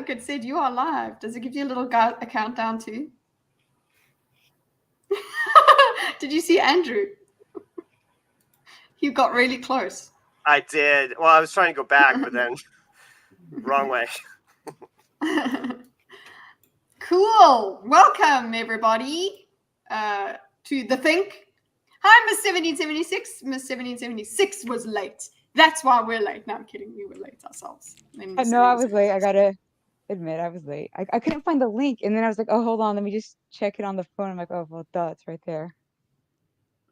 look, it said you are live. Does it give you a little a countdown too? Did you see Andrew? You got really close. I did. Well, I was trying to go back, but then wrong way. Cool. Welcome, everybody, to The Think. Hi, Miss 1776. Miss 1776 was late. That's why we're late. No, I'm kidding. We were late ourselves. No, I was late. I gotta admit, I was late. I couldn't find the link, and then I was like, oh, hold on, let me just check it on the phone. I'm like, oh, well, duh, it's right there.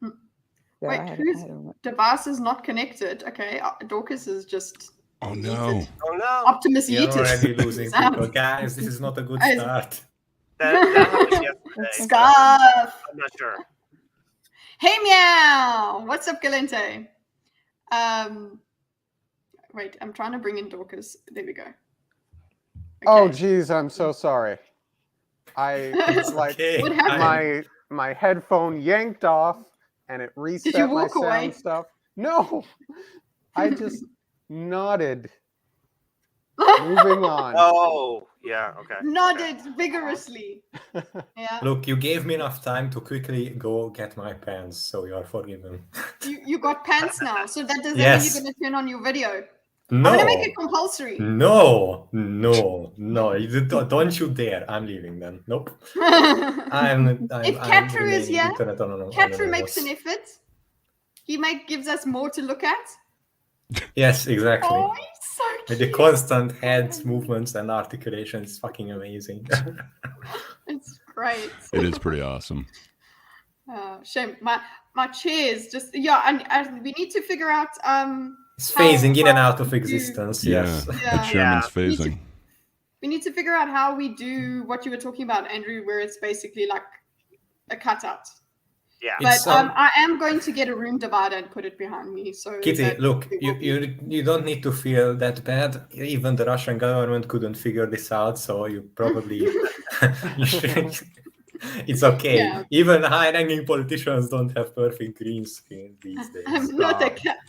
So wait, whose device is not connected? Okay, Dorcas is just... Oh, no. Oh, no. Optimus You're Yeetus. already losing people. Guys, this is not a good start. That happened yesterday. Stuff. I'm not sure. Hey, Meow. What's up, Galente? Wait, I'm trying to bring in Dorcas. There we go. Okay. Oh, geez, I'm so sorry. It's like What happened? my headphone yanked off and it reset my sound stuff. No, I just nodded. Moving on. Oh, yeah, okay. Nodded vigorously. Yeah. Look, you gave me enough time to quickly go get my pants, so you are forgiven. You got pants now, so that does Yes. mean you're going to turn on your video? No. I'm going to make it compulsory. No. Don't you dare. I'm leaving then. Nope. If Katru is here, Katru makes an effort. He gives us more to look at. Yes, exactly. Oh, he's so cute. With the constant head movements and articulation, it's fucking amazing. It's great. It is pretty awesome. Shame. My chair is just... Yeah, and we need to figure out... It's phasing in and out of existence, yes. The chairman's phasing. We need to figure out how we do what you were talking about, Andrew, where it's basically like a cutout. Yeah. But I am going to get a room divider and put it behind me. So Kitty, look, you don't need to feel that bad. Even the Russian government couldn't figure this out, so you probably... It's okay. Yeah. Even high-ranking politicians don't have perfect green screen these days. I'm not a cat.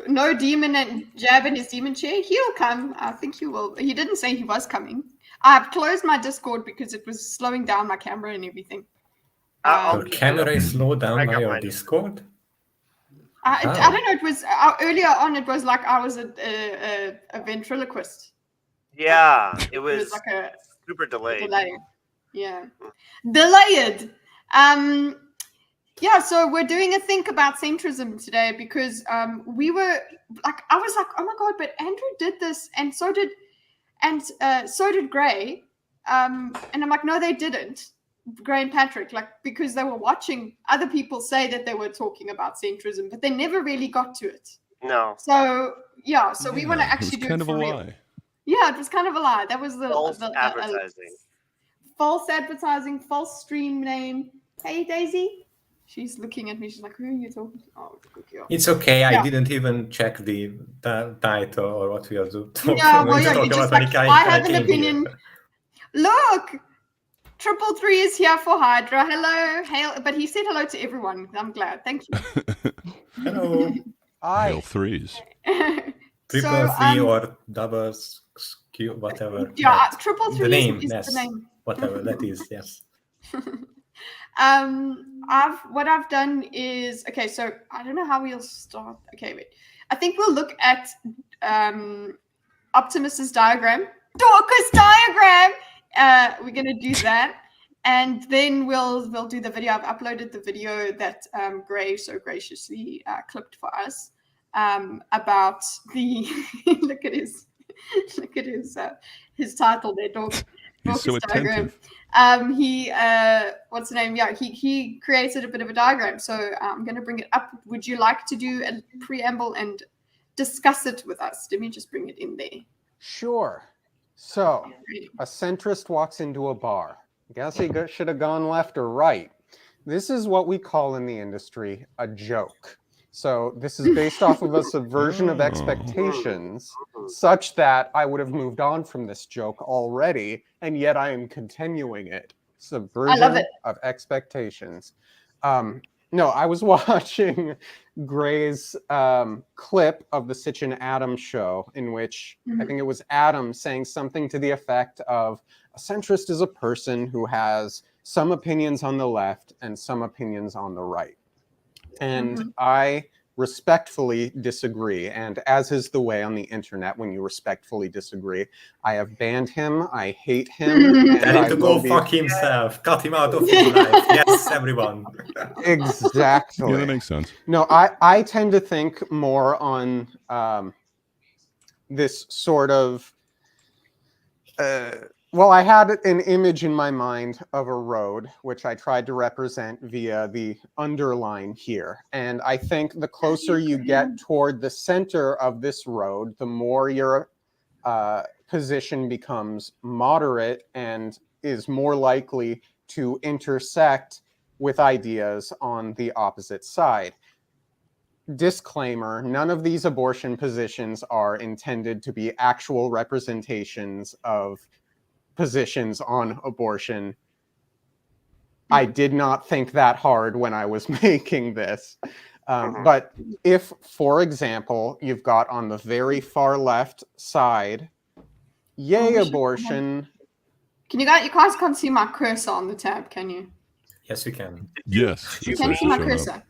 No demon and Jab in his demon chair. He'll come. I think he will. He didn't say he was coming. I've closed my Discord because it was slowing down my camera and everything. Your camera is slowed down by your Discord? I don't know. It was earlier on. It was like I was a ventriloquist. Yeah, it was like a super delayed. Yeah, delayed. Yeah, so we're doing a think about centrism today because we were like, I was like, oh my god, but Andrew did this, and so did Gray, and I'm like, no, they didn't. Gray and Patrick, like, because they were watching other people say that they were talking about centrism, but they never really got to it. No. So yeah, so we want to actually do it for real. Lie. Yeah, it was kind of a lie. That was the advertising. False advertising, false stream name. Hey, Daisy. She's looking at me. She's like, who are you talking to? Oh, it's okay. I didn't even check the title or what we are doing. Yeah, well, yeah, you just like, I have an opinion. Look, 333 is here for Hydra. Hello. Hail. But he said hello to everyone. I'm glad. Thank you. Hello. Hail threes. 333 or doubles, whatever. Yeah, 333 the name, is yes. the name. Whatever that is, yes. What I've done is, okay, so I don't know how we'll start. Okay, wait. I think we'll look at Optimus's diagram. Dorcas diagram! We're going to do that. And then we'll do the video. I've uploaded the video that Gray so graciously clipped for us about the look at his title there, Dorcas so diagram. What's the name? Yeah, he created a bit of a diagram. So I'm going to bring it up. Would you like to do a preamble and discuss it with us? Let me just bring it in there. Sure. So a centrist walks into a bar. Guess he should have gone left or right. This is what we call in the industry a joke. So this is based off of a subversion of expectations such that I would have moved on from this joke already, and yet I am continuing it. Subversion of expectations. No, I was watching Gray's clip of the Sitch and Adam show, in which I think it was Adam saying something to the effect of, a centrist is a person who has some opinions on the left and some opinions on the right. And I respectfully disagree. And as is the way on the internet, when you respectfully disagree, I have banned him. I hate him. And Tell him I to will go be... fuck himself. Cut him out of his life. Yes, everyone. Exactly. Yeah, that makes sense. No, I tend to think more on this sort of... well, I had an image in my mind of a road, which I tried to represent via the underline here. And I think the closer you get toward the center of this road, the more your position becomes moderate and is more likely to intersect with ideas on the opposite side. Disclaimer, none of these abortion positions are intended to be actual representations of positions on abortion. I did not think that hard when I was making this. But if, for example, you've got on the very far left side, yay abortion. Can you guys can't see my cursor on the tab, can you? Yes, we can. Yes. You it's can see my showing up. cursor.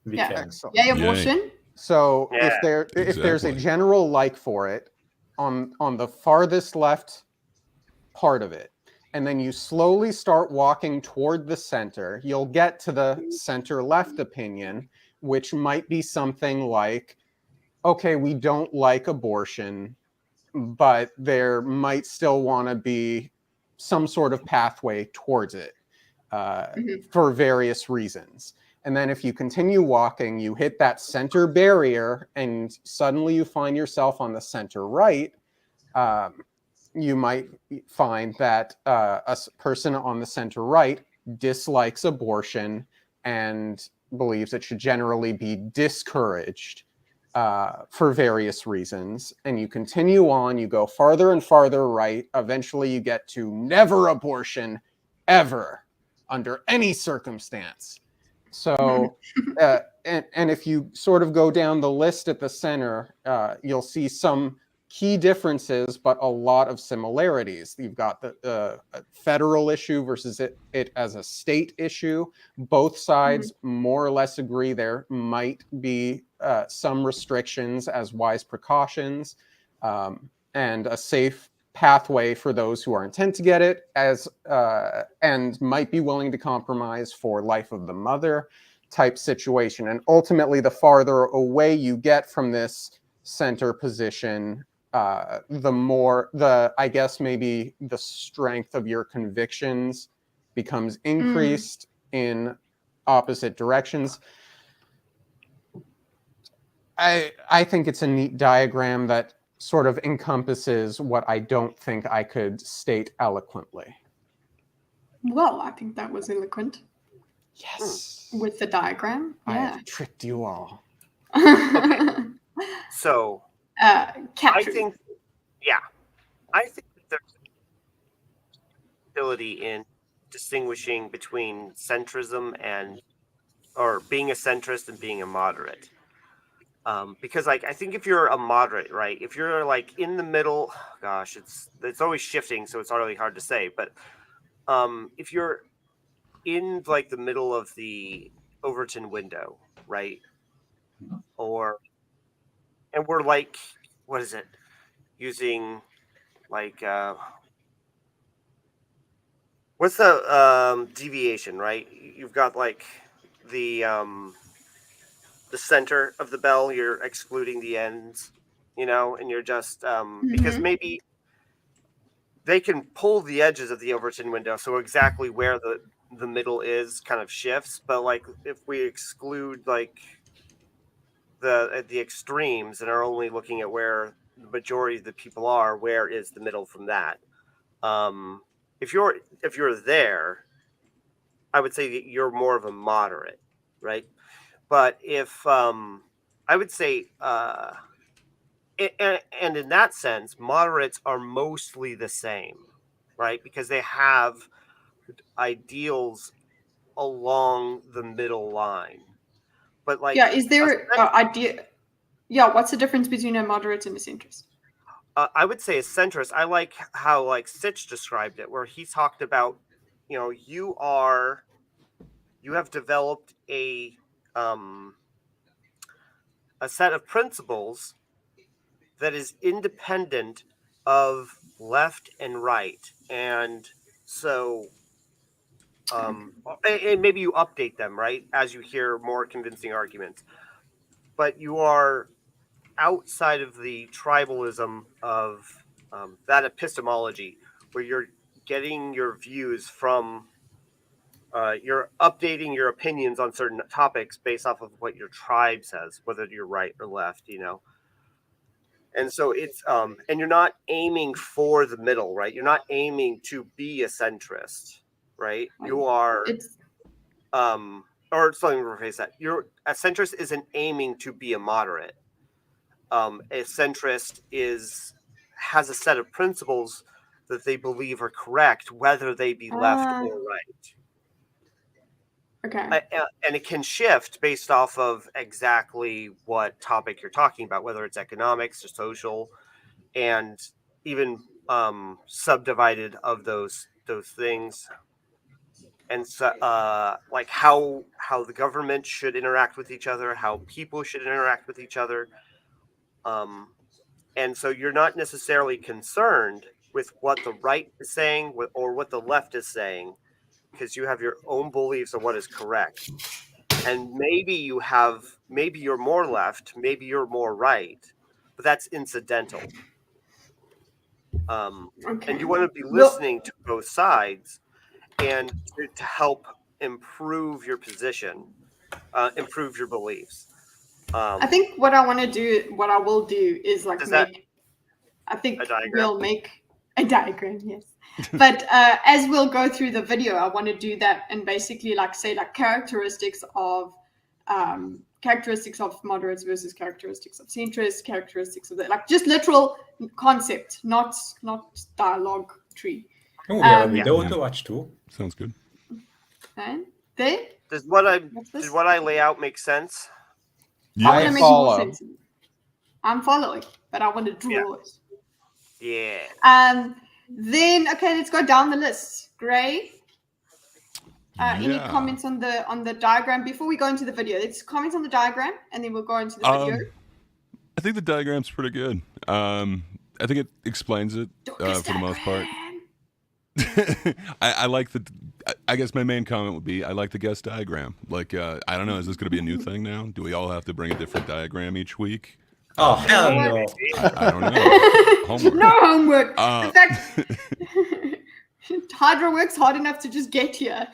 We Yeah. can. Excellent. Yay abortion. So Yeah, if there's a exactly. general like for it on the farthest left part of it, and then you slowly start walking toward the center, you'll get to the center left opinion, which might be something like, okay, we don't like abortion, but there might still want to be some sort of pathway towards it for various reasons. And then if you continue walking, you hit that center barrier, and suddenly you find yourself on the center right. You might find that a person on the center right dislikes abortion and believes it should generally be discouraged for various reasons. And you continue on, you go farther and farther right. Eventually you get to never abortion, ever, under any circumstance. So, and if you sort of go down the list at the center, you'll see some key differences, but a lot of similarities. You've got the federal issue versus it as a state issue. Both sides more or less agree there might be some restrictions as wise precautions, and a safe pathway for those who are intent to get it, as and might be willing to compromise for life of the mother type situation. And ultimately, the farther away you get from this center position, the more I guess maybe the strength of your convictions becomes increased in opposite directions. I think it's a neat diagram that sort of encompasses what I don't think I could state eloquently. Well, I think that was eloquent Yes. with the diagram. I Yeah. have tricked you all. So Cat I food. think there's ability in distinguishing between centrism or being a centrist and being a moderate. Because I think if you're a moderate, right, if you're like in the middle, gosh, it's always shifting, so it's really hard to say. But if you're in like the middle of the Overton window, right, and we're like, what is it, using like what's the deviation, right? You've got like the center of the bell, you're excluding the ends, and you're just because maybe they can pull the edges of the Overton window, so exactly where the middle is kind of shifts. But like if we exclude like the extremes and are only looking at where the majority of the people are, where is the middle from that? If you're there, I would say that you're more of a moderate, right? But if I would say, and in that sense, moderates are mostly the same, right? Because they have ideals along the middle line. But like, is there an idea? Yeah, what's the difference between a moderate and a centrist? I would say a centrist. I like how like Sitch described it, where he talked about, you have developed a set of principles that is independent of left and right, and so and maybe you update them, right, as you hear more convincing arguments, but you are outside of the tribalism of that epistemology, where you're getting your views from you're updating your opinions on certain topics based off of what your tribe says, whether you're right or left, and so it's and you're not aiming for the middle, right? You're not aiming to be a centrist, right? You are or something, rephrase that. A centrist isn't aiming to be a moderate. A centrist has a set of principles that they believe are correct, whether they be left or right. Okay. And it can shift based off of exactly what topic you're talking about, whether it's economics or social, and even subdivided of those things. And so, like how the government should interact with each other, how people should interact with each other. And so you're not necessarily concerned with what the right is saying or what the left is saying, because you have your own beliefs of what is correct. And maybe you're more left, maybe you're more right, but that's incidental. And you want to be listening to both sides and to help improve your position, improve your beliefs. I think what I will do is like we'll make a diagram, yes. But as we'll go through the video, I want to do that and basically like say like characteristics of moderates versus characteristics of centrists, characteristics of like just literal concept, not dialogue tree. Oh, we have a video to watch too. Sounds good. And there? Did what I lay out make sense? Yeah. I want to make more sense. I'm following, but I want to draw it. Yeah. Then okay, let's go down the list. Gray. Any comments on the diagram before we go into the video? Let's comment on the diagram and then we'll go into the video. I think the diagram's pretty good. I think it explains it for the most part. I like I guess my main comment would be I like the guest diagram. Like I don't know, is this going to be a new thing now? Do we all have to bring a different diagram each week? Oh hell no! I don't know. Homework. No homework. In fact, Hydra works hard enough to just get here.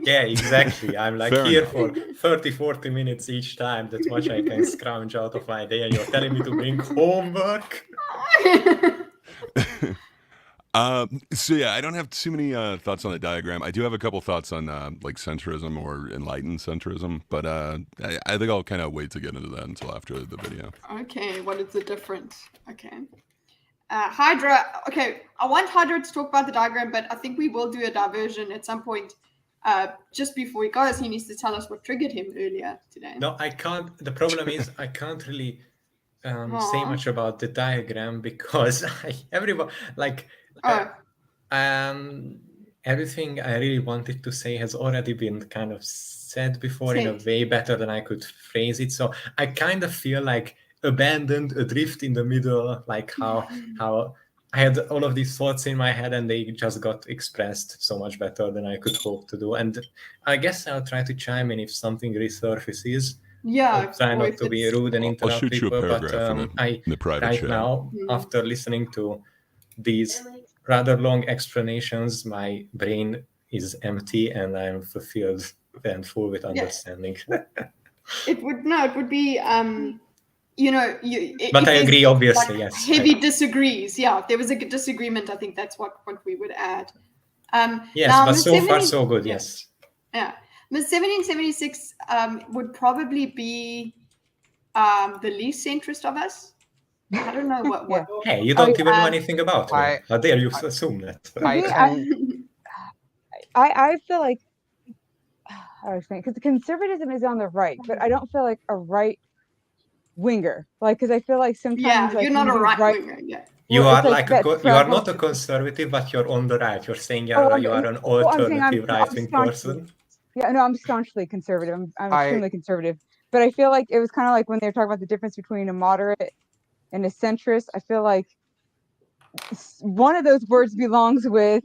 Yeah, exactly. I'm like here for 30-40 minutes each time. That's much I can scrounge out of my day, and you're telling me to bring homework. So yeah, I don't have too many thoughts on the diagram. I do have a couple thoughts on like centrism or enlightened centrism, but I think I'll kind of wait to get into that until after the video. Okay, what is the difference? Okay. Hydra, okay, I want Hydra to talk about the diagram, but I think we will do a diversion at some point. Just before he goes, he needs to tell us what triggered him earlier today. No, I can't. The problem is I can't really say much about the diagram because everything I really wanted to say has already been kind of said before in a way better than I could phrase it. So I kind of feel like abandoned, adrift in the middle, like how I had all of these thoughts in my head and they just got expressed so much better than I could hope to do. And I guess I'll try to chime in if something resurfaces. Yeah, I'll try not to be rude and interrupt people, but right now, after listening to these rather long explanations, my brain is empty and I'm fulfilled and full with understanding. It would be but I agree, obviously, yes. Heavy disagrees. Yeah, if there was a disagreement, I think that's what we would add. Yes, now, but so far so good, yes. Yeah. Ms. 1776 would probably be the least centrist of us. I don't know what. Hey, you don't even know anything about her. How dare you assume that? I feel like how to explain, because conservatism is on the right, but I don't feel like a right winger. Like, because I feel like sometimes like you're not a when you do right winger. Yeah. You well, are it's like like that you are trouble. not a conservative, but you're on the right. You're saying Oh, you are an well, I'm saying alternative I'm right-wing staunchly, person. yeah, no, I'm staunchly conservative. I'm I- extremely conservative. But I feel like it was kind of like when they were talking about the difference between a moderate and a centrist. I feel like one of those words belongs with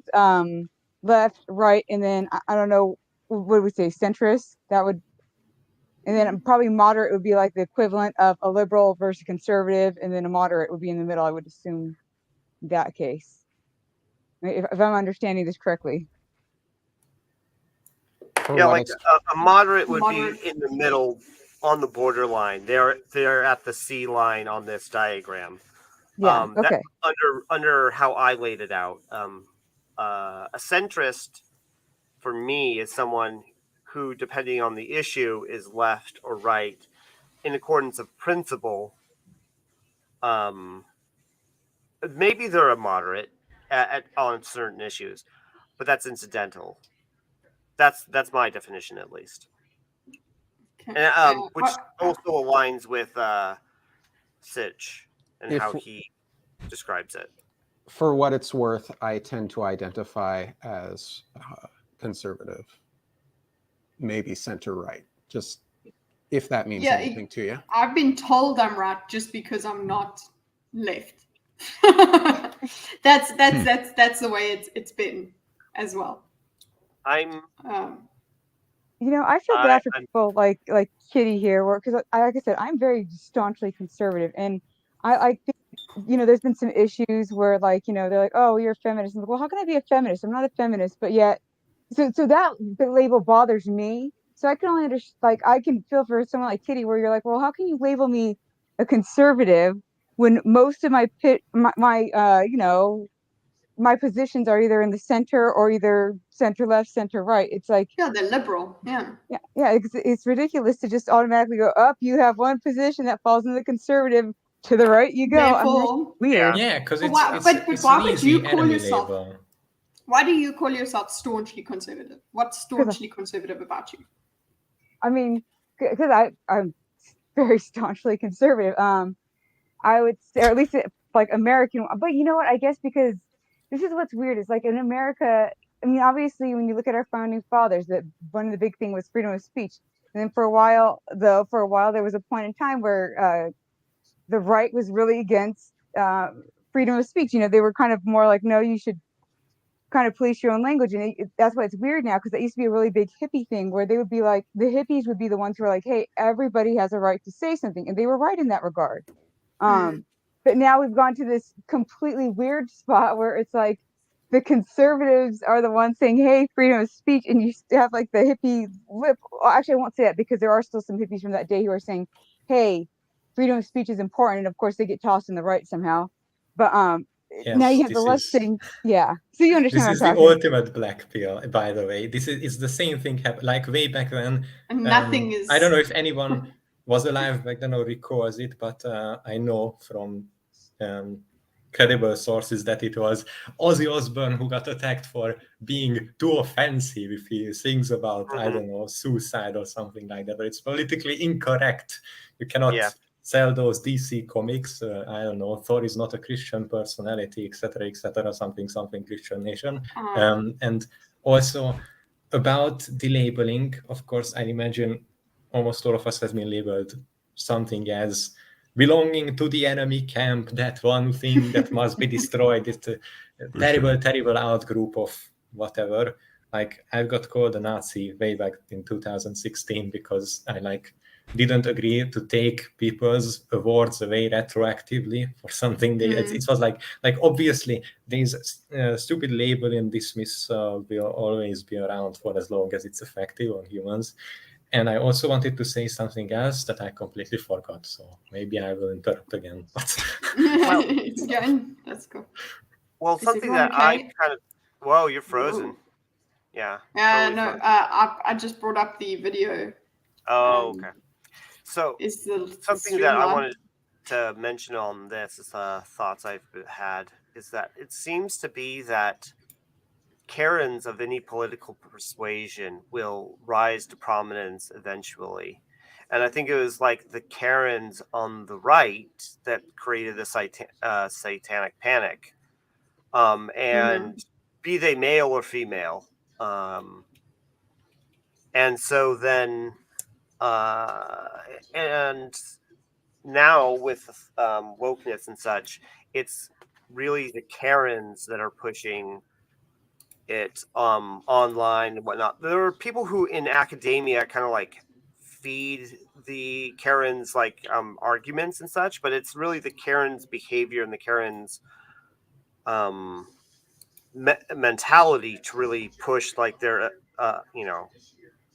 left, right, and then I don't know what would we say, centrist. That would, and then probably moderate would be like the equivalent of a liberal versus conservative, and then a moderate would be in the middle. I would assume that case, if I'm understanding this correctly. For Yeah, what like it's a moderate would Moderate. be in the middle on the borderline. They're at the C line on this diagram. Yeah. That Okay. under how I laid it out. A centrist for me is someone who, depending on the issue, is left or right in accordance of principle. Maybe they're a moderate on certain issues, but that's incidental. That's my definition, at least, Okay. and which also aligns with Sitch and If- how he describes it. for what it's worth, I tend to identify as conservative, maybe center right. Just if that means anything to you. I've been told I'm right just because I'm not left. that's the way it's been as well. I'm I feel bad for I'm- people like Kitty here, because like I said, I'm very staunchly conservative, and I think there's been some issues where they're like, oh, you're a feminist. I'm like, well, how can I be a feminist? I'm not a feminist, but yet, so that the label bothers me. So I can only understand, I can feel for someone like Kitty, where you're like, well, how can you label me a conservative when most of my positions are either in the center or either center left, center right. It's like, yeah, they're liberal. Yeah. It's ridiculous to just automatically go up. You have one position that falls in the conservative. To the right you go. I mean, that's weird. Yeah, because But it's why an would easy you call enemy yourself? label. Why do you call yourself staunchly conservative? What's staunchly conservative about you? I mean, because I'm very staunchly conservative. I would say, or at least like American. But you know what? I guess because this is what's weird. Is like in America. I mean, obviously, when you look at our founding fathers, that one of the big thing was freedom of speech. And then for a while, there was a point in time where the right was really against freedom of speech. They were kind of more like, no, you should kind of police your own language. And that's why it's weird now, because that used to be a really big hippie thing where they would be like, the hippies would be the ones who were like, hey, everybody has a right to say something. And they were right in that regard. But now we've gone to this completely weird spot where it's like the conservatives are the ones saying, hey, freedom of speech. And you have like the hippie lip. Well, actually, I won't say that, because there are still some hippies from that day who are saying, hey, freedom of speech is important. And of course they get tossed in the right somehow. But Yes, now you have the left thing. Yeah. So you understand This is the ultimate black pill, by the way. It's the same thing like way back when. And nothing is. I don't know if anyone was alive back then or recalls it, but I know from credible sources that it was Ozzy Osbourne who got attacked for being too offensive if he sings about, I don't know, suicide or something like that. But it's politically incorrect. You cannot sell those DC comics. I don't know, Thor is not a Christian personality, etc., something Christian nation. And also about the labeling, of course, I imagine almost all of us has been labeled something as belonging to the enemy camp, that one thing that must be destroyed. It's a terrible outgroup of whatever. Like, I got called a Nazi way back in 2016 because I didn't agree to take people's awards away retroactively for something they it was like obviously these stupid label and dismiss will always be around for as long as it's effective on humans. And I also wanted to say something else that I completely forgot, so maybe I will interrupt again. Again, that's cool. Well, something that I kind of... Whoa, you're frozen. Ooh. Yeah. Totally no, I just brought up the video. Oh, okay. So is something that I wanted to mention on this is thoughts I've had is that it seems to be that Karens of any political persuasion will rise to prominence eventually. And I think it was like the Karens on the right that created the satanic panic. And be they male or female. And so then, and now with wokeness and such, it's really the Karens that are pushing it online and whatnot. There are people who in academia kind of like feed the Karens like arguments and such, but it's really the Karens behavior and the Karens mentality to really push like their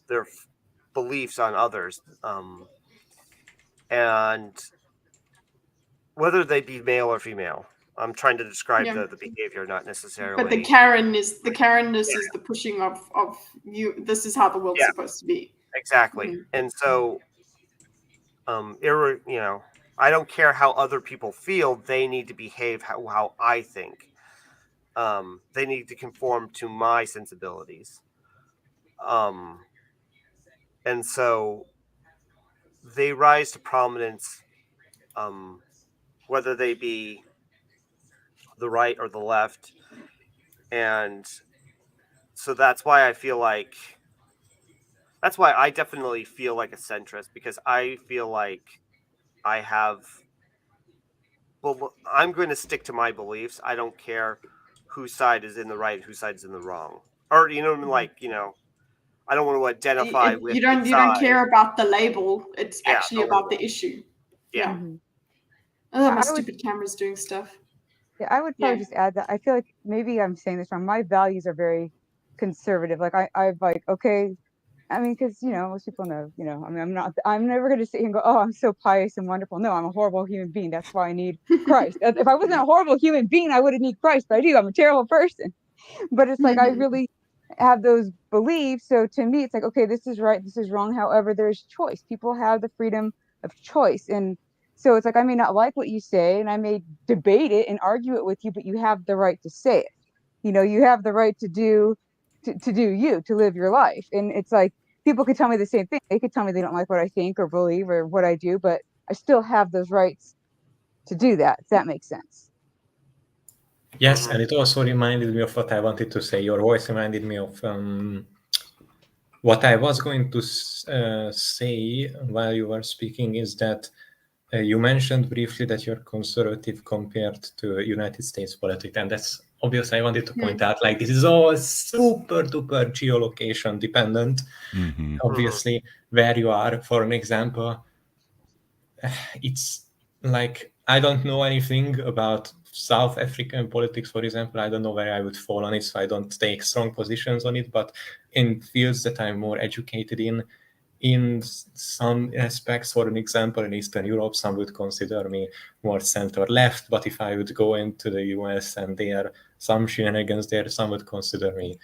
their beliefs on others, and whether they be male or female. I'm trying to describe the behavior, not necessarily. But the Karenness is the pushing of you. This is how the world's supposed to be. Exactly. And so, I don't care how other people feel. They need to behave how I think. They need to conform to my sensibilities. And so they rise to prominence, whether they be the right or the left. And so that's why I definitely feel like a centrist, because I feel like I'm going to stick to my beliefs. I don't care whose side is in the right, whose side is in the wrong. Or, I don't want to identify with you don't care about the label. It's actually about the issue. Yeah. Oh, my stupid camera's doing stuff. Yeah, I would probably just add that I feel like maybe I'm saying this wrong. My values are very conservative. Like I've like, okay, I mean, because most people know, I'm never going to sit here and go, oh, I'm so pious and wonderful. No, I'm a horrible human being. That's why I need Christ. If I wasn't a horrible human being, I wouldn't need Christ, but I do. I'm a terrible person. But it's like I really have those beliefs. So to me, it's like, okay, this is right, this is wrong. However, there's choice. People have the freedom of choice. And so it's like, I may not like what you say and I may debate it and argue it with you, but you have the right to say it. You have the right to do to live your life. And it's like, people could tell me the same thing. They could tell me they don't like what I think or believe or what I do, but I still have those rights to do that, if that makes sense. Yes, and it also reminded me of what I wanted to say. Your voice reminded me of what I was going to say while you were speaking, is that you mentioned briefly that you're conservative compared to United States politics, and that's obvious. I wanted to point out, like, this is all super duper geolocation dependent. Obviously, where you are. For an example, it's like, I don't know anything about South African politics, for example. I don't know where I would fall on it, so I don't take strong positions on it. But in fields that I'm more educated in some aspects, for an example, in Eastern Europe, some would consider me more center-left. But if I would go into the US and there are some shenanigans there, some would consider me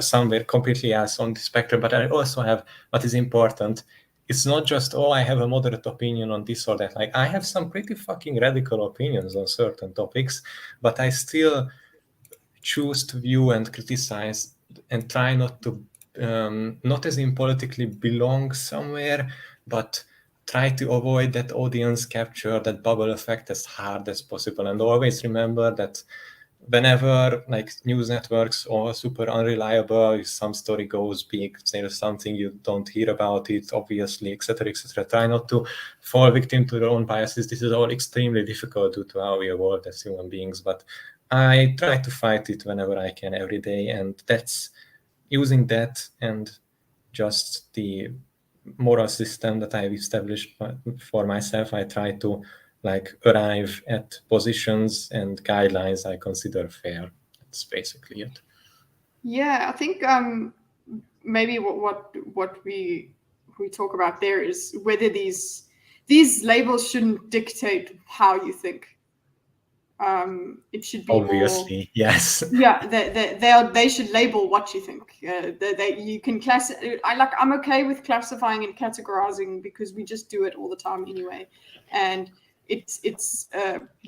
somewhere completely else on the spectrum. But I also have, what is important, it's not just, I have a moderate opinion on this or that. Like, I have some pretty fucking radical opinions on certain topics, but I still choose to view and criticize and try not to, not as in politically belong somewhere, but try to avoid that audience capture, that bubble effect as hard as possible. And always remember that whenever like news networks are super unreliable, if some story goes big, there's something you don't hear about it, obviously, etc., try not to fall victim to their own biases. This is all extremely difficult due to how we evolved as human beings, but I try to fight it whenever I can every day, and that's using that and just the moral system that I've established for myself. I try to arrive at positions and guidelines I consider fair. That's basically it. Yeah, I think maybe what we talk about there is whether these labels shouldn't dictate how you think. It should be obviously more, yes. Yeah, they should label what you think. You can I'm okay with classifying and categorizing because we just do it all the time anyway. And it's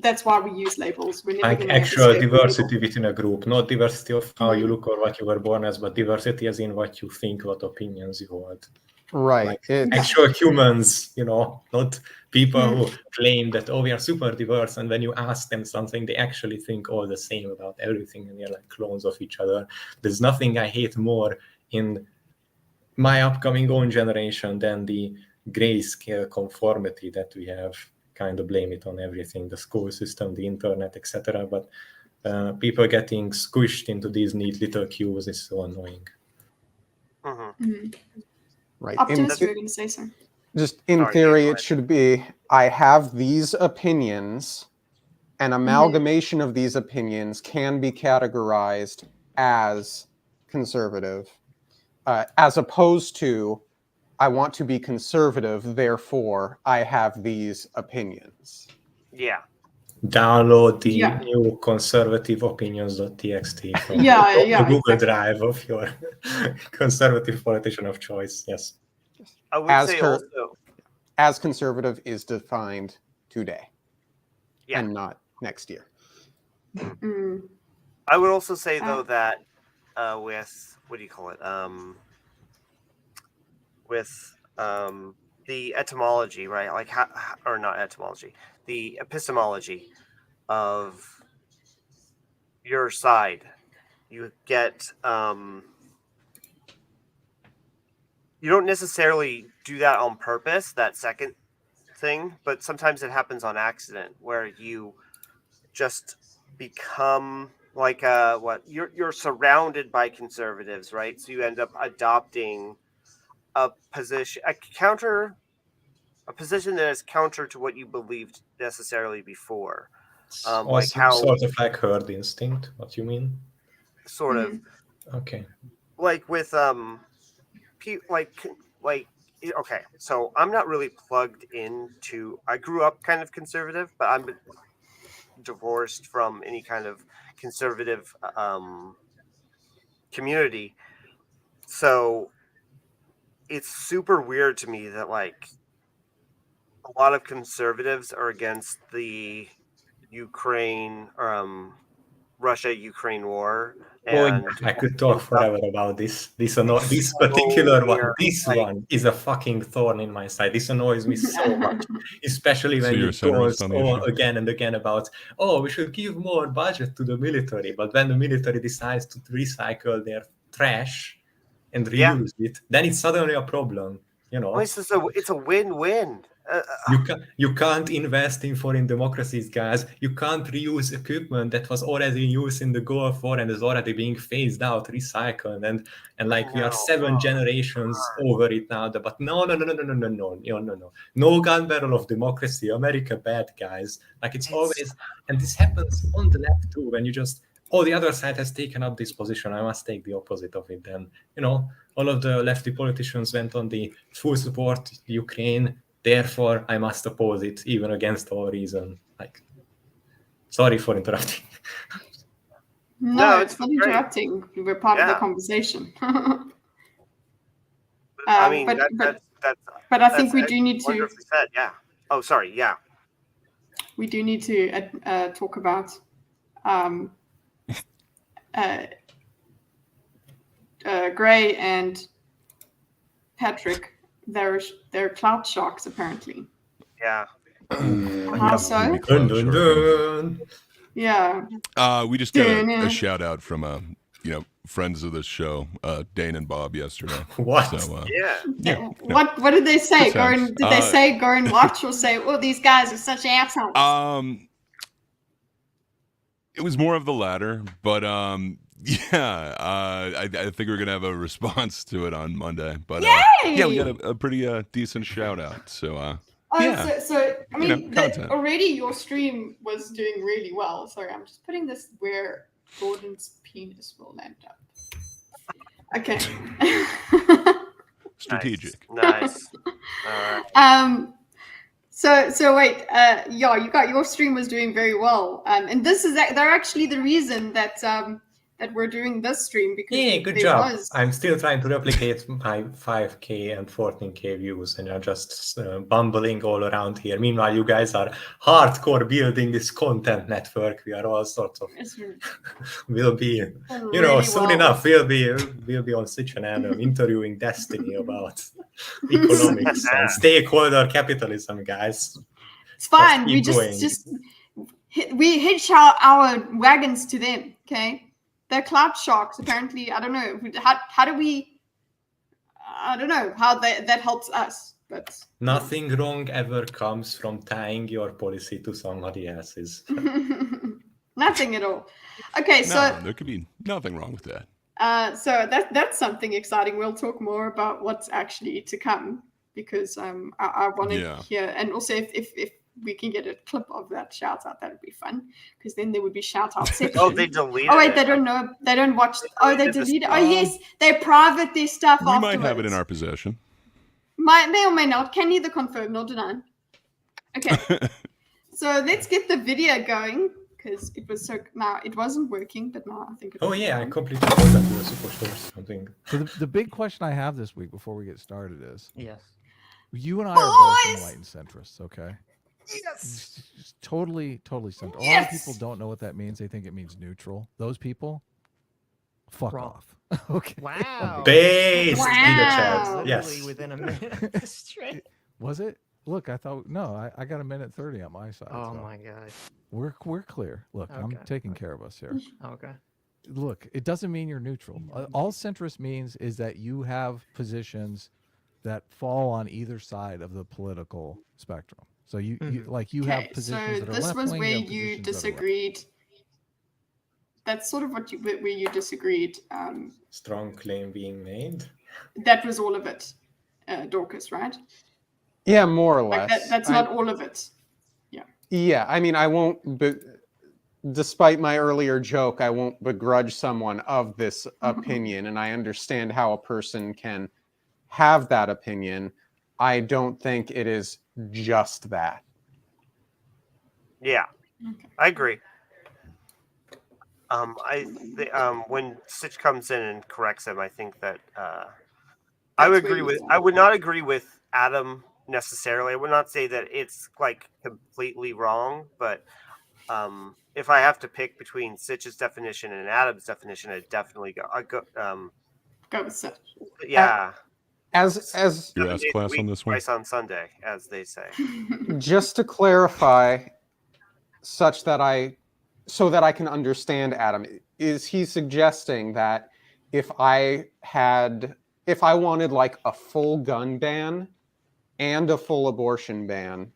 that's why we use labels. We're never Like gonna actual escape a label. diversity within a group, not diversity of how you look or what you were born as, but diversity as in what you think, what opinions you hold. Right. Like actual humans, not people who claim that, oh, we are super diverse, and when you ask them something, they actually think all the same about everything, and they're like clones of each other. There's nothing I hate more in my upcoming own generation than the grayscale conformity that we have. Kind of blame it on everything, the school system, the internet, etc. But people getting squished into these neat little cues is so annoying. Right. Optimus, you were going to say so. Just in theory, it should be, I have these opinions, an amalgamation of these opinions can be categorized as conservative, as opposed to, I want to be conservative, therefore I have these opinions. Yeah. Download the new conservativeopinions.txt from the Google Drive of your conservative politician of choice. Yes. I would say also, as conservative is defined today, and not next year. I would also say though that with what do you call it? With the etymology, right? Like or not etymology, the epistemology of your side, you get you don't necessarily do that on purpose, that second thing, but sometimes it happens on accident where you just become like you're surrounded by conservatives, right? So you end up adopting a position that is counter to what you believed necessarily before. Like how sort of like herd instinct, what you mean? Sort of. Okay. Like with okay, so I'm not really plugged into, I grew up kind of conservative, but I'm divorced from any kind of conservative community. So it's super weird to me that like a lot of conservatives are against the Russia-Ukraine war. And I could talk forever about this. This particular one. This one is a fucking thorn in my side. This annoys me so much, especially when it goes on again and again about, we should give more budget to the military. But when the military decides to recycle their trash and reuse it, then it's suddenly a problem. It's a win-win. You can't invest in foreign democracies, guys. You can't reuse equipment that was already used in the Gulf War and is already being phased out, recycled, and like we are 7 generations over it now. But no, gun barrel of democracy. America bad, guys. Like it's always, and this happens on the left too. When you just, the other side has taken up this position, I must take the opposite of it. Then all of the lefty politicians went on the full support Ukraine. Therefore, I must oppose it, even against all reason. Like, sorry for interrupting. No, it's not interrupting. We're part of the conversation. I mean, but I think we do need to. Said, yeah. Oh, sorry. Yeah. We do need to talk about Gray and Patrick. They're clout sharks, apparently. Yeah. How so? Yeah. We just got a shout out from friends of the show, Dane and Bob yesterday. What? So, yeah. What did they say? Did they say go and watch, or say, these guys are such assholes? It was more of the latter, but I think we're gonna have a response to it on Monday. But we got a pretty decent shout out. So so I mean, already your stream was doing really well. Sorry, I'm just putting this where Gordon's penis will land up. Okay. Strategic. Nice. So wait, you got your stream was doing very well, and they're actually the reason that that we're doing this stream because Yeah, good there job. was. I'm still trying to replicate my 5K and 14K views, and you're just bumbling all around here. Meanwhile, you guys are hardcore building this content network. We are all sorts of. We'll be, really soon well. enough. We'll be on Stitch and Adam interviewing Destiny about economics and stakeholder capitalism, guys. It's fine. keep We going. we hitch our wagons to them. Okay, they're cloud sharks. Apparently, I don't know how do we. I don't know how that helps us. But Nothing wrong ever comes from tying your policy to somebody else's. nothing at all. Okay, so there could be nothing wrong with that. so that's something exciting. We'll talk more about what's actually to come because I want to hear, and also if we can get a clip of that shout out, that would be fun because then there would be shout out section. Oh, they deleted Oh wait, it. they don't know. They don't watch. Oh, they deleted deleted. Oh yes, they private their stuff. We afterwards. might have it in our possession. May or may not. Can neither confirm nor deny. Okay, so let's get the video going because it was it wasn't working, but now I think. Oh yeah, I completely forgot that we were supposed to do something. So the big question I have this week before we get started is, Yes. you and I are both enlightened centrists, okay? Yes. Just totally central. A lot Yes. of people don't know what that means. They think it means neutral. Those people, fuck Wrong. off. Okay. Wow. Based Wow. in the chat. Literally Yes. within a minute. Straight. Was it? Look, I thought I got a minute 30 on my side. Oh so my god. we're clear. Look, I'm Okay. taking care of us here. Okay. Look, it doesn't mean you're neutral. All centrist means is that you have positions that fall on either side of the political spectrum. So you have positions so that are this left was wing, where have you positions that are right. disagreed. That's sort of where you disagreed. Strong claim being made. That was all of it, Dorcas, right? Yeah, more or Like less. that's not all of it. Yeah, I mean, I won't. Despite my earlier joke, I won't begrudge someone of this opinion, and I understand how a person can have that opinion. I don't think it is just that. Yeah, I agree. When Stitch comes in and corrects him, I think that I would agree with. I would not agree with Adam necessarily. I would not say that it's like completely wrong, but if I have to pick between Stitch's definition and Adam's definition, I'd definitely go. Go with Stitch. Yeah. As Your S class on this one? Twice on Sunday, as they say. just to clarify, so that I can understand Adam, is he suggesting that if I wanted like a full gun ban and a full abortion ban,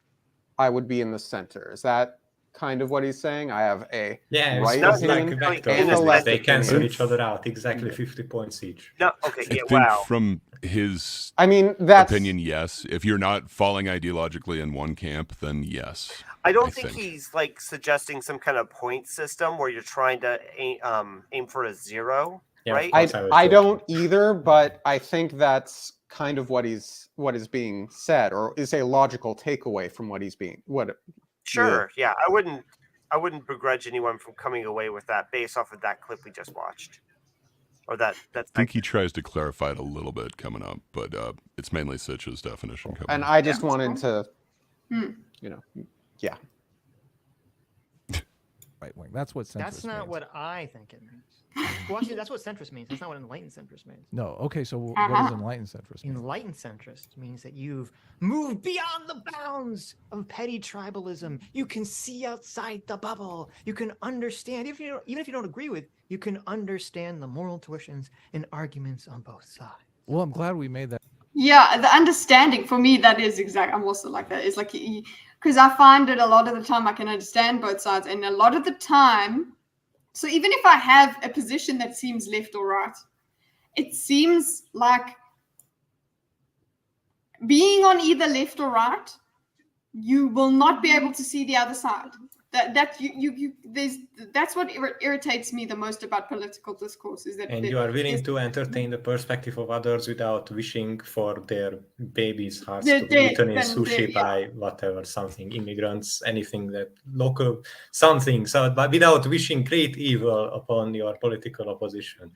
I would be in the center? Is that kind of what he's saying? I have a right it's opinion like and a left they cancel opinion. each other out. Exactly 50 points each. No, okay, I yeah, think wow. from his That's opinion, yes. If you're not falling ideologically in one camp, then yes. I don't think he's like suggesting some kind of point system where you're trying to aim for a zero, right? I don't either, but I think that's kind of what is being said, or is a logical takeaway from what he's being Sure, yeah. I wouldn't begrudge anyone from coming away with that based off of that clip we just watched. Or that's I think he tries to clarify it a little bit coming up, but it's mainly Sitch's definition coming and up. I just wanted to yeah. Right wing. That's what centrist That's not means. what I think it means. Well, actually, that's what centrist means. That's not what enlightened centrist means. No. Okay. So what does enlightened centrist mean? Enlightened centrist means that you've moved beyond the bounds of petty tribalism. You can see outside the bubble. You can understand, even if you don't agree with, you can understand the moral tuitions and arguments on both sides. Well, I'm glad we made that. Yeah, the understanding for me, that is exact. I'm also like that. It's like, because I find that a lot of the time I can understand both sides, and a lot of the time, so even if I have a position that seems left or right, it seems like being on either left or right, you will not be able to see the other side. that you there's that's what irritates me the most about political discourse is that and you are willing to entertain the perspective of others without wishing for their babies' hearts to be eaten in sushi by whatever, something, immigrants, anything that local, something, so but without wishing great evil upon your political opposition.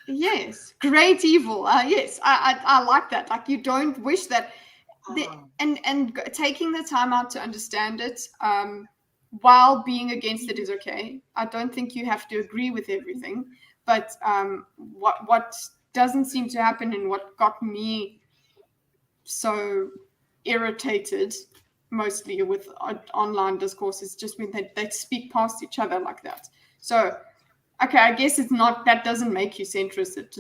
Yes, great evil. Yes, I like that. Like, you don't wish that. And taking the time out to understand it while being against it is okay. I don't think you have to agree with everything, but what doesn't seem to happen, and what got me so irritated mostly with online discourse, is just when they speak past each other like that. So okay, I guess it's not, that doesn't make you centrist. It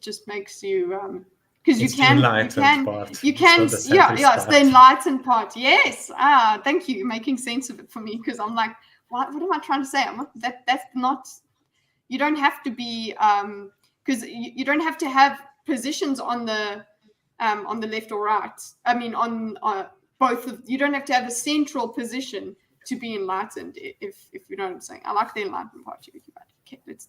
just makes you because you can, it's the enlightened part. Yes. Thank you. You're making sense of it for me, because I'm like, what am I trying to say? I'm not, that's not, you don't have to be, because you don't have to have positions on the left or right. I mean, on both of, you don't have to have a central position to be enlightened, if you know what I'm saying. I like the enlightened part. Okay, let's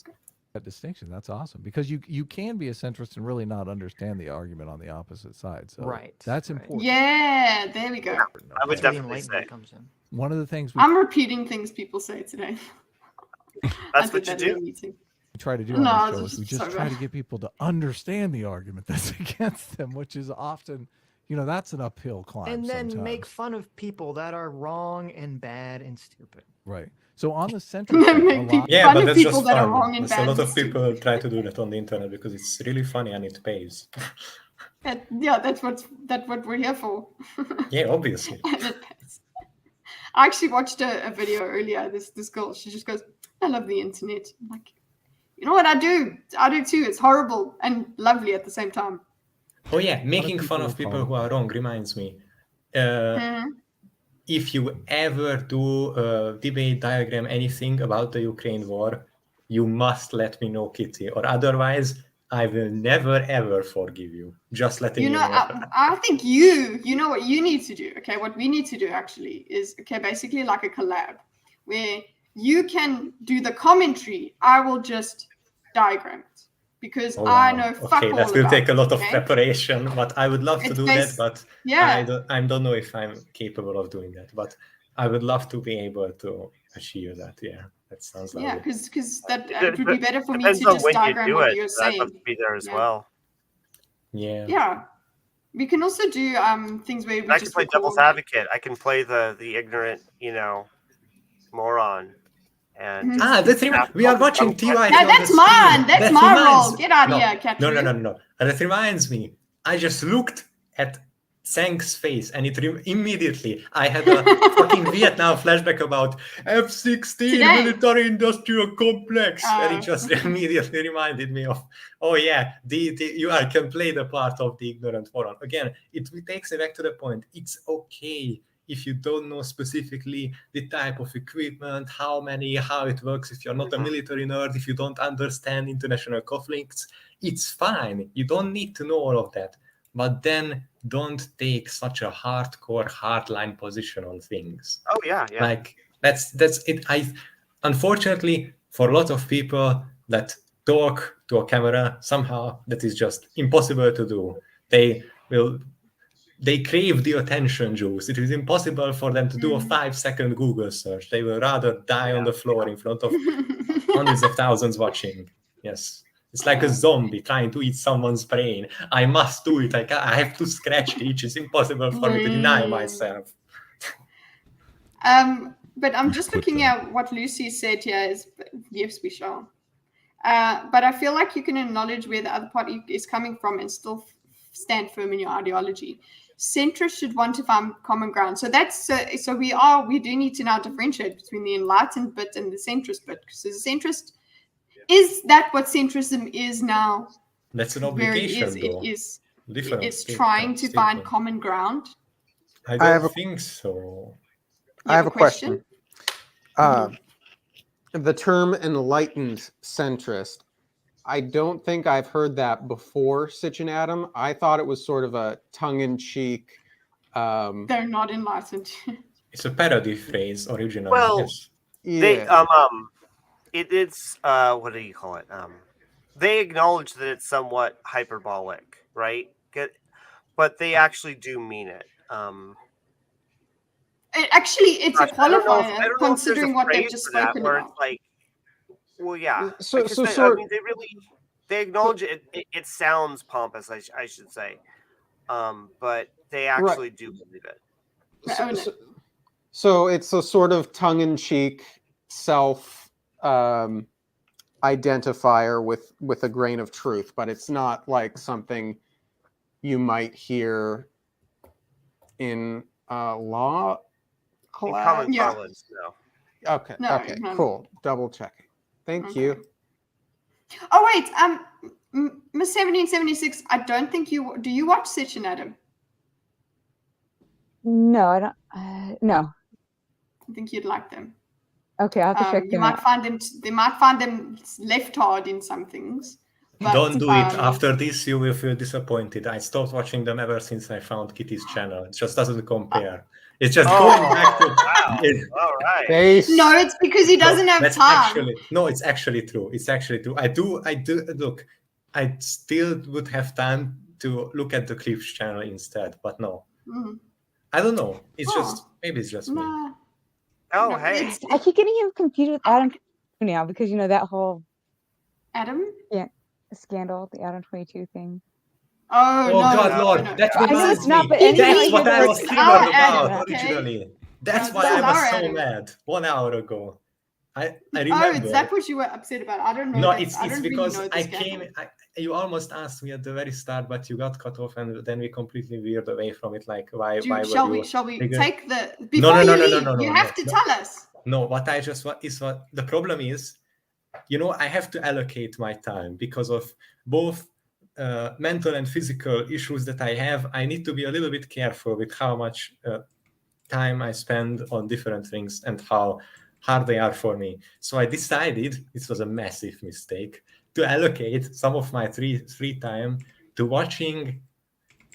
go. That distinction, that's awesome, because you can be a centrist and really not understand the argument on the opposite side. So that's important. Yeah, there we go. I would definitely say comes in. One of the things I'm repeating things people say today. That's what you do. We try to do on the show is we just try to get people to understand the argument that's against them, which is often, that's an uphill climb. And then sometimes. make fun of people that are wrong and bad and stupid. Right. So on the centrist, but that's just fun. A lot of people try to do that on the internet because it's really funny and it pays. That's what we're here for. Yeah, obviously. I actually watched a video earlier. This girl, she just goes, "I love the internet." I'm like, you know what? I do too. It's horrible and lovely at the same time. Oh yeah, making fun of people who are wrong reminds me. If you ever do a debate, diagram, anything about the Ukraine war, you must let me know, Kitty, or otherwise I will never ever forgive you. Just letting you know. I think you know what you need to do. Okay, what we need to do actually is basically like a collab where you can do the commentary. I will just diagram it, because I know fuck all that will about take a lot of okay? preparation, but I would love to do that, but I don't know if I'm capable of doing that, but I would love to be able to achieve that. Yeah, that sounds lovely. Yeah, because that would be better for me to just diagram what you're saying. I'd love to be there as well. Yeah. We can also do things where we I can play devil's advocate. I can play the ignorant, moron. And we are watching TY. That's mine. That's my role. Get out of here, Catherine. No. That reminds me. I just looked at Sank's face, and immediately I had a fucking Vietnam flashback about F-16 military-industrial complex, and it just immediately reminded me of, you can play the part of the ignorant moron. Again, it takes me back to the point. It's okay if you don't know specifically the type of equipment, how it works, if you're not a military nerd, if you don't understand international conflicts, it's fine. You don't need to know all of that. But then don't take such a hardcore, hardline position on things. Oh, yeah. Like, that's it. Unfortunately, for a lot of people that talk to a camera, somehow that is just impossible to do. They crave the attention juice. It is impossible for them to do a 5-second Google search. They will rather die on the floor in front of hundreds of thousands watching. Yes. It's like a zombie trying to eat someone's brain. I must do it. I have to scratch the itch. It's impossible for me to deny myself. But I'm just looking at what Lucy said here. Yes, we shall. But I feel like you can acknowledge where the other party is coming from and still stand firm in your ideology. Centrists should want to find common ground. So we do need to now differentiate between the enlightened bit and the centrist bit. Because the centrist, is that what centrism is now? That's an obligation, though. It's trying to find common ground. I don't think so. I have a question. The term enlightened centrist, I don't think I've heard that before, Sitch and Adam. I thought it was sort of a tongue-in-cheek. They're not enlightened. It's a parody phrase originally. Well, Yes. they Yeah. it's what do you call it? They acknowledge that it's somewhat hyperbolic, right? But they actually do mean it. It's a Gosh, I don't know qualifier if there's a considering what they've phrase just for that spoken where about. it's like, well, yeah, So because so I sort mean, they acknowledge it. It sounds pompous, I should say, but they actually do believe it. so it's a sort of tongue-in-cheek self identifier with a grain of truth, but it's not like something you might hear in law class. Common parlance, no. Okay. Okay. Cool. Double checking. Thank you. Oh wait, Miss 1776. I don't think you do. You watch Sitch and Adam? No, I don't. No. I think you'd like them. Okay, I'll have to check You them might out. find them. They might find them left hard in some things. But, Don't do it. After this, you will feel disappointed. I stopped watching them ever since I found Kitty's channel. It just doesn't compare. It's just going back to. Wow. All right. No, it's because he doesn't have time. It's actually true. It's actually true. I do. Look, I still would have time to look at the Cliff's channel instead, but no. I don't know. It's just maybe it's just me. Oh, hey. I keep getting him confused with Adam now because that whole Adam. Yeah, scandal, the Adam 22 thing. Oh no, God, Lord, no. that That's reminds me. That's what I was triggered about originally. That's why I was so mad 1 hour ago. I remember. Oh, is that what you were upset about? I don't know. No, it's because I came. You almost asked me at the very start, but you got cut off, and then we completely veered away from it. Like, why? Dude, why shall were we? you Shall we triggered? take the before you leave? You have to tell us. No, what the problem is. I have to allocate my time because of both mental and physical issues that I have. I need to be a little bit careful with how much time I spend on different things and how hard they are for me. So I decided, this was a massive mistake, to allocate some of my free time to watching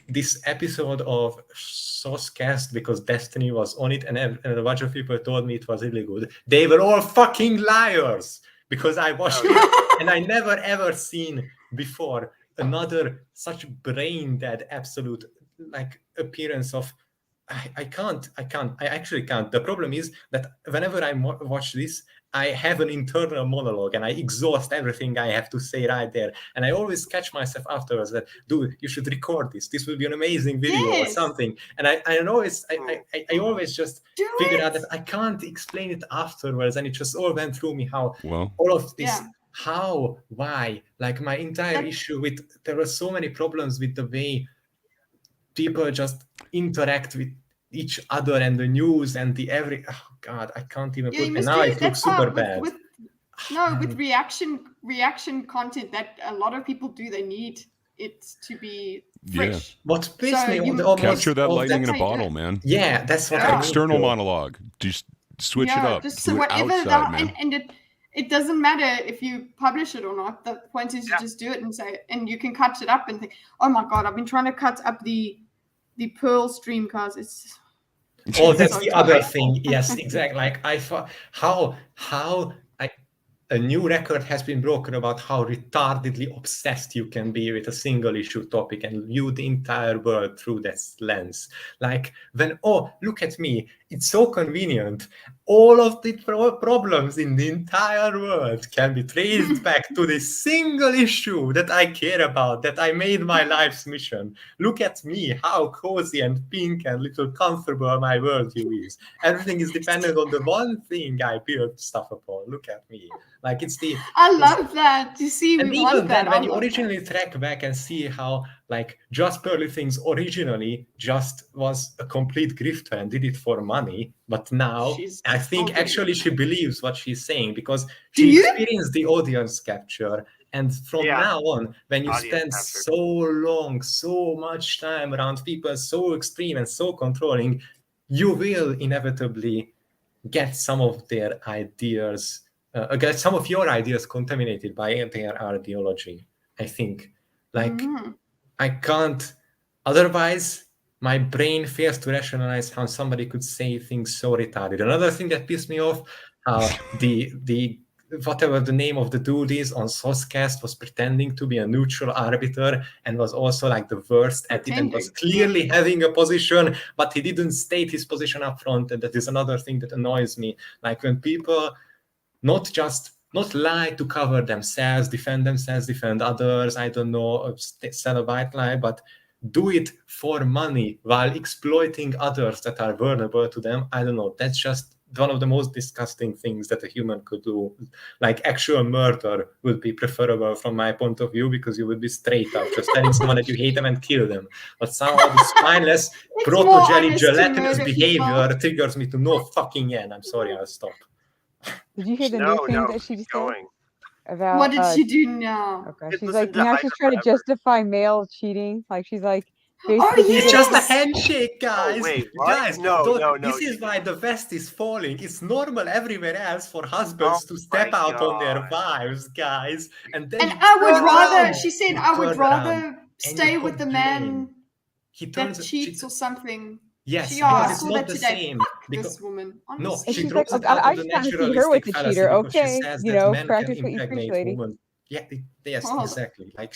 this episode of Saucecast because Destiny was on it, and a bunch of people told me it was really good. They were all fucking liars because I watched it and I never ever seen before another such brain dead absolute appearance of I actually can't. The problem is that whenever I watch this, I have an internal monologue and I exhaust everything I have to say right there. And I always catch myself afterwards that, dude, you should record this. This will be an amazing video or something. And I always just figure out that I can't explain it afterwards. And it just all went through me how all of this, why, like my entire issue with, there were so many problems with the way people just interact with each other and the news and oh god, I can't even put it. And now it looks super bad. With reaction content that a lot of people do, they need it to be fresh. What pissed me capture that lightning in a bottle, man. Yeah, that's what I external monologue. Just switch it up. Just do whatever outside, man. and it doesn't matter if you publish it or not. The point is you just do it and say, and you can cut it up and think, oh my god, I've been trying to cut up the Pearl stream because it's that's the other thing. Yes, exactly. Like I thought how a new record has been broken about how retardedly obsessed you can be with a single issue topic and view the entire world through that lens. Like look at me, it's so convenient. All of the problems in the entire world can be traced back to this single issue that I care about, that I made my life's mission. Look at me, how cozy and pink and little comfortable my worldview is. Everything is dependent on the one thing I built stuff upon. Look at me. Like I love that. You see, and even then, when you originally track back and see how, like, Just Pearly Things originally just was a complete grifter and did it for money, but now I think actually she believes what she's saying because she experienced the audience capture. And from now on, when you spend so long, so much time around people so extreme and so controlling, you will inevitably get some of their ideas. Get some of your ideas contaminated by their ideology, I think. Like, I can't. Otherwise, my brain fails to rationalize how somebody could say things so retarded. Another thing that pissed me off, how the whatever the name of the dude is on Sourcecast was pretending to be a neutral arbiter and was also like the worst at it and was clearly having a position, but he didn't state his position up front. And that is another thing that annoys me. Like when people not lie to cover themselves, defend others, I don't know, sell a white lie, but do it for money while exploiting others that are vulnerable to them. I don't know. That's just one of the most disgusting things that a human could do. Like actual murder would be preferable from my point of view, because you would be straight up just telling someone that you hate them and kill them. But somehow this spineless, proto-jelly, gelatinous behavior triggers me to no fucking end. I'm sorry, I'll stop. Did you hear the new thing that she said? About, what did she do now? Okay, she's like, now she's trying to justify male cheating. Like she's like, it's just a handshake, guys. Oh, wait, guys, no. This is why the West is falling. It's normal everywhere else for husbands to step out on their wives, guys. And I would rather, she said, I would rather stay with the man that cheats or something. Yes, because it's not the same. This woman, honestly. No, she draws it out of the naturalistic fallacy. Her with the cheater. Okay, you know, practice what you preach, lady. Yeah, yes, exactly. Like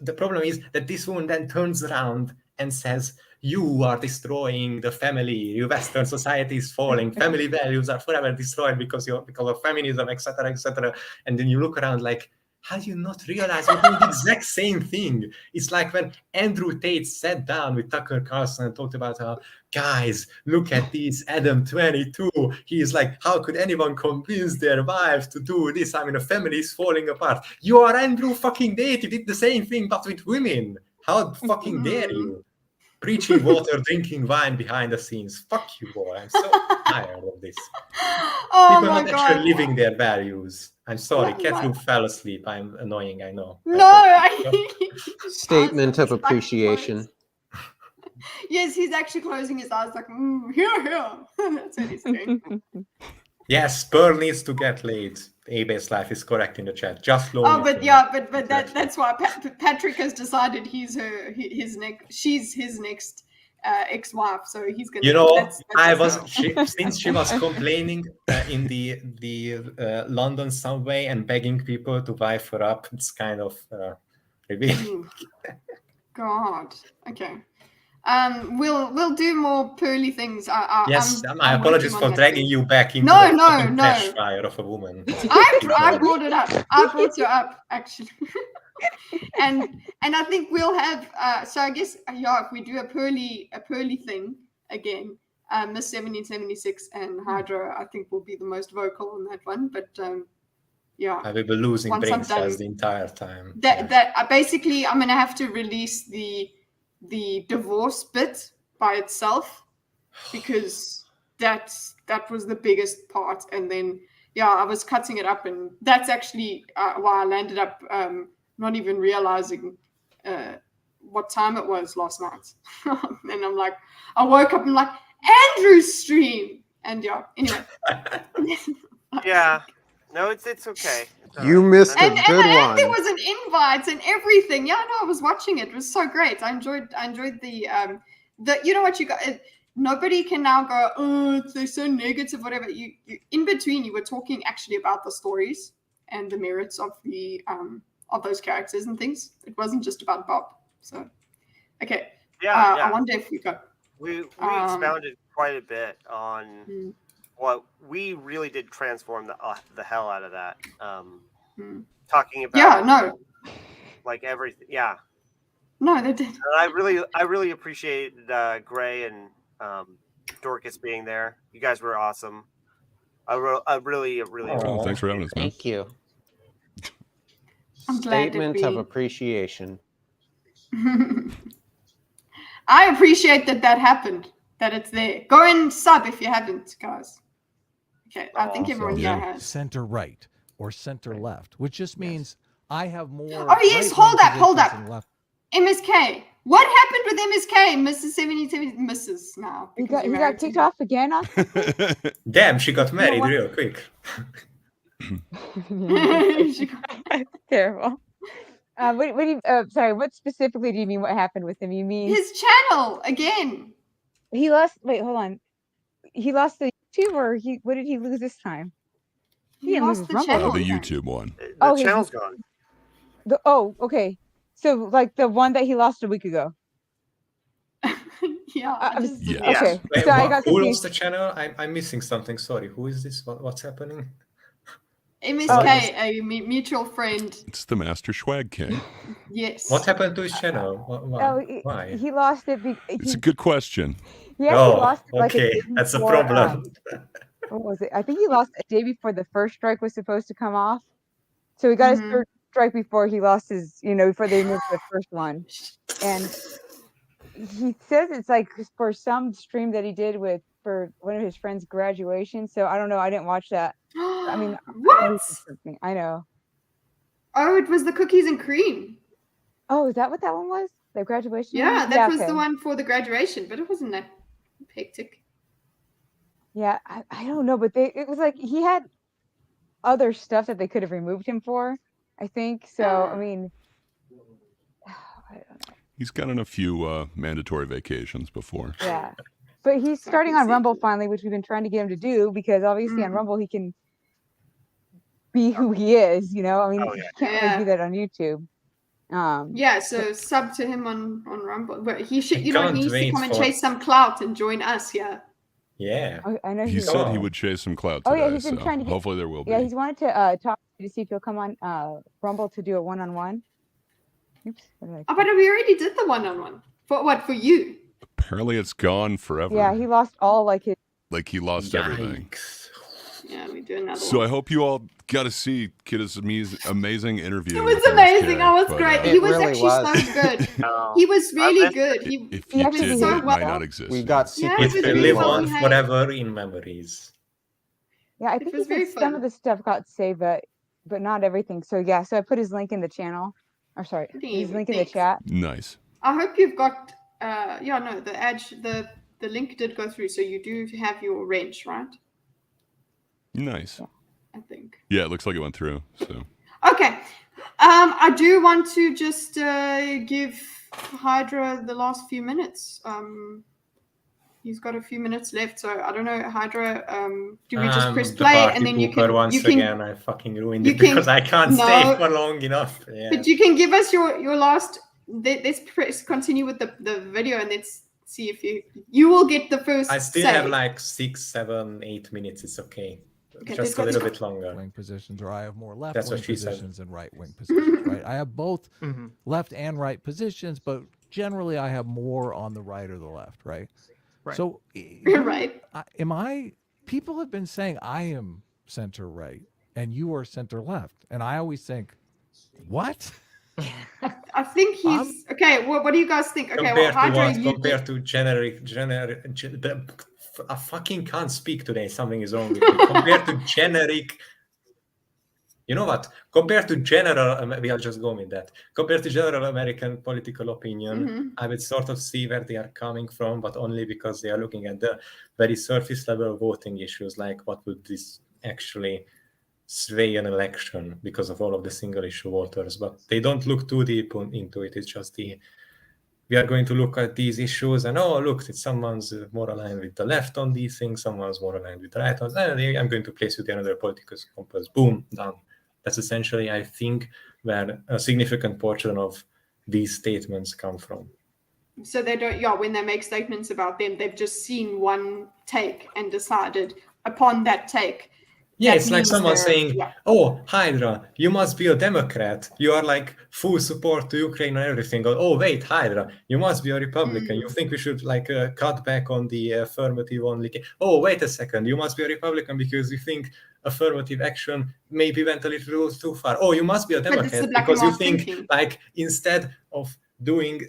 the problem is that this woman then turns around and says, you are destroying the family, your Western society is falling, family values are forever destroyed because of feminism, etc., etc. And then you look around like, how do you not realize we're doing the exact same thing? It's like when Andrew Tate sat down with Tucker Carlson and talked about how, guys, look at this, Adam 22. He's like, how could anyone convince their wives to do this? I mean, a family is falling apart. You are Andrew fucking Tate. You did the same thing, but with women. How fucking dare you? Preaching water, drinking wine behind the scenes. Fuck you, boy. I'm so tired of this. People are not actually living their values. I'm sorry, Catherine fell asleep. I'm annoying, I know. Statement of appreciation. Yes, he's actually closing his eyes like, here. That's what he's saying. Yes, Pearl needs to get laid. A-Base Life is correct in the chat. Just low. Oh, but yeah, but that's why Patrick has decided she's his next ex-wife, so he's gonna. You know, since she was complaining in the London subway and begging people to wife her up. It's kind of revealing. God. Okay. We'll do more pearly things. Yes, my apologies for dragging you back into the trash fire of a woman. I brought it up. I brought you up actually. and I think we'll have so I guess if we do a pearly thing again, Miss 1776 and Hydra I think will be the most vocal on that one, but yeah, I will be losing brain cells the entire time. That basically I'm gonna have to release the divorce bit by itself, because that was the biggest part, and then I was cutting it up, and that's actually why I landed up not even realizing what time it was last night. And I'm like, I woke up and I'm like, Andrew's stream, and anyway. Yeah, no, it's okay. You missed a good one. And there was an invite and everything. Yeah, no, I was watching it. It was so great. I enjoyed the you know what you got. Nobody can now go, oh, they're so negative, whatever. You in between, you were talking actually about the stories and the merits of the of those characters and things. It wasn't just about Bob. So, okay. Yeah. I wonder if we got. We expounded quite a bit on what we really did transform the hell out of that. Talking about like everything. Yeah. No, they did. And I really appreciated Gray and Dorcas being there. You guys were awesome. I really. Oh, thanks for having us, man. Thank you. I'm glad Statement of appreciation. I appreciate that happened. That it's there. Go and sub if you haven't, guys. Okay, I think everyone here has. Center right or center left, which just means I have more. Oh yes, hold up. MSK. What happened with MSK? Mrs. 77 Mrs. now. You got kicked off again? Damn, she got married real quick. Terrible. What do you? Sorry. What specifically do you mean? What happened with him? You mean His channel again. he lost? Wait, hold on. He lost the YouTube, or he? What did he lose this time? He didn't lose lost his the Rumble. channel. The again. YouTube one. The Oh, his- channel's gone. Okay. So like the one that he lost a week ago. Yeah. I was- Yeah. Okay. Wait, So I got who lost confused. the channel? I'm missing something. Sorry. Who is this? What's happening? MSK, a mutual friend. It's the Master Schwag King. Yes. What happened to his channel? Why? He lost it. It's a good question. He actually Oh, lost it like a okay. day That's a before, problem. what was it? I think he lost a day before the first strike was supposed to come off. So he got his third strike before he lost his, before they moved the first one. And he says it's like for some stream that he did for one of his friends' graduation. So I don't know. I didn't watch that. I mean, what? I know. Oh, it was the cookies and cream. Oh, is that what that one was? The graduation? Yeah, one? that was okay. the one for the graduation, but it wasn't that hectic. Yeah, I don't know, but it was like he had other stuff that they could have removed him for, I think. So, I mean, I don't know. He's gotten a few mandatory vacations before. Yeah. But he's starting on Rumble finally, which we've been trying to get him to do because obviously on Rumble he can be who he is, I mean, he can't really do that on YouTube. So sub to him on Rumble. But he should, he can't needs to wait come and for- chase some clout and join us here. Yeah. I know He said he would chase some clout Oh, today, yeah, he's been so trying to get- hopefully there will be. Yeah, he's wanted to talk to see if he'll come on Rumble to do a one-on-one. Oops. Oh, but we already did the one-on-one. For what? For you? Apparently it's gone forever. Yeah, he lost all his. Like he lost everything. Yeah, we do another So one. I hope you all got to see Kid's amazing interview. It was with amazing. MSK, I was but, great. It He was really actually was. so good. No. He was really I good. He if He you actually did, did it might well. not exist. We got Yeah, secret it was It will really live well on behaved. forever in memories. Yeah, I It think was he very said some fun. of the stuff got saved, but not everything. So yeah, so I put his link in the channel. Or sorry, his link in the Thanks. chat. Nice. I hope you've got. The link did go through, so you do have your wrench, right? Nice. I think. Yeah, it looks like it went through. So Okay. I do want to just give Hydra the last few minutes. He's got a few minutes left, so I don't know, Hydra. Do we just press The play party and then you pooper can? once You can. again. I fucking ruined you it can- because I can't No. stay for long enough. Yeah. But you can give us your last. Let's continue with the video and let's see if you will get the first. I still say. have like 6, 7, 8 minutes. It's okay. Okay, Just a let's little go. bit longer. Wing positions, or I have more left That's wing what she said. positions and right wing positions. Right, I have both Mm-hmm. left and right positions, but generally I have more on the right or the left. Right. Right. So, Right. am I? People have been saying I am center right and you are center left, and I always think, what? I think he's okay. What do you guys think? Okay, Compared to Hydra, what? Compared to generic. I fucking can't speak today. Something is wrong with me. Compared to generic. You know what? Compared to general, maybe I'll just go with that. Compared to general American political opinion, I would sort of see where they are coming from, but only because they are looking at the very surface level voting issues, like what would this actually sway an election because of all of the single issue voters. But they don't look too deep into it. It's just we are going to look at these issues and, oh, look, someone's more aligned with the left on these things, someone's more aligned with the right on, I'm going to place you to another political compass. Boom, done. That's essentially, I think, where a significant portion of these statements come from. So they don't. Yeah, when they make statements about them, they've just seen one take and decided upon that take. Yeah, that it's like means someone they're- saying, yeah. oh, Hydra, you must be a Democrat. You are like full support to Ukraine and everything. Oh, wait, Hydra, you must be a Republican. You think we should like cut back on the affirmative only? Oh, wait a second, you must be a Republican because you think affirmative action maybe went a little too far. Oh, you must be a But it's the Democrat black because and you white think thinking. like instead of doing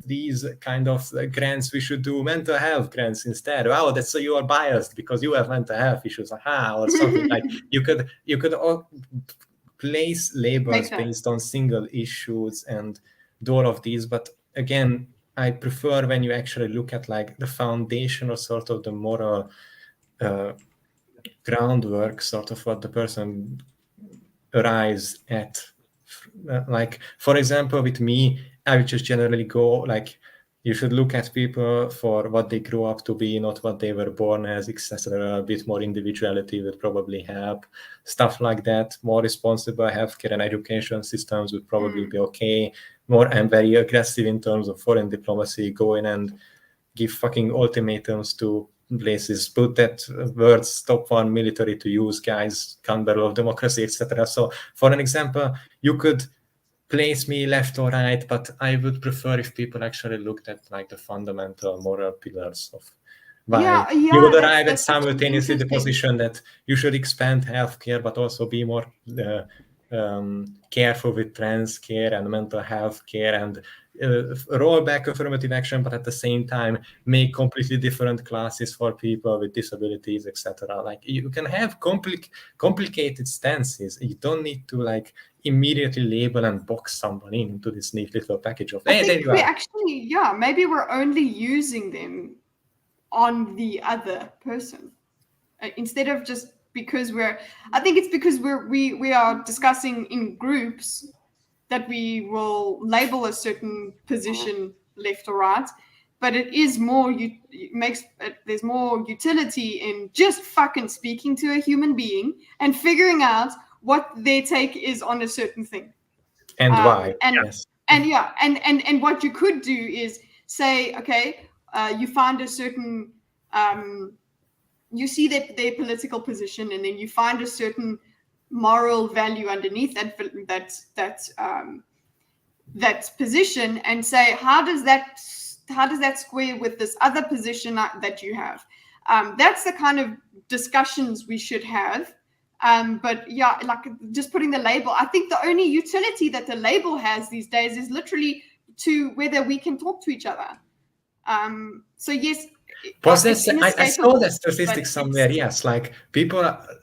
these kind of grants, we should do mental health grants instead. Wow, that's so you are biased because you have mental health issues, or something like you could all place labels based on single issues and do all of these. But again, I prefer when you actually look at like the foundation or sort of the moral groundwork, sort of what the person arrives at like, for example, with me, I would just generally go like, you should look at people for what they grew up to be, not what they were born as, etc. A bit more individuality would probably help. Stuff like that. More responsible healthcare and education systems would probably be okay. I'm very aggressive in terms of foreign diplomacy, go in and give fucking ultimatums to places, put that word stop one military to use, guys, can't barrel of democracy, etc. So for an example, you could place me left or right, but I would prefer if people actually looked at like the fundamental moral pillars of why you would arrive at simultaneously the position that you should expand healthcare, but also be more careful with trans care and mental health care, and roll back affirmative action, but at the same time make completely different classes for people with disabilities, etc. Like, you can have complicated stances. You don't need to like immediately label and box someone into this neat little package of, hey, there you are. Actually, maybe we're only using them on the other person instead of just because I think it's because we are discussing in groups that we will label a certain position left or right, but it is more, there's more utility in just fucking speaking to a human being and figuring out what their take is on a certain thing. And why. And what you could do is say, okay, you find a certain, you see their political position, and then you find a certain moral value underneath that position, and say, how does that square with this other position that you have? That's the kind of discussions we should have. But like just putting the label, I think the only utility that the label has these days is literally to whether we can talk to each other. So yes, I saw that statistic somewhere. Yes, like a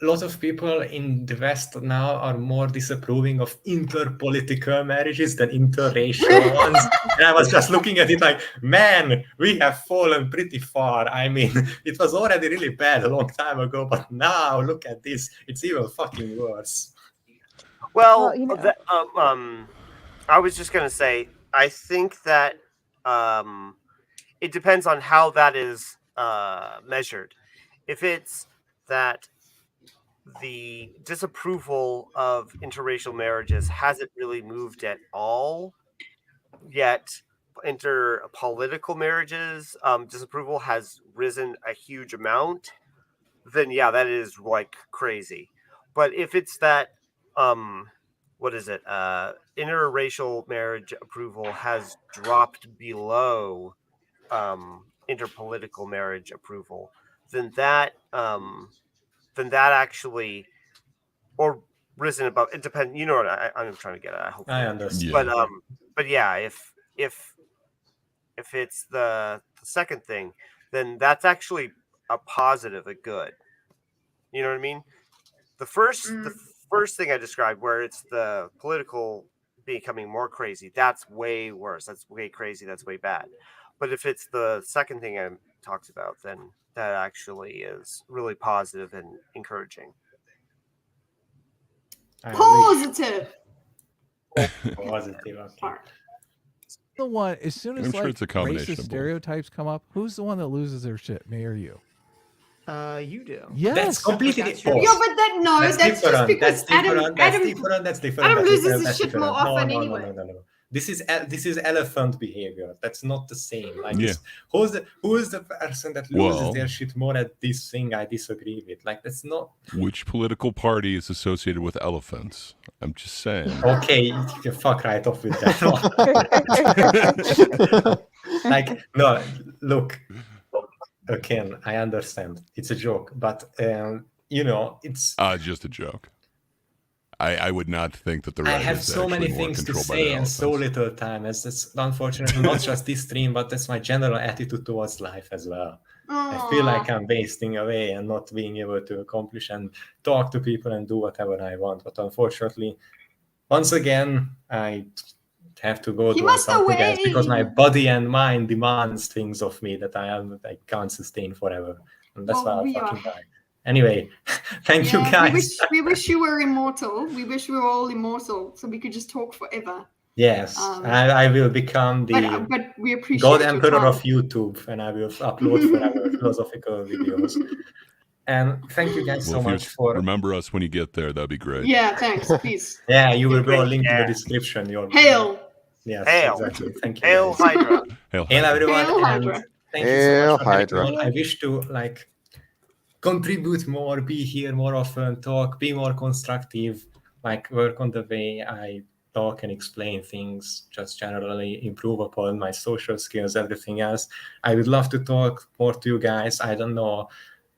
lot of people in the West now are more disapproving of interpolitical marriages than interracial ones. And I was just looking at it like, man, we have fallen pretty far. I mean, it was already really bad a long time ago, but now look at this. It's even fucking worse. Well, I was just going to say, I think that it depends on how that is measured. If it's that the disapproval of interracial marriages hasn't really moved at all, yet interpolitical marriages disapproval has risen a huge amount, then that is like crazy. But if it's that interracial marriage approval has dropped below interpolitical marriage approval, then that actually, or risen above, it depends. You know what I'm trying to get at. I understand. But if it's the second thing, then that's actually a positive, a good. You know what I mean? The first thing I described, where it's the political becoming more crazy, that's way worse. That's way crazy. That's way bad. But if it's the second thing I talked about, then that actually is really positive and encouraging. Positive. Positive. Okay. The one, as soon as it's a combination racist stereotypes come up, who's the one that loses their shit, me or you? You do. Yes. That's completely different. Yeah, but that's just because That's different. Adam loses his shit more often anyway. No. This is elephant behavior. That's not the same. Like, who is the person that loses their shit more at this thing I disagree with? Like, that's not. Which political party is associated with elephants? I'm just saying. Okay, you can fuck right off with that. Like, no, look. Again, I understand. It's a joke, but it's just a joke. I would not think that the right. I have so many things to say and so little time. That's unfortunately not just this stream, but that's my general attitude towards life as well. I feel like I'm wasting away and not being able to accomplish and talk to people and do whatever I want. But unfortunately, once again, I have to go do something else because my body and mind demands things of me that I can't sustain forever. And that's why I fucking die. Anyway, thank you guys. We wish you were immortal. We wish we were all immortal, so we could just talk forever. Yes, I will become the but we appreciate God your Emperor time. of YouTube, and I will upload forever philosophical videos. And thank you guys so much for... Remember us when you get there. That'd be great. Yeah, thanks, please. Yeah, you will go a link in the description. Hail! Yes, Hail. Exactly. Thank you. Hail guys. Hydra. Hail everyone. Hail and Hydra. Thank you so much for Hydra. having me on. I wish to contribute more, be here more often, talk, be more constructive, work on the way I talk and explain things, just generally improve upon my social skills, everything else. I would love to talk more to you guys. I don't know,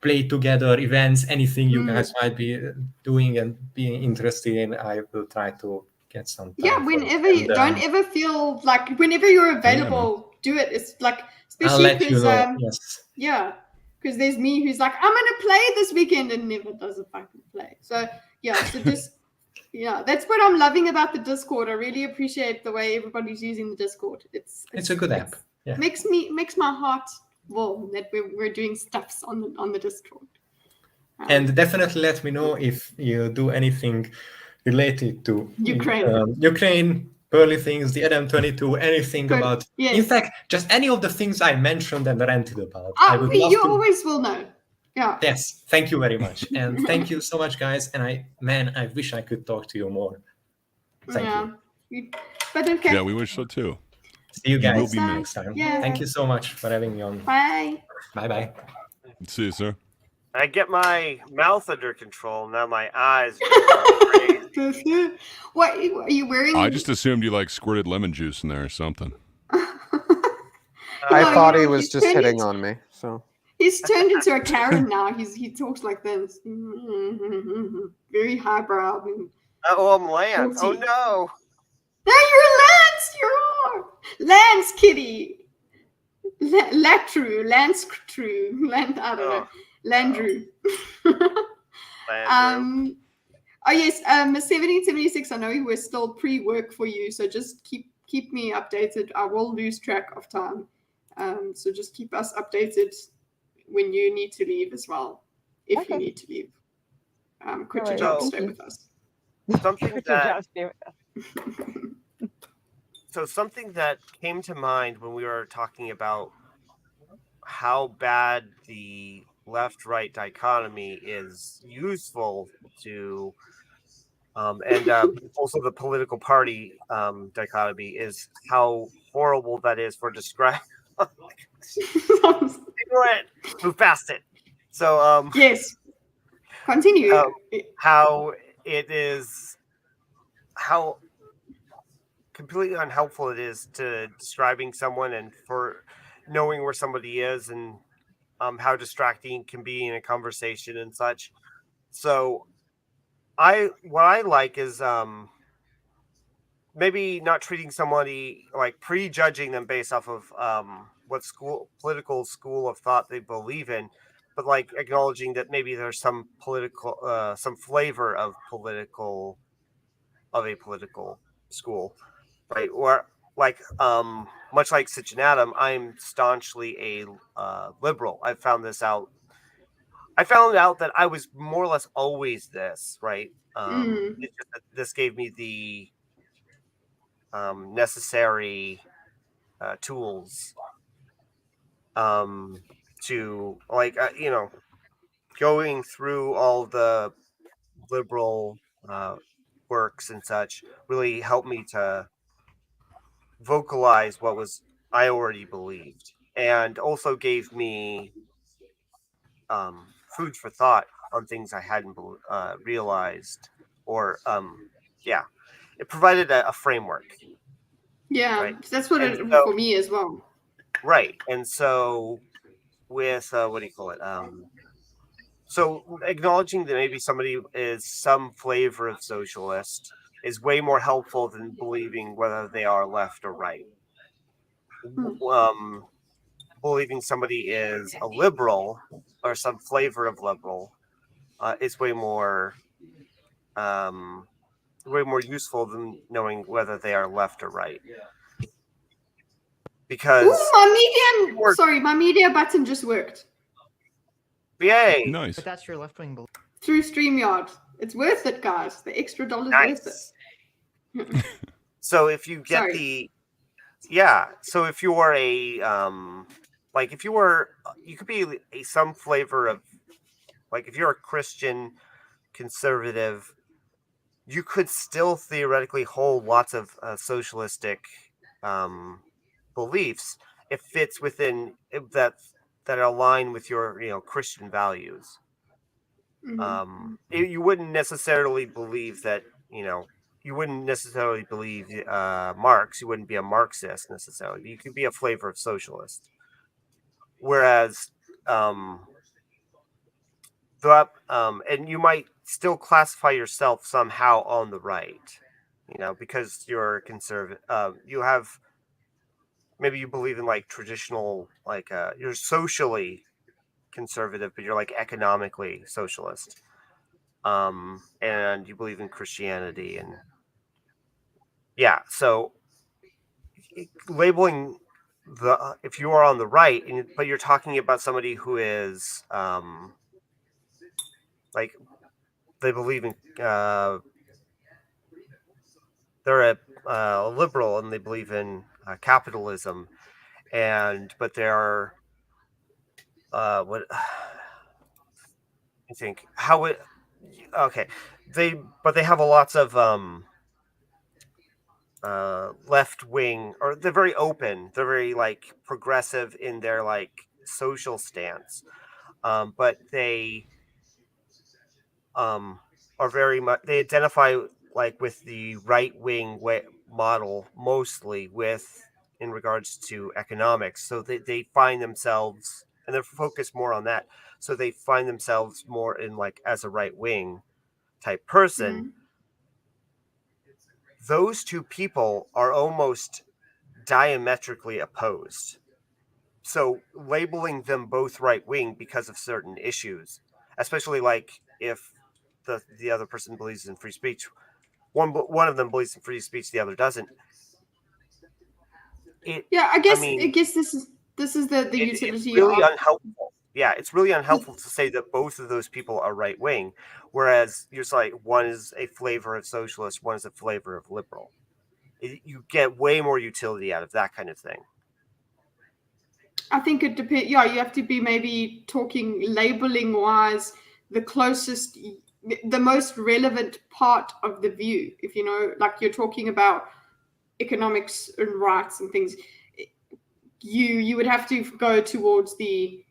play together, events, anything you guys might be doing and being interested in. I will try to get some time. Yeah, whenever don't ever feel like whenever you're available, do it. It's like, especially because yeah, because there's me who's like, I'm gonna play this weekend and never does a fucking play. So yeah, so just that's what I'm loving about the Discord. I really appreciate the way everybody's using the Discord. It's a good app. Yeah, makes my heart warm that we're doing stuffs on the Discord. And definitely let me know if you do anything related to Ukraine, Pearly things, the Adam22, anything about. Yes. In fact, just any of the things I mentioned and ranted about. I would love you always will know. Yeah. Yes. Thank you very much, and thank you so much, guys. And I wish I could talk to you more. Thank you. But okay. Yeah, we wish so too. See you guys next time. Yeah. Thank you so much for having me on. Bye. Bye. See you, sir. I get my mouth under control. Now my eyes. What are you wearing? I just assumed you squirted lemon juice in there or something. I thought he was just hitting on me. So he's turned into a Karen now. He talks like this, very highbrow. Oh, I'm Lance. Oh no. No, you're Lance. You're Lance, kitty. Latru, Lance True, I don't know. Landrew. Landrew. Oh yes, 1776. I know we're still pre-work for you, so just keep me updated. I will lose track of time, so just keep us updated when you need to leave as well, if you need to leave. Quit your job, stay with us. Something that came to mind when we were talking about how bad the left-right dichotomy is useful to, and also the political party dichotomy is how horrible that is for describing. Move past it. So yes, continue. How it is, how completely unhelpful it is to describing someone and for knowing where somebody is, and how distracting it can be in a conversation and such. So what I like is maybe not treating somebody prejudging them based off of what political school of thought they believe in, but acknowledging that maybe there's some political some flavor of a political school, right? Or much like Sitch and Adam, I'm staunchly a liberal. I found out that I was more or less always this, right? It's just that this gave me the necessary tools to going through all the liberal works and such really helped me to vocalize what I already believed, and also gave me food for thought on things I hadn't realized, or it provided a framework. Yeah, right? That's what it for me as well. Right, and so with so acknowledging that maybe somebody is some flavor of socialist is way more helpful than believing whether they are left or right. Believing somebody is a liberal or some flavor of liberal is way more useful than knowing whether they are left or right. Because my media button just worked. Yay! Nice. But that's your left-wing belief. Through StreamYard. It's worth it, guys. The extra $1's Nice. worth it. So if you get Sorry. so if you are like if you were, you could be some flavor of, like if you're a Christian conservative, you could still theoretically hold lots of socialistic beliefs if it's within that align with your Christian values. You wouldn't necessarily believe that you wouldn't necessarily believe Marx. You wouldn't be a Marxist necessarily. You could be a flavor of socialist. Whereas, and you might still classify yourself somehow on the right, because you're conservative. You have, maybe you believe in like traditional, like you're socially conservative, but you're like economically socialist. And you believe in Christianity, and so labeling if you are on the right, but you're talking about somebody who is like they believe in they're a liberal and they believe in capitalism, but they're what I think how it okay they have lots of left wing, or they're very open, they're very like progressive in their like social stance, but they are very much, they identify like with the right wing model, mostly in regards to economics. So they find themselves, and they're focused more on that, so they find themselves more in like as a right wing type person. Those two people are almost diametrically opposed. So labeling them both right wing because of certain issues, especially like if the other person believes in free speech, one of them believes in free speech, the other doesn't. I guess this is the utility. It's really unhelpful. Yeah, it's really unhelpful to say that both of those people are right wing, whereas you're like one is a flavor of socialist, one is a flavor of liberal. You get way more utility out of that kind of thing. I think it depends. Yeah, you have to be maybe talking labeling wise, the closest, the most relevant part of the view. If like you're talking about economics and rights and things, you would have to go towards the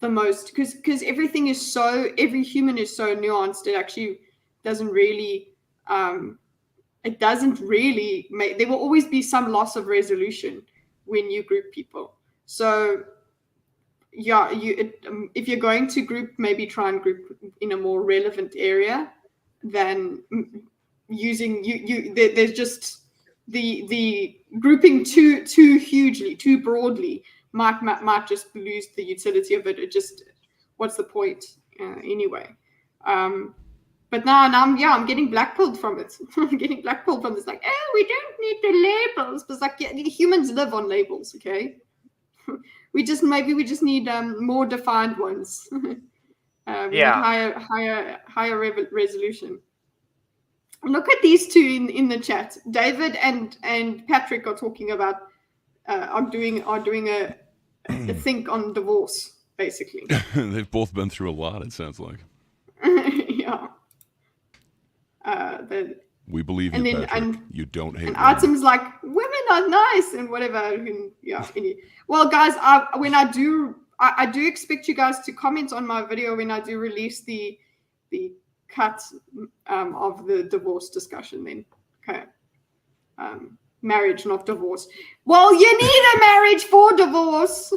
most, because everything is every human is so nuanced. It actually doesn't really there will always be some loss of resolution when you group people. So if you're going to group, maybe try and group in a more relevant area than using there's just the grouping too hugely, too broadly might just lose the utility of it. It just, what's the point anyway? But now I'm getting blackpilled from it. I'm getting blackpilled from this, like, we don't need the labels. But it's like, humans live on labels, okay? we just need more defined ones. We need higher resolution. Look at these two in the chat. David and Patrick are talking about are doing a think on divorce, basically. They've both been through a lot, it sounds like. Yeah. We believe you, Patrick. You don't hate and women. Artem's like, women are nice and whatever. And, well, guys, I do expect you guys to comment on my video when I do release the cut of the divorce discussion then. Okay. Marriage, not divorce. Well, you need a marriage for divorce.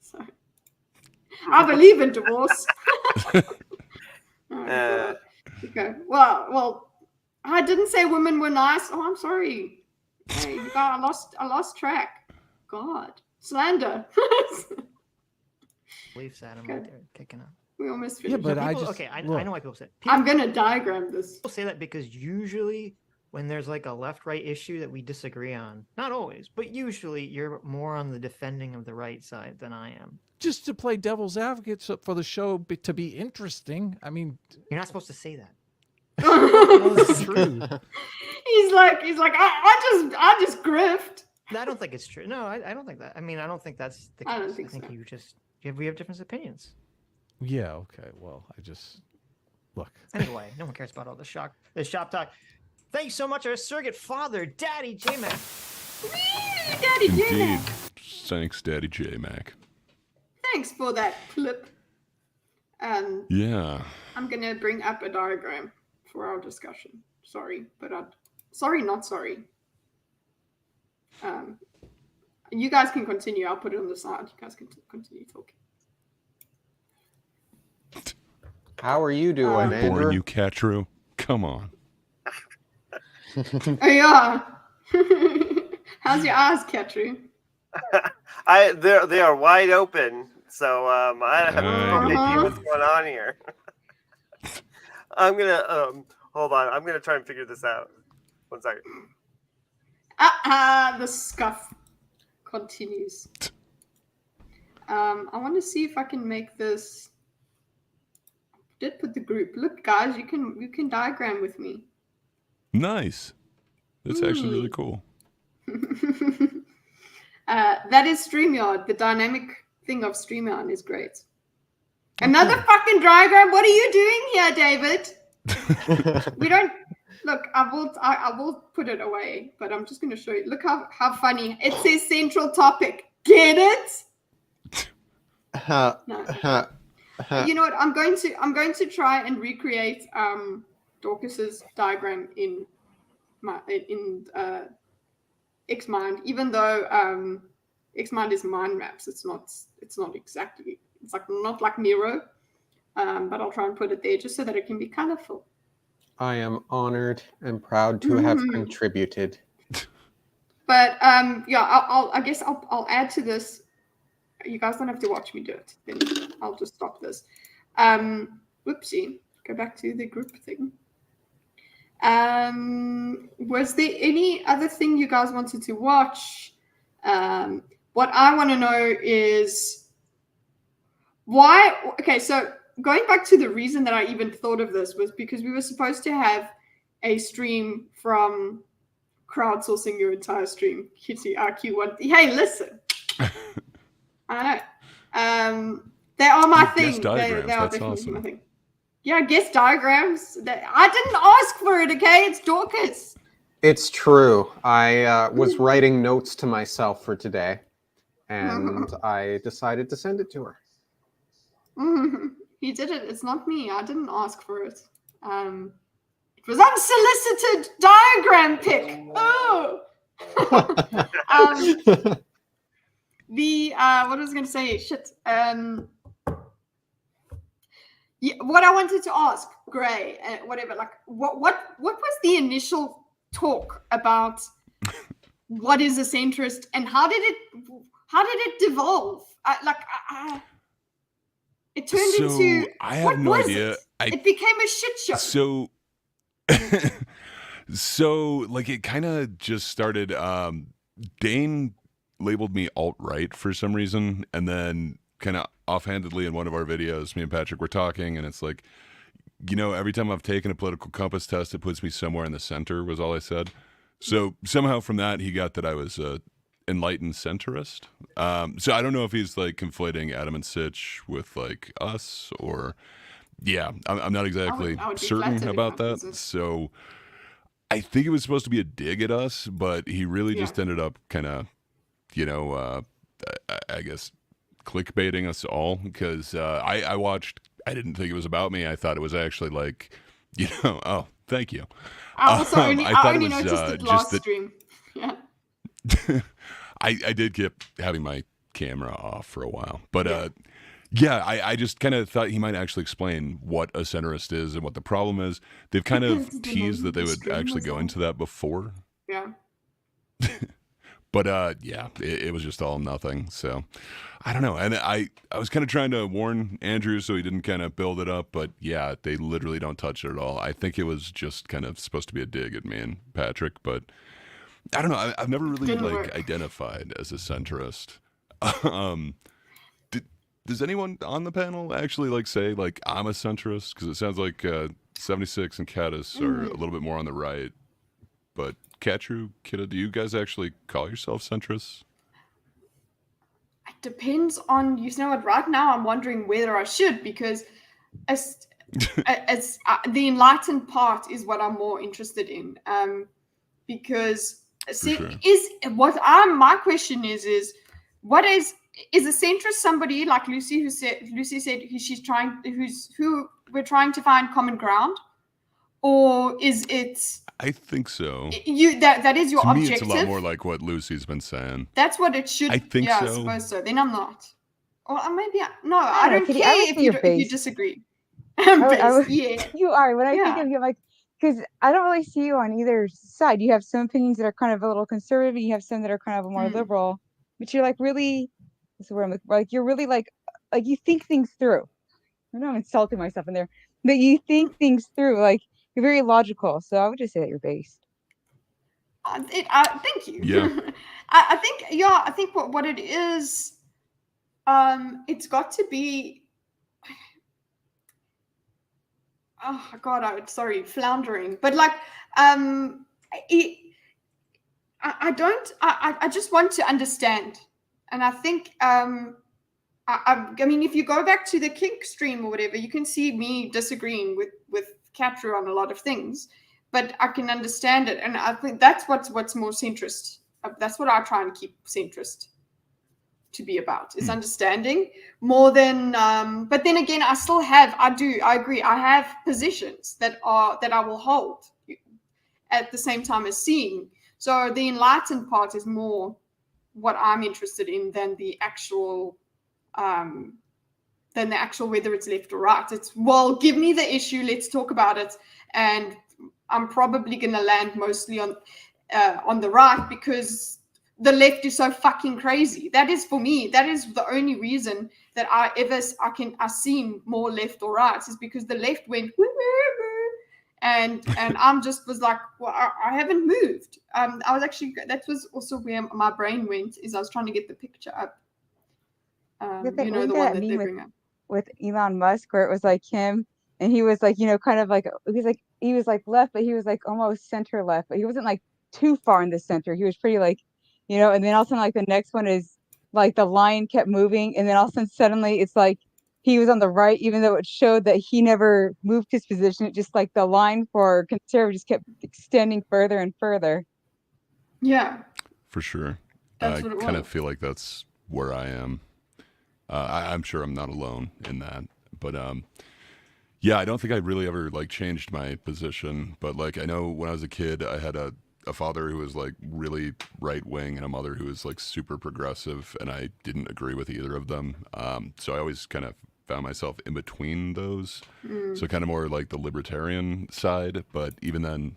So, I believe in divorce. Okay. Well, I didn't say women were nice. Oh, I'm sorry. Hey, I lost track. God, slander. Beliefs, Adam, right there, kicking up. We almost finished. Yeah, but I know why people say. I'm gonna diagram this. People say that because usually when there's like a left-right issue that we disagree on, not always, but usually you're more on the defending of the right side than I am. just to play devil's advocate for the show to be interesting. I mean, You're not supposed to say that. well, it's true. He's like, I just grift. I don't think it's true. No, I don't think that. I mean, I don't think that's the case. I don't think so. We have different opinions. Yeah. Okay. Well, I just look. Anyway, no one cares about all the shop talk. Thanks so much, our surrogate father, Daddy J-Mac. Daddy Indeed. J-Mac. Thanks, Daddy J-Mac. Thanks for that clip. Yeah. I'm gonna bring up a diagram for our discussion. Sorry, but sorry, not sorry. You guys can continue. I'll put it on the side. You guys can continue talking. How are you doing, Andrew? Boring you, Catru. Come on. Oh yeah. How's your eyes, Ketru? They are wide open, so I have no idea what's going on here. I'm gonna hold on. I'm gonna try and figure this out. 1 second. The scuff continues. I want to see if I can make this. I did put the group. Look, guys, you can diagram with me. Nice. That's actually really cool. That is StreamYard. The dynamic thing of StreamYard is great. Another fucking diagram. What are you doing here, David? We don't look. I will put it away, but I'm just going to show you. Look how funny it says. Central topic. Get it? No. You know what? I'm going to try and recreate Dorcas's diagram in Xmind, even though Xmind is mind maps. It's not exactly. It's like not like Miro, but I'll try and put it there just so that it can be colorful. I am honored and proud to have contributed. But yeah, I guess I'll add to this. You guys don't have to watch me do it. Then I'll just stop this. Whoopsie. Go back to the group thing. Was there any other thing you guys wanted to watch? What I want to know is why. Okay, so going back to the reason that I even thought of this was because we were supposed to have a stream from crowdsourcing your entire stream. Kitty RQ1. Hey, listen. I know. They are my thing. They are That's definitely awesome. my thing. Yeah, guess diagrams. I didn't ask for it, okay? It's Dorcas. It's true. I was writing notes to myself for today, and I decided to send it to her. He did it. It's not me. I didn't ask for it. It was unsolicited diagram pick. Oh. What was I going to say? Shit. Yeah, what I wanted to ask, Gray, whatever, like, what was the initial talk about? What is a centrist, and how did it devolve? It turned into. I have no idea. It became a shit show. So like it kind of just started. Dane labeled me alt-right for some reason, and then kind of offhandedly in one of our videos, me and Patrick were talking, and it's like, you know, every time I've taken a political compass test, it puts me somewhere in the center, was all I said. So somehow from that, he got that I was a enlightened centrist. So I don't know if he's like conflating Adam and Sitch with like us, or yeah, I'm not exactly I would be certain flattered about if that. was. So I think it was supposed to be a dig at us, but he really just ended up kind of, you know, I guess clickbaiting us all, because I watched. I didn't think it was about me. I thought it was actually like, you know, oh, thank you. I also I only noticed it last stream. Yeah. I did keep having my camera off for a while, but yeah, I just kind of thought he might actually explain what a centrist is and what the problem is. They've kind of teased that they would actually go into that before. Yeah. But yeah, it was just all nothing. So I don't know. And I was kind of trying to warn Andrew so he didn't kind of build it up. But yeah, they literally don't touch it at all. I think it was just kind of supposed to be a dig at me and Patrick. But I don't know. I've never really like identified as a centrist. Does anyone on the panel actually like say like I'm a centrist? Because it sounds like 76 and Caddis are a little bit more on the right. But Katru, Kidda, do you guys actually call yourself centrists? It depends on, you know what, right now I'm wondering whether I should, because as the enlightened part is what I'm more interested in. Because see, sure. my question is what is a centrist somebody like Lucy said who we're trying to find common ground, or is it? I think so. That is your to me, objective. It's a lot more like what Lucy's been saying. That's what it should. I think so. I suppose so. Then I'm not. Or maybe no. I don't Kitty, care if you disagree. Yeah. You are. When I think of you, I'm like, because I don't really see you on either side. You have some opinions that are kind of a little conservative, and you have some that are kind of more liberal. But you're like really, this is where I'm like, you're really like you think things through. I know I'm insulting myself in there, but you think things through. Like you're very logical. So I would just say that you're based. Thank you. Yeah. I think what it is, it's got to be. Oh God, I'm sorry, floundering. But like, I just want to understand, and I think, I mean, if you go back to the kink stream or whatever, you can see me disagreeing with Katru on a lot of things, but I can understand it, and I think that's what's more centrist. That's what I try and keep centrist to be about, is understanding more than but then again, I agree, I have positions that I will hold at the same time as seeing. So the enlightened part is more what I'm interested in than the actual whether it's left or right. It's, well, give me the issue, let's talk about it, and I'm probably gonna land mostly on the right, because the left is so fucking crazy. That is, for me, that is the only reason that I seen more left or right, is because the left went and I'm just was like, well, I haven't moved. I was actually, that was also where my brain went, is I was trying to get the picture up. You know, the one that they bring up with Elon Musk, where it was like him, and he was like, you know, kind of like he was like left, but he was like almost center left, but he wasn't like too far in the center. He was pretty like, you know, and then all of a sudden, like the next one is like the line kept moving, and then all of a sudden, suddenly it's like he was on the right, even though it showed that he never moved his position. It just like the line for conservative just kept extending further and further. Yeah, for sure. That's I kind of feel like that's where I am. I'm sure I'm not alone in that, but yeah, I don't think I really ever like changed my position. But like, I know when I was a kid, I had a father who was like really right wing and a mother who was like super progressive, and I didn't agree with either of them. So I always kind of found myself in between those. So kind of more like the libertarian side, but even then,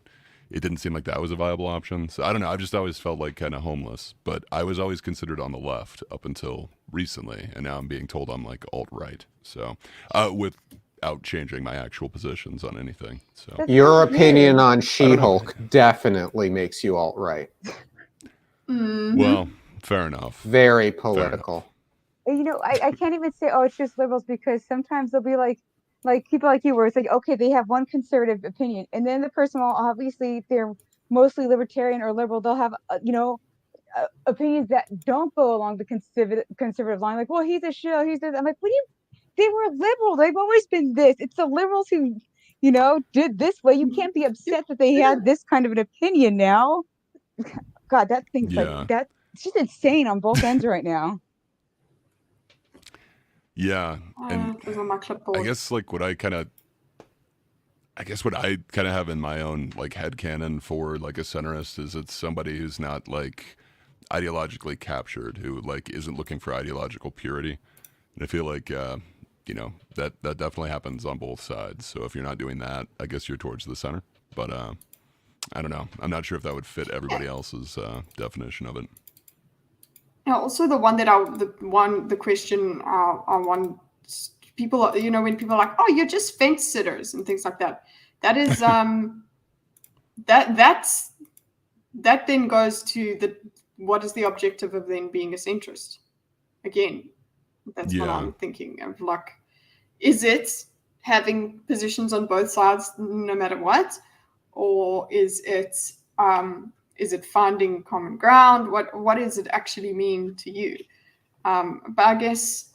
it didn't seem like that was a viable option. So I don't know. I've just always felt like kind of homeless, but I was always considered on the left up until recently. And now I'm being told I'm like alt-right. So without changing my actual positions on anything. So your opinion on She-Hulk definitely makes you alt-right. Well, fair enough. Very political. You know, I can't even say, oh, it's just liberals, because sometimes they'll be like people like you, where it's like, okay, they have one conservative opinion, and then the person will, obviously they're mostly libertarian or liberal, they'll have you know, opinions that don't go along the conservative line, like, well, he's a shill, he's this. I'm like, what do you, they were liberal, they've always been this. It's the liberals who, you know, did this way. You can't be upset that they had this kind of an opinion now. God, that thing's like that, it's just insane on both ends right now. Yeah, and I guess like what I kind of have in my own like headcanon for like a centrist is it's somebody who's not like ideologically captured, who like isn't looking for ideological purity. And I feel like you know, that definitely happens on both sides. So if you're not doing that, I guess you're towards the center. But I don't know. I'm not sure if that would fit everybody else's definition of it. Also, the question I want people, you know, when people are like, oh, you're just fence sitters and things like that. That is that then goes to what is the objective of then being a centrist? Again, That's what I'm thinking of. Like, is it having positions on both sides no matter what, or is it finding common ground? What does it actually mean to you? But I guess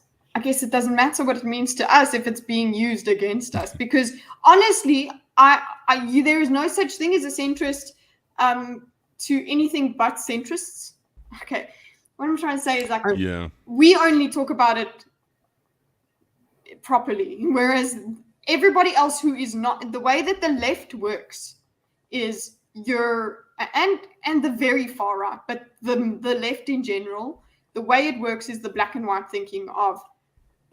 it doesn't matter what it means to us if it's being used against us, because honestly, there is no such thing as a centrist to anything but centrists. Okay, what I'm trying to say is, like, we only talk about it properly, whereas everybody else who is not, the way that the left works is and the very far right, but the left in general, the way it works is the black and white thinking of,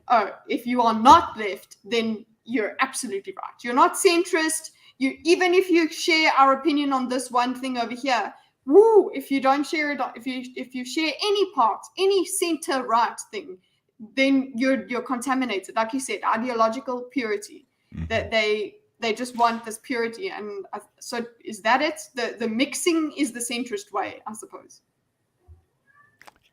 oh, if you are not left, then you're absolutely right. You're not centrist. Even if you share our opinion on this one thing over here, woo, if you don't share it, if you share any part, any center right thing, then you're contaminated. Like you said, ideological purity. That they just want this purity, and so is that it? The mixing is the centrist way, I suppose.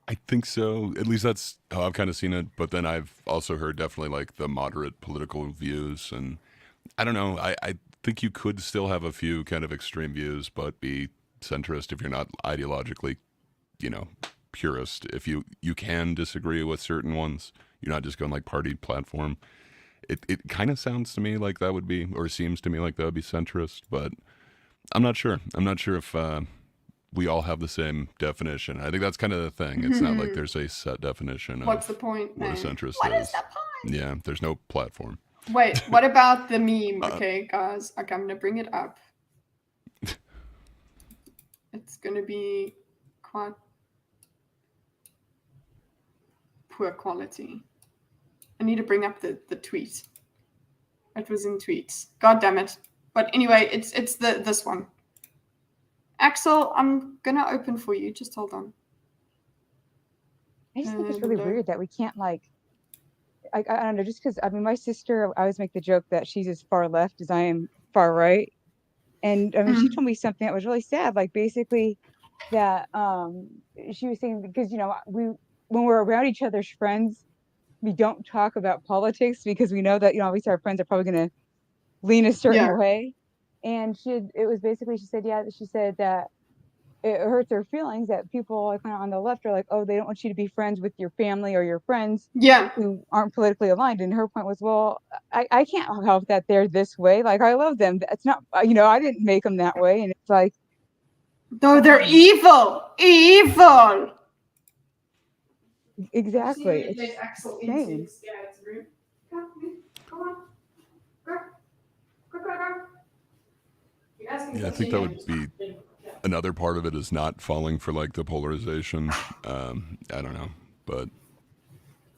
I think so. At least that's how I've kind of seen it. But then I've also heard definitely like the moderate political views, and I don't know. I think you could still have a few kind of extreme views, but be centrist if you're not ideologically, purist. If you can disagree with certain ones, you're not just going like party platform. It kind of sounds to me like that would be, or seems to me like that would be centrist, but I'm not sure. I'm not sure if we all have the same definition. I think that's kind of the thing. It's not like there's a set definition of what's the point, what a centrist what is. Is the point? Yeah, there's no platform. Wait, what about the meme? Okay, guys, I'm going to bring it up. It's going to be quite poor quality. I need to bring up the tweet. It was in tweets. God damn it. But anyway, it's this one. Axel, I'm going to open for you. Just hold on. I just think it's really weird that we can't, like, I don't know, just because, I mean, my sister, I always make the joke that she's as far left as I am far right. And I mean, she told me something that was really sad, like basically that she was saying, because, when we're around each other's friends, we don't talk about politics because we know that, obviously our friends are probably going to lean a certain way. And she said that it hurts her feelings that people like on the left are like, oh, they don't want you to be friends with your family or your friends who aren't politically aligned. And her point was, well, I can't help that they're this way. Like, I love them. It's not, I didn't make them that way. And it's like, no, they're evil. Exactly. It's Axel insane. Come on. Go. Yeah, I think that would be another part of it, is not falling for like the polarization. I don't know, but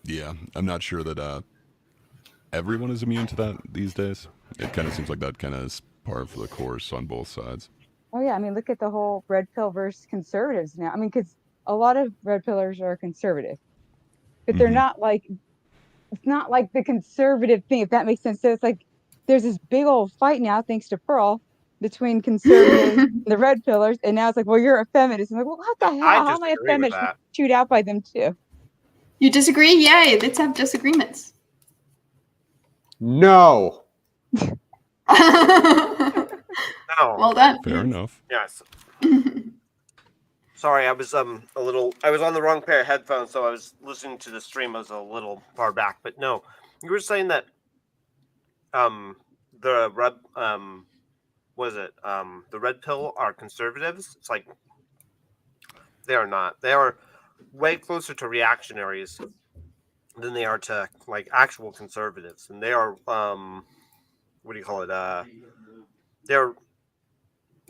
yeah, I'm not sure that everyone is immune to that these days. It kind of seems like that kind of is par for the course on both sides. Oh yeah, I mean, look at the whole red pill versus conservatives now. I mean, because a lot of red pillers are conservative, but they're not like, it's not like the conservative thing, if that makes sense. So it's like there's this big old fight now, thanks to Pearl, between conservatives and the red pillars, and now it's like, well, you're a feminist. I'm like, well, what the hell? How am I a feminist? Chewed out by them too. You disagree? Yay! Let's have disagreements. No. No. Well done. Fair enough. Yes. Sorry, I was I was on the wrong pair of headphones, so I was listening to the stream. I was a little far back, but no, you were saying that the red the red pill are conservatives. It's like they are not. They are way closer to reactionaries than they are to like actual conservatives, and they are what do you call it? They're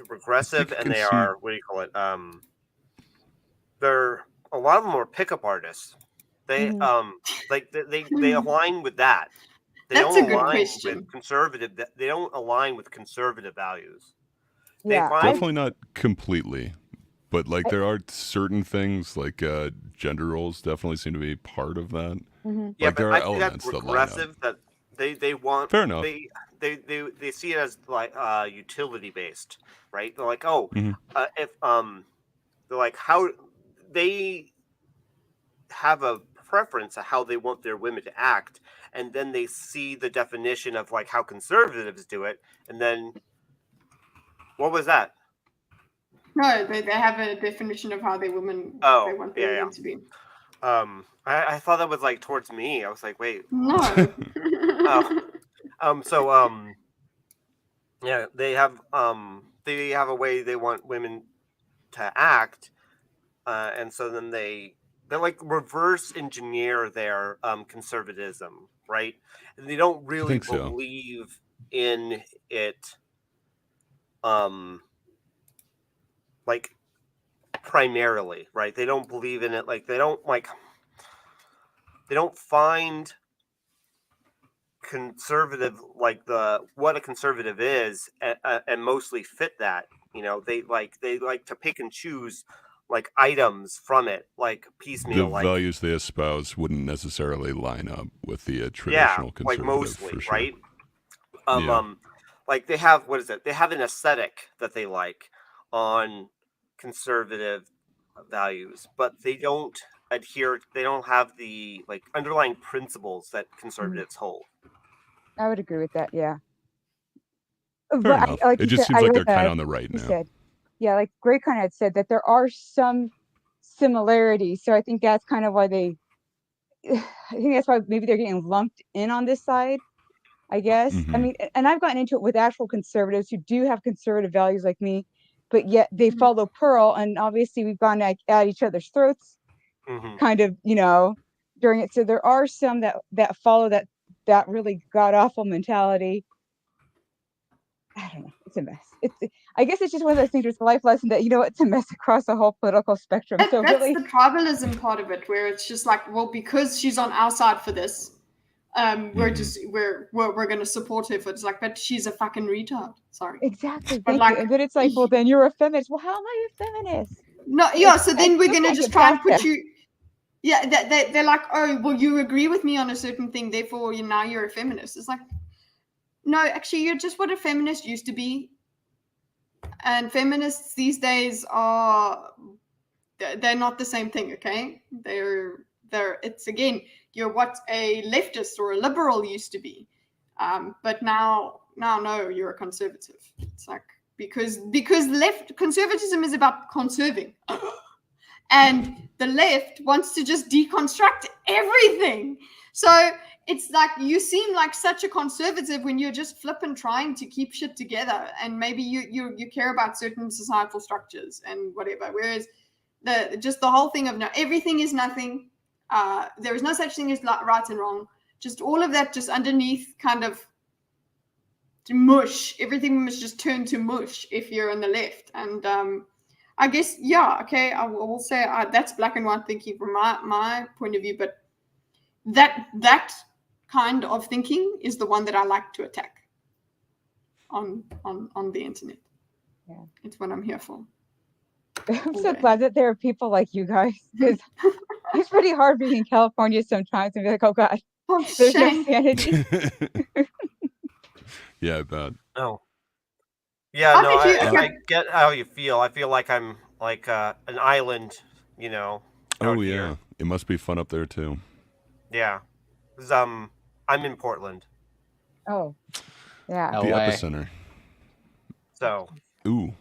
regressive, and they are what do you call it? They're a lot of them are pickup artists. They they align with that. That's a good question. With conservative. They don't align with conservative values. Yeah, definitely not completely, but like there are certain things like gender roles definitely seem to be part of that. Yeah, like but there are I think elements that's that line up. regressive. That they want. Fair enough. They see it as like utility based, right? They're like, oh, if they're like how they have a preference of how they want their women to act, and then they see the definition of like how conservatives do it, and then what was that? No, they have a definition of how they want their women to be. I thought that was like towards me. I was like, wait. No. Yeah, they have a way they want women to act, and so then they like reverse engineer their conservatism, right? And they don't really believe in it, like primarily, right? They don't believe in it, like they don't find conservative like what a conservative is, and mostly fit that. You know, they like to pick and choose like items from it, like piecemeal. The like, values they espouse wouldn't necessarily line up with the traditional conservative, like mostly, for sure. right? Like they have they have an aesthetic that they like on conservative values, but they don't adhere. They don't have the like underlying principles that conservatives hold. I would agree with that. Yeah. Fair enough. It just seems like they're kind of on the right now. Yeah, like Gray kind of had said that there are some similarities. So I think that's kind of why I think that's why maybe they're getting lumped in on this side, I guess. Mm-hmm. I mean, and I've gotten into it with actual conservatives who do have conservative values like me, but yet they follow Pearl, and obviously we've gone at each other's throats, kind of, during it. So there are some that follow that really god-awful mentality. I don't know. It's a mess. I guess it's just one of those things where it's a life lesson that, it's a mess across the whole political spectrum. So that's really, the tribalism part of it, where it's just like, well, because she's on our side for this, we're going to support her for it. It's like, but she's a fucking retard. Sorry. Exactly. But it's like, well, then you're a feminist. Well, how am I a feminist? No, yeah. So then we're going to just try and put you. Yeah, they're like, oh, well, you agree with me on a certain thing, therefore now you're a feminist. It's like, no, actually, you're just what a feminist used to be. And feminists these days they're not the same thing, okay? It's again, you're what a leftist or a liberal used to be. But now, no, you're a conservative. It's like, because conservatism is about conserving. And the left wants to just deconstruct everything. So it's like you seem like such a conservative when you're just flipping trying to keep shit together, and maybe you care about certain societal structures and whatever. Whereas the whole thing of everything is nothing. There is no such thing as right and wrong. Just all of that, just underneath, kind of mush. Everything must just turn to mush if you're on the left. And I guess, yeah, okay, I will say that's black and white thinking from my point of view, but that kind of thinking is the one that I like to attack on the internet. Yeah, it's what I'm here for. I'm so glad that there are people like you guys, because it's pretty hard being in California sometimes and be like, oh God, there's no sanity. Yeah, I bet. Oh. Yeah, I get how you feel. I feel like I'm like an island, Oh yeah, here. It must be fun up there too. Yeah, 'cause, I'm in Portland. Oh, yeah, the epicenter. So. Ooh,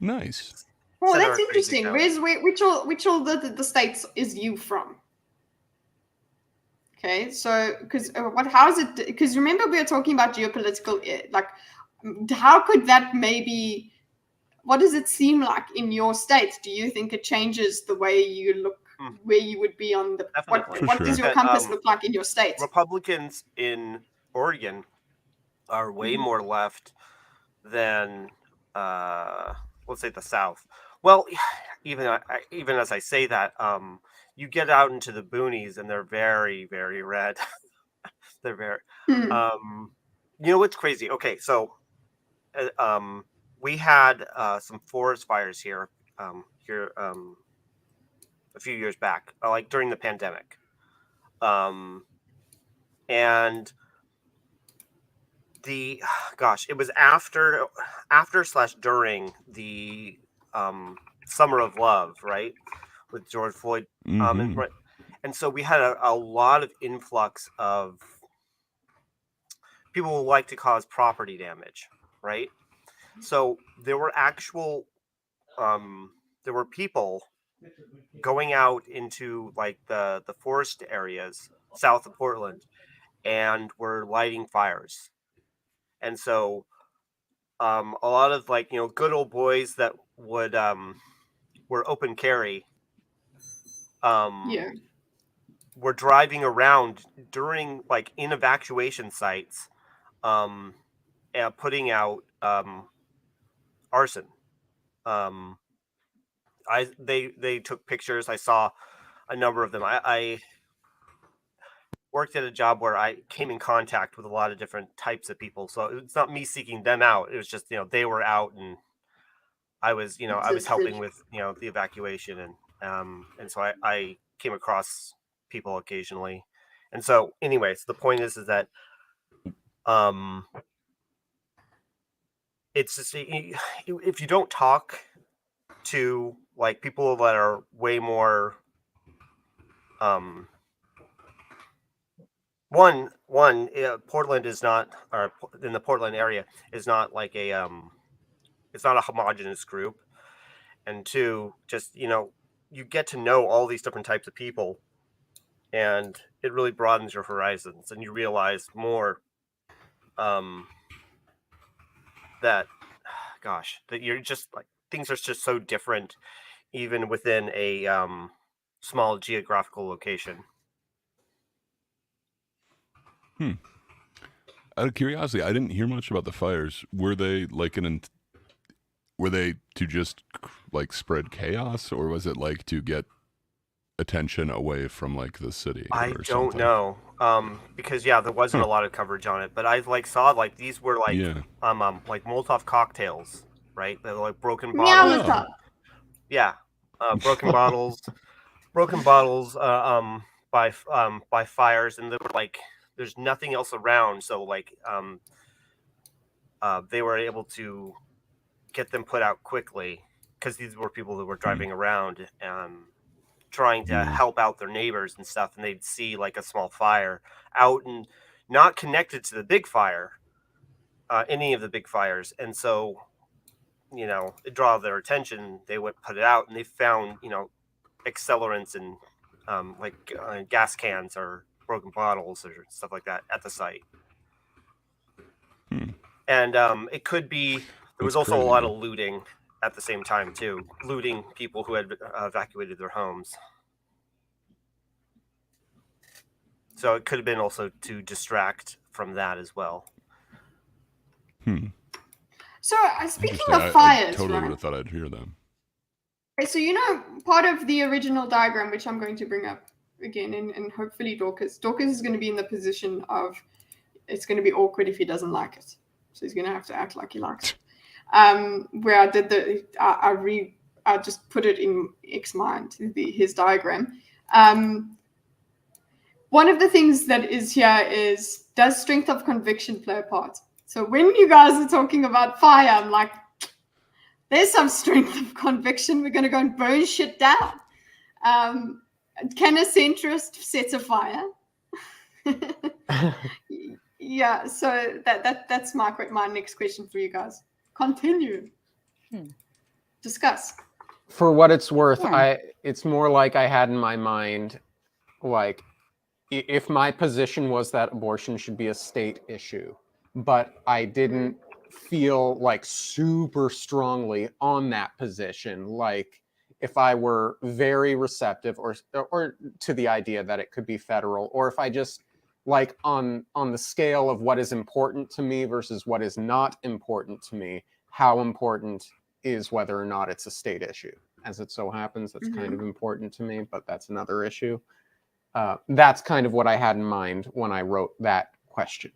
nice. Well, that's interesting. Which all the states is you from? Okay, so how is it? Because remember we were talking about geopolitical, like, how could that maybe? What does it seem like in your state? Do you think it changes the way you look, where you would be on the? What does your compass look like in your state? Republicans in Oregon are way more left than, let's say, the South. Well, even as I say that, you get out into the boonies and they're very, very red. They're very. What's crazy? Okay, so, we had some forest fires here a few years back, like during the pandemic, and it was after / during the Summer of Love, right, with George Floyd, And so we had a lot of influx of people who like to cause property damage, right? So there were there were people going out into like the forest areas south of Portland and were lighting fires. And so a lot of like, good old boys that would were open carry Yeah. were driving around during like in evacuation sites and putting out arson. They took pictures. I saw a number of them. I worked at a job where I came in contact with a lot of different types of people. So it's not me seeking them out. It was just, they were out and I was helping with, the evacuation and so I came across people occasionally. And so anyways, the point is that it's just if you don't talk to like people that are way more Portland is not, or in the Portland area is not like a it's not a homogenous group, and two, just you get to know all these different types of people, and it really broadens your horizons, and you realize more that that you're just like things are just so different even within a small geographical location. Out of curiosity, I didn't hear much about the fires. Were they like were they to just like spread chaos, or was it like to get attention away from like the city? I or don't something? know, because there wasn't a lot of coverage on it, but I like saw like these were like like Molotov cocktails, right? They're like broken bottles. Molotov. Yeah, broken bottles, by fires, and they were like there's nothing else around, so like they were able to get them put out quickly because these were people that were driving around trying to help out their neighbors and stuff, and they'd see like a small fire out and not connected to the big fire, any of the big fires, and so it draw their attention. They would put it out, and they found accelerants and gas cans or broken bottles or stuff like that at the site. And it could be there was also a lot of looting at the same time too, looting people who had evacuated their homes. So it could have been also to distract from that as well. So speaking of fires, I totally right? would have thought I'd hear them. Okay, so part of the original diagram, which I'm going to bring up again, and hopefully Dorcas is going to be in the position of it's going to be awkward if he doesn't like it, so he's going to have to act like he likes it. Where I did I just put it in X mind, his diagram. One of the things that is here is, does strength of conviction play a part? So when you guys are talking about fire, I'm like, there's some strength of conviction. We're going to go and burn shit down. Can a centrist set a fire? Yeah, so that's my next question for you guys. Continue. Discuss. For what it's worth, it's more like I had in my mind, like, if my position was that abortion should be a state issue, but I didn't feel like super strongly on that position, like if I were very receptive or to the idea that it could be federal, or if I just like on the scale of what is important to me versus what is not important to me, how important is whether or not it's a state issue. As it so happens, that's kind of important to me, but that's another issue. That's kind of what I had in mind when I wrote that question.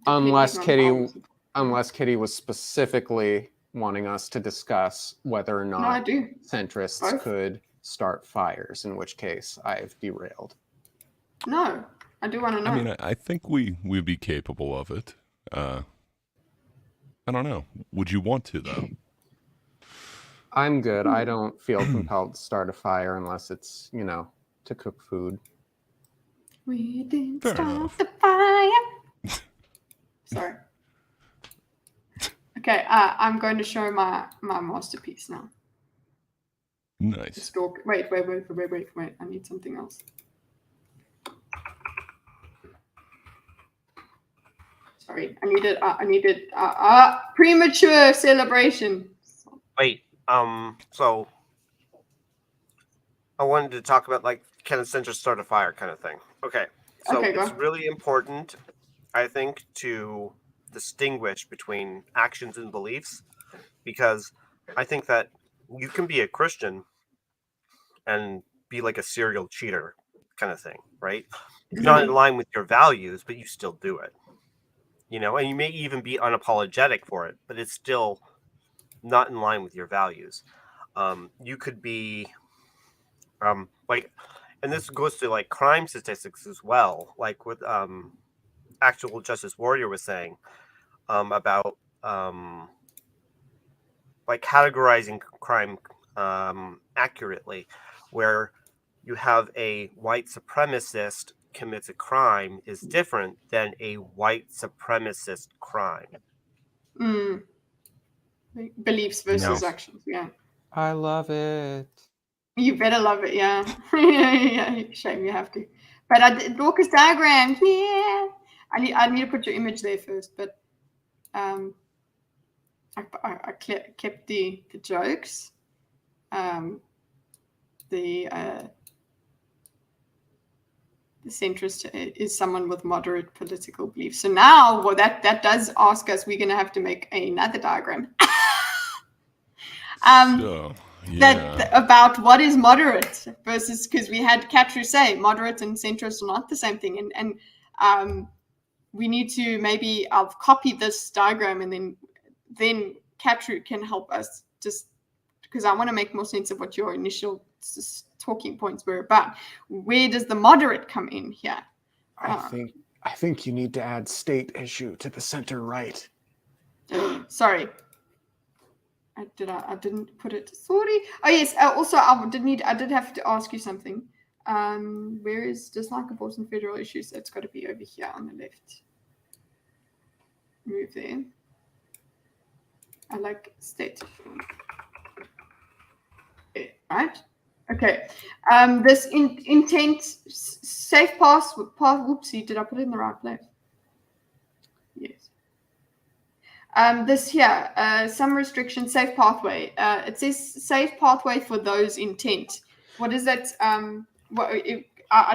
Unless Kitty was specifically wanting us to discuss whether or not centrists could start fires, in which case I've derailed. No, I do want to know. I mean, I think we'd be capable of it. I don't know. Would you want to, though? I'm good. I don't feel compelled to start a fire unless it's, to cook food. We didn't Fair start enough. the fire. Sorry. Okay, I'm going to show my masterpiece now. Nice. Wait. I need something else. Sorry, I needed premature celebration. Wait, so I wanted to talk about like can a centrist start a fire kind of thing. Okay, so it's really important, I think, to distinguish between actions and beliefs, because I think that you can be a Christian and be like a serial cheater kind of thing, right? It's not in line with your values, but you still do it. And you may even be unapologetic for it, but it's still not in line with your values. You could be like, and this goes to like crime statistics as well, like with Actual Justice Warrior was saying about like categorizing crime accurately, where you have a white supremacist commits a crime is different than a white supremacist crime. Beliefs versus actions, yeah. I love it. You better love it, yeah. Yeah. Shame you have to. But Dorcas diagrams, yeah. I need to put your image there first, but I kept the jokes. The centrist is someone with moderate political beliefs. So now, well, that does ask us. We're going to have to make another diagram. About what is moderate versus, because we had Katru say moderate and centrist are not the same thing, and we need to maybe I'll copy this diagram, and then Katru can help us, just because I want to make more sense of what your initial talking points were about. Where does the moderate come in here? I think you need to add state issue to the center right. Sorry. I didn't put it. Sorry. Oh yes. Also, I did have to ask you something. Where is dislike, abortion, federal issues? It's got to be over here on the left. Move there. I like state. Okay, right. Okay. This intent safe path. Whoopsie. Did I put it in the right place? Yes. This here, some restriction, safe pathway. It says safe pathway for those intent. What is that? I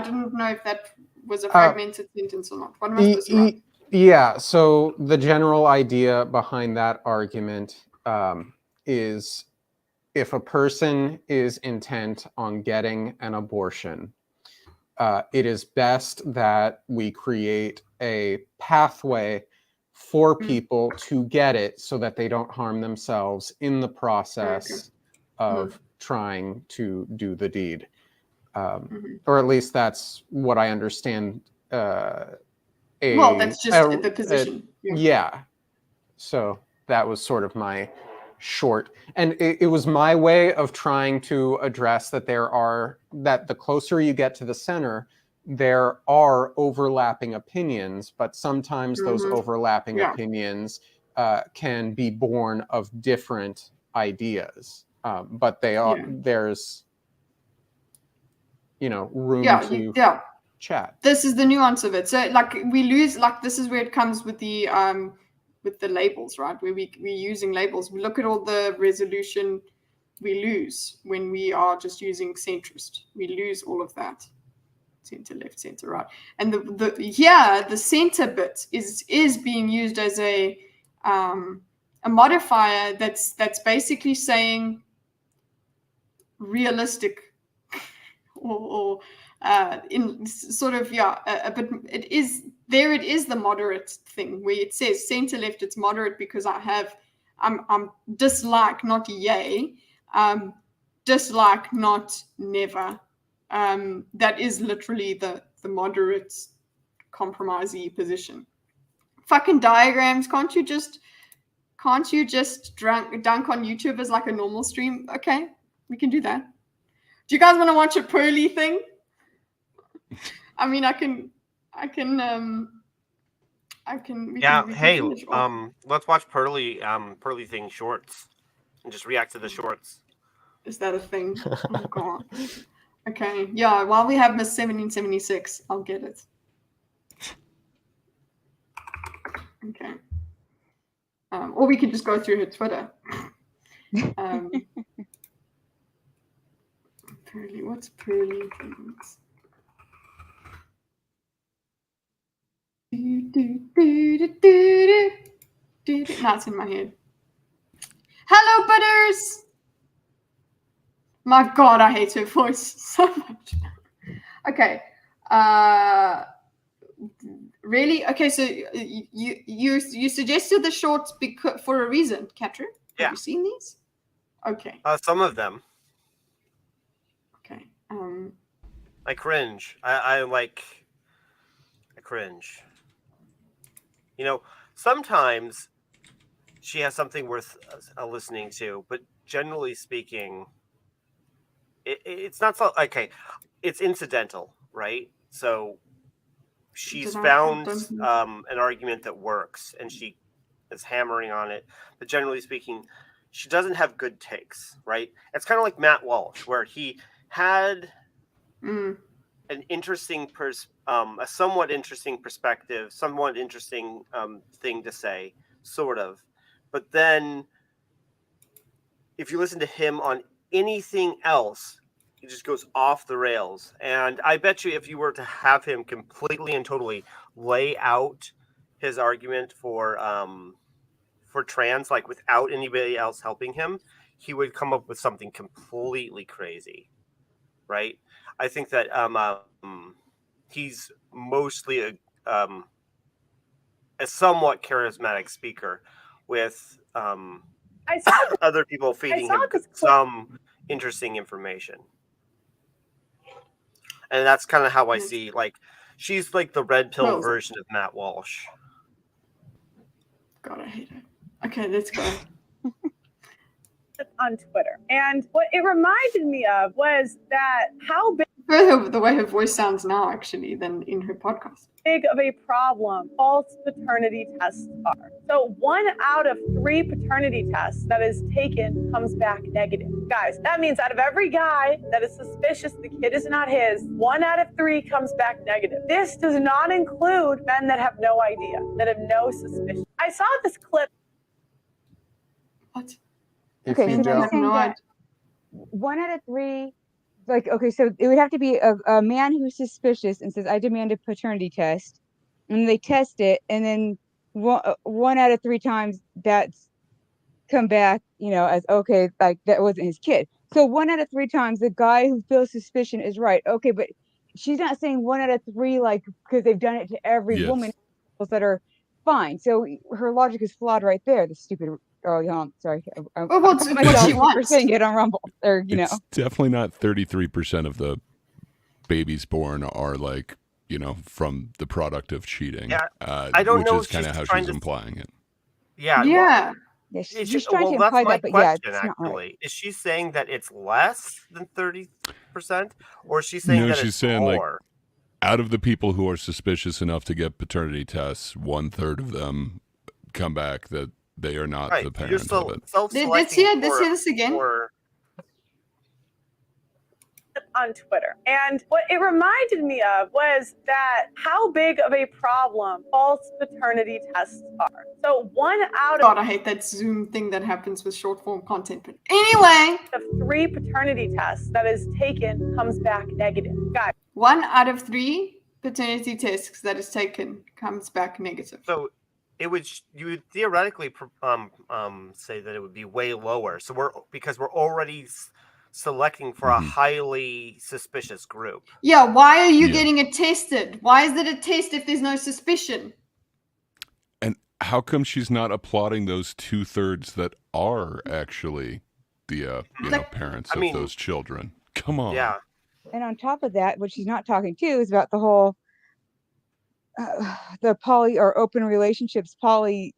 didn't know if that was a fragmented sentence or not. What am I supposed to write? Yeah, so the general idea behind that argument is if a person is intent on getting an abortion, it is best that we create a pathway for people to get it so that they don't harm themselves in the process of trying to do the deed. Or at least that's what I understand. Well, that's just the position. Yeah. So that was sort of my short. And it was my way of trying to address that that the closer you get to the center, there are overlapping opinions, but sometimes those overlapping opinions can be born of different ideas. But there's, room to chat. This is the nuance of it. So like we lose, like this is where it comes with the labels, right? Where we're using labels. We look at all the resolution, we lose when we are just using centrist. We lose all of that. Center left, center right. And the center bit is being used as a modifier that's basically saying realistic or in sort of but it is the moderate thing where it says center left, it's moderate because I'm dislike, not yay, dislike, not never. That is literally the moderate compromisey position. Fucking diagrams, can't you just Can't you just dunk on YouTube as like a normal stream? Okay, we can do that. Do you guys want to watch a Pearly thing? I mean, I can. Hey, let's watch Pearly thing shorts and just react to the shorts. Is that a thing? Oh god. Okay, yeah. While we have Miss 1776, I'll get it. Okay. Or we could just go through her Twitter. Pearly, what's Pearly things? No, it's in my head. Hello, Butters! My god, I hate her voice so much. Okay. Really? Okay, so you suggested the shorts for a reason, Katrin? Yeah. Have you seen these? Okay. Some of them. Okay. I cringe. I cringe. You know, sometimes she has something worth listening to, but generally speaking, it's not so. Okay, it's incidental, right? So she's found an argument that works, and she is hammering on it. But generally speaking, she doesn't have good takes, right? It's kind of like Matt Walsh, where he had an interesting, a somewhat interesting perspective, somewhat interesting thing to say, sort of. But then, if you listen to him on anything else, he just goes off the rails. And I bet you, if you were to have him completely and totally lay out his argument for trans, like without anybody else helping him, he would come up with something completely crazy, right? I think that he's mostly a somewhat charismatic speaker with other people feeding him some interesting information. And that's kind of how I see, like, she's like the red pill version of Matt Walsh. God, I hate it. Okay, let's go. On Twitter. And what it reminded me of was that how big The way her voice sounds now, actually, than in her podcast. Big of a problem false paternity tests are. So 1 out of 3 paternity tests that is taken comes back negative. Guys, that means out of every guy that is suspicious the kid is not his, 1 out of 3 comes back negative. This does not include men that have no idea, that have no suspicion. I saw this clip. What? Okay, so they're saying that 1 out of 3, like, okay, so it would have to be a man who's suspicious and says, I demand a paternity test, and they test it, and then 1 out of 3 times that's come back, as okay, like that wasn't his kid. So 1 out of 3 times the guy who feels suspicion is right. Okay, but she's not saying 1 out of 3, like, because they've done it to every woman that are fine. So her logic is flawed right there. The stupid. Oh, yeah, sorry. What she wants. For saying it on Rumble, or it's definitely not 33% of the babies born are like from the product of cheating. Yeah, I don't know. Which is kind of how she's implying it. Yeah. Yeah. Yeah, she's trying to imply that, but question, yeah, it's not right. Is she saying that it's less than 30%, or is she saying that she's it's saying more? Like, out of the people who are suspicious enough to get paternity tests, 1/3 of them come back that they are not the parents of it. Let's hear this again. On Twitter. And what it reminded me of was that how big of a problem false paternity tests are. So 1 out of... God, I hate that Zoom thing that happens with short form content. But anyway... of 3 paternity tests that is taken comes back negative. Guys. 1 out of 3 paternity tests that is taken comes back negative. So you would theoretically say that it would be way lower. So because we're already selecting for a highly suspicious group. Yeah, why are you getting it tested? Why is it a test if there's no suspicion? And how come she's not applauding those 2/3 that are actually the parents of those children? Come on. Yeah. And on top of that, what she's not talking to is about the whole the poly or open relationships, poly,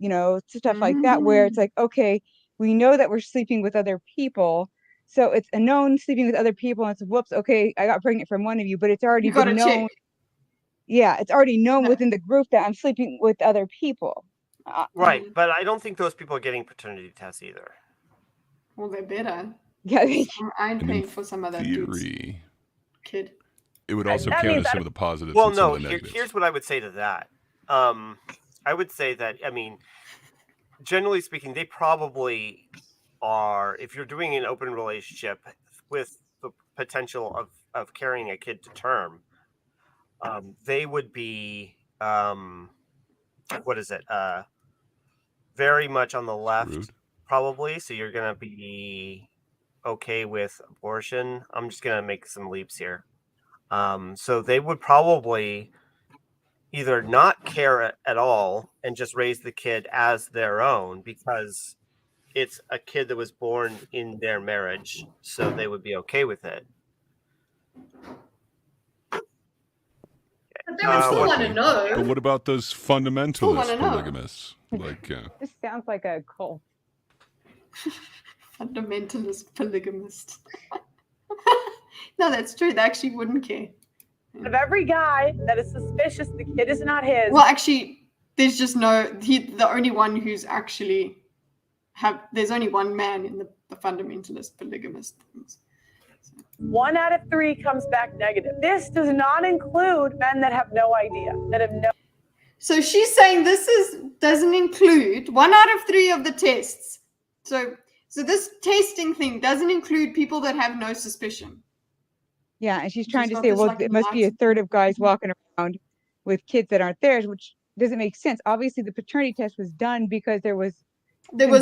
stuff like that, where it's like, okay, we know that we're sleeping with other people. So it's a known sleeping with other people. And it's whoops. Okay. I got pregnant from one of you, but it's already been known. Yeah. It's already known within the group that I'm sleeping with other people. Right. But I don't think those people are getting paternity tests either. Well, they're better. Yeah. I'm paying for some other dude's kid. It would also count as some of the positives and some of the negatives. Here's what I would say to that. I would say that, I mean, generally speaking, they probably are, if you're doing an open relationship with the potential of carrying a kid to term, they would be, very much on the left, probably. So you're going to be okay with abortion. I'm just going to make some leaps here. So they would probably either not care at all and just raise the kid as their own because it's a kid that was born in their marriage, so they would be okay with it. But they would still want to know. But what about those fundamentalist polygamists? This sounds like a cult. Fundamentalist polygamist. No, that's true. They actually wouldn't care. Of every guy that is suspicious the kid is not his. Well, actually, there's just the only one who's actually there's only one man in the fundamentalist polygamist things. So. 1 out of 3 comes back negative. This does not include men that have no idea, that have no. So she's saying doesn't include 1 out of 3 of the tests. So this testing thing doesn't include people that have no suspicion. Yeah, and she's trying to say, well, it must be a third of guys walking around with kids that aren't theirs, which doesn't make sense. Obviously, the paternity test was done because there was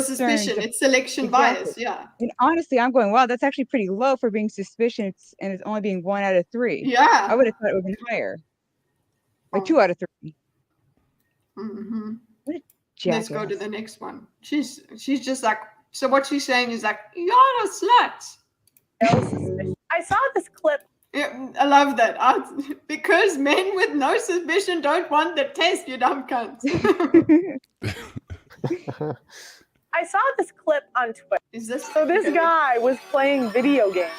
suspicion. It's selection bias, yeah. And honestly, I'm going, wow, that's actually pretty low for being suspicious, and it's only being 1 out of 3. Yeah. I would have thought it would have been higher. Like 2 out of 3. Mm-hmm. What a Let's go to the next one. She's just like, so what she's saying is like, you're a slut. No suspicion. I saw this clip. Yeah, I love that. Because men with no suspicion don't want the test, you dumb cunt. I saw this clip on Twitter. So this guy was playing video games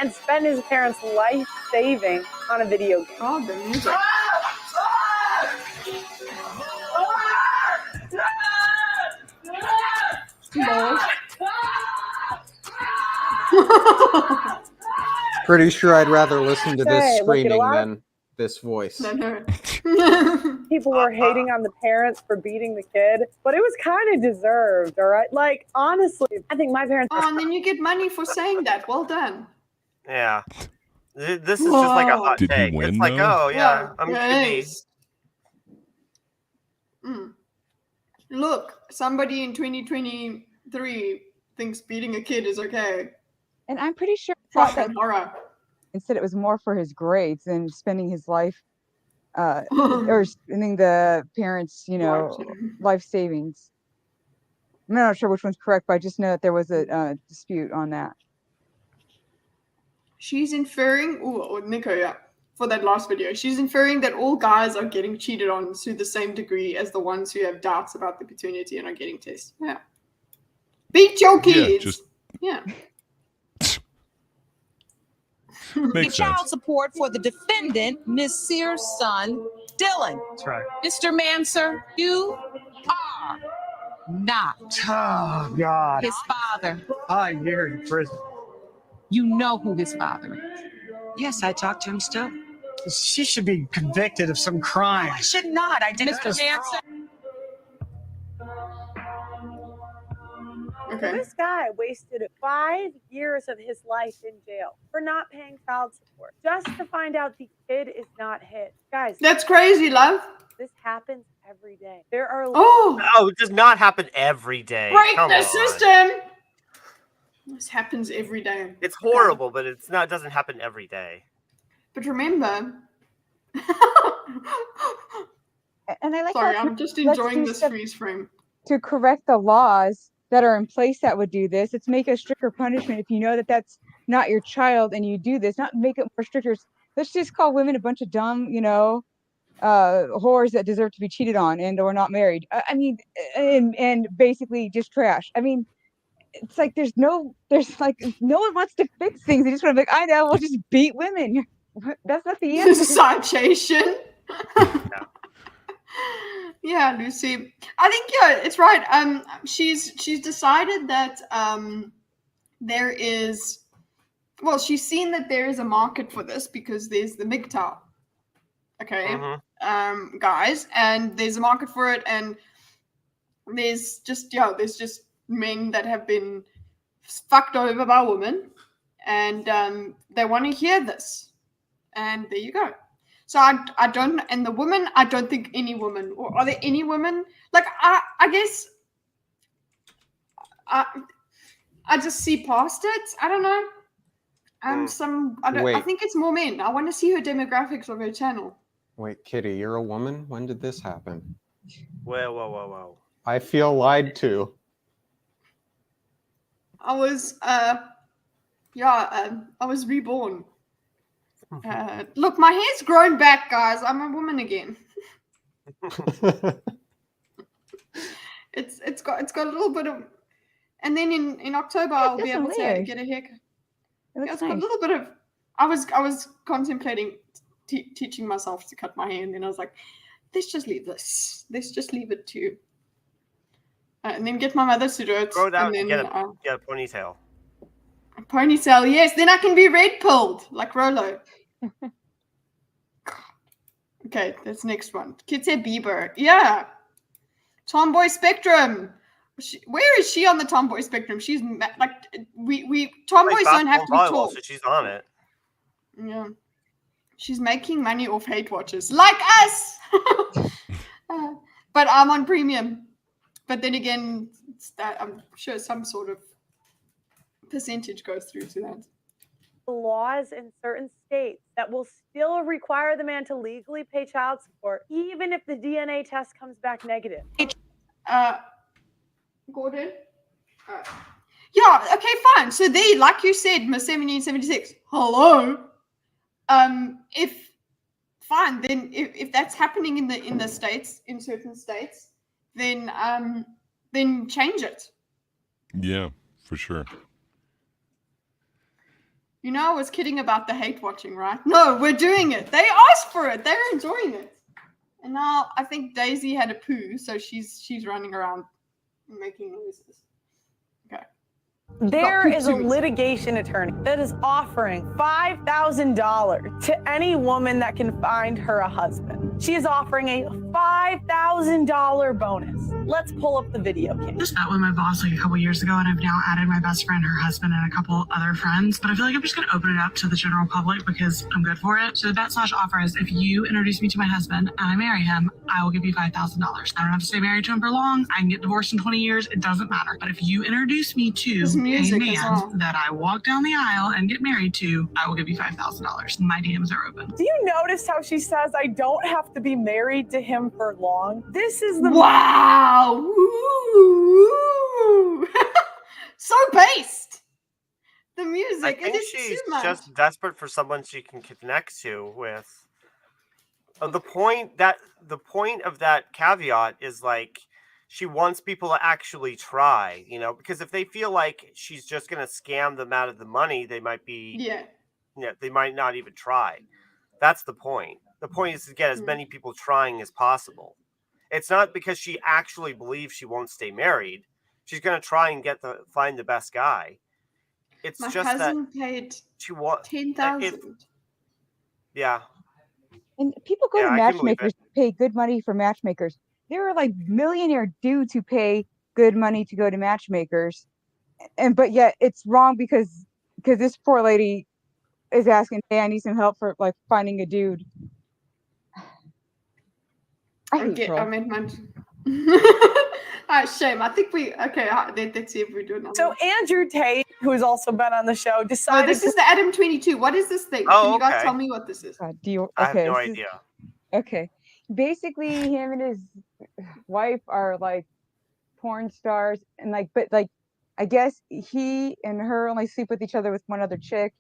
and spent his parents' life saving on a video game. Oh, the music. Pretty sure I'd rather listen to this screaming than this voice. People were hating on the parents for beating the kid, but it was kind of deserved, all right? Like, honestly, I think my parents... Oh, and then you get money for saying that. Well done. Yeah. This is just like a hot Did take. he win, it's like, though? oh, yeah, I'm nice. Look, somebody in 2023 thinks beating a kid is okay. And I'm pretty sure horror. Instead it was more for his grades than spending his life or spending the parents, life savings. I'm not sure which one's correct, but I just know that there was a dispute on that. She's inferring, Nico, yeah, for that last video, she's inferring that all guys are getting cheated on to the same degree as the ones who have doubts about the paternity and are getting tests. Yeah. Beat your kids. Yeah. The child support for the defendant, Ms. Sears' son, Dylan. That's right. Mr. Manser, you are not his father. 5 years in prison. You know who his father is. Yes, I talked to him still. She should be convicted of some crime. I should not. I didn't. Mr. Manser. Okay. This guy wasted 5 years of his life in jail for not paying child support, just to find out the kid is not his. Guys, that's crazy, love. This happens every day. There are it does not happen every day. Break the system. This happens every day. It's horrible, but it doesn't happen every day. But remember, and I like. Sorry, I'm just enjoying this freeze frame. To correct the laws that are in place that would do this, it's make a stricter punishment if you know that that's not your child and you do this. Not make it more stricter. Let's just call women a bunch of dumb, whores that deserve to be cheated on and or not married. I mean, and basically just trash. I mean, it's like there's like no one wants to fix things. They just want to be like, I know, we'll just beat women. That's not the answer. Citation. Yeah, Lucy. I think it's right. She's decided that there is. Well, she's seen that there is a market for this because there's the MGTOW. Okay, guys, and there's a market for it, and there's just men that have been fucked over by women, and they want to hear this, and there you go. So I don't, and the women, I don't think any woman, or are there any women? Like I guess I just see past it. I don't know. I think it's more men. I want to see her demographics of her channel. Wait, Kitty, you're a woman? When did this happen? Whoa. I feel lied to. I was reborn. Look, my hair's grown back, guys. I'm a woman again. It's got a little bit of, and then in October I'll be able to get a haircut. It's got a little bit of. I was contemplating teaching myself to cut my hair, and then I was like, let's just leave this. Let's just leave it to. And then get my mother to do it. Grow it out and and then get a ponytail. A ponytail, yes. Then I can be red pilled like Rolo. Okay, that's the next one. Kids say Bieber. Yeah. Tomboy spectrum. Where is she on the tomboy spectrum? She's like we tomboys don't have to be tall. So she's on it. Yeah. She's making money off hate watchers like us. But I'm on premium. But then again, I'm sure some sort of percentage goes through to that. Laws in certain states that will still require the man to legally pay child support, even if the DNA test comes back negative. Gordon? Yeah, okay, fine. So they, like you said, Miss 1776. Hello. If fine, then if that's happening in the states, in certain states, then change it. Yeah, for sure. You know, I was kidding about the hate watching, right? No, we're doing it. They asked for it. They're enjoying it. And now I think Daisy had a poo, so she's running around making noises. Okay. There is a litigation attorney that is offering $5,000 to any woman that can find her a husband. She is offering a $5,000 bonus. Let's pull up the video, Kim. Just met with my boss like a couple years ago, and I've now added my best friend, her husband, and a couple other friends. But I feel like I'm just going to open it up to the general public because I'm good for it. So the bet/offer is if you introduce me to my husband and I marry him, I will give you $5,000. I don't have to stay married to him for long. I can get divorced in 20 years. It doesn't matter. But if you introduce me to a man that I walk down the aisle and get married to, I will give you $5,000. My DMs are open. Do you notice how she says I don't have to be married to him for long? This is the wow. Woo. So based. The music. I think she's just desperate for someone she can connect to with. The point of that caveat is like she wants people to actually try, you know, because if they feel like she's just going to scam them out of the money, they might be, they might not even try. That's the point. The point is to get as many people trying as possible. It's not because she actually believes she won't stay married. She's going to try and find the best guy. It's my just cousin that paid she wants $10,000. Yeah. And people go to matchmakers, pay good money for matchmakers. There are like millionaire dudes who pay good money to go to matchmakers, but yet it's wrong because this poor lady is asking, "Hey, I need some help for like finding a dude." Shame. I think let's see if we do another. So Andrew Tate, who's also been on the show, decided. Oh, this is the Adam 22. What is this thing? Can you guys tell me what this is? I have no idea. Okay. Basically, him and his wife are like porn stars, and but I guess he and her only sleep with each other with one other chick,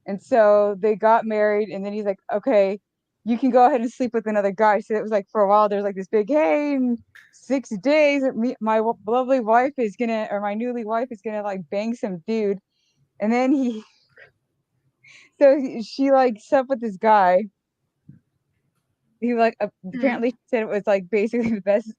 and so they got married, and then he's like, okay, you can go ahead and sleep with another guy. So it was like for a while there's like this big, hey, in 6 days my lovely wife is gonna, or my newly wife is gonna like bang some dude, and then she like slept with this guy. He like apparently said it was like basically the best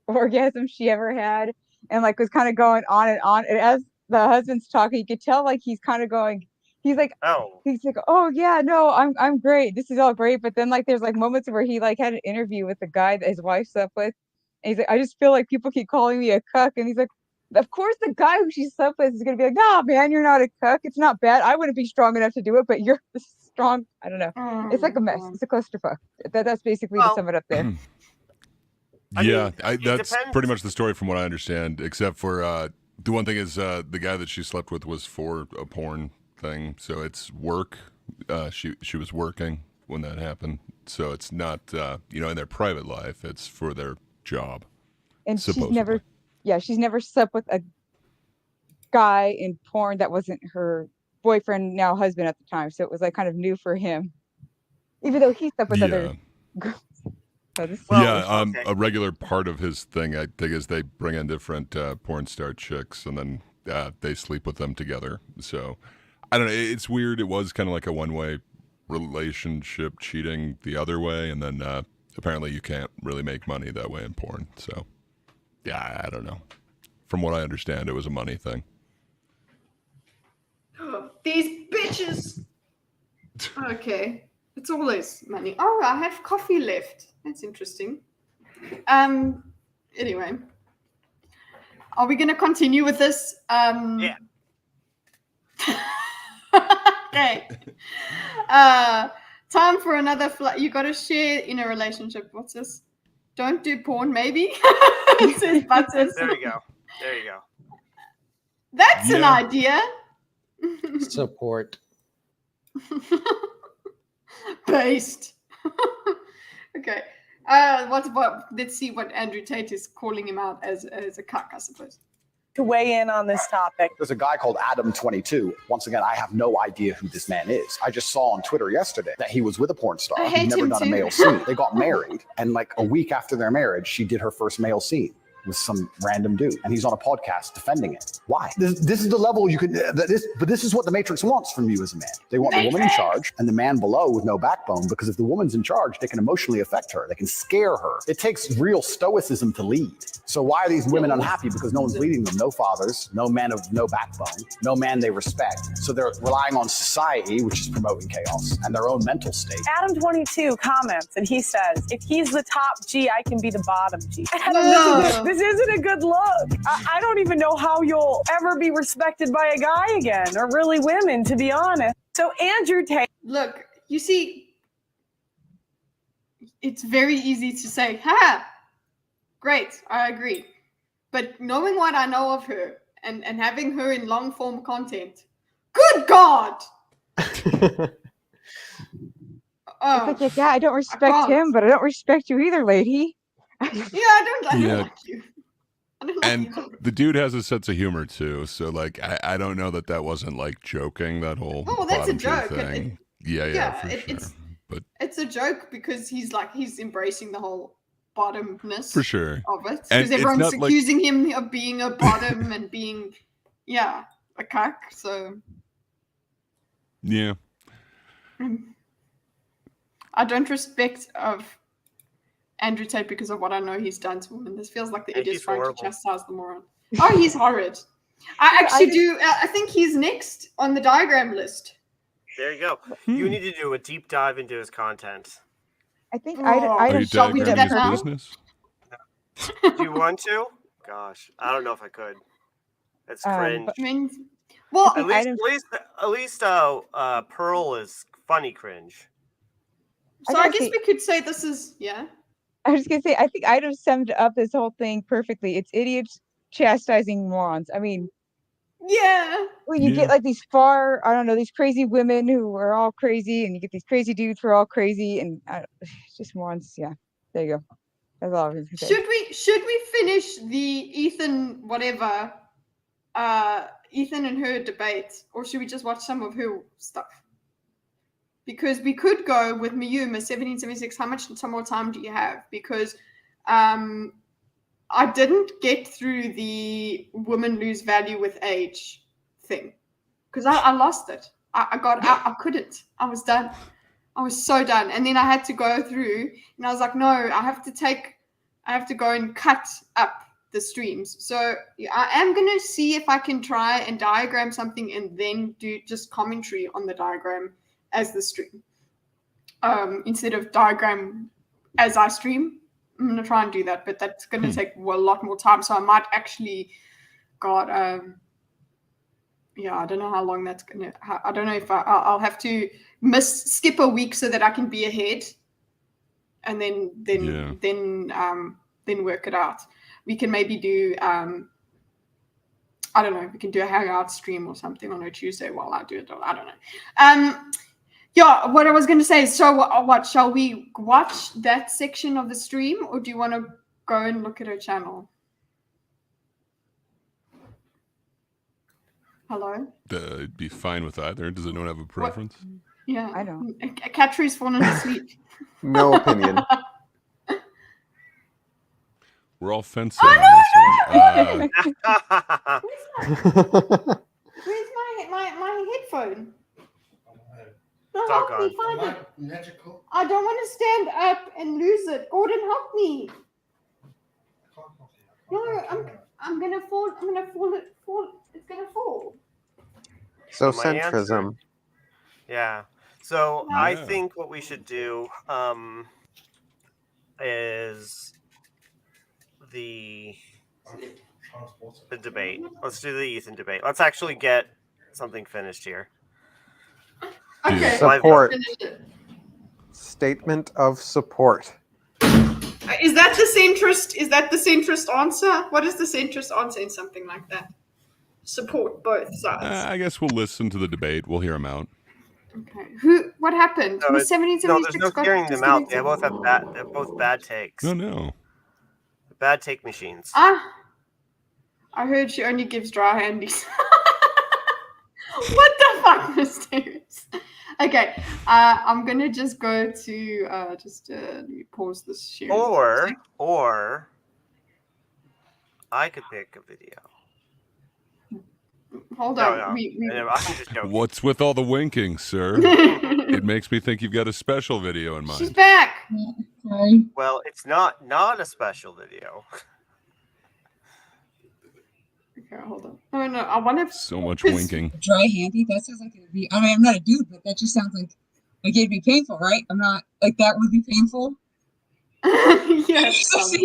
orgasm she ever had, and like was kind of going on and on. And as the husband's talking, you could tell like he's kind of going, he's like, oh yeah, no, I'm great, this is all great. But then like there's like moments where he like had an interview with the guy that his wife slept with, and he's like, I just feel like people keep calling me a cuck, and he's like, of course the guy who she slept with is gonna be like, nah man, you're not a cuck, it's not bad, I wouldn't be strong enough to do it, but you're strong. I don't know, it's like a mess, it's a clusterfuck. That's basically to sum it up there. That's pretty much the story from what I understand, except for the one thing is the guy that she slept with was for a porn thing, so it's work. She was working when that happened, so it's not in their private life, it's for their job. And supposedly. she's never slept with a guy in porn that wasn't her boyfriend, now husband at the time, so it was like kind of new for him, even though he slept with other girls. A regular part of his thing, I think, is they bring in different porn star chicks, and then they sleep with them together. So, I don't know. It's weird. It was kind of like a one-way relationship, cheating the other way, and then apparently you can't really make money that way in porn. So, yeah, I don't know. From what I understand, it was a money thing. Oh, these bitches. Okay. It's always money. Oh, I have coffee left. That's interesting. Anyway, are we going to continue with this? Yeah. Okay. Time for another you got to share in a relationship. What's this? Don't do porn, maybe. Says Butters. There you go. There you go. That's an idea. Support. Based. Okay. Let's see what Andrew Tate is calling him out as a cuck, I suppose. To weigh in on this topic. There's a guy called Adam22. Once again, I have no idea who this man is. I just saw on Twitter yesterday that he was with a porn star. He'd never done a male scene. They got married, and like a week after their marriage, she did her first male scene with some random dude, and he's on a podcast defending it. Why? This is the level you could. But this is what the Matrix wants from you as a man. They want the woman in charge and the man below with no backbone. Because if the woman's in charge, they can emotionally affect her. They can scare her. It takes real stoicism to lead. So why are these women unhappy? Because no one's leading them. No fathers, no men of no backbone, no man they respect. So they're relying on society, which is promoting chaos, and their own mental state. Adam22 comments, and he says, "If he's the top G, I can be the bottom G." This isn't a good look. I don't even know how you'll ever be respected by a guy again, or really women, to be honest. So Andrew Tate. Look, you see, it's very easy to say, ha, great, I agree. But knowing what I know of her and having her in long form content, good God! It's like, yeah, I don't respect him, but I don't respect you either, lady. I don't like you. And the dude has a sense of humor too, so like I don't know that wasn't like joking, that whole that's a bottom joke thing. But it's a joke because he's embracing the whole bottomness for sure of it, because everyone's accusing him of being a bottom and being a cuck. So yeah, I don't respect of Andrew Tate because of what I know he's done to women. This feels like the idiot's trying to chastise the moron. Oh, he's horrid. I actually do. I think he's next on the diagram list. There you go. You need to do a deep dive into his content. I think I shall we do that now? Do you want to? Gosh, I don't know if I could. That's cringe. At least Pearl is funny cringe. So I guess we could say this is I was going to say, I think Item summed up this whole thing perfectly. It's idiots chastising morons. I mean, when you get like these these crazy women who are all crazy, and you get these crazy dudes who are all crazy, and just morons. Yeah, there you go. That's all I was going to say. Should we finish the Ethan and her debate, or should we just watch some of her stuff? because we could go with Miss 1776. How much more time do you have? Because I didn't get through the women lose value with age thing because I lost it. I got out. I couldn't. I was done. I was so done. And then I had to go through and I was like, no, I have to go and cut up the streams. So I am going to see if I can try and diagram something and then do just commentary on the diagram as the stream. Instead of diagram as I stream. I'm going to try and do that, but that's going to take a lot more time. So I might actually I don't know how long that's going to, I don't know if I'll have to skip a week so that I can be ahead and then work it out. We can maybe do, I don't know, we can do a hangout stream or something on a Tuesday while I do it. I don't know. Yeah, what I was going to say is, so what, shall we watch that section of the stream or do you want to go and look at her channel? Hello? I'd be fine with either. Does anyone have a preference? What? Yeah. I don't. Catri's fallen asleep. No opinion. We're all fence sitting on this one. Where's my headphone? No, Dog help me find it. Magical. I don't want to stand up and lose it. Gordon, help me. No, I'm gonna fall. I'm gonna fall. It's gonna fall. So My centrism. answer- Yeah. So I think what we should do is the debate. Let's do the Ethan debate. Let's actually get something finished here. Okay. Support. Statement of support. Is that the centrist? Is that the centrist answer? What is the centrist answer in something like that? Support both sides. I guess we'll listen to the debate. We'll hear them out. Okay. What happened? No, there's no hearing them out. They both have they're both bad takes. No. Bad take machines. I heard she only gives dry handies. What the fuck, Mysterious? Okay, I'm gonna just go to let me pause this share. Or I could pick a video. Hold on. No. I'm just joking. What's with all the winking, sir? It makes me think you've got a special video in mind. She's back. Well, it's not a special video. Okay, hold on. No, I want to. So much winking. Dry handy. That sounds like it would be. I mean, I'm not a dude, but that just sounds like it'd be painful, right? I'm not like that would be painful. Yes. That's got to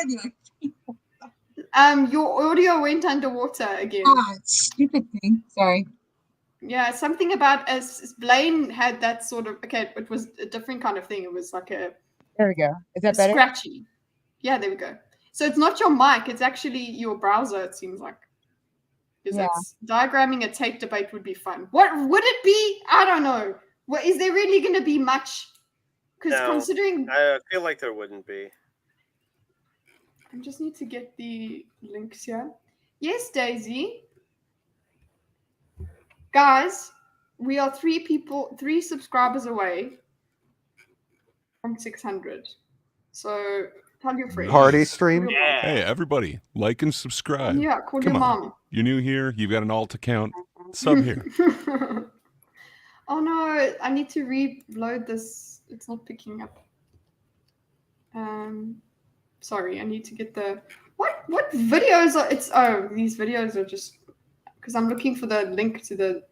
be like painful. Your audio went underwater again. Stupid thing. Sorry. Yeah, something about as Blaine had that sort of it was a different kind of thing. It was like a. There we go. Is that better? Scratchy. Yeah, there we go. So it's not your mic, it's actually your browser, it seems like. Because diagramming a tape debate would be fun. What would it be? I don't know. What is there really going to be much? Because considering... I feel like there wouldn't be. I just need to get the links here. Yes, Daisy. Guys, we are 3 subscribers away from 600. So... tell your friends. Party stream. Yeah. Hey, everybody, like and subscribe. Yeah, call Come your on. mom. You're new here. You've got an alt account. Sub here. Oh no, I need to reload this. It's not picking up. Sorry, I need to get the what videos are these videos are just because I'm looking for the link to the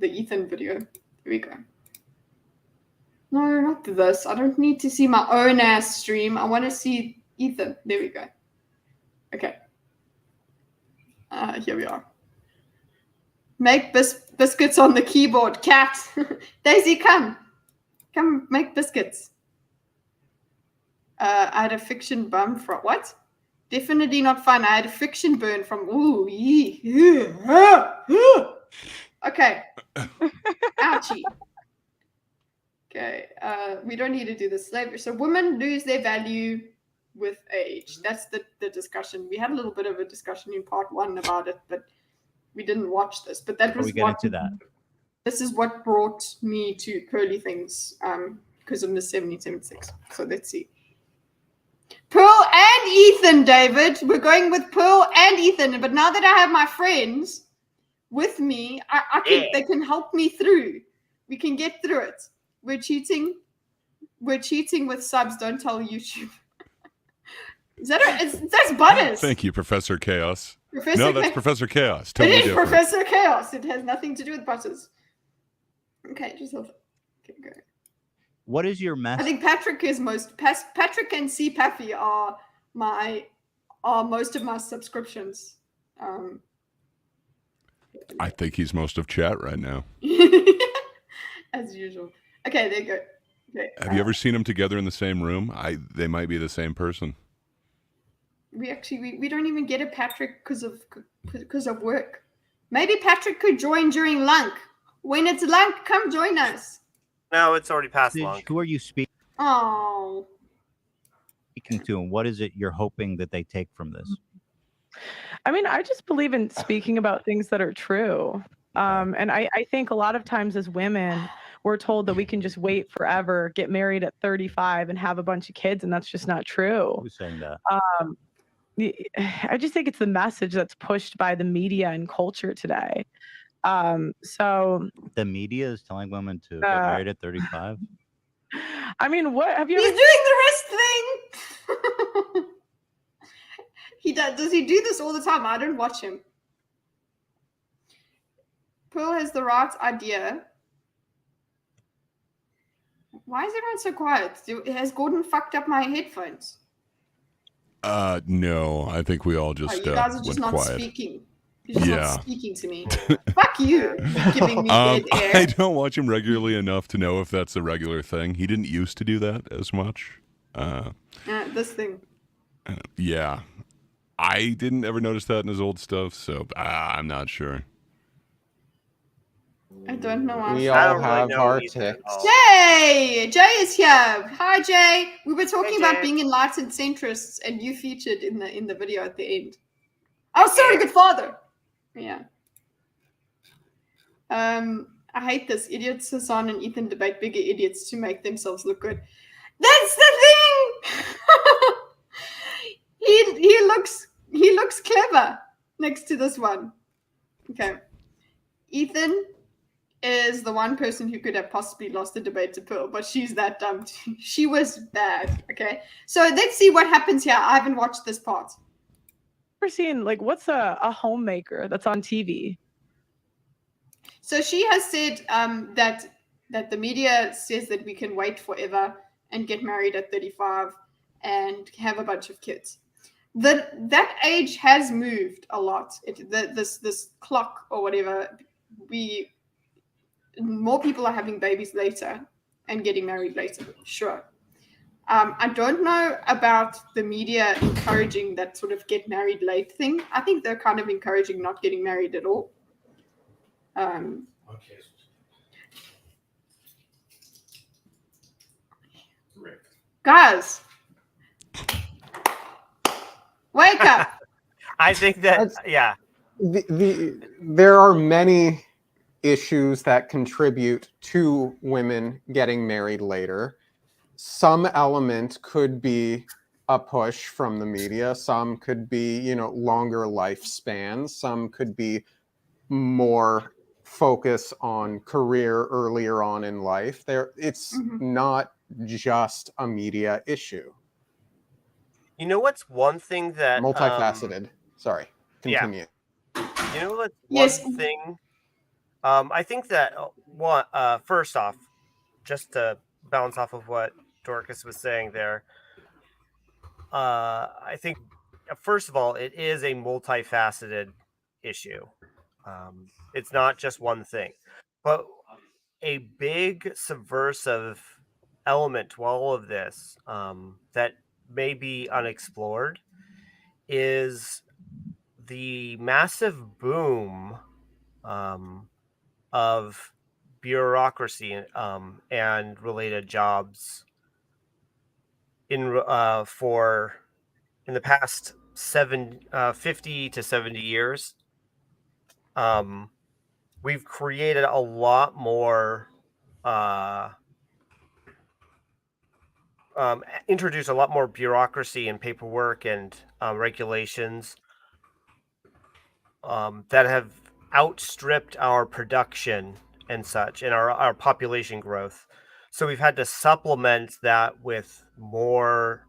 Ethan video. Here we go. No, not this. I don't need to see my own ass stream. I want to see Ethan. There we go. Okay. Here we are. Make biscuits on the keyboard. Cat. Daisy, come. Come make biscuits. I had a fiction bum from... What? Definitely not fun. I had a fiction burn from... Ooh, okay. Ouchie. Okay, we don't need to do the slavery. So women lose their value with age. That's the discussion. We had a little bit of a discussion in part 1 about it, but we didn't watch this. But that was we get into that. This is what brought me to curly things because of Miss 1776. So let's see. Pearl and Ethan, David. We're going with Pearl and Ethan. But now that I have my friends with me, they can help me through. We can get through it. We're cheating with subs. Don't tell YouTube. That's Butters. Thank you, Professor Chaos. That's Professor Chaos. Totally different. Professor Chaos. It has nothing to do with Butters. Okay, just hold it. Okay, go. What is your message? I think Patrick is Patrick and C Paffy are most of my subscriptions. I think he's most of chat right now. As usual. Okay, there you go. Okay, Have you ever seen them together in the same room? They might be the same person. We don't even get a Patrick because of work. Maybe Patrick could join during lunch. When it's lunch, come join us. No, it's already past lunch. Who are you speaking to, and what is it you're hoping that they take from this? I mean, I just believe in speaking about things that are true. And I think a lot of times as women, we're told that we can just wait forever, get married at 35 and have a bunch of kids. And that's just not true. Who's saying that? I just think it's the message that's pushed by the media and culture today. So the media is telling women to get married at 35. I mean, what have you? He's doing the wrist thing. He does. Does he do this all the time? I don't watch him. Pearl has the right idea. Why is everyone so quiet? Has Gordon fucked up my headphones? No. I think we all just you guys are just went not quiet. speaking. You're just not speaking to me. Fuck you, giving me dead air. I don't watch him regularly enough to know if that's a regular thing. He didn't used to do that as much. This thing. Yeah. I didn't ever notice that in his old stuff, so I'm not sure. I don't know. We all have our ticks. Jay is here. Hi, Jay. We were talking about being enlightened centrists, and you featured in the video at the end. Oh, sorry, good father. Yeah. I hate this. Idiots, Hassan and Ethan debate bigger idiots to make themselves look good. That's the thing. he looks clever next to this one. Okay. Ethan is the one person who could have possibly lost the debate to Pearl, but she's that dumb too. She was bad. Okay. So let's see what happens here. I haven't watched this part. Ever seen what's a homemaker that's on TV? So she has said that the media says that we can wait forever and get married at 35 and have a bunch of kids. That age has moved a lot. This clock or whatever, more people are having babies later and getting married later. Sure. I don't know about the media encouraging that sort of get married late thing. I think they're kind of encouraging not getting married at all. Guys, wake up. I think that, there are many issues that contribute to women getting married later. Some element could be a push from the media. Some could be, longer lifespans. Some could be more focus on career earlier on in life. It's not just a media issue. You know what's one thing that multifaceted. Sorry, continue. Yeah. You know what's one thing? I think that first off, just to bounce off of what Dorcas was saying there, I think first of all, it is a multifaceted issue. It's not just one thing, but a big subversive element to all of this that may be unexplored is the massive boom of bureaucracy and related jobs in the past 50 to 70 years. we've created a lot more, introduced a lot more bureaucracy and paperwork and regulations that have outstripped our production and such, and our population growth. So we've had to supplement that with more,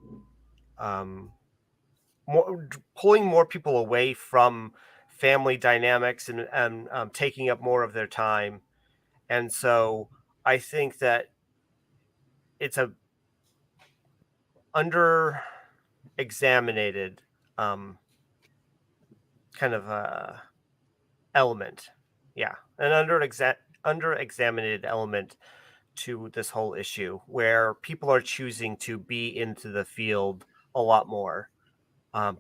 pulling more people away from family dynamics and taking up more of their time. And so I think that it's a under examined kind of element. Yeah, an under examined element to this whole issue, where people are choosing to be into the field a lot more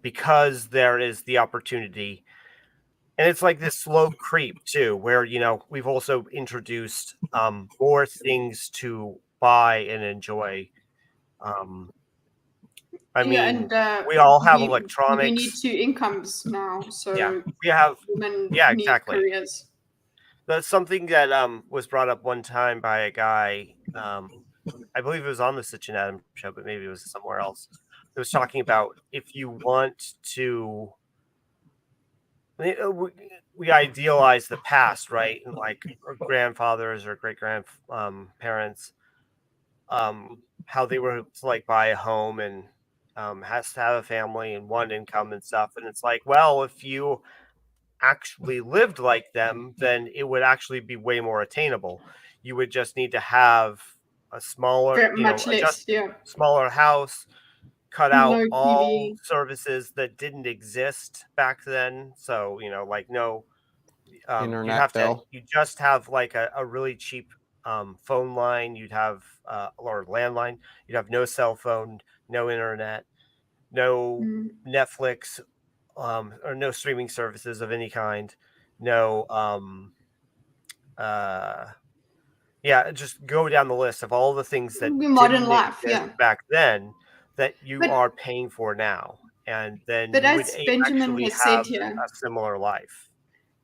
because there is the opportunity. And it's like this slow creep too, where, you know, we've also introduced more things to buy and enjoy. I mean, and we all have we need electronics. 2 incomes now, so Yeah, we have. women Yeah, need exactly. careers. That's something that was brought up one time by a guy. I believe it was on the Sitch and Adam show, but maybe it was somewhere else. It was talking about if you want to. We idealize the past, right? And like our grandfathers or great grandparents, how they were to like buy a home and has to have a family and one income and stuff. And it's like, well, if you actually lived like them, then it would actually be way more attainable. You would just need to have a smaller, Much less, yeah. smaller house, cut out No all TV. services that didn't exist back then. So, you know, like no, Internet bill. you just have like a really cheap phone line. You'd have, or landline. You'd have no cell phone, no internet, no Netflix, or no streaming services of any kind. No, yeah, just go down the list of all the things that Modern didn't life, exist yeah. back then that you are paying for now, and then But you would as Benjamin actually has said have here, a similar life.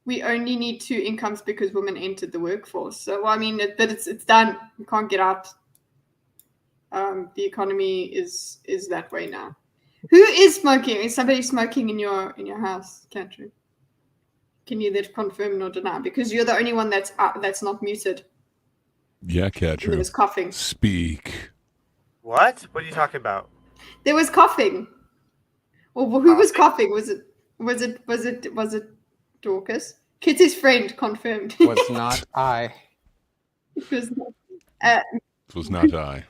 we only need 2 incomes because women entered the workforce. So I mean, but it's done. You can't get out. The economy is that way now. Who is smoking? Is somebody smoking in your house, Catherine? Can you either confirm or deny? Because you're the only one that's not muted. Yeah, Catherine. There was coughing. Speak. What? What are you talking about? There was coughing. Well, who was coughing? Was it Dorcas? Kitty's friend confirmed. Was not I. It was not. It was not I.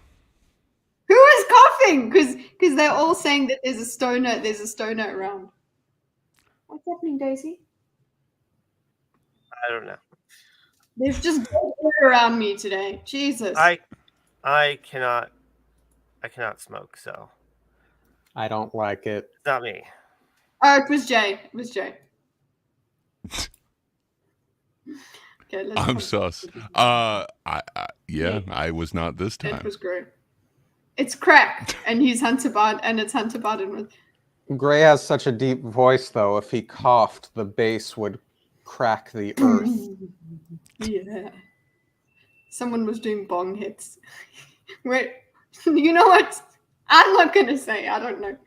Who is coughing? Because they're all saying that there's a stoner around. What's happening, Daisy? I don't know. There's just air around me today. Jesus. I cannot smoke, so I don't like it. it's not me. Oh, it was Jay. It was Jay. Okay, let's I'm sus. I was not this time. It was great. It's crack, and he's Hunter Biden, and it's Hunter Biden with. Gray has such a deep voice, though. If he coughed, the bass would crack the earth. Yeah. Someone was doing bong hits. Wait, you know what? I'm not gonna say. I don't know.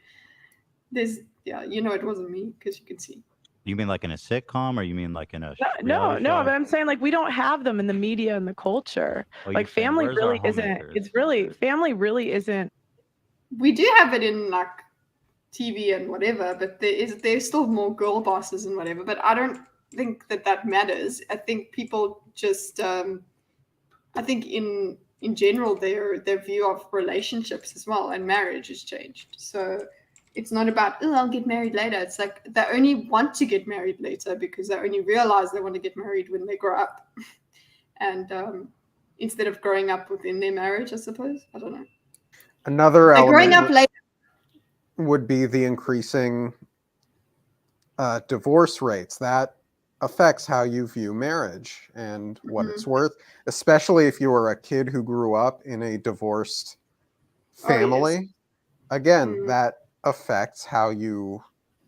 It wasn't me because you can see. You mean like in a sitcom, or you mean like in a No, reality show? but I'm saying like we don't have them in the media and the culture. Oh, like you're saying, family where's our really isn't. homemakers? It's really family really isn't. We do have it in like TV and whatever, but there's still more girl bosses and whatever. But I don't think that matters. I think people just I think in general their view of relationships as well and marriage has changed. So it's not about, I'll get married later. It's like they only want to get married later because they only realize they want to get married when they grow up. And instead of growing up within their marriage, I suppose. I don't know. Another element growing up later would be the increasing divorce rates. That affects how you view marriage and what it's worth, especially if you were a kid who grew up in a divorced family. Yes. Again, that affects how you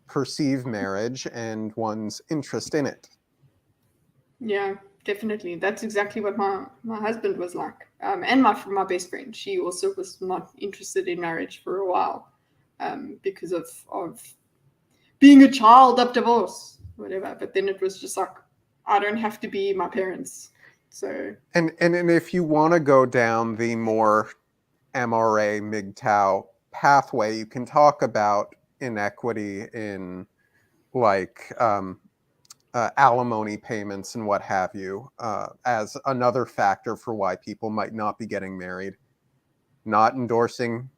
perceive marriage and one's interest in it. Yeah, definitely. That's exactly what my husband was like. And my best friend. She also was not interested in marriage for a while, because of being a child of divorce, whatever. But then it was just like, I don't have to be my parents. So And if you want to go down the more MRA MGTOW pathway, you can talk about inequity in like alimony payments and what have you, as another factor for why people might not be getting married. Not endorsing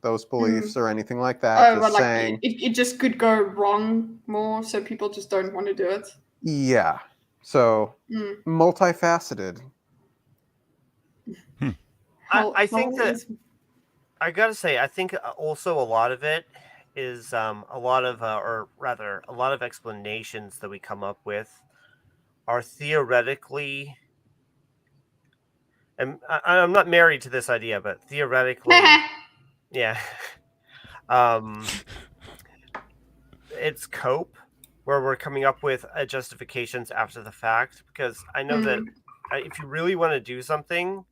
those beliefs or anything like that. Oh, Just well, saying, like it just could go wrong more, so people just don't want to do it. yeah. So multifaceted. I think that I gotta say, I think also a lot of it is a lot of, or rather, a lot of explanations that we come up with are theoretically. And I'm not married to this idea, but theoretically, yeah. It's cope, where we're coming up with justifications after the fact, because I know that if you really want to do something,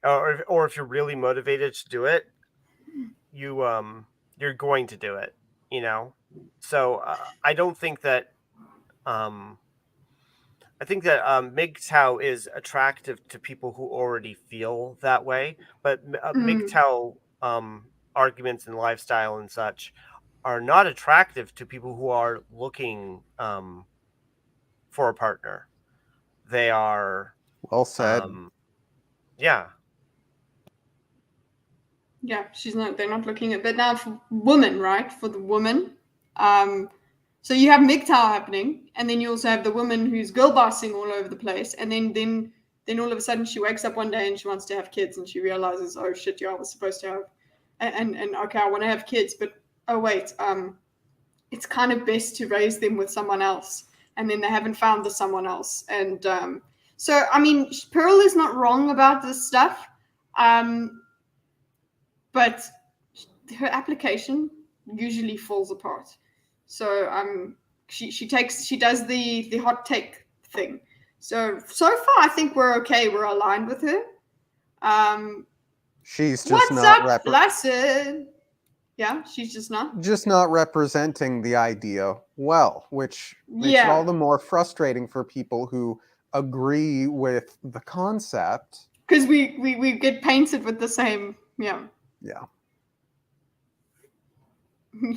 or if you're really motivated to do it, you're going to do it, you know. So I don't think that I think that MGTOW is attractive to people who already feel that way, but MGTOW arguments and lifestyle and such are not attractive to people who are looking for a partner. They are well said. Yeah. Yeah, they're not looking at, but now for women, right? For the woman, so you have MGTOW happening, and then you also have the woman who's girl bossing all over the place, and then all of a sudden she wakes up one day and she wants to have kids, and she realizes, oh shit, yeah, I was supposed to have, and okay, I want to have kids, but oh wait, it's kind of best to raise them with someone else, and then they haven't found the someone else, and so I mean, Pearl is not wrong about this stuff, but her application usually falls apart. So she does the hot take thing. So far I think we're okay. We're aligned with her. She's just what's not up, Blessed? Yeah, she's just not representing the idea well, which makes it all the more frustrating for people who agree with the concept. Because we get painted with the same, yeah.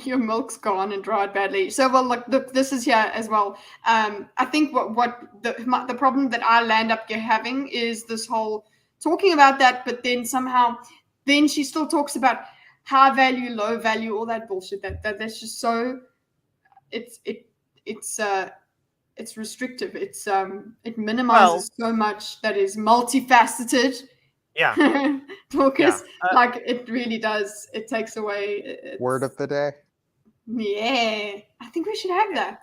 Your milk's gone and dried badly. So, well, look, this is here as well. I think what the problem that I land up having is this whole talking about that, but then somehow, then she still talks about high value, low value, all that bullshit. That's just so. It's restrictive. It minimizes so much that is multifaceted. Yeah. Focus, like it really does. It takes away. Word of the day. Yeah, I think we should have that.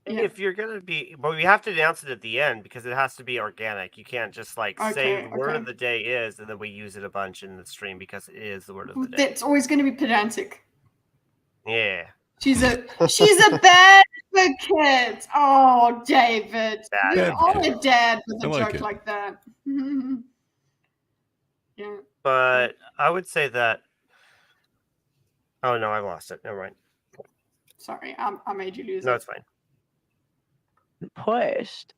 If you're gonna be, but we have to announce it at the end because it has to be organic. You can't just say the word of the day is, and then we use it a bunch in the stream because it is the word of the day. It's always going to be pedantic. Yeah. She's a bad kid. Oh, David, you are a dad with a joke like that. Yeah. But I would say that. Oh no, I lost it. Never mind. Sorry, I made you lose. No, it's fine. Pushed.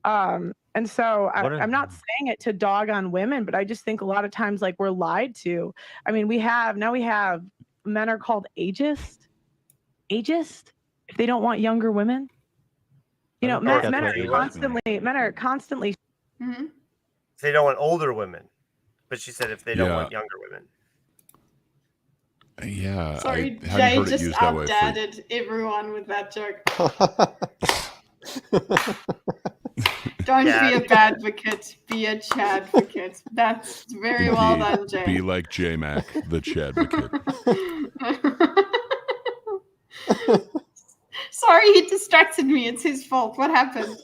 And so I'm not saying it to dog on women, but I just think a lot of times we're lied to. I mean, we have men are called ageist if they don't want younger women. You know, men are constantly They don't want older women, but she said if they don't want younger women. Yeah. Sorry, Jay just outdadded everyone with that joke. Don't be a badvocate, be a chadvocate. That's very well done, Jay. Be like J-Mac, the chadvocate. Sorry, he distracted me. It's his fault. What happened?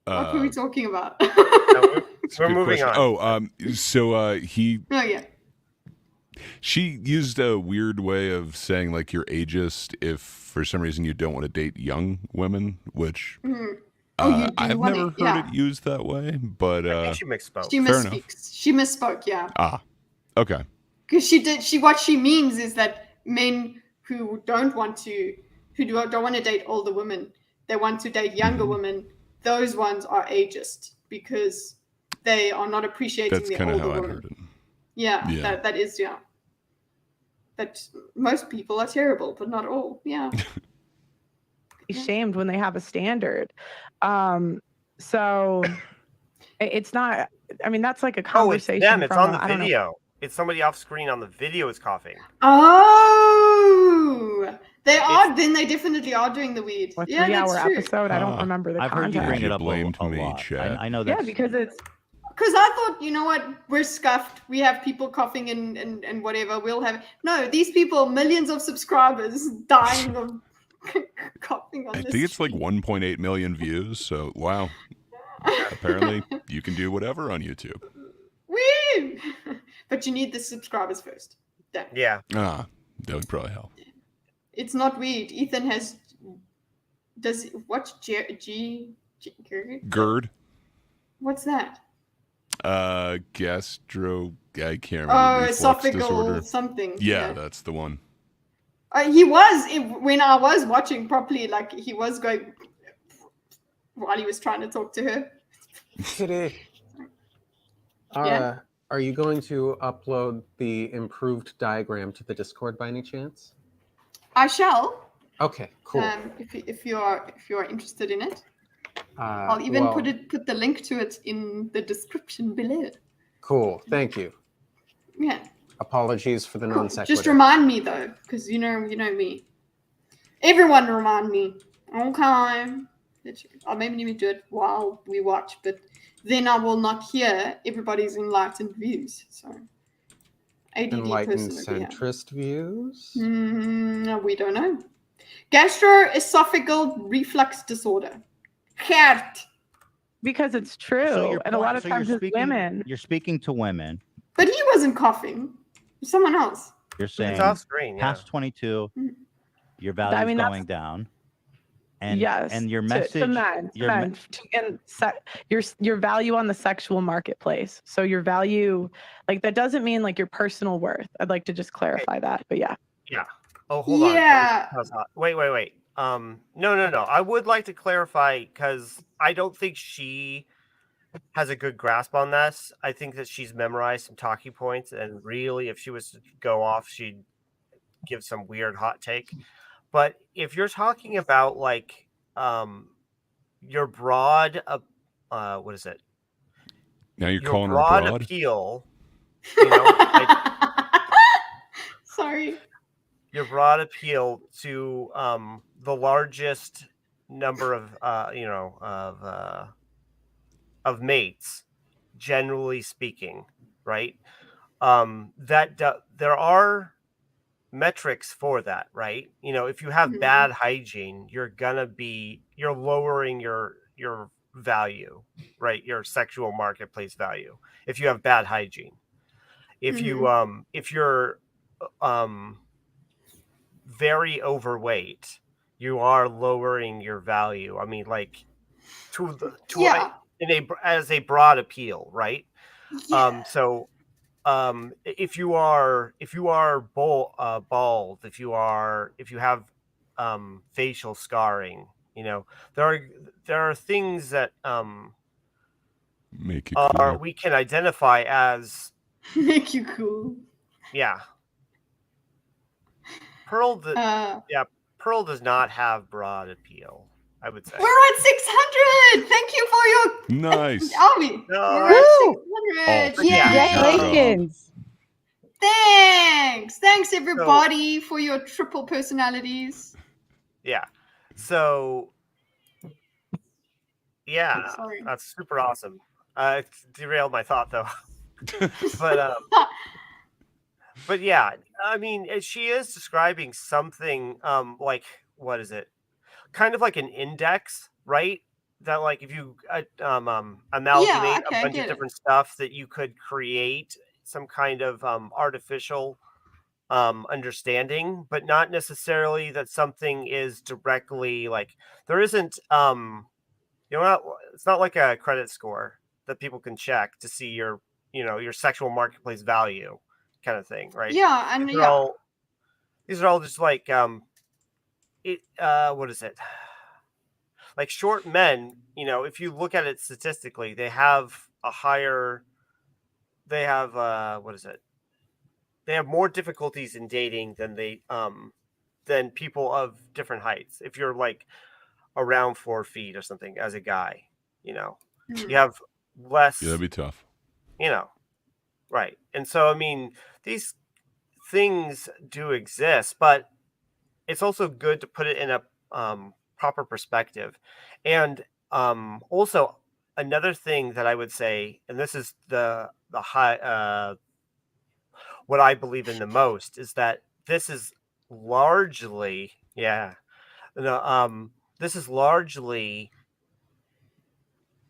What were we talking about? We're moving on. Oh, so he. Oh yeah. She used a weird way of saying like you're ageist if for some reason you don't want to date young women, which I've never heard it used that way. But I think she misspoke. She misspeaks. She misspoke. Yeah. Okay. Because what she means is that men who don't want to date older women, they want to date younger women. Those ones are ageist because they are not appreciating the older women. Heard it. Yeah. That is that most people are terrible, but not all. Yeah. Shamed when they have a standard. So it's not, I mean, that's like a conversation. It's them. It's on the video. It's somebody off screen on the video is coughing. Oh, they are. Then they definitely are doing the weed. A 3-hour episode. I don't remember the content. I've heard you bring it up blamed a me, lot. Chad. I know that. Yeah, because I thought, you know what, we're scuffed. We have people coughing and whatever. We'll have these people, millions of subscribers, dying of coughing on I this. think it's like 1.8 million views. So wow. Apparently, you can do whatever on YouTube. Woo! But you need the subscribers first. Damn. Yeah. That would probably help. It's not weed. Ethan has. What's GERD? What's that? Gastro. I can't remember. Esophageal disorder. Something. Yeah, that's the one. He was when I was watching properly. Like he was going while he was trying to talk to her. Kitty. Are you going to upload the improved diagram to the Discord by any chance? I shall. Okay, cool. If you are interested in it, I'll even put the link to it in the description below. Cool. Thank you. Yeah. Apologies for the non sequitur. Just remind me though, because you know me. Everyone remind me. Okay. I'll maybe do it while we watch, but then I will not hear everybody's enlightened views. So, ADD enlightened centrist views? No, we don't know. Gastroesophageal reflux disorder. Heart. Because it's true, and a lot of times it's women. You're speaking to women. But he wasn't coughing. Someone else. You're saying it's off screen, past 22, your value is going down. And, yes, and your message, to men, and your value on the sexual marketplace. So your value, like that doesn't mean like your personal worth. I'd like to just clarify that, but yeah. Yeah. Oh, hold on. Wait. No. I would like to clarify because I don't think she has a good grasp on this. I think that she's memorized some talking points, and really, if she was to go off, she'd give some weird hot take. But if you're talking about like your broad, what is it? Now you're your calling her broad broad appeal. You know, sorry. Your broad appeal to the largest number of mates, generally speaking, right? There are metrics for that, right? You know, if you have bad hygiene, you're lowering your value, right? Your sexual marketplace value. If you have bad hygiene, if you're very overweight, you are lowering your value. I mean, like as a broad appeal, right? Yeah. If you are bald, if you have facial scarring, you know, there are things that make you cool. We can identify as make you cool. Yeah. Pearl does not have broad appeal, I would say. We're at 600. Thank you for your nice. Albie. We're at 600. Congratulations. Thanks everybody for your triple personalities. Yeah. So yeah, that's super awesome. It derailed my thought though. But yeah, I mean, she is describing something like, what is it? Kind of like an index, right? That like if you amalgamate a bunch of different stuff, that you could create some kind of artificial understanding, but not necessarily that something is directly like there isn't it's not like a credit score that people can check to see your your sexual marketplace value kind of thing, right? Yeah, and these are all just like what is it? Like short men, if you look at it statistically, they have what is it? They have more difficulties in dating than people of different heights. If you're like around 4 feet or something as a guy, you have less. Yeah, that'd be tough. Right. And so, I mean, these things do exist, but it's also good to put it in a proper perspective. And also, another thing that I would say, and this is the high, what I believe in the most, is that this is largely, this is largely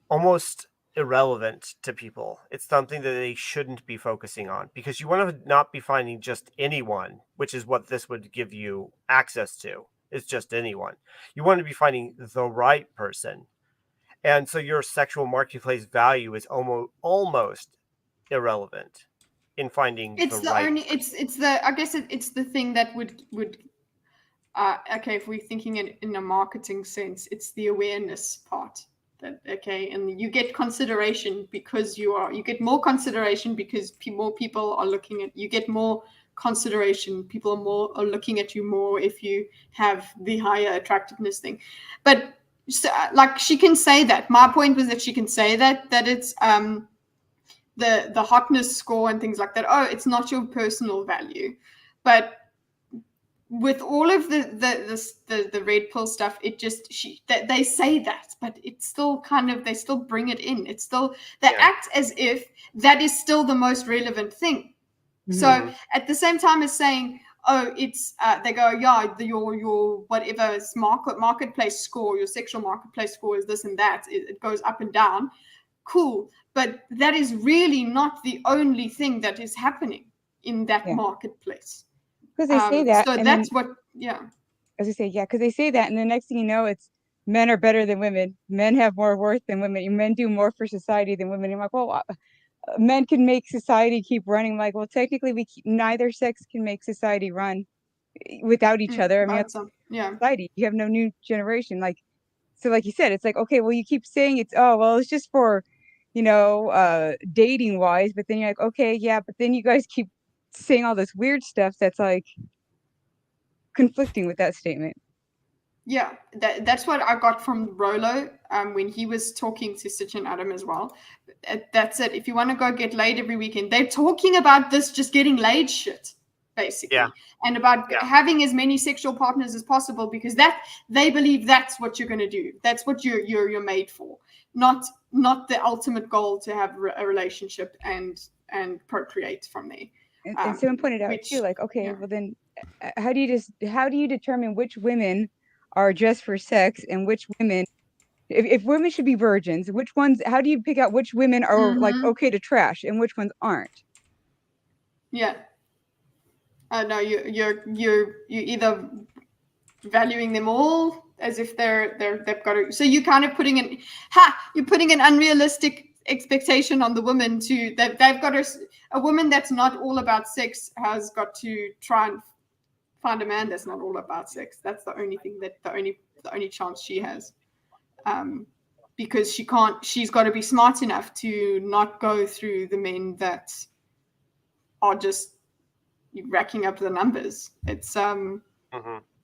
almost irrelevant to people. It's something that they shouldn't be focusing on, because you want to not be finding just anyone, which is what this would give you access to. It's just anyone. You want to be finding the right person. And so your sexual marketplace value is almost irrelevant in finding it's the right. It's the, I guess it's the thing that would okay, if we're thinking in a marketing sense, it's the awareness part. Okay, and you get consideration because you get more consideration because more people are looking at you. Get more consideration. People are looking at you more if you have the higher attractiveness thing. But so, like, she can say that. My point was that she can say that it's the hotness score and things like that. Oh, it's not your personal value, but with all of the red pill stuff, it just they say that, but it's still kind of, they still bring it in. It's still, they act as if that is still the most relevant thing. Mm-hmm. So at the same time as saying, oh, it's they go, yeah, your whatever marketplace score, your sexual marketplace score is this and that. It goes up and down. Cool, but that is really not the only thing that is happening in that marketplace. Because they say that. So and that's then, what, yeah. As I say, yeah, because they say that, and the next thing you know, it's men are better than women. Men have more worth than women. Men do more for society than women. I'm like, well, men can make society keep running. I'm like, well, technically, neither sex can make society run without each other. I mean, that's society. You have no new generation. Like, so, like you said, it's like, okay, well, you keep saying it's it's just for, dating wise, but then you're like, okay, yeah, but then you guys keep saying all this weird stuff that's like conflicting with that statement. Yeah, that's what I got from Rolo when he was talking to Sitch and Adam as well. That's it. If you want to go get laid every weekend, they're talking about this just getting laid shit, basically. Yeah. And about having as many sexual partners as possible, because that they believe that's what you're going to do. That's what you're made for. Not the ultimate goal to have a relationship and procreate from there. And someone pointed out too, like, okay, well then, how do you determine which women are just for sex and which women, if women should be virgins, which ones? How do you pick out which women are like okay to trash and which ones aren't? Yeah. No, you're either valuing them all as if they've got to. So you're kind of putting an unrealistic expectation on the woman that they've got a woman that's not all about sex has got to try and find a man that's not all about sex. That's the only thing the only chance she has, because she's got to be smart enough to not go through the men that are just racking up the numbers. It's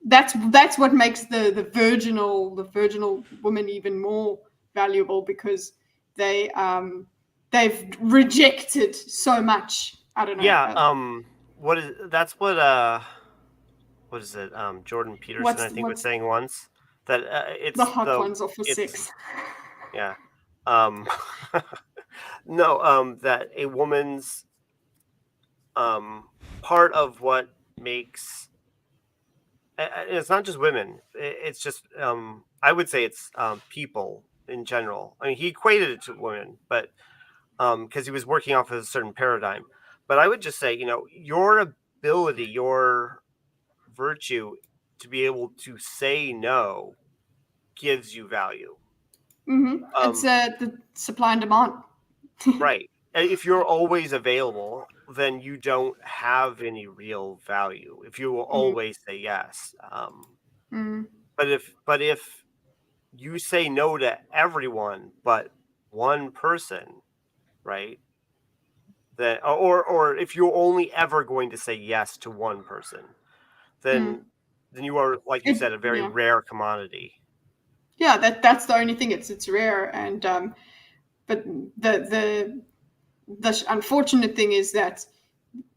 that's what makes the virginal woman even more valuable, because they've rejected so much. I don't know. Yeah. What is it? Jordan Peterson, I think, was saying once that it's the hot ones are for sex. Yeah. No. That a woman's part of what makes it's not just women. It's just I would say it's people in general. I mean, he equated it to women, but because he was working off of a certain paradigm. But I would just say, your ability, your virtue to be able to say no gives you value. It's the supply and demand. Right. If you're always available, then you don't have any real value. If you will always say yes. But if you say no to everyone but one person, right? That or if you're only ever going to say yes to one person, then you are, like you said, a very rare commodity. Yeah, that's the only thing. It's rare, and but the unfortunate thing is that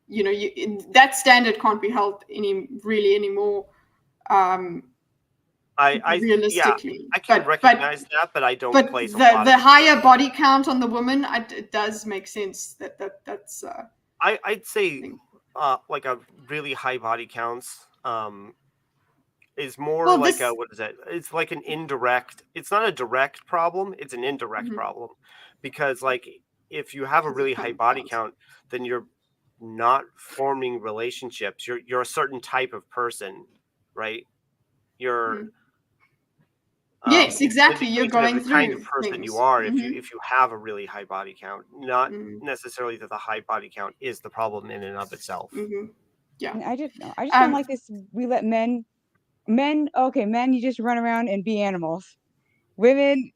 that standard can't be held anymore. Realistically, I can recognize that, but I don't place the higher body count on the woman. It does make sense that's. I'd say like a really high body counts is more like a, what is it? It's like an indirect. It's not a direct problem. It's an indirect problem, because like if you have a really high body count, then you're not forming relationships. You're a certain type of person, right? You're yes, exactly. You're going the through kind of person things. you are if you have a really high body count. Not necessarily that the high body count is the problem in and of itself. Yeah, I just don't like this. We let men, you just run around and be animals. Women,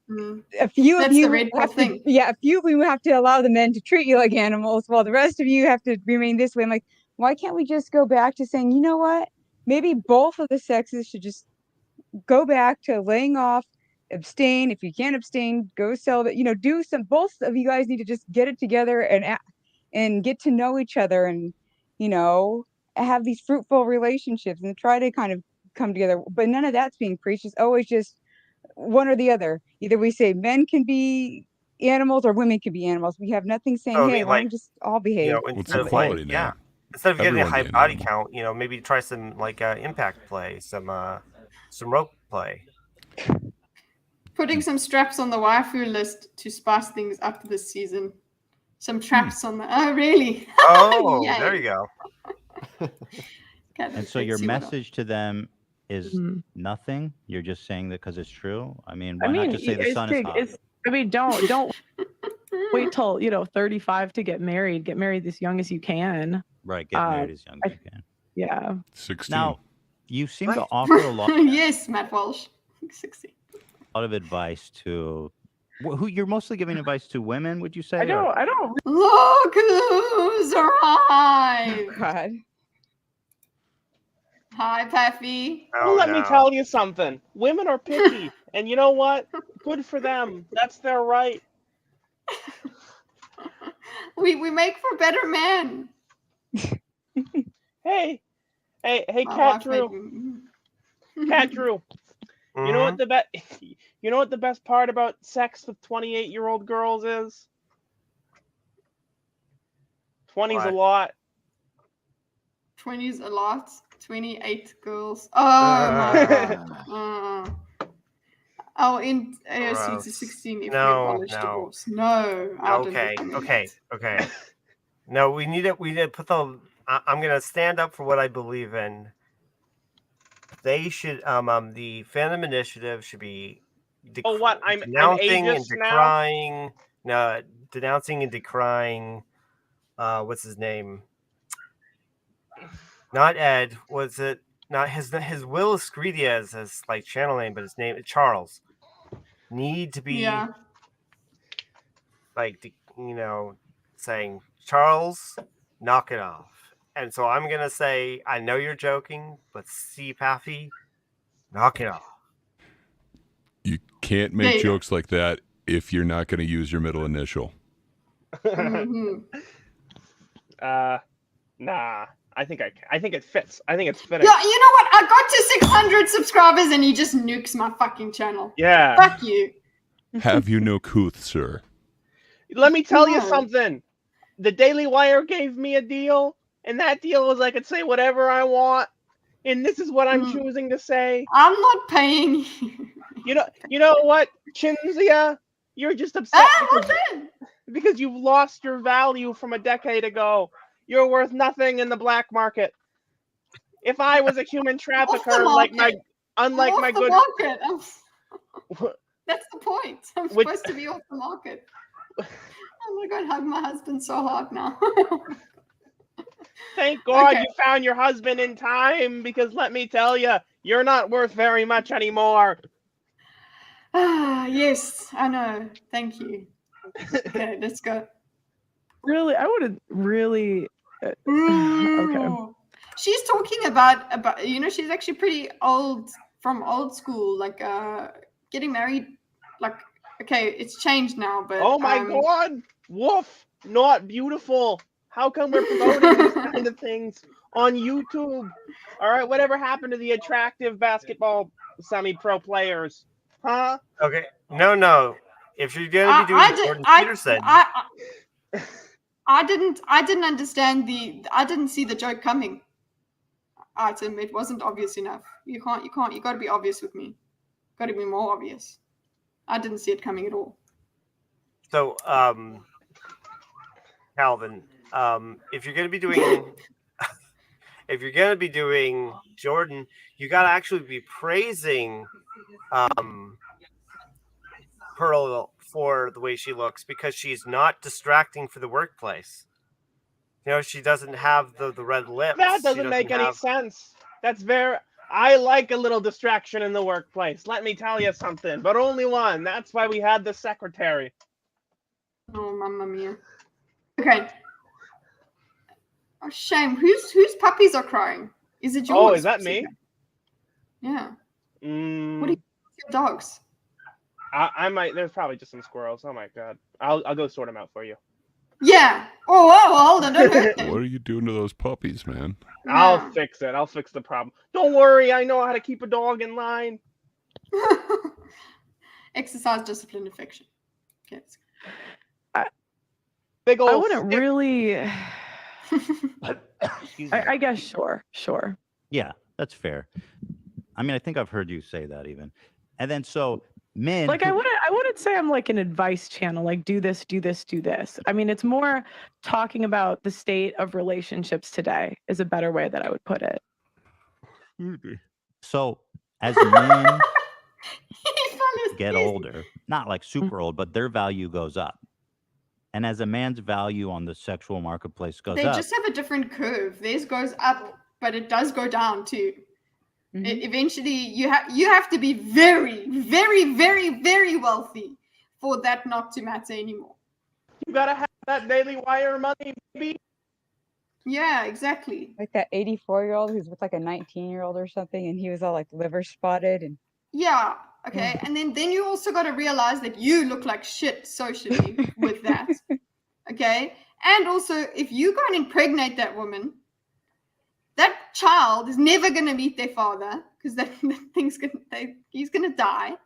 a few of you have to, a few of you have to allow the men to treat you like animals, while the rest of you have to remain this way. I'm like, why can't we just go back to saying, you know what? Maybe both of the sexes should just go back to laying off, abstain. If you can't abstain, go sell that. Do some. Both of you guys need to just get it together and get to know each other, and have these fruitful relationships and try to kind of come together. But none of that's being preached. It's always just one or the other. Either we say men can be animals or women can be animals. We have nothing saying, hey, why don't we just all behave? Instead of instead of getting a high body count, maybe try some like impact play, some rope play. Putting some straps on the waifu list to spice things up this season. Some traps on the. Oh, really? Oh, there you go. And so your message to them is nothing. You're just saying that because it's true. I mean, why not just say the sun is hot? Don't wait till 35 to get married. Get married as young as you can. Right, get married as young as you can. Yeah. 16. Now, you seem to offer a lot. Yes, Matt Walsh. 16. A lot of advice to who you're mostly giving advice to women, would you say? I don't. Look who's arrived. God. Hi, Puffy. Well, let me tell you something. Women are picky, and you know what? Good for them. That's their right. We make for better men. Hey, Cat Drew. Cat Drew. You know what the best part about sex with 28-year-old girls is? 20's a lot. 20's a lot. 28 girls. Oh my god. In AOC to 16 if we abolish divorce. No. Okay. No, we need to put the. I'm gonna stand up for what I believe in. They should. The Fandom Initiative should be. denouncing and decrying. No, denouncing and decrying. What's his name? Not Ed. Was it not his Will Escridia is his like channel name, but his name is Charles. Need to be saying, Charles, knock it off. And so I'm gonna say, I know you're joking, but see, Paffy, knock it off. You can't make jokes like that if you're not going to use your middle initial. Nah. I think it fits. I think it's fitting. Yeah, you know what? I got to 600 subscribers and he just nukes my fucking channel. Yeah. Fuck you. Have you no couth, sir? Let me tell you something. The Daily Wire gave me a deal, and that deal was I could say whatever I want, and this is what I'm choosing to say. I'm not paying you. You know what, Chinzia? You're just upset because you've lost your value from a decade ago. You're worth nothing in the black market. If I was a human trafficker, unlike my good market. That's the point. I'm supposed to be off the market. Oh my god, hug my husband so hard now. Thank God you found your husband in time, because let me tell you, you're not worth very much anymore. Yes, I know. Thank you. Okay, let's go. Really, I wouldn't really. Okay. She's talking about she's actually pretty old, from old school, like getting married. Like, okay, it's changed now, but oh my God, woof, not beautiful. How come we're promoting these kind of things on YouTube? All right, whatever happened to the attractive basketball semi-pro players? Huh? Okay, no. If you're gonna be doing Jordan Peterson, I didn't understand I didn't see the joke coming. Item, it wasn't obvious enough. You got to be obvious with me. Got to be more obvious. I didn't see it coming at all. So, Calvin, if you're gonna be doing Jordan, you gotta actually be praising Pearl for the way she looks, because she's not distracting for the workplace. She doesn't have the red lips. That doesn't make any sense. I like a little distraction in the workplace. Let me tell you something, but only one. That's why we had the secretary. Oh, mamma mia. Okay. Oh, shame. Whose puppies are crying? Is it yours? Oh, is that me? Yeah. What do you do with your dogs? I might. There's probably just some squirrels. Oh my God. I'll go sort them out for you. Yeah. Oh, hold on. Don't hurt them. What are you doing to those puppies, man? I'll fix it. I'll fix the problem. Don't worry. I know how to keep a dog in line. Exercise, discipline, affection. Okay. Big old I wouldn't really. I guess sure. Yeah, that's fair. I mean, I think I've heard you say that even. And then so men, like I wouldn't say I'm like an advice channel, like do this, do this, do this. I mean, it's more talking about the state of relationships today is a better way that I would put it. So as men get older, not like super old, but their value goes up. And as a man's value on the sexual marketplace goes up. They just have a different curve. Theirs goes up, but it does go down too. Eventually, you have to be very, very, very, very wealthy for that not to matter anymore. You gotta have that Daily Wire money, baby. Yeah, exactly. Like that 84-year-old who's with like a 19-year-old or something, and he was all like liver spotted and. Yeah. Okay. And then you also got to realize that you look like shit socially with that. Okay. And also, if you go and impregnate that woman, that child is never going to meet their father, because he's going to die.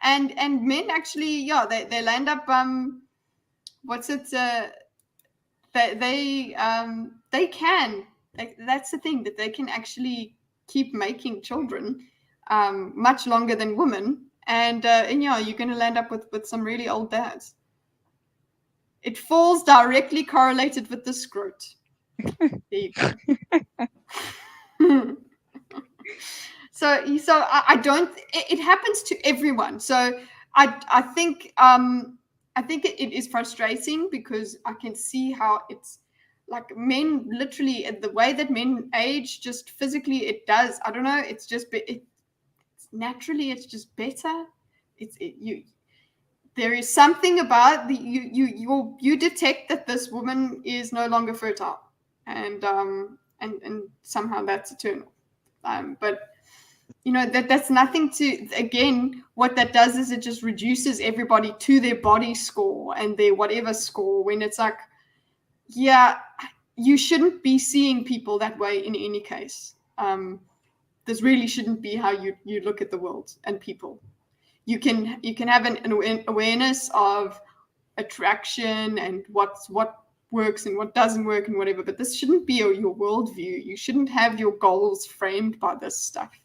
And men actually, they'll end up, they can, that's the thing, that they can actually keep making children much longer than women. And you're going to land up with some really old dads. It falls directly correlated with the scrot. There you go. So I don't. It happens to everyone. So I think it is frustrating, because I can see how it's like men literally, the way that men age, just physically, it does. I don't know. It's just naturally, it's just better. There is something about you detect that this woman is no longer fertile, and somehow that's a turn off. But that's nothing to, again, what that does is it just reduces everybody to their body score and their whatever score, when it's like, yeah, you shouldn't be seeing people that way in any case. This really shouldn't be how you look at the world and people. You can have an awareness of attraction and what works and what doesn't work and whatever, but this shouldn't be your worldview. You shouldn't have your goals framed by this stuff.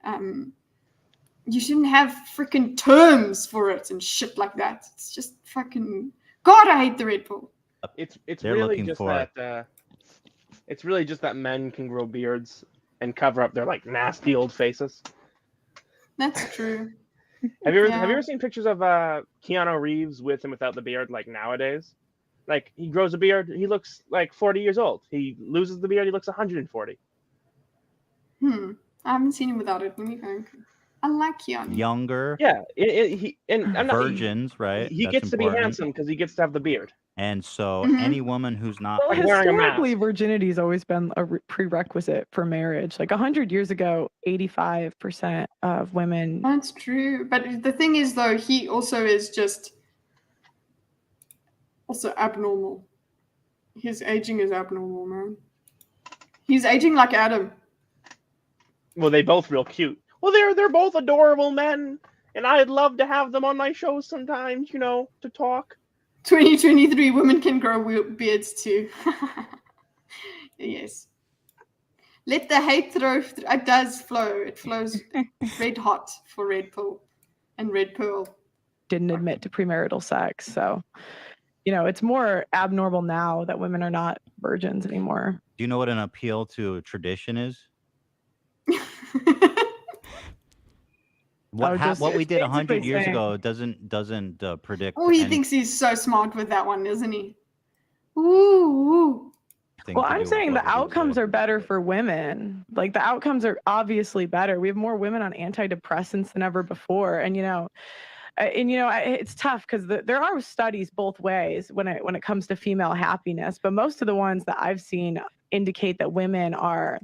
You shouldn't have freaking terms for it and shit like that. It's just fucking, God, I hate the Red Bull. It's They're really looking just for that It's really just that men can grow beards and cover up their like nasty old faces. That's true. Have you ever seen pictures of Keanu Reeves with and without the beard like nowadays? Like he grows a beard, he looks like 40 years old. He loses the beard, he looks 140. I haven't seen him without it. Let me think. I like Keanu. Younger. Yeah, I'm not, virgins, right? He gets to be handsome because he gets to have the beard. And so any woman who's not Well, historically, virginity has always been a prerequisite for marriage. Like 100 years ago, 85% of women. That's true. But the thing is, though, he also is just also abnormal. His aging is abnormal, man. He's aging like Adam. Well, they both real cute. Well, they're both adorable men, and I'd love to have them on my show sometimes, to talk. 2023, women can grow beards too. Yes. Let the hate throw. It does flow. It flows red hot for Red Pill and Red Pearl. Didn't admit to premarital sex. So, it's more abnormal now that women are not virgins anymore. Do you know what an appeal to tradition is? What we did 100 years ago doesn't predict. Oh, he thinks he's so smart with that one, isn't he? Ooh. Well, I'm saying the outcomes are better for women. Like the outcomes are obviously better. We have more women on antidepressants than ever before, and it's tough because there are studies both ways when it comes to female happiness, but most of the ones that I've seen indicate that women are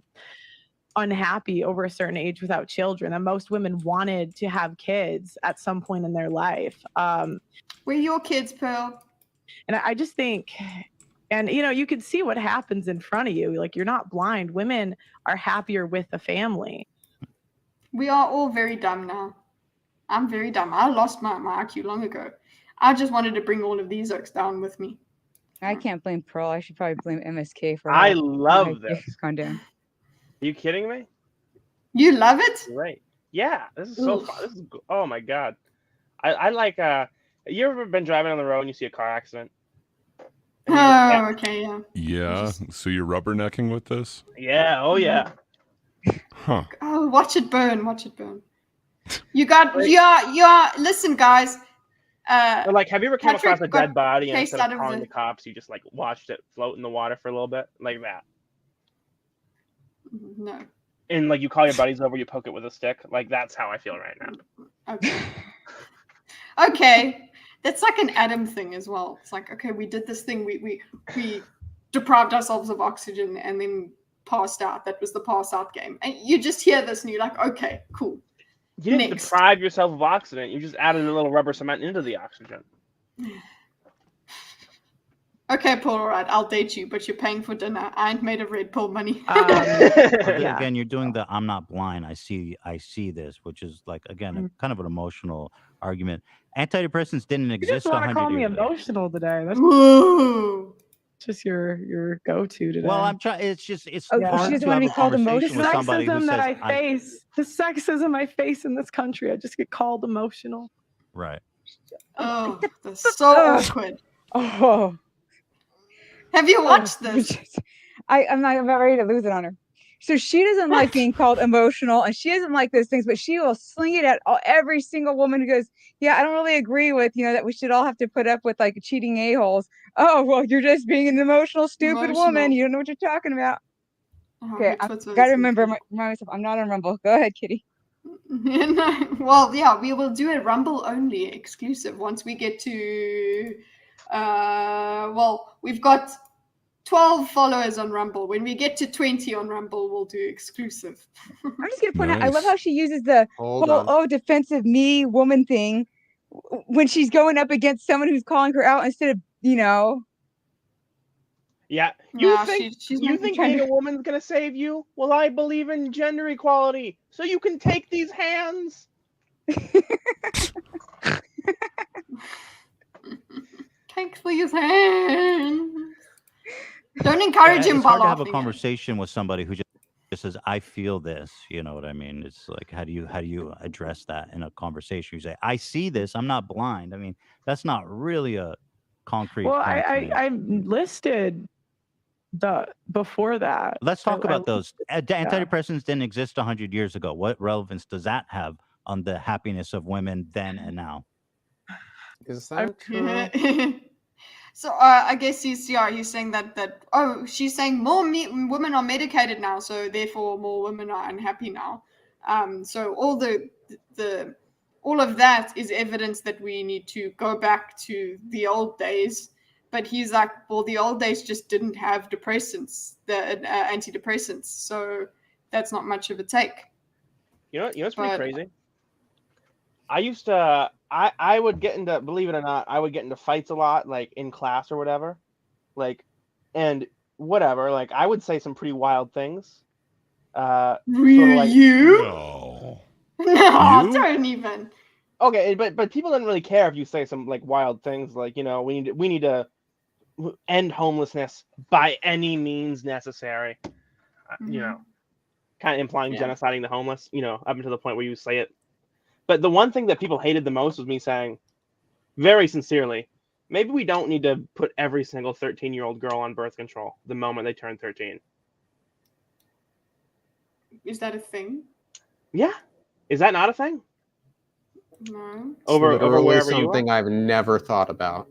unhappy over a certain age without children, and most women wanted to have kids at some point in their life. Where your kids, Pearl? And I just think, and you can see what happens in front of you. Like, you're not blind. Women are happier with the family. We are all very dumb now. I'm very dumb. I lost my IQ long ago. I just wanted to bring all of these oaks down with me. I can't blame Pearl. I should probably blame MSK for I love this. Gone down. Are you kidding me? You love it? Right. Yeah, this is so fun. This is oh my god. I like you ever been driving on the road and you see a car accident? Oh, okay, yeah. Yeah. So you're rubbernecking with this? Yeah, oh yeah. Huh. Oh, watch it burn, watch it burn. You got yeah, listen guys. But like, have you ever come Patrick across a dead body and chased instead out of of calling the- the cops, you just like watched it float in the water for a little bit? Like that. No. And like you call your buddies over, you poke it with a stick. Like that's how I feel right now. Okay. Okay. That's like an Adam thing as well. It's like, okay, we did this thing, we deprived ourselves of oxygen and then passed out. That was the pass out game. And you just hear this and you're like, okay, cool. You didn't deprive yourself of oxygen. You just added a little rubber cement into the oxygen. Okay, Paul, all right, I'll date you, but you're paying for dinner. I ain't made of Red Bull money. Again, you're doing the I'm not blind. I see this, which is like, again, kind of an emotional argument. Antidepressants didn't You exist just want to 100 call me years ago. emotional today. That's Whoa. just your go-to today. Well, I'm trying. It's just it's Oh, hard she doesn't to want have to be a called conversation emotional? with somebody who sexism says that I face, the sexism I face in this country, I just get called emotional. right. Oh, that's so awkward. Oh. Have you watched this? I'm about ready to lose it on her. So she doesn't like being called emotional, and she doesn't like those things, but she will sling it at every single woman who goes, yeah, I don't really agree with, that we should all have to put up with like cheating a-holes. Oh, well, you're just being an emotional, stupid woman. You don't know what you're talking about. Okay, I've got to remind myself, I'm not on Rumble. Go ahead, Kitty. Well, yeah, we will do a Rumble only exclusive once we get to we've got 12 followers on Rumble. When we get to 20 on Rumble, we'll do exclusive. I'm just gonna point out, I love how she uses the whole defensive me woman thing when she's going up against someone who's calling her out instead of Yeah, you Yeah, think she's you not think trying being a woman's gonna save you? Well, I believe in gender equality, so you can take these hands. Take these hands. Don't encourage him It's by hard to have a laughing. conversation with somebody who just says, "I feel this." You know what I mean? It's like, how do you address that in a conversation? You say, "I see this. I'm not blind." I mean, that's not really a concrete. Well, point to me. I listed before that. Let's talk I about those. yeah. Antidepressants didn't exist 100 years ago. What relevance does that have on the happiness of women then and now? Is that true? So I guess he's saying that she's saying more women are medicated now, so therefore more women are unhappy now. So all all of that is evidence that we need to go back to the old days. But he's like, well, the old days just didn't have depressants, the antidepressants, so that's not much of a take. You know what's pretty crazy? I used to, I would get into, believe it or not, I would get into fights a lot, like in class or whatever, like, and whatever, like I would say some pretty wild things. Really? You? No. No, You? don't even. Okay, but people don't really care if you say some like wild things, like, you know, we need to end homelessness by any means necessary. You know, kind of implying genociding the homeless, you know, up until the point where you say it. But the one thing that people hated the most was me saying, very sincerely, maybe we don't need to put every single 13-year-old girl on birth control the moment they turn 13. Is that a thing? Yeah. Is that not a thing? No. It's literally wherever you something I've never thought about.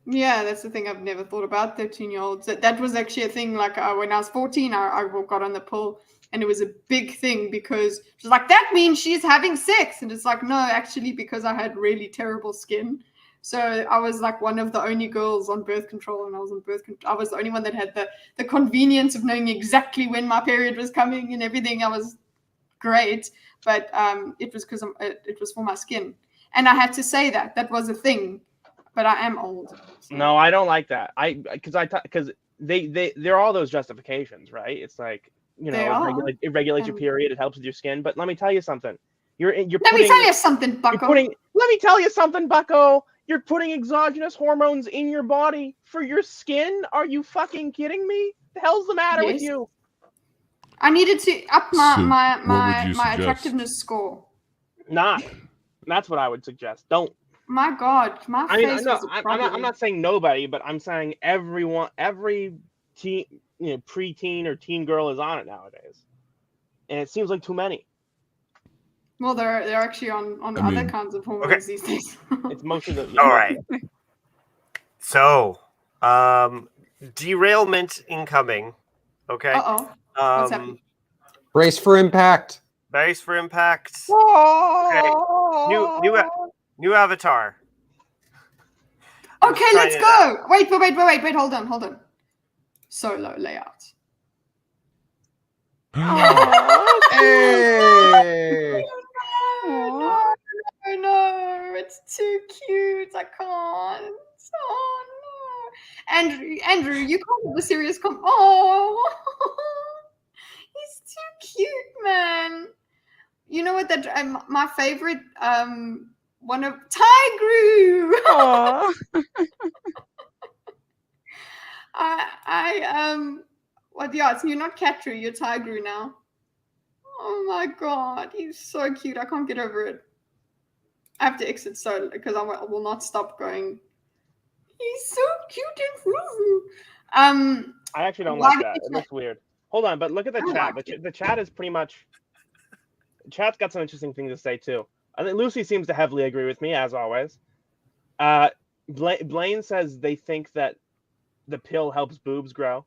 Yeah, that's the thing I've never thought about, 13-year-olds. That was actually a thing, like when I was 14, I got on the pill, and it was a big thing because she's like, that means she's having sex. And it's like, no, actually, because I had really terrible skin. So I was like one of the only girls on birth control, and I was on birth control. I was the only one that had the convenience of knowing exactly when my period was coming and everything. I was great, but it was because it was for my skin. And I had to say that was a thing. But I am old. So. No, I don't like that. Because they're all those justifications, right? It's like, you know, it regulates your period, it helps with your skin. But let me tell you something. Let me tell you something, Bucko. Let me tell you something, Bucko. You're putting exogenous hormones in your body for your skin. Are you fucking kidding me? The hell's the matter with you? I needed to up my attractiveness score. That's what I would suggest. Don't. My God, my face was a problem. I'm not saying nobody, but I'm saying everyone, every teen, you know, preteen or teen girl is on it nowadays, and it seems like too many. Well, they're actually on other kinds of hormones these days. It's mostly the. All right. So, derailment incoming. Okay. What's happening? Race for impact. Race for impact. Okay. New avatar. Okay, let's go. Wait, hold on. Solo layout. Hey! No, it's too cute. I can't. Oh no. Andrew, you can't have a serious Oh, he's too cute, man. You know what? That my favorite one of Tigrew. So you're not Catru, you're Tigrew now. Oh my God, he's so cute. I can't get over it. I have to exit solo because I will not stop going. He's so cute and fluffy. I actually don't like that. It looks weird. Hold on, but look at the chat. The chat is pretty much. The chat's got some interesting things to say too. I think Lucy seems to heavily agree with me as always. Blaine says they think that the pill helps boobs grow.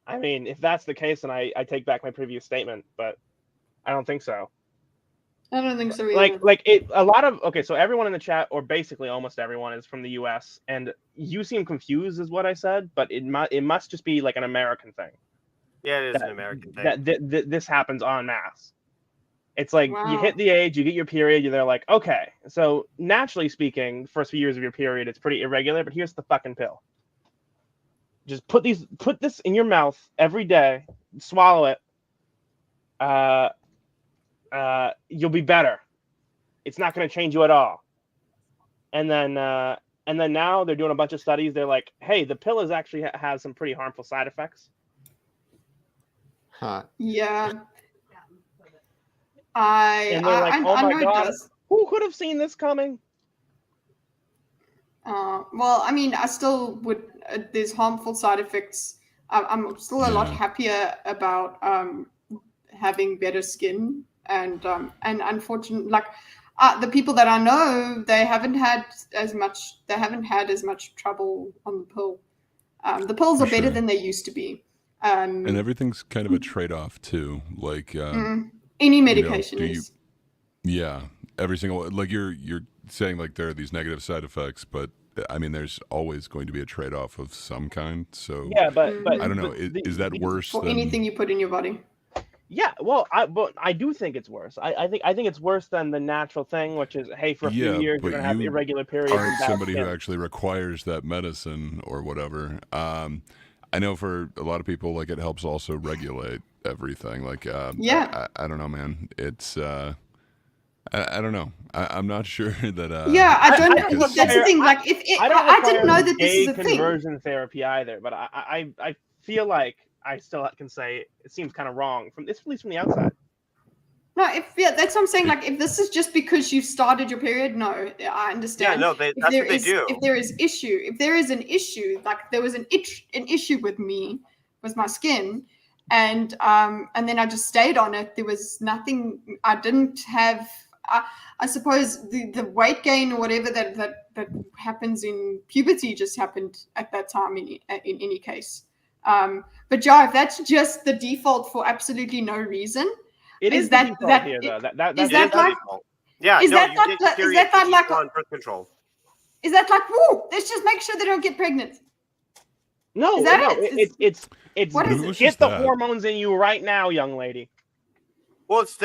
I mean, if that's the case, then I take back my previous statement, but I don't think so. I don't think so either. So everyone in the chat, or basically almost everyone, is from the US, and you seem confused is what I said, but it must just be like an American thing. Yeah, it is an American thing. That this happens en masse. It's like you hit the age, you get your period, they're like, okay, so naturally speaking, the first few years of your period, it's pretty irregular, but here's the fucking pill. Just put this in your mouth every day, swallow it. You'll be better. It's not going to change you at all. And then now they're doing a bunch of studies. They're like, hey, the pill actually has some pretty harmful side effects. Huh. Yeah. And they're like, oh my God, who could have seen this coming? Well, I mean, I still would. There's harmful side effects I'm still a lot happier about having better skin, and unfortunately, like the people that I know, they haven't had as much trouble on the pill. The pills are better than they used to be. And everything's kind of a trade-off too. Like any medication is. Yeah, every single, like you're saying, like there are these negative side effects, but I mean, there's always going to be a trade-off of some kind. So yeah, but I don't know. Is that worse for than anything you put in your body? Yeah, well, I do think it's worse. I think it's worse than the natural thing, which is, hey, for a few years you're gonna have irregular periods. Aren't somebody who actually requires that medicine or whatever. I know for a lot of people, like it helps also regulate everything. Like I don't know, man. It's I don't know. I'm not sure that. I don't. That's the thing. Like, I didn't know that this is a thing. Conversion therapy either, but I feel like I still can say it seems kind of wrong at least from the outside. No, that's what I'm saying. Like, if this is just because you started your period, no, I understand. Yeah, no, that's what they do. If there is an issue, like there was an issue with me, with my skin, and then I just stayed on it. There was nothing. I didn't have. I suppose the weight gain or whatever that happens in puberty just happened at that time in any case. But yeah, if that's just the default for absolutely no reason. Is that here though? Is that like? Yeah, is no, that you not, get is period that not like on birth control. Is that like, whoa, let's just make sure they don't get pregnant? No, is that no, it? it's what is it? Get the hormones in you right now, young lady. Well, it's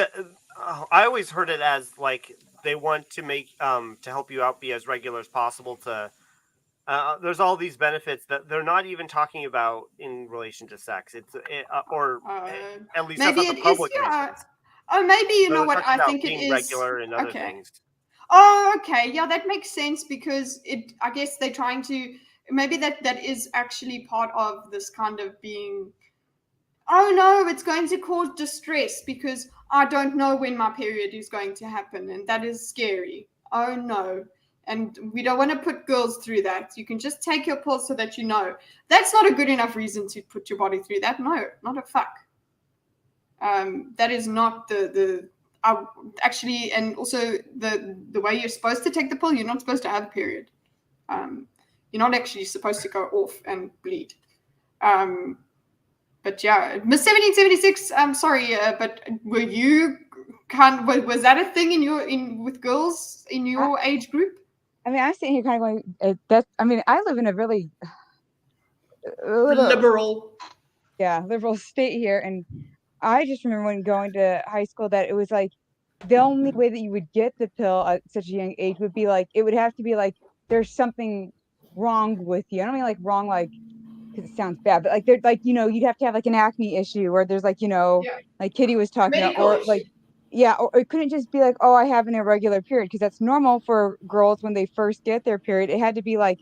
I always heard it as like they want to make to help you out be as regular as possible to. There's all these benefits that they're not even talking about in relation to sex. It's at least maybe that's not the public reasons. Oh, maybe you know what I think it is. Regular and other things. Oh, okay, yeah, that makes sense because I guess they're trying to. Maybe that is actually part of this kind of being. Oh no, it's going to cause distress because I don't know when my period is going to happen, and that is scary. Oh no. And we don't want to put girls through that. You can just take your pill so that you know. That's not a good enough reason to put your body through that. No, not a fuck. That is not actually, and also the way you're supposed to take the pill, you're not supposed to have a period. You're not actually supposed to go off and bleed. But yeah, Miss 1776. I'm sorry, but were you was that a thing with girls in your age group? I mean, I'm sitting here kind of going, I mean, I live in a really liberal state here. And I just remember when going to high school that it was like the only way that you would get the pill at such a young age would be like, it would have to be like, there's something wrong with you. I don't mean like wrong, like, because it sounds bad, but like, there's like, you'd have to have like an acne issue or there's like, like Kitty was talking about, or like, or it couldn't just be like, oh, I have an irregular period, because that's normal for girls when they first get their period. It had to be like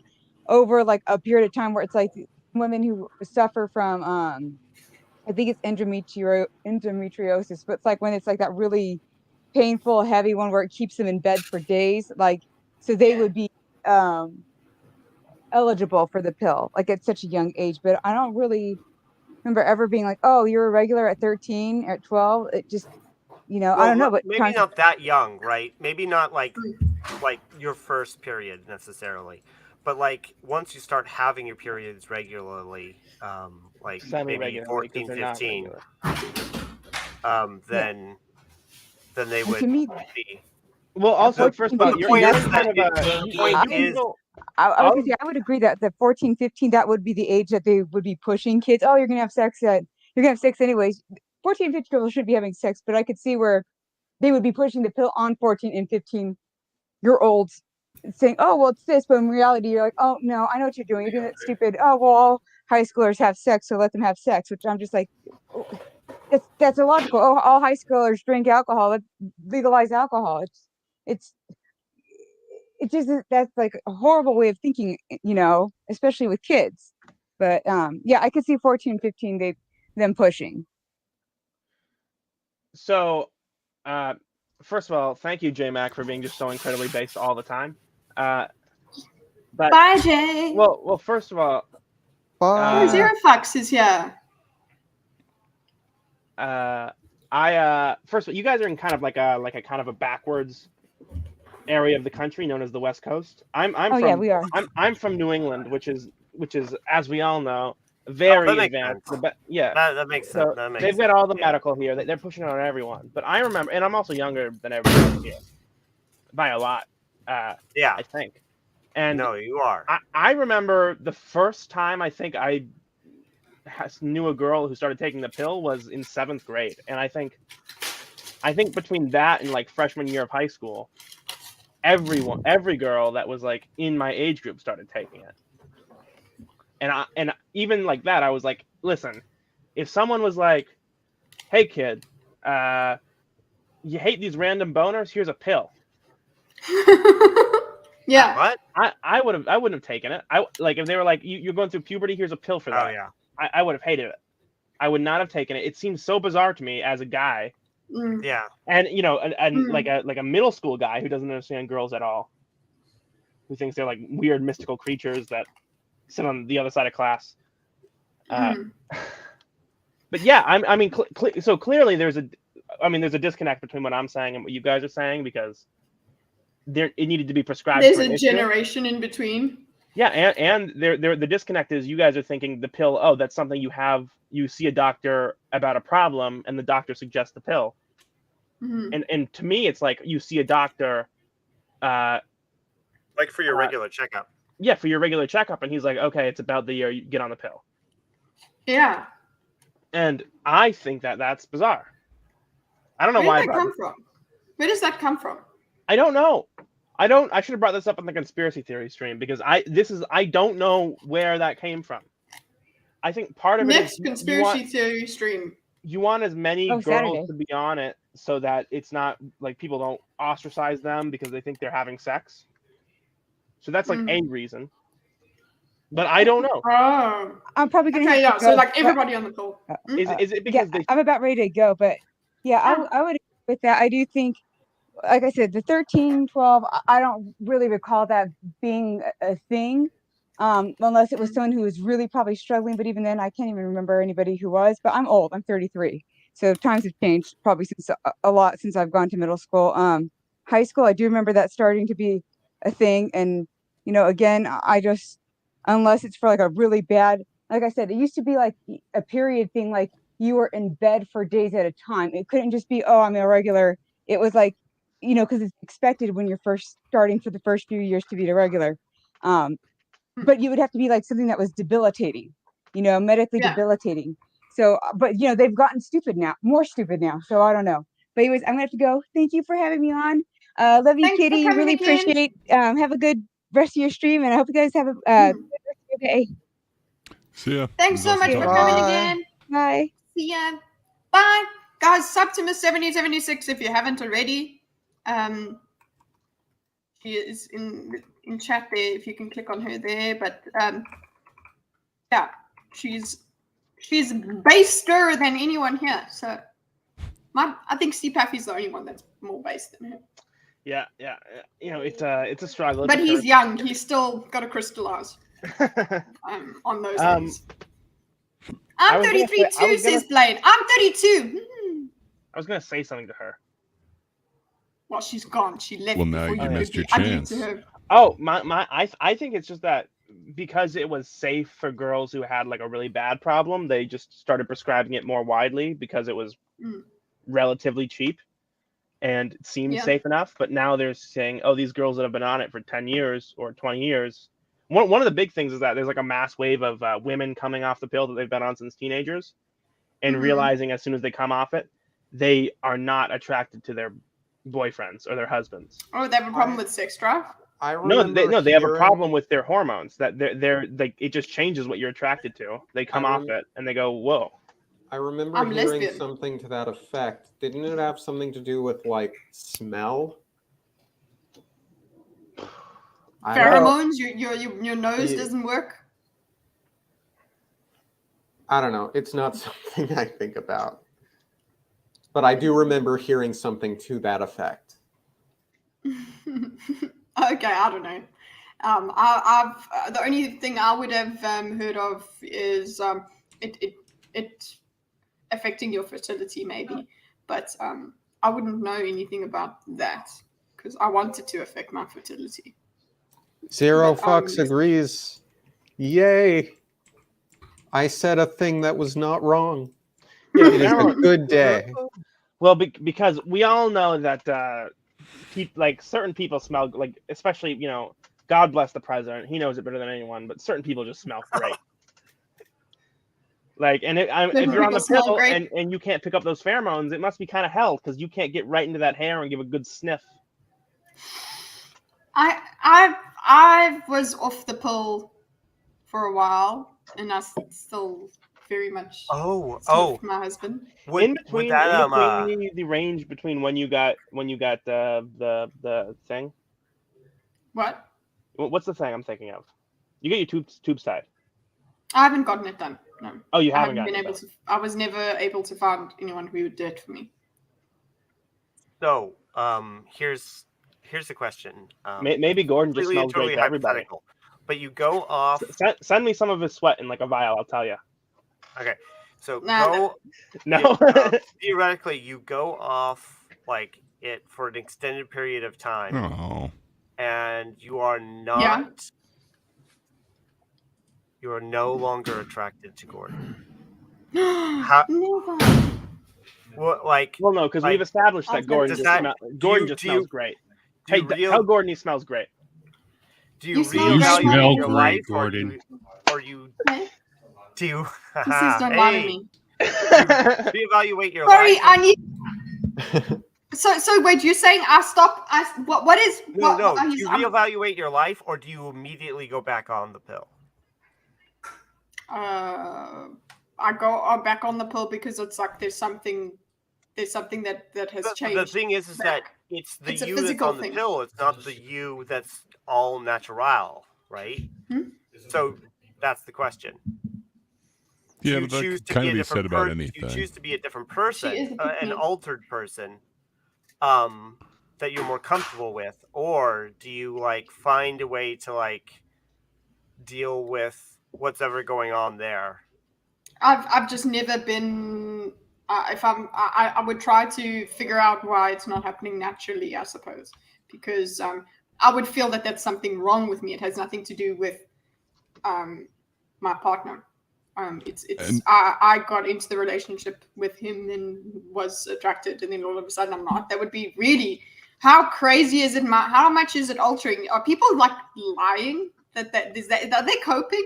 over like a period of time where it's like women who suffer from I think it's endometriosis, but it's like when it's like that really painful, heavy one where it keeps them in bed for days, like, so they would be eligible for the pill like at such a young age. But I don't really remember ever being like, oh, you're irregular at 13 or at 12. It just well, I don't know, but maybe not that young, right? Maybe not like your first period necessarily, but like once you start having your periods regularly, like maybe 14, 15, then they would be. Well, also, first of all, I would agree that the 14, 15, that would be the age that they would be pushing kids. Oh, you're gonna have sex anyways. 14, 15 year olds shouldn't be having sex, but I could see where they would be pushing the pill on 14 and 15-year-olds saying, oh, well, it's this, but in reality, you're like, oh, no, I know what you're doing. You're doing that stupid, oh, well, all high schoolers have sex, so let them have sex, which I'm just like, that's illogical. Oh, all high schoolers drink alcohol. Let's legalize alcohol. It's just, that's like a horrible way of thinking, especially with kids. But I could see 14, 15, them pushing. So, first of all, thank you, J-Mac, for being just so incredibly based all the time. But bye, Jay. Well, first of all, Zero Fox is here. First of all, you guys are in kind of like a kind of a backwards area of the country known as the West Coast. I'm from yeah, we are. I'm from New England, which is as we all know very advanced. That makes sense. They've got all the medical here. They're pushing it on everyone. But I remember, and I'm also younger than everybody else here by a lot. I think. And no, you are. I remember the first time I think I knew a girl who started taking the pill was in 7th grade, and I think between that and like freshman year of high school, every girl that was like in my age group started taking it. And even like that, I was like, listen, if someone was like, hey kid, you hate these random boners, here's a pill. Yeah. What? I wouldn't have taken it. Like if they were like, you're going through puberty, here's a pill for that. Oh yeah. I would have hated it. I would not have taken it. It seems so bizarre to me as a guy. Yeah. And like a middle school guy who doesn't understand girls at all, who thinks they're like weird mystical creatures that sit on the other side of class. But yeah, I mean, so clearly there's a disconnect between what I'm saying and what you guys are saying, because it needed to be prescribed. There's a generation in between. Yeah, and the disconnect is you guys are thinking the pill, oh, that's something you see a doctor about a problem and the doctor suggests the pill. Mm-hmm. And to me, it's like you see a doctor like for your regular checkup. Yeah, for your regular checkup, and he's like, okay, it's about the year, you get on the pill. Yeah. And I think that's bizarre. I don't know why. Where does that come from? I don't know. I should have brought this up on the conspiracy theory stream, because I don't know where that came from. I think part of next conspiracy theory stream. You want as many girls Saturday. to be on it so that it's not like people don't ostracize them because they think they're having sex. So that's like a reason. But I don't know. I'm probably gonna have to go. So like everybody on the call. Is it because I'm about ready to go, but yeah, I would agree with that. I do think, like I said, the 13, 12, I don't really recall that being a thing, unless it was someone who was really probably struggling. But even then, I can't even remember anybody who was. But I'm old. I'm 33. So times have changed probably since a lot since I've gone to middle school. High school, I do remember that starting to be a thing. And, again, I just, unless it's for like a really bad, like I said, it used to be like a period thing, like you were in bed for days at a time. It couldn't just be, oh, I'm irregular. It was like, because it's expected when you're first starting for the first few years to be irregular. But you would have to be like something that was debilitating, medically debilitating. So, but, they've gotten more stupid now. So I don't know. But anyways, I'm going to have to go. Thank you for having me on. Love you, Thanks Kitty. Really appreciate have a good rest of your stream. And I hope you guys have a good rest of your day. See ya. Thanks so much for coming again. Bye. See ya. Bye. Guys, Septimus7076 if you haven't already. She is in chat there if you can click on her there. But yeah, she's baster than anyone here. So I think CPAF is the only one that's more based than her. Yeah. It's a struggle. But he's young. He's still got to crystallize on those things. I'm 33 too, says Blaine. I'm 32. I was gonna say something to her. Well, she's gone. She left. Well, now you missed your chance. Oh, I think it's just that because it was safe for girls who had like a really bad problem, they just started prescribing it more widely because it was relatively cheap and it seemed safe enough. But now they're saying, oh, these girls that have been on it for 10 years or 20 years. One of the big things is that there's like a mass wave of women coming off the pill that they've been on since teenagers and realizing as soon as they come off it, they are not attracted to their boyfriends or their husbands. Oh, they have a problem with sex drive? No, they have a problem with their hormones. That they're like, it just changes what you're attracted to. They come off it and they go, whoa. I remember hearing something to that effect. Didn't it have something to do with like smell? Pheromones? Your nose doesn't work? I don't know. It's not something I think about. But I do remember hearing something to that effect. Okay, I don't know. I've the only thing I would have heard of is it affecting your fertility, maybe, but I wouldn't know anything about that because I want it to affect my fertility. Zero Fucks agrees. Yay! I said a thing that was not wrong. Yeah, it is a good day. Well, because we all know that like certain people smell like, especially, you know, God bless the president. He knows it better than anyone, but certain people just smell great. Like, and if you're on the pill and you can't pick up those pheromones, it must be kind of hell because you can't get right into that hair and give a good sniff. I was off the pill for a while, and I still very much sniff my husband. In between the range between when you got the thing. What? What's the thing I'm thinking of? You get your tubes tied. I haven't gotten it done. No. Oh, you haven't been able to. I was never able to find anyone who would do it for me. So, here's the question. Maybe Gordon just smells great to everybody. But you go off. Send me some of his sweat in like a vial. I'll tell you. Okay, so no. Theoretically, you go off like it for an extended period of time, and you are not. Yeah. You are no longer attracted to Gordon. Well, no, because we've established that Gordon just smells great. Hey, tell Gordon he smells great. Do you reevaluate your life, Gordon? Or you do you? Please don't lie to me. Reevaluate your Sorry, life. I need. So wait, you're saying I stop? What is? No. Do you reevaluate your life, or do you immediately go back on the pill? I go back on the pill because it's like there's something that has changed. The thing is that it's you that's on the pill. It's not the you that's all natural, right? So that's the question. Yeah, but that kind of be said about anything. You choose to be a different person, an altered person, that you're more comfortable with, or do you like find a way to like deal with what's ever going on there? I've just never been. I would try to figure out why it's not happening naturally, I suppose, because I would feel that that's something wrong with me. It has nothing to do with my partner. I got into the relationship with him and was attracted, and then all of a sudden I'm not. That would be really. How crazy is it? How much is it altering? Are people like lying? Are they coping?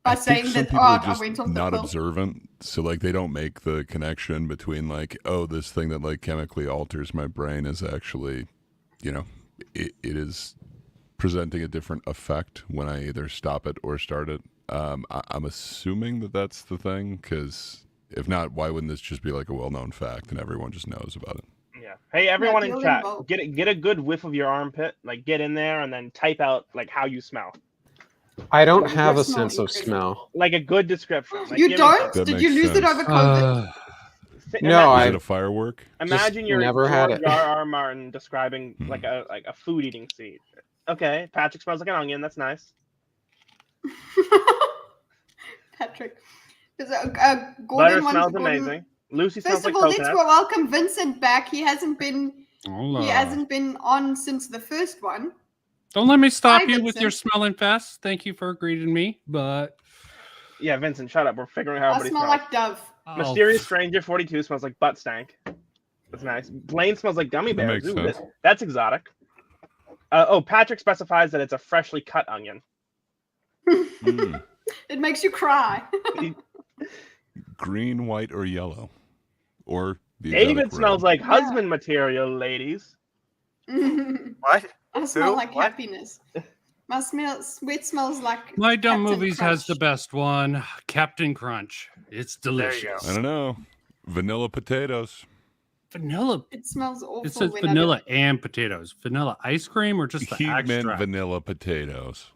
By saying that, people are just I went off the not pill. observant, so like they don't make the connection between like, oh, this thing that like chemically alters my brain is actually, you know, it is presenting a different effect when I either stop it or start it. I'm assuming that that's the thing, because if not, why wouldn't this just be like a well-known fact and everyone just knows about it? Yeah. Hey, everyone in chat, get a good whiff of your armpit, like get in there and then type out like how you smell. I don't have a sense of smell. Like a good description. Like, you don't? Did you lose it over COVID? No, Is it a firework? Imagine you're never had George it. R.R. Martin describing like a food eating seed. Okay, Patrick smells like an onion. That's nice. Patrick, Butter Gordon smells amazing. Lucy smells First like of all, let's coconut. welcome Vincent back. He hasn't been on since the first one. Don't let me stop Hi, you with your Vincent. smelling fest. Thank you for greeting me, but Yeah, Vincent, shut up. We're figuring out I everybody smell smells. like Dove. Mysterious Stranger 42 smells like butt stank. That's nice. Blaine smells like gummy That bears. makes Ooh, sense. that's exotic. Patrick specifies that it's a freshly cut onion. It makes you cry. Green, white, or yellow, or the David exotic smells red. like husband material, ladies. What? I smell Who? like What? happiness. My sweat smells like My Dumb Captain Movies Crunch. has the best one, Captain Crunch. It's delicious. I don't know. Vanilla potatoes. Vanilla. It smells awful. It says when I vanilla and potatoes. Vanilla ice cream or just the He meant extract? vanilla potatoes.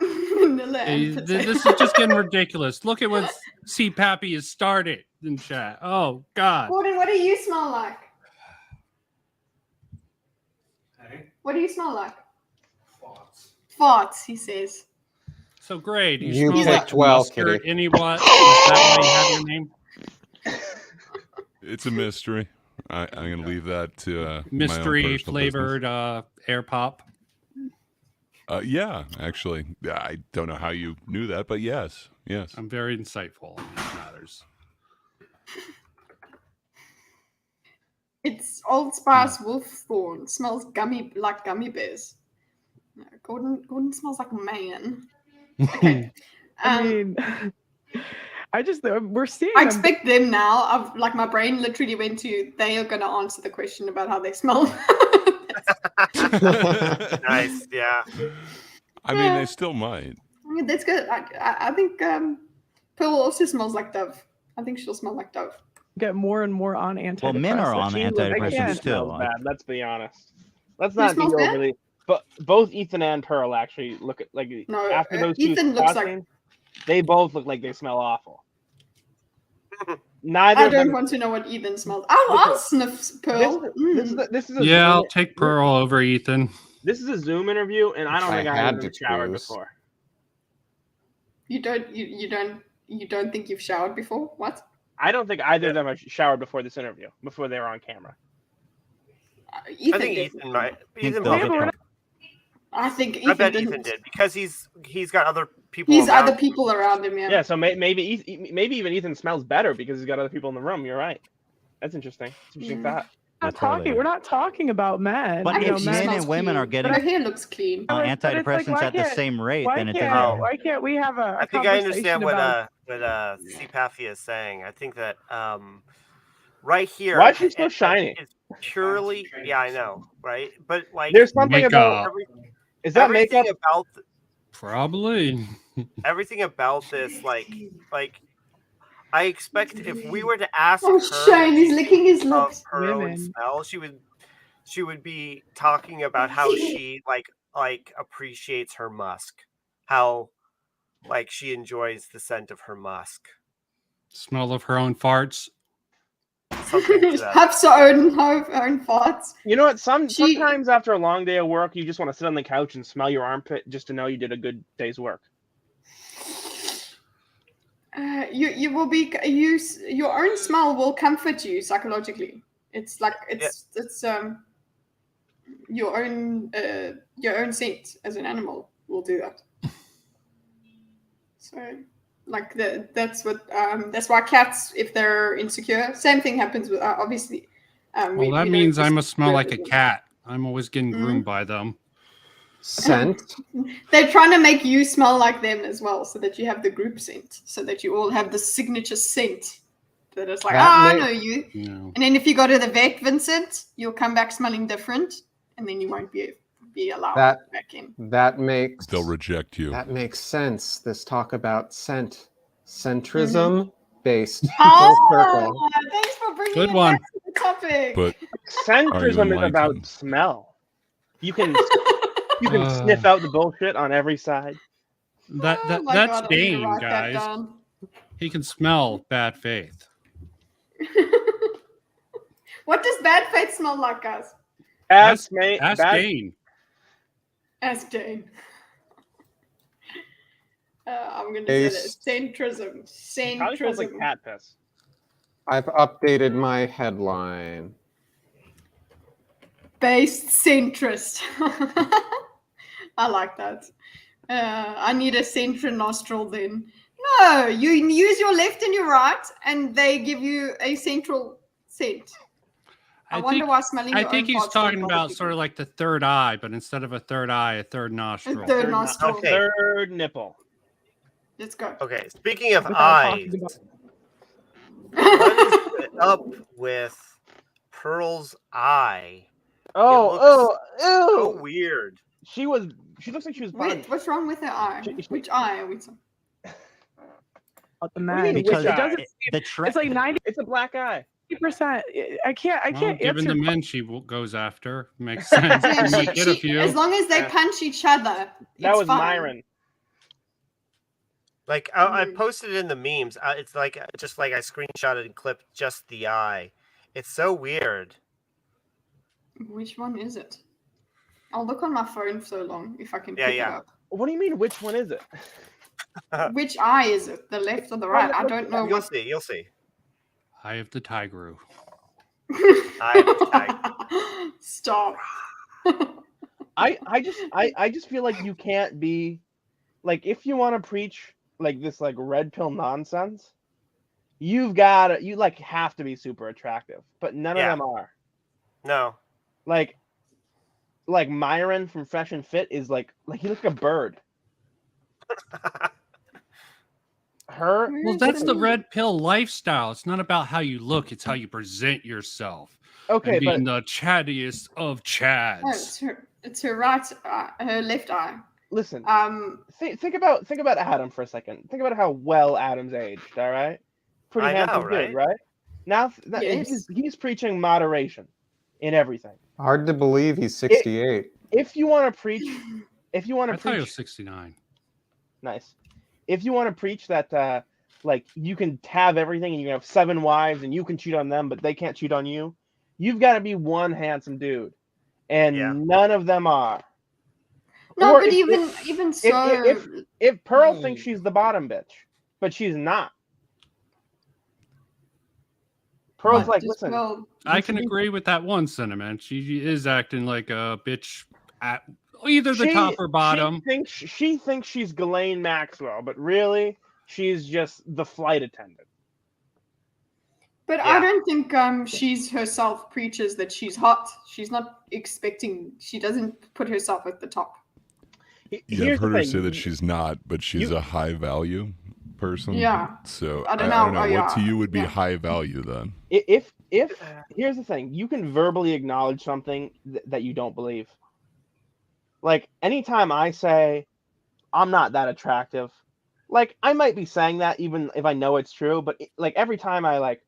Vanilla and potato. This is just getting ridiculous. Look at what C. Pappy has started in chat. Oh, God. Gordon, what do you smell like? What do you smell like? Farts, he says. So great. You You smell picked like well, mustard. Kitty. Any what? Is that why you have your name? It's a mystery. I'm going to leave that to my own Mystery personal flavored air pop. Yeah, actually. I don't know how you knew that, but yes. I'm very insightful on these matters. It's Old Spice Wolfthorn. Smells like gummy bears. No, Gordon smells like a man. Okay. I mean, we're seeing. I expect them now. My brain literally went to. They are going to answer the question about how they smell. Nice, yeah. I mean, they still might. I mean, that's good. I think Pearl also smells like Dove. I think she'll smell like Dove. Get more and more on antidepressants. Well, men are on antidepressants too. Smells bad. Let's be honest. Let's Who not be smells bad? overly. But both Ethan and Pearl actually look at No, after those Ethan two looks crossing, they both look like they smell awful. Neither I of them. don't want to know what Ethan smells. I'll sniff Pearl. This is a Yeah, Zoom, I'll take Pearl over Ethan. This is a Zoom interview, and I don't think I had have to ever showered choose. before. You don't think you've showered before? What? I don't think either of them have showered before this interview, before they were on camera. Ethan I think did. Ethan might. Think Ethan they'll probably get did. I think I bet didn't. Ethan did because he's got other people. He's around other people around him. Yeah. Yeah, so maybe even Ethan smells better because he's got other people in the room. You're right. That's interesting. It's an interesting thought. We're not talking about men. But you if know, men and women are getting Her hair looks clean. antidepressants why at the can't- same rate, Why then it can't, doesn't. why can't we have a I think I conversation understand what about CPAFIA is saying. I think that right here. Why is she so shiny? It's purely, yeah, I know, right? But like, There's something about is that everything makeup? about Probably. everything about this, like I expect if we were to ask Oh, her Shane, he's licking his of lips. her own Women. smell, she would be talking about how she like appreciates her musk, how like she enjoys the scent of her musk. Smell of her own farts. Something to that. Have her own farts. You know what? Sometimes after a long day of work, you just want to sit on the couch and smell your armpit just to know you did a good day's work. You will be your own smell will comfort you psychologically. It's like it's your own scent as an animal will do that. So like that's why cats, if they're insecure, same thing happens with obviously. Well, that means I must smell like a cat. I'm always getting Mm-hmm. groomed by them. Scent. They're trying to make you smell like them as well, so that you have the group scent, so that you all have the signature scent. That it's like, I know you. No. And then if you go to the vet, Vincent, you'll come back smelling different, and then you won't be allowed back in. That makes They'll reject you. That makes sense. This talk about centrism based Oh, full circle. thanks for bringing Good it one. back to the topic. But Centrism is like about it? smell. You can sniff out the bullshit on every side. That's God, I need to Dane, write that guys. down. He can smell bad faith. What does bad faith smell like, guys? Ask Dane. Ask Dane. I'm going to say that. Centrism. Probably smells like Centrism. cat piss. I've updated my headline. Based centrist. I like that. I need a central nostril then. No, you use your left and your right, and they give you a central scent. I wonder why smelling your think own he's farts talking don't about bother sort of like the third eye, but instead of a third eye, a third nostril. A third nostril. Okay. Third nipple. Let's go. Okay, speaking of Without eyes, talking about- what is up with Pearl's eye? Oh, So ew. weird. She looks like she was born. Wait, what's wrong with her eye? Which eye are we talking? the What do you mean, men. which It eye? doesn't. It's like 90%. It's a black eye. I can't Well, given answer. the men she goes after, makes sense. Yeah, She might get a few. as long as they punch each other, That it's was fine. Myron. Like I posted it in the memes. It's like just like I screenshotted and clipped just the eye. It's so weird. Which one is it? I'll look on my phone so long if I can pick it up. What do you mean? Which one is it? Which eye is it? The left or the right? I don't know. You'll see. You'll see. Eye of the tiger. Stop. I just feel like you can't be like, if you want to preach like this like red pill nonsense, you like have to be super attractive, but none of them are. No. Like Myron from Fresh and Fit is like he looks like a bird. Well, that's the red pill lifestyle. It's not about how you look; it's how you present yourself. Okay, and being the chattiest of chads. Oh, it's her right eye, her left eye. Listen, think about Adam for a second. Think about how well Adam's aged. All right, pretty handsome dude, right? Now, he's preaching moderation in everything. Hard to believe he's 68. If you want to preach, I thought he was 69. Nice. If you want to preach that, like, you can have everything and you can have 7 wives and you can cheat on them, but they can't cheat on you, you've got to be one handsome dude, and none of them are. No, but even so, if Pearl thinks she's the bottom bitch, but she's not. Pearl's like, listen. I can agree with that one sentiment. She is acting like a bitch at either the top or bottom. She thinks she's Ghislaine Maxwell, but really, she's just the flight attendant. But I don't think she's herself preaches that she's hot. She's not expecting. She doesn't put herself at the top. Yeah, I've heard her say that she's not, but she's a high value person. Yeah. So I don't know. What to you would be high value then? If here's the thing, you can verbally acknowledge something that you don't believe. Like, anytime I say I'm not that attractive, like, I might be saying that even if I know it's true, but like every time I like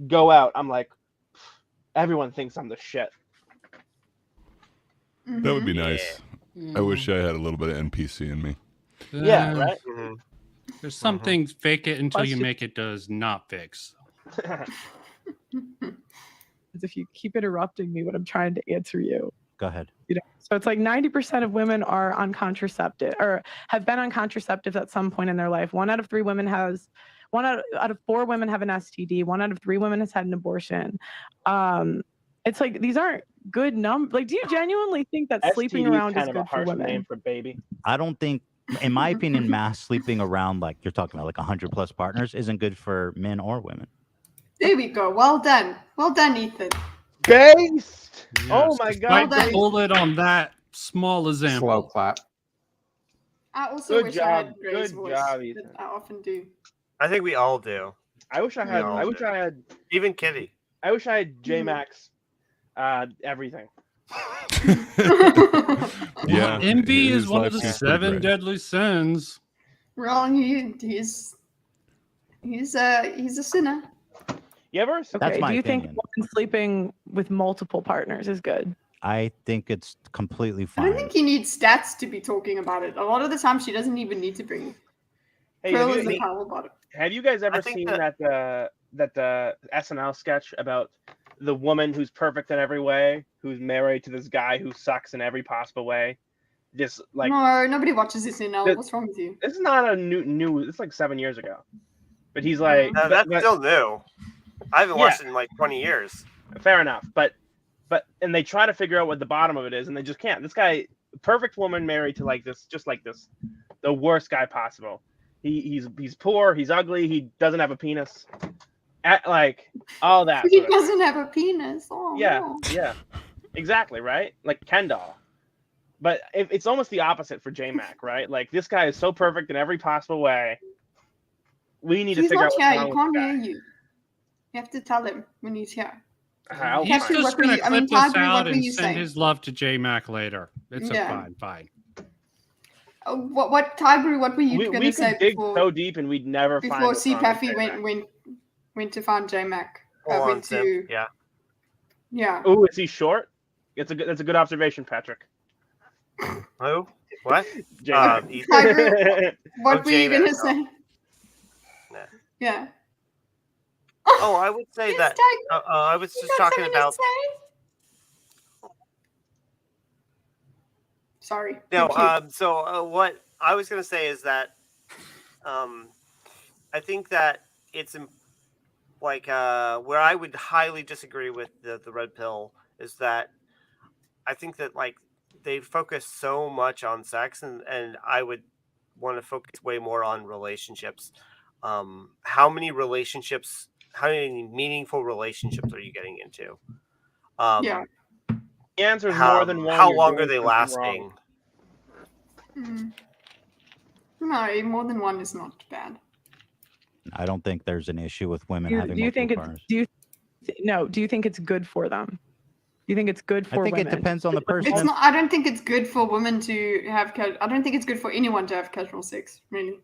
go out, I'm like, everyone thinks I'm the shit. That would be nice. I wish I had a little bit of NPC in me. Yeah, right? There's some things fake it until you make it does not fix. As if you keep interrupting me when I'm trying to answer you. Go ahead. You know, so it's like 90% of women are on contraceptive or have been on contraceptives at some point in their life. 1 out of 4 women have an STD. 1 out of 3 women has had an abortion. It's like, these aren't good numbers. Like, do you genuinely think that sleeping around is good for women? Name for baby. I don't think, in my opinion, mass sleeping around, like you're talking about, like 100+ partners, isn't good for men or women. There we go. Well done, Ethan. Based. Yes, Oh my God! Despite the bullet on that small example. Slow clap. I also wish I had Gray's Good voice. job, That Ethan. I often do. I think we all do. I wish I had. Even Kitty. I wish I had J-Max. Everything. Yeah. Envy his is one life of the seems pretty 7 great. deadly sins. Well, he's a sinner. You ever? Okay. That's my do you opinion. think women sleeping with multiple partners is good? I think it's completely I fine. don't think you need stats to be talking about it. A lot of the time, she doesn't even need to bring. Hey, Pearl is the power bottom. have you guys ever seen that SNL sketch about the woman who's perfect in every way, who's married to this guy who sucks in every possible way? Just like, no, nobody watches this now. What's wrong with you? This is not a new. It's like 7 years ago, but he's like, that's still new. I haven't watched it in like 20 years. Fair enough, but and they try to figure out what the bottom of it is, and they just can't. This guy, perfect woman married to like this, just like this, the worst guy possible. He's poor, he's ugly, he doesn't have a penis, like all that. He doesn't have a penis. Oh, yeah, no. yeah, exactly, right? Like Ken doll. But it's almost the opposite for J-Mac, right? Like, this guy is so perfect in every possible way. We need to figure out what's wrong He can't hear you. You have to tell him when he's here. He's just going to clip us out and send saying? his love to J-Mac later. It's fine. What Tiger? What were you going to say before? So deep, and we'd never find. Before C. Paffy went to find J-Mac. Went to yeah. Oh, is he short? That's a good observation, Patrick. Who? What? Tiger, what were you going to say? Nah. Yeah. Oh, I would say that. I was just talking about. Sorry. No. Thank you. So what I was going to say is that I think that it's like where I would highly disagree with the red pill is that I think that like they focus so much on sex, and I would want to focus way more on relationships. How many meaningful relationships are you getting into? Yeah. The answer is more than one. How you're long are doing they something wrong. lasting? No, more than one is not bad. I don't think there's an issue with women having Do you think multiple partners. do you think it's good for them? Do you think it's good for women? I think it depends on the person. It's not. I don't think it's good for women to have. I don't think it's good for anyone to have casual sex. Really,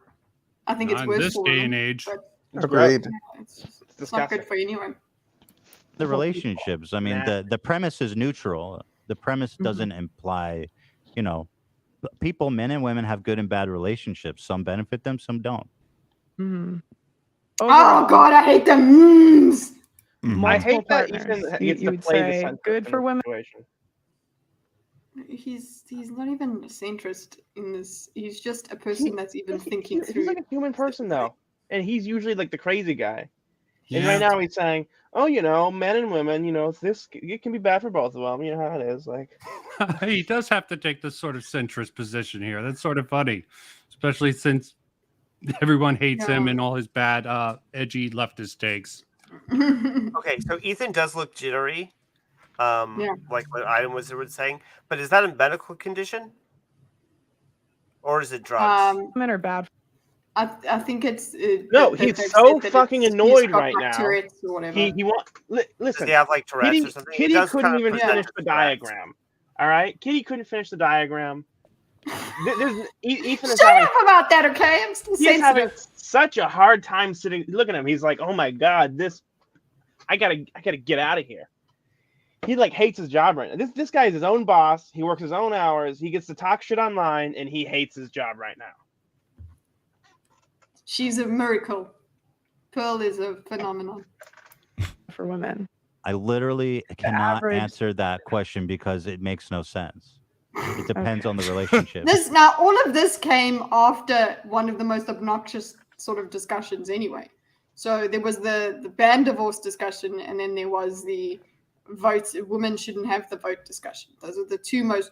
I think it's Not in worse this for day women. and age. But Agreed. yeah, it's not good for anyone. The relationships. I mean, the premise is neutral. The premise doesn't imply, people, men and women have good and bad relationships. Some benefit them, some don't. Oh God, I hate them. I hate that partners. Ethan You gets to would play the say centrist good in for this women. situation. He's not even a centrist in this. He's just a person that's even thinking through. He's like a human person though, and he's usually like the crazy guy. And Yeah. right now he's saying, "Oh, men and women, it can be bad for both of them. You know how it is." Like, He does have to take this sort of centrist position here. That's sort of funny, especially since everyone hates him and all his bad, edgy leftist takes. Okay, so Ethan does look jittery, like what Item was saying. But is that a medical condition, or is it drugs? Women are bad. I think it's no, that he's they've so said that fucking he's annoyed got right like now. Tourette's or whatever. He listen. Does he have like Tourette's or something? Kitty couldn't kind of even present finish as the Tourette's. diagram. All right, Kitty couldn't finish the diagram. Ethan is Shut having up about that, okay? I'm still he's having sensitive. such a hard time sitting. Look at him. He's like, "Oh my God, I gotta get out of here." He like hates his job right now. This guy is his own boss. He works his own hours. He gets to talk shit online, and he hates his job right now. She's a miracle. Pearl is a phenomenon. For women. I literally cannot average- answer that question because it makes no sense. It depends on the relationship. All of this came after one of the most obnoxious sort of discussions anyway. So there was the ban divorce discussion, and then there was the votes. Women shouldn't have the vote discussion. Those are the two most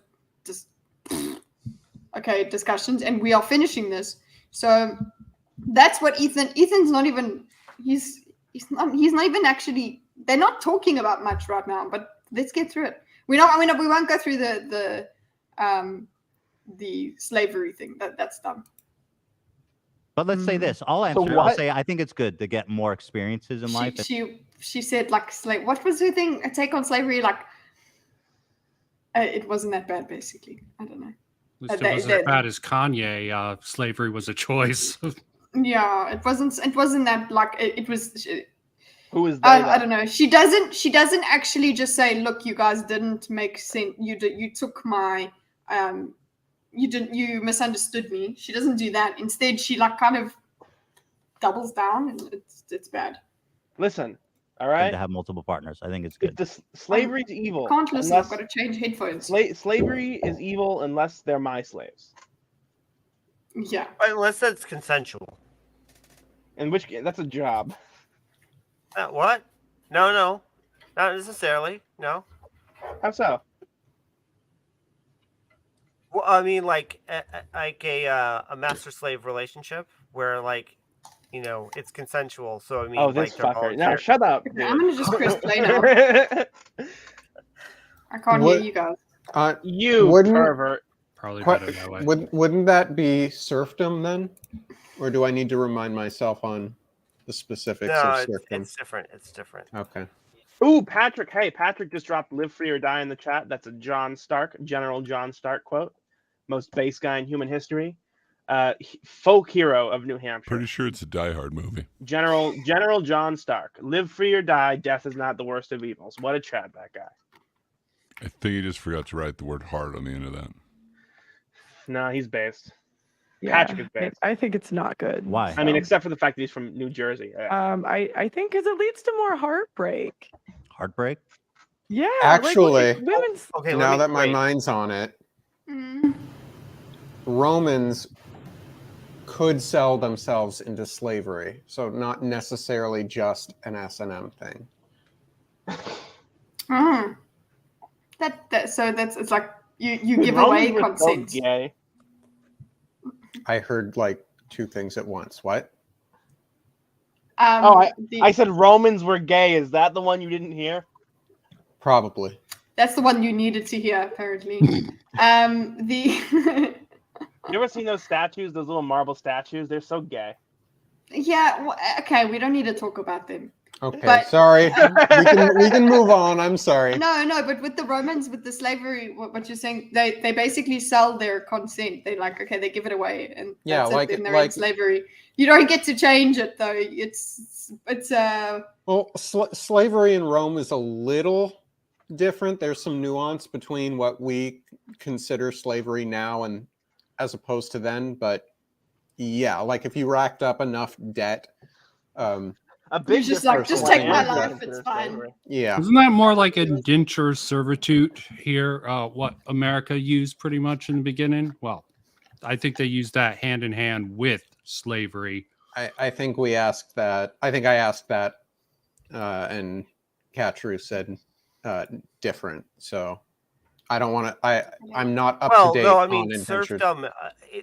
discussions, and we are finishing this. So that's what Ethan's not even. He's not even actually. They're not talking about much right now. But let's get through it. We won't go through the slavery thing. That's dumb. But let's say this. I'll answer. I'll say I think it's good to get more experiences in life. She said like what was her thing? A take on slavery? Like it wasn't that bad, basically. I don't know. At least it wasn't as bad as Kanye. Slavery was a choice. Yeah, it wasn't. It wasn't that like it was. Who is that? I don't know. She doesn't actually just say, "Look, you guys didn't make sense. You took my you misunderstood me." She doesn't do that. Instead, she like kind of doubles down, and it's bad. Listen, all right. To have multiple partners, I think it's good. Slavery is evil. Can't listen. I've got to change headphones. Slavery is evil unless they're my slaves. Yeah. Unless it's consensual. In which case, that's a job. What? No, not necessarily. No. How so? Well, I mean, like a master-slave relationship where, like, it's consensual. So I mean, oh, this like, fucker! Now shut up. Dude. I'm gonna just press play now. I can't hear you guys. You pervert. Probably better that way. Wouldn't that be serfdom then, or do I need to remind myself on the specifics of serfdom? It's different. It's different. Okay. Ooh, Patrick. Hey, Patrick just dropped "Live Free or Die" in the chat. That's a General John Stark quote. Most base guy in human history. Folk hero of New Hampshire. Pretty sure it's a Die Hard movie. General John Stark. Live free or die. Death is not the worst of evils. What a Chad, that guy. I think he just forgot to write the word hard on the end of that. No, he's based. Yeah, Patrick is based. I think it's not good. Why? I mean, except for the fact that he's from New Jersey. I think because it leads to more heartbreak. Heartbreak? Yeah. Actually, women's. now that my mind's on it, Romans could sell themselves into slavery, so not necessarily just an S&M thing. So it's like you Dude, give Romans away were consent. So gay. I heard like two things at once. What? I said Romans were gay. Is that the one you didn't hear? Probably. That's the one you needed to hear, apparently. You ever seen those statues, those little marble statues? They're so gay. Yeah, well, okay, we don't need to talk about them. Okay, but, sorry. we can move on. I'm sorry. No, but with the Romans, with the slavery, what you're saying, they basically sell their consent. They like, okay, they give it away, and that's it, then they're in slavery. You don't get to change it though. It's well, slavery in Rome is a little different. There's some nuance between what we consider slavery now and as opposed to then, but yeah, like if you racked up enough debt, a big just like, just take my life, it's fine. Yeah. Isn't that more like indenture servitude here? What America used pretty much in the beginning? Well, I think they used that hand in hand with slavery. I think we asked that. I think I asked that, and Catru said different. So I don't want to. I'm not up to date. No, I mean on serfdom.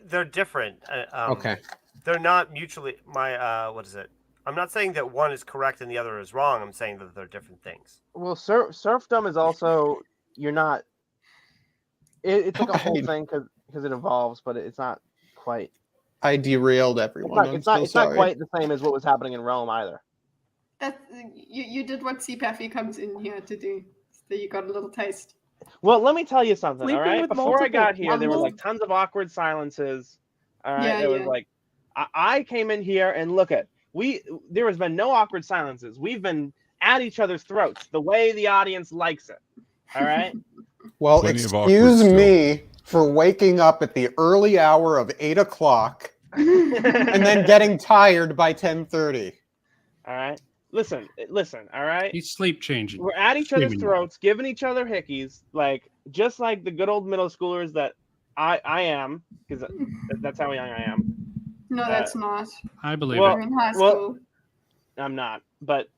They're different. Okay. They're not mutually. What is it? I'm not saying that one is correct and the other is wrong. I'm saying that they're different things. Well, serfdom is also you're not. It's like a whole thing because it evolves, but it's not quite. I derailed everyone. It's not quite the same as what was happening in Rome either. That's you did what CPAFE comes in here to do. So you got a little taste. Well, let me tell you something. Sleeping all right, with before I got here, there were multiple- like tons of awkward silences. All right, Yeah, there was like I came in here and look at there has been no awkward silences. We've been at each other's throats the way the audience likes it. All right. Well, Plenty of awkward excuse me for waking up at the early hour of 8 o'clock and then getting tired by 10:30. All right. Listen. All right. He's sleep changing. We're at each other's throats, giving each other hickeys, like just like the good old middle schoolers that I am, because that's how young I am. No, that's not. I believe You're in high school. I'm not, but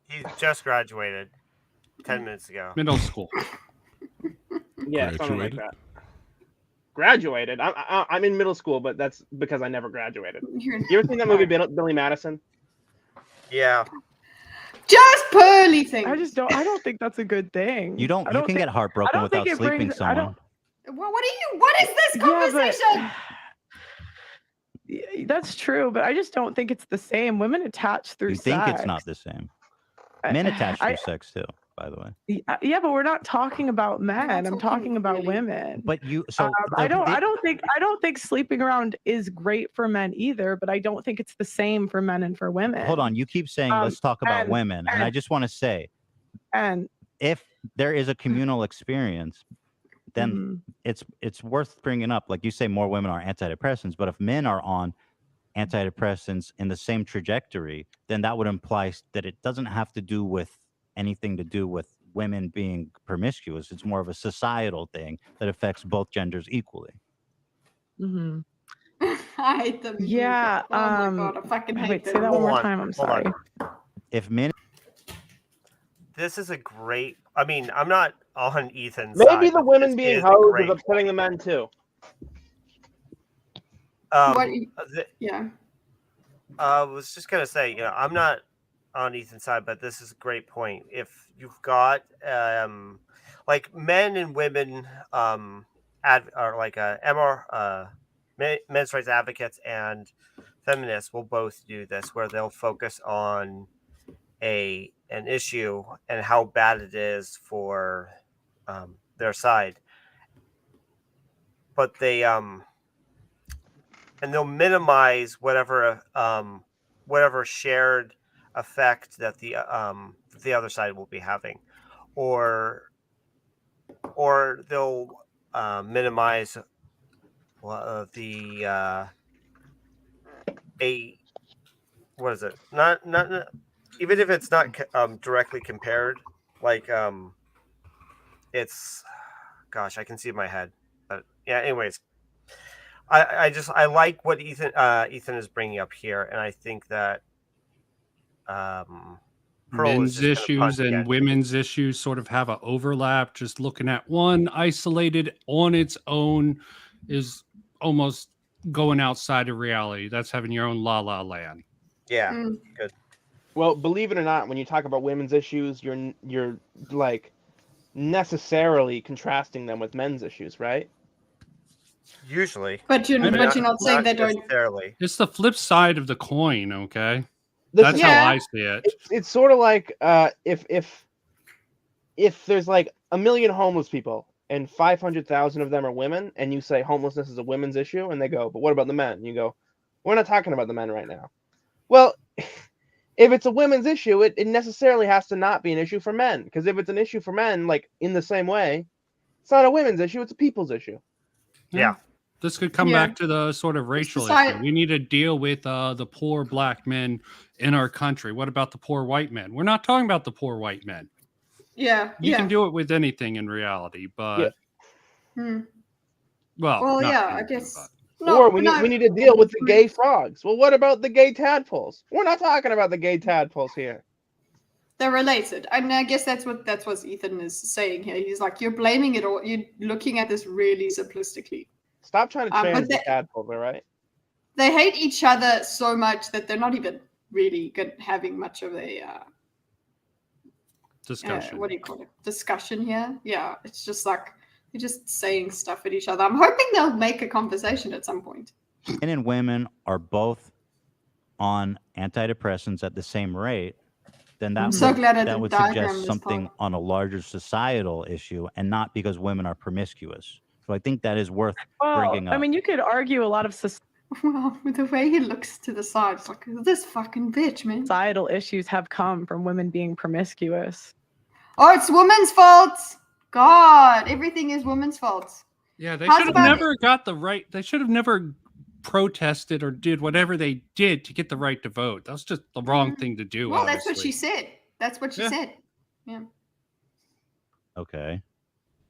he just graduated 10 minutes ago. Middle school. Yeah, something like that. Graduated. I'm in middle school, but that's because I never graduated. You ever seen that movie Billy Madison? Yeah. Just pearly things. I don't think that's a good thing. You can get heartbroken without sleeping with someone. What is this conversation? That's true, but I just don't think it's the same. Women attach through sex. You think it's not the same. Men attach through sex too, by the way. Yeah, but we're not talking about men. I'm talking about women. But I don't think sleeping around is great for men either, but I don't think it's the same for men and for women. Hold on, you keep saying let's talk about women, and I just want to say, if there is a communal experience, then it's worth bringing up. Like you say, more women are antidepressants, but if men are on antidepressants in the same trajectory, then that would imply that it doesn't have to do with anything to do with women being promiscuous. It's more of a societal thing that affects both genders equally. Mm-hmm. I hate them. Yeah. Oh my god, I fucking hate them. Say that one more time. I'm sorry. If men. This is a great. I mean, I'm not on Ethan's side. Maybe the women being hoes is upsetting the men too. Yeah. I was just gonna say, I'm not on Ethan's side, but this is a great point. If you've got like men and women are like men's rights advocates and feminists will both do this, where they'll focus on an issue and how bad it is for their side, but they and they'll minimize whatever shared effect that the other side will be having, or they'll minimize what is it? Not even if it's not directly compared, like it's, gosh, I can see in my head, but yeah. Anyways, I like what Ethan is bringing up here, and I think that Pearl is men's just gonna punt issues and again. women's issues sort of have an overlap. Just looking at one isolated on its own is almost going outside of reality. That's having your own la la land. Yeah, good. Well, believe it or not, when you talk about women's issues, you're like necessarily contrasting them with men's issues, right? Usually, but you're not saying they don't. Necessarily. It's the flip side of the coin. Okay, Listen, that's how I see it. It's sort of like if there's like 1 million homeless people and 500,000 of them are women, and you say homelessness is a women's issue, and they go, but what about the men? And you go, we're not talking about the men right now. Well, if it's a women's issue, it necessarily has to not be an issue for men, because if it's an issue for men, like in the same way, it's not a women's issue, it's a people's issue. Yeah. This could come back to the sort of racial issue. We need to deal with the poor black men in our country. What about the poor white men? We're not talking about the poor white men. Yeah. You can do it with anything in reality, but well, yeah, I guess. No, or we need to deal with the gay frogs. Well, what about the gay tadpoles? We're not talking about the gay tadpoles here. They're related, and I guess that's what Ethan is saying here. He's like, you're blaming it all. You're looking at this really simplistically. Stop trying to trans the tadpoles, all right? They hate each other so much that they're not even really having much of a discussion. What do you call it? Discussion here. Yeah, it's just like they're just saying stuff at each other. I'm hoping they'll make a conversation at some point. Men and women are both on antidepressants at the same rate, then that would suggest something on a larger societal issue and not because women are promiscuous. So I think that is worth bringing up. I mean, you could argue a lot of well, with the way he looks to the side, it's like, this fucking bitch, man. Societal issues have come from women being promiscuous. Oh, it's women's fault. God, everything is women's fault. Yeah, they should have never got the right. They should have never protested or did whatever they did to get the right to vote. That was just the wrong thing to do. Well, obviously. that's what she said. That's what she said. Yeah. Okay.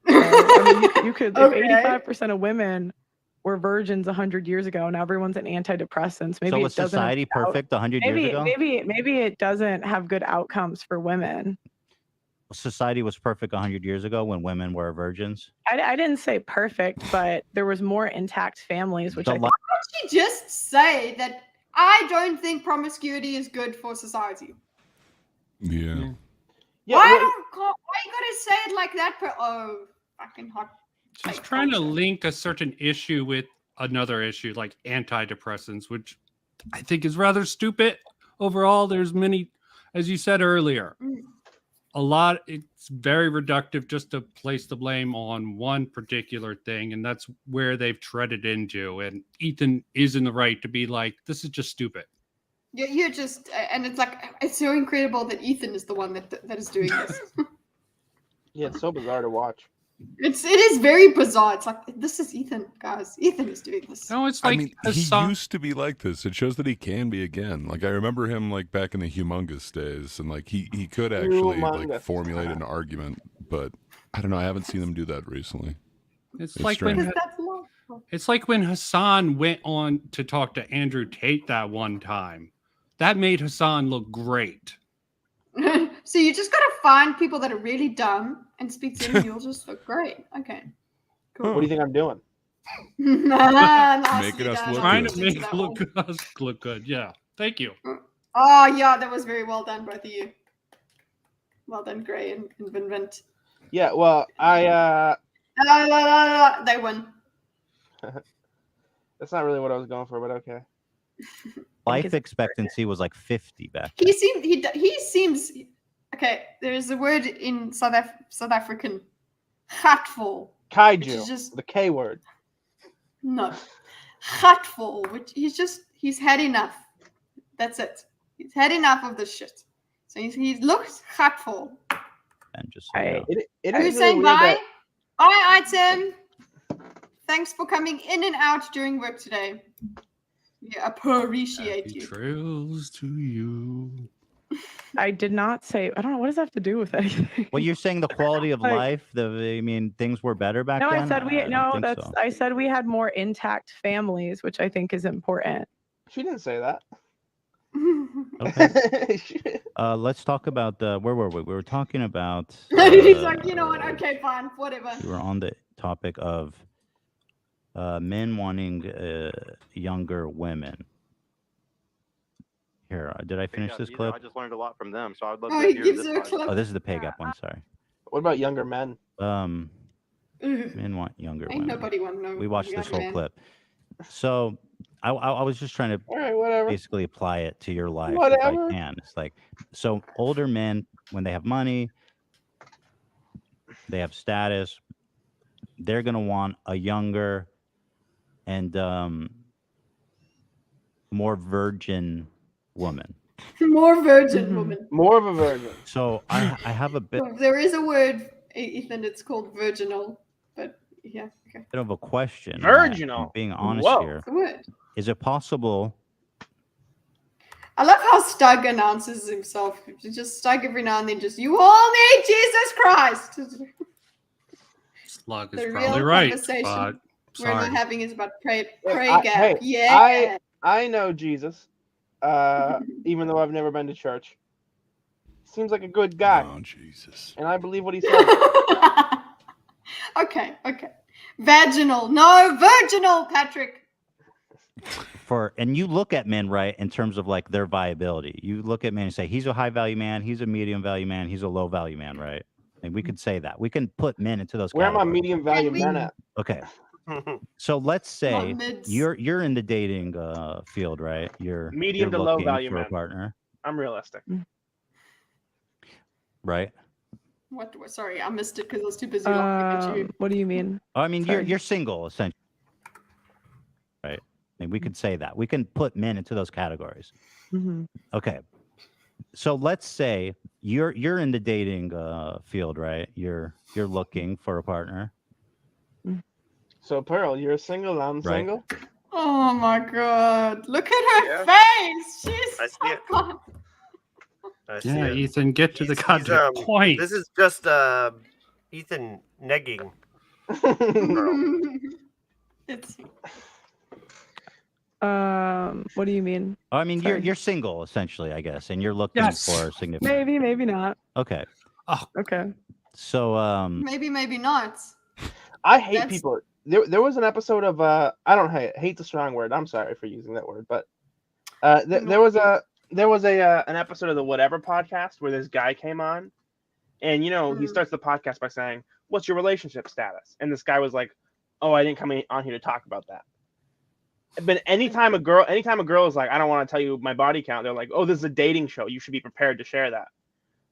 I mean, you could. If 85% of women were virgins 100 years ago, and everyone's on antidepressants. Maybe so it was doesn't society perfect 100 years ago? Maybe it doesn't have good outcomes for women. Society was perfect 100 years ago when women were virgins. I didn't say perfect, but there was more intact families, which I think. Why did she just say that I don't think promiscuity is good for society? Yeah. Why you gotta say it like that? Fucking hot. She's trying to link a certain issue with another issue, like antidepressants, which I think is rather stupid. Overall, there's many, as you said earlier, it's very reductive just to place the blame on one particular thing, and that's where they've treaded into. And Ethan is in the right to be like, this is just stupid. You're just, and it's like, it's so incredible that Ethan is the one that is doing this. Yeah, it's so bizarre to watch. It is very bizarre. It's like, this is Ethan, guys. Ethan is doing this. No, it's like, I mean, he used to be like this. It shows that he can be again. Like, I remember him like back in the humongous days, and like he could actually like formulate an argument, but I don't know. I haven't seen him do that recently. It's like when Hassan went on to talk to Andrew Tate that one time. That made Hassan look great. So you just gotta find people that are really dumb and speak to them, and you'll just look great. Okay, cool. What do you think I'm doing? Making us look trying good. to make us look good. Yeah, thank you. Oh yeah, that was very well done, both of you. Well done, Gray and Vinvent. Yeah, well, They win. That's not really what I was going for, but okay. Life expectancy was like 50 back then. He seems okay. There's a word in South African, hatful. Kaiju, just the K word. No, hatful. Which he's had enough. That's it. He's had enough of this shit. So he looks hatful. And just Who's saying bye? Bye, Item. Thanks for coming in and out during work today. Yeah, appreciate you. Trails to you. I did not say. I don't know. What does that have to do with anything? Well, you're saying the quality of Like- life. I mean, things were better back No, then. I said we. don't No, think that's. so. I said we had more intact families, which I think is important. She didn't say that. Okay. Let's talk about where were we? We were talking about. He's like, you know what? Okay, fine, whatever. We were on the topic of men wanting younger women. Here, did I finish this clip? I just learned a lot from them, so I'd love Oh, to he hear gives this her a part. clip. Oh, this is the pay gap one. Sorry. What about younger men? Men want younger Ain't women. nobody want no. We watched this young whole man. clip. So I was just trying to All right, whatever. basically apply it to your life if Whatever. I can. It's like, so older men, when they have money, they have status, they're going to want a younger and more virgin woman. More virgin woman. More of a virgin. So I have a bit There is a word, Ethan. It's called virginal, but yeah. Okay. of a question. on that, Virginal? and being honest Whoa. here, It's a word. is it possible? I love how Stug announces himself. Just Stug every now and then. Just you all need Jesus Christ. Slug is The real probably right, conversation but we're sorry. not having is about pray I- gap. hey, Yeah. I know Jesus, even though I've never been to church. Seems like a good guy. Oh, Jesus. And I believe what he said. Okay. Vaginal. No, virginal, Patrick. And you look at men, right, in terms of like their viability. You look at men and say, he's a high value man, he's a medium value man, he's a low value man, right? And we could say that. We can put men into those Where are my categories. medium value men at? Okay. So let's say mids. you're in the dating field, right? You're Medium you're to low looking value for a men. partner, I'm realistic. right? What? Sorry, I missed it because I was too busy laughing at you. What do you mean? I mean, Sorry. you're single essentially, right? I mean, we could say that. We can put men into those categories. Mhm. Okay. So let's say you're in the dating field, right? You're looking for a partner. So Pearl, you're single. I'm Right. single. Oh my god! Look at her Yeah. face. She's I see it. God. I see Yeah, it. Ethan, get to the He's, goddamn point. This is just Ethan negging. It's What do you mean? I mean, Sorry. you're single essentially, I guess, and you're looking Yes. for a significant. Maybe not. Okay. Okay. So maybe not. I hate That's- people. There was an episode of I don't hate's a strong word. I'm sorry for using that word, but there was an episode of the Whatever podcast where this guy came on, and he starts the podcast by saying, "What's your relationship status?" And this guy was like, "Oh, I didn't come on here to talk about that." But anytime a girl is like, "I don't want to tell you my body count," they're like, "Oh, this is a dating show. You should be prepared to share that."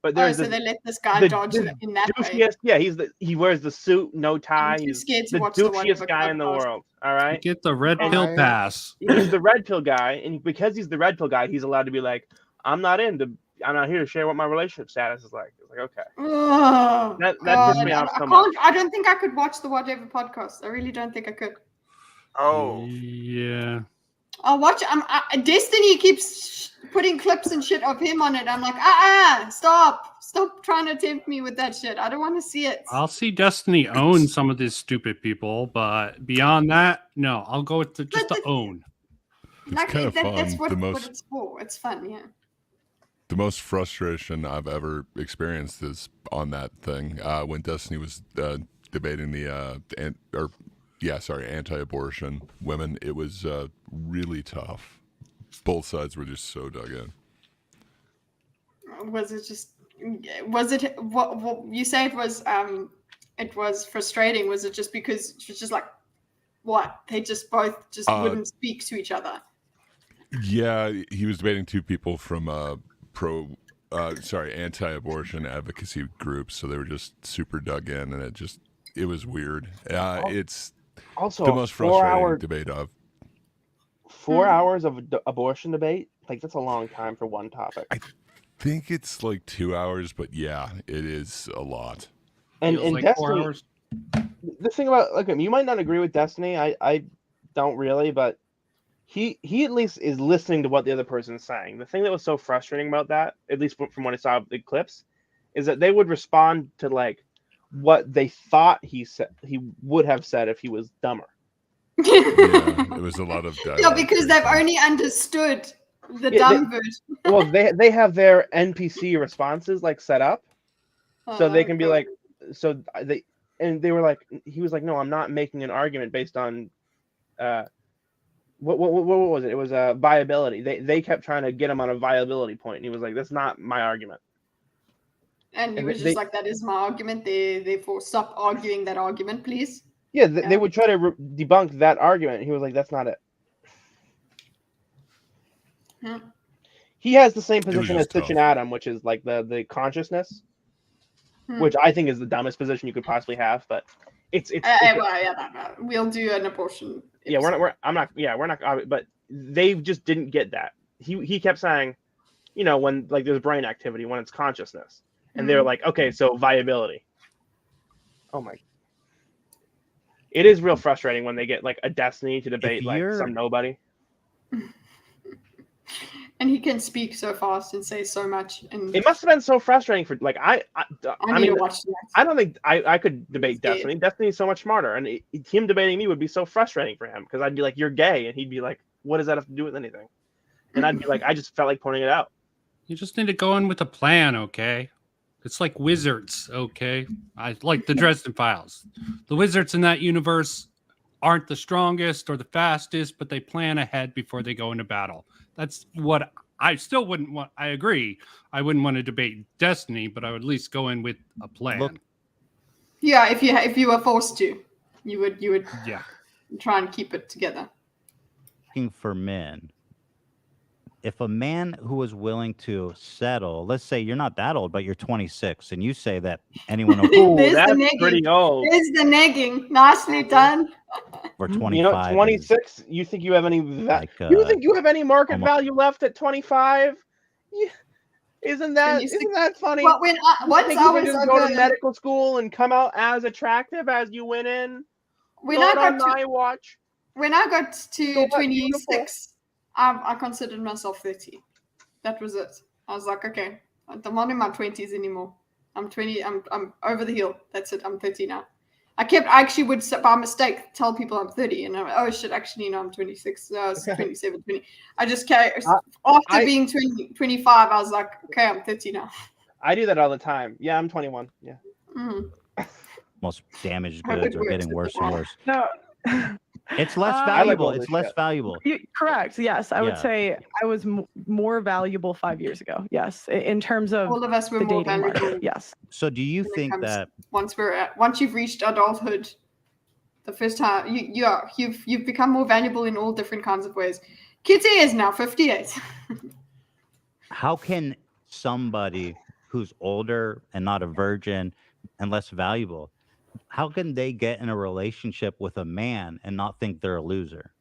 But there's so this, they let this guy the- dodge the in that way. douchiest- yeah, he wears the suit, no tie. too He's scared to the watch the douchiest Whatever guy in the podcast. world. All right. Get the red And pill pass. He's the red pill guy, and because he's the red pill guy, he's allowed to be like, I'm not here to share what my relationship status is like. It's like, okay. Oh, That God. pissed me off so I much. can't. I don't think I could watch the Whatever podcast. I really don't think I could. Oh. Yeah. I'll watch. Destiny keeps putting clips and shit of him on it. I'm like, stop trying to tempt me with that shit. I don't want to see it. I'll see Destiny own some of these stupid people, but beyond that, no. I'll go with just the own. Like, kind of that's fun. what it's for. It's fun, yeah. The most frustration I've ever experienced is on that thing when Destiny was debating the anti-abortion women. It was really tough. Both sides were just so dug in. Was it what you say it was frustrating? Was it just because it was just like what they just both wouldn't speak to each other? Yeah, he was debating two people from anti-abortion advocacy groups, so they were just super dug in, and it was weird. It's Also the most frustrating 4-hour debate of 4 hours of abortion debate. Like, that's a long time for one topic. I think it's like 2 hours, but yeah, it is a lot. And Feels like 4 Destiny, hours. the thing about, look, you might not agree with Destiny. I don't really, but he at least is listening to what the other person is saying. The thing that was so frustrating about that, at least from what I saw of the clips, is that they would respond to like what they thought he would have said if he was dumber. Yeah, it was a lot of dialogue. Yeah, because they've only understood the dumb version. Well, they have their NPC responses like set up, so they can be like, they were like, he was like, no, I'm not making an argument based on, what was it? It was viability. They kept trying to get him on a viability point, and he was like, that's not my argument. And he was just like, that is my argument. Therefore, stop arguing that argument, please. Yeah, they would try to debunk that argument. He was like, that's not it. Yeah. He has the same position as Stitch and Adam, which is like the consciousness, which I think is the dumbest position you could possibly have. But we'll do an abortion. Yeah, we're not. But they just didn't get that. He kept saying, when like there's brain activity, when it's consciousness, and they're like, okay, so viability. Oh my. It is real frustrating when they get like a Destiny to debate like some nobody. And he can speak so fast and say so much. And it must have been so frustrating for like I need to watch that. I don't think I could debate Destiny. Destiny is so much smarter, and him debating me would be so frustrating for him because I'd be like, "You're gay," and he'd be like, "What does that have to do with anything?" And I'd be like, "I just felt like pointing it out." You just need to go in with a plan, okay? It's like wizards, okay? I like the Dresden Files. The wizards in that universe aren't the strongest or the fastest, but they plan ahead before they go into battle. That's what I still wouldn't want. I agree. I wouldn't want to debate Destiny, but I would at least go in with a plan. Yeah, if you were forced to, you would try and keep it together. Looking for men. If a man who is willing to settle, let's say you're not that old, but you're 26, and you say that anyone over that's pretty old. There's the negging. Nicely done. For 25, 26. You think you have any? You think you have any market value left at 25? Yeah. Isn't that funny? Well, once you I was just go to medical school and come out as attractive as you went in. When I got to 26. I considered myself 30. That was it. I was like, okay, I'm not in my 20s anymore. I'm 20. I'm over the hill. That's it. I'm 30 now. I actually would, by mistake, tell people I'm 30. And I'm like, oh, shit, actually, no, I'm 26. I was 27, 20. I just carried, after being 20, 25, I was like, okay, I'm 30 now. I do that all the time. Yeah, I'm 21. Yeah. Mm-hmm. Most damaged goods are getting worse and worse. No. It's less valuable. It's less valuable. Correct. Yes, I would say I was more valuable 5 years ago. Yes, in terms of all of us were more valuable. Market. Yes. So, do you think that once you've reached adulthood, the first time you've become more valuable in all different kinds of ways. Kitty is now 58. How can somebody who's older and not a virgin and less valuable, how can they get in a relationship with a man and not think they're a loser?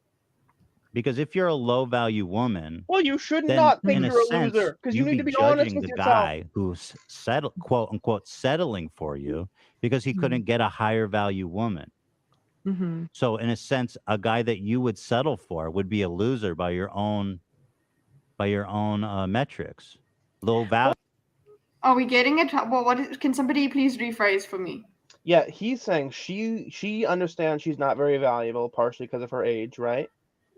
Because if you're a low value woman, well, you should not think you're a loser because you need to be honest with the yourself. Guy who's quote unquote settling for you because he couldn't get a higher value woman. Mm-hmm. So in a sense, a guy that you would settle for would be a loser by your own metrics. Low value. Are we getting it? Well, can somebody please rephrase for me? Yeah, he's saying she understands she's not very valuable, partially because of her age, right?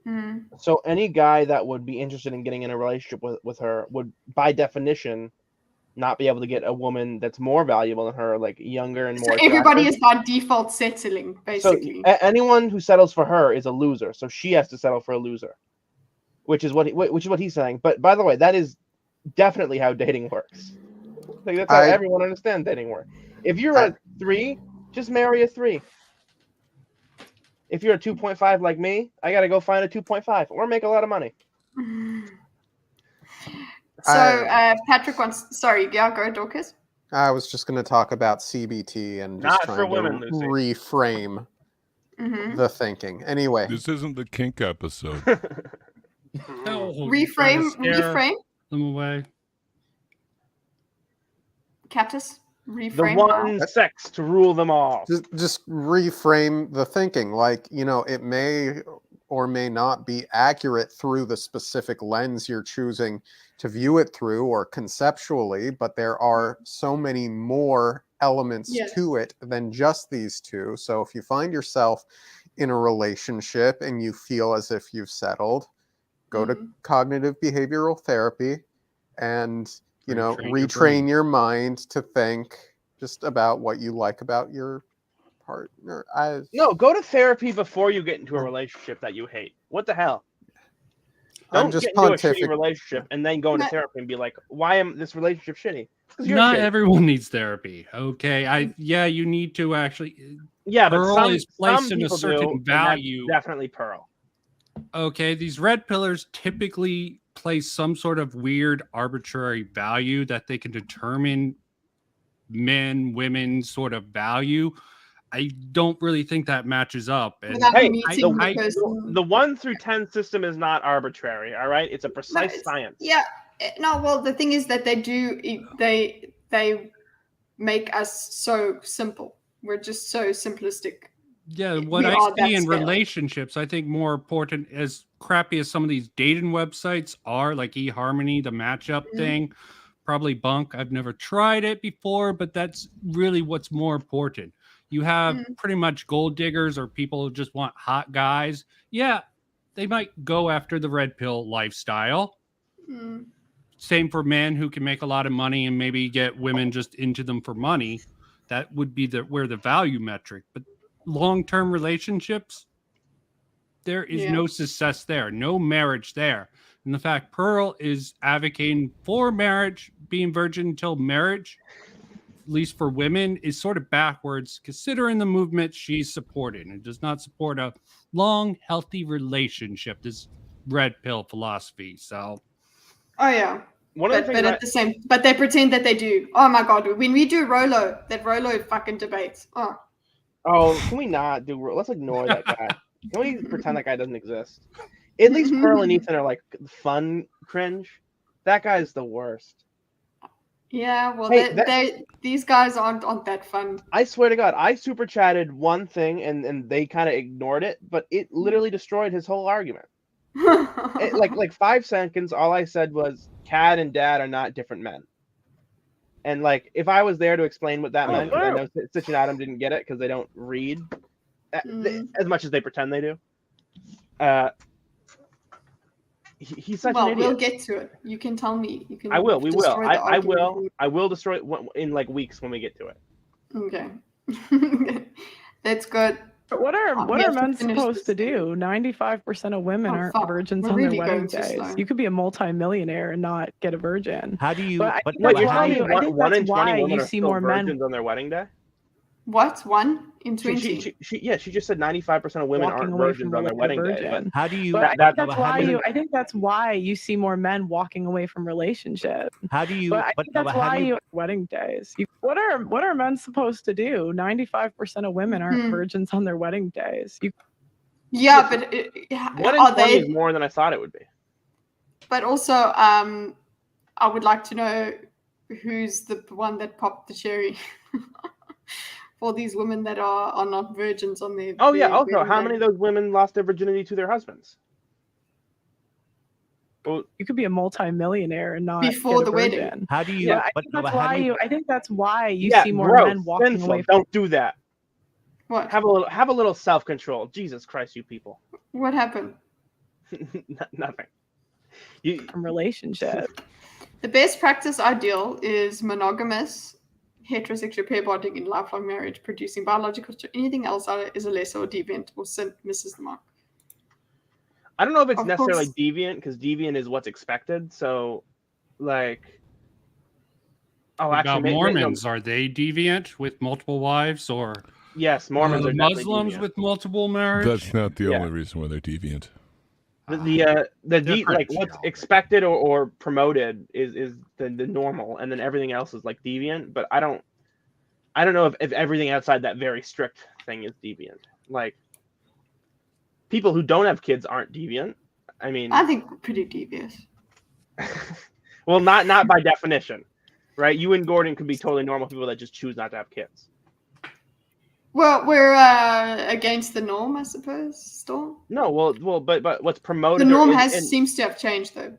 Mm-hmm. So any guy that would be interested in getting in a relationship with her would, by definition, not be able to get a woman that's more valuable than her, like younger and more. So everybody is by default settling, basically. So anyone who settles for her is a loser. So she has to settle for a loser, which is what he's saying. But by the way, that is definitely how dating works. Like, that's how everyone understands dating works. If you're a 3, just marry a 3. If you're a 2.5 like me, I got to go find a 2.5 or make a lot of money. So Patrick wants. Sorry, go, Dorcas. I was just going to talk about CBT and just trying to reframe the thinking. Anyway, this isn't the kink episode. Reframe them away. Cactus. Reframe the one sex to rule them all. Just reframe the thinking. Like, it may or may not be accurate through the specific lens you're choosing to view it through or conceptually, but there are so many more elements to it than just these two. So if you find yourself in a relationship and you feel as if you've settled, go to cognitive behavioral therapy and, you know, retrain your mind to think just about what you like about your partner. No, go to therapy before you get into a relationship that you hate. What the hell? I'm Don't just get into a shitty relationship and then go into therapy and be like, why am this relationship shitty? Not everyone needs therapy. Okay. You need to actually. Yeah, but Pearl some is placed in a people certain do, and value. that's definitely Pearl. Okay, these red pillars typically place some sort of weird arbitrary value that they can determine men, women sort of value. I don't really think that matches up. And the 1 through 10 system is not arbitrary. All right, it's a precise science. Yeah. No. Well, the thing is that they make us so simple. We're just so simplistic. Yeah, what I see in relationships, I think more important, as crappy as some of these dating websites are, like eHarmony, the matchup thing, probably bunk. I've never tried it before, but that's really what's more important. You have pretty much gold diggers or people who just want hot guys. Yeah, they might go after the red pill lifestyle. Same for men who can make a lot of money and maybe get women just into them for money. That would be where the value metric. But long-term relationships, there is no success there, no marriage there. And the fact Pearl is advocating for marriage, being virgin until marriage, at least for women, is sort of backwards considering the movement she's supporting. It does not support a long, healthy relationship, this red pill philosophy. So but they pretend that they do. Oh my god, when we do Rolo fucking debates. Oh, can we not do? Let's ignore that guy. Can we pretend that guy doesn't exist? At least Pearl and Ethan are like fun cringe. That guy's the worst. Yeah, well, these guys aren't that fun. I swear to God, I super chatted one thing and they kind of ignored it, but it literally destroyed his whole argument. like 5 seconds, all I said was Cad and Dad are not different men. And like, if I was there to explain what that meant, I know Stitch and Adam didn't get it because they don't read as much as they pretend they do. He's such an idiot. We'll get to it. You can tell me. You can. I will. We will. I will. I will destroy it in like weeks when we get to it. Okay. That's good. But what are men supposed to do? 95% of women aren't virgins on their wedding days. You could be a multi-millionaire and not get a virgin. How do you? I think that's why you see more men on their wedding day. What? 1 in 20? She just said 95% of women aren't virgins on their wedding day. But how do you? I think that's why you see more men walking away from relationships. How do you? But I think that's why you wedding days. What are men supposed to do? 95% of women aren't virgins on their wedding days. But 1 in 20 is more than I thought it would be. But also, I would like to know who's the one that popped the cherry. For these women that are not virgins on their also, how many of those women lost their virginity to their husbands? Well, you could be a multi-millionaire and not before the wedding. How do you? I think that's why you see more men walking away. Don't do that. What? Have a little self-control. Jesus Christ, you people. What happened? Nothing. From relationship. The best practice ideal is monogamous, heterosexual pair bonding in lifelong marriage, producing biological children. Anything else is a lesser or deviant or sin misses the mark. I don't know if it's necessarily deviant, because deviant is what's expected. So, like, actually, Mormons, are they deviant with multiple wives, or yes, Mormons are Muslims with multiple marriage? That's not the only reason why they're deviant. Like what's expected or promoted is the normal, and then everything else is like deviant. But I don't know if everything outside that very strict thing is deviant. Like, people who don't have kids aren't deviant. I mean, I think we're pretty devious. Well, not by definition, right? You and Gordon could be totally normal people that just choose not to have kids. Well, we're against the norm, I suppose. Still. No, but what's promoted? The norm in, seems to have changed, though.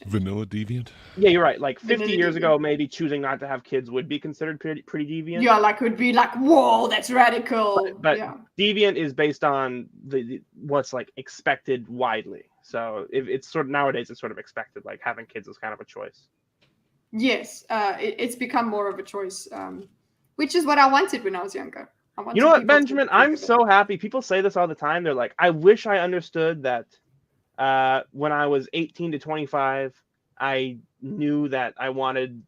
Vanilla deviant. Yeah, you're right. Like 50 Vanilla years deviant. ago, maybe choosing not to have kids would be considered pretty deviant. Yeah, like would be like, whoa, that's radical. But yeah. Deviant is based on the what's like expected widely. So if it's sort of nowadays, it's sort of expected. Like having kids is kind of a choice. Yes, it's become more of a choice, which is what I wanted when I was younger. You know what, Benjamin? I'm so happy. People say this all the time. They're like, I wish I understood that when I was 18 to 25, I knew that I wanted.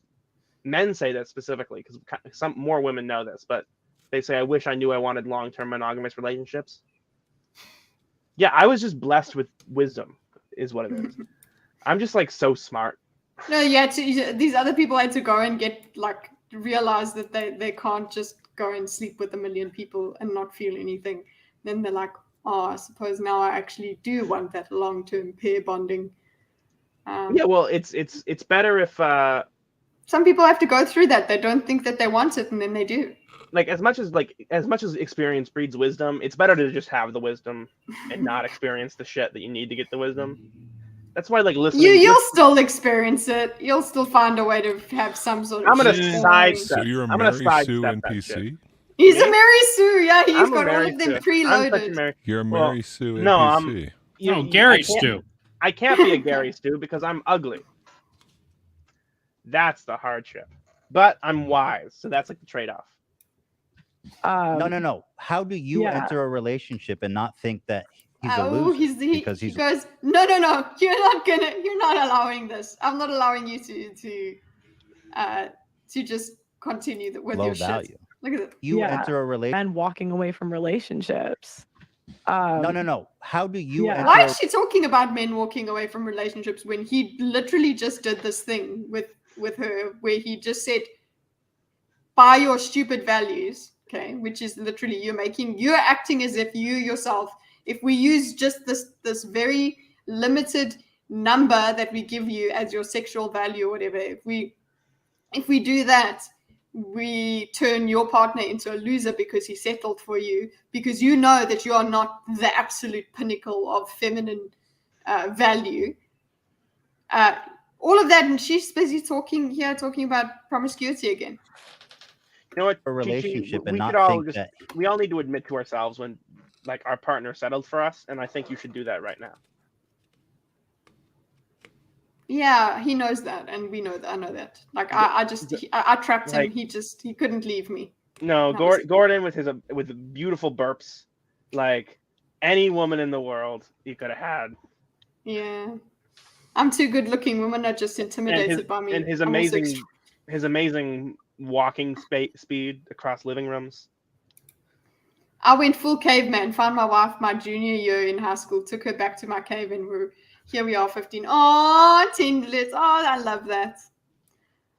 Men say that specifically because some more women know this, but they say, I wish I knew I wanted long-term monogamous relationships. Yeah, I was just blessed with wisdom, is what it is. I'm just like so smart. No, yeah, these other people had to go and realize that they can't just go and sleep with 1 million people and not feel anything. Then they're like, oh, I suppose now I actually do want that long-term pair bonding. Yeah, well, it's better if some people have to go through that. They don't think that they want it, and then they do. Like as much as experience breeds wisdom, it's better to just have the wisdom and not experience the shit that you need to get the wisdom. That's why, like, listening. You'll still experience it. You'll still find a way to have some sort of. I'm gonna sidestep. So you're a I'm Mary gonna Sue sidestep that NPC? shit. He's a Mary Sue. Yeah, he's I'm a got all Mary of them Sue. preloaded. You're a Mary Sue No, NPC. Gary Stu. I can't be a Gary Stu because I'm ugly. That's the hardship. But I'm wise, so that's like the trade-off. No. How do you enter a relationship and not think that he's a loser? He goes, no. You're not allowing this. I'm not allowing you to just continue with low your value. shit. Look at it. You enter a relationship and walking away from relationships. No. How do you enter? Why is she talking about men walking away from relationships when he literally just did this thing with her where he just said, by your stupid values, okay, which is literally you're acting as if you yourself, if we use just this very limited number that we give you as your sexual value or whatever, if we do that, we turn your partner into a loser because he settled for you, because you know that you are not the absolute pinnacle of feminine value. All of that, and she's busy talking about promiscuity again. You know what? A relationship we and not could all think just, that we all need to admit to ourselves when like our partner settled for us, and I think you should do that right now. Yeah, he knows that, and we know that. I know that. Like I trapped him. Like, he couldn't leave me. No, Gordon with beautiful burps, like any woman in the world you could have had. Yeah, I'm too good looking. Women are just intimidated by me. And his amazing walking speed across living rooms. I went full caveman. Found my wife my junior year in high school. Took her back to my cave, and here we are, 15. Oh, tendlets. Oh, I love that.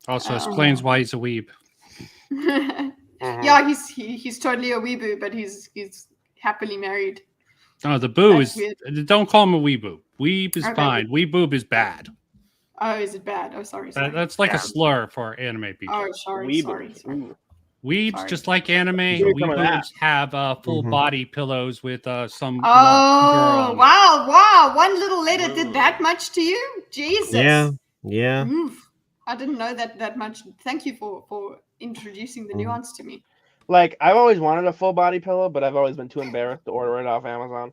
Also explains why he's a weeb. Yeah, he's totally a weeboo, but he's happily married. No, the boo That's is. weird. Don't call him a weeboo. Weeb is Okay. fine. Weeboob is bad. Oh, is it bad? Oh, sorry. That's like a slur for anime people. Oh, sorry. Sorry. Weebs, Sorry. just like anime, some of that. weeboobs have full body pillows with some. Oh, girl. wow. One little letter did that much to you? Jesus. Yeah. Oof. I didn't know that much. Thank you for introducing the nuance to me. Like, I've always wanted a full body pillow, but I've always been too embarrassed to order it off Amazon.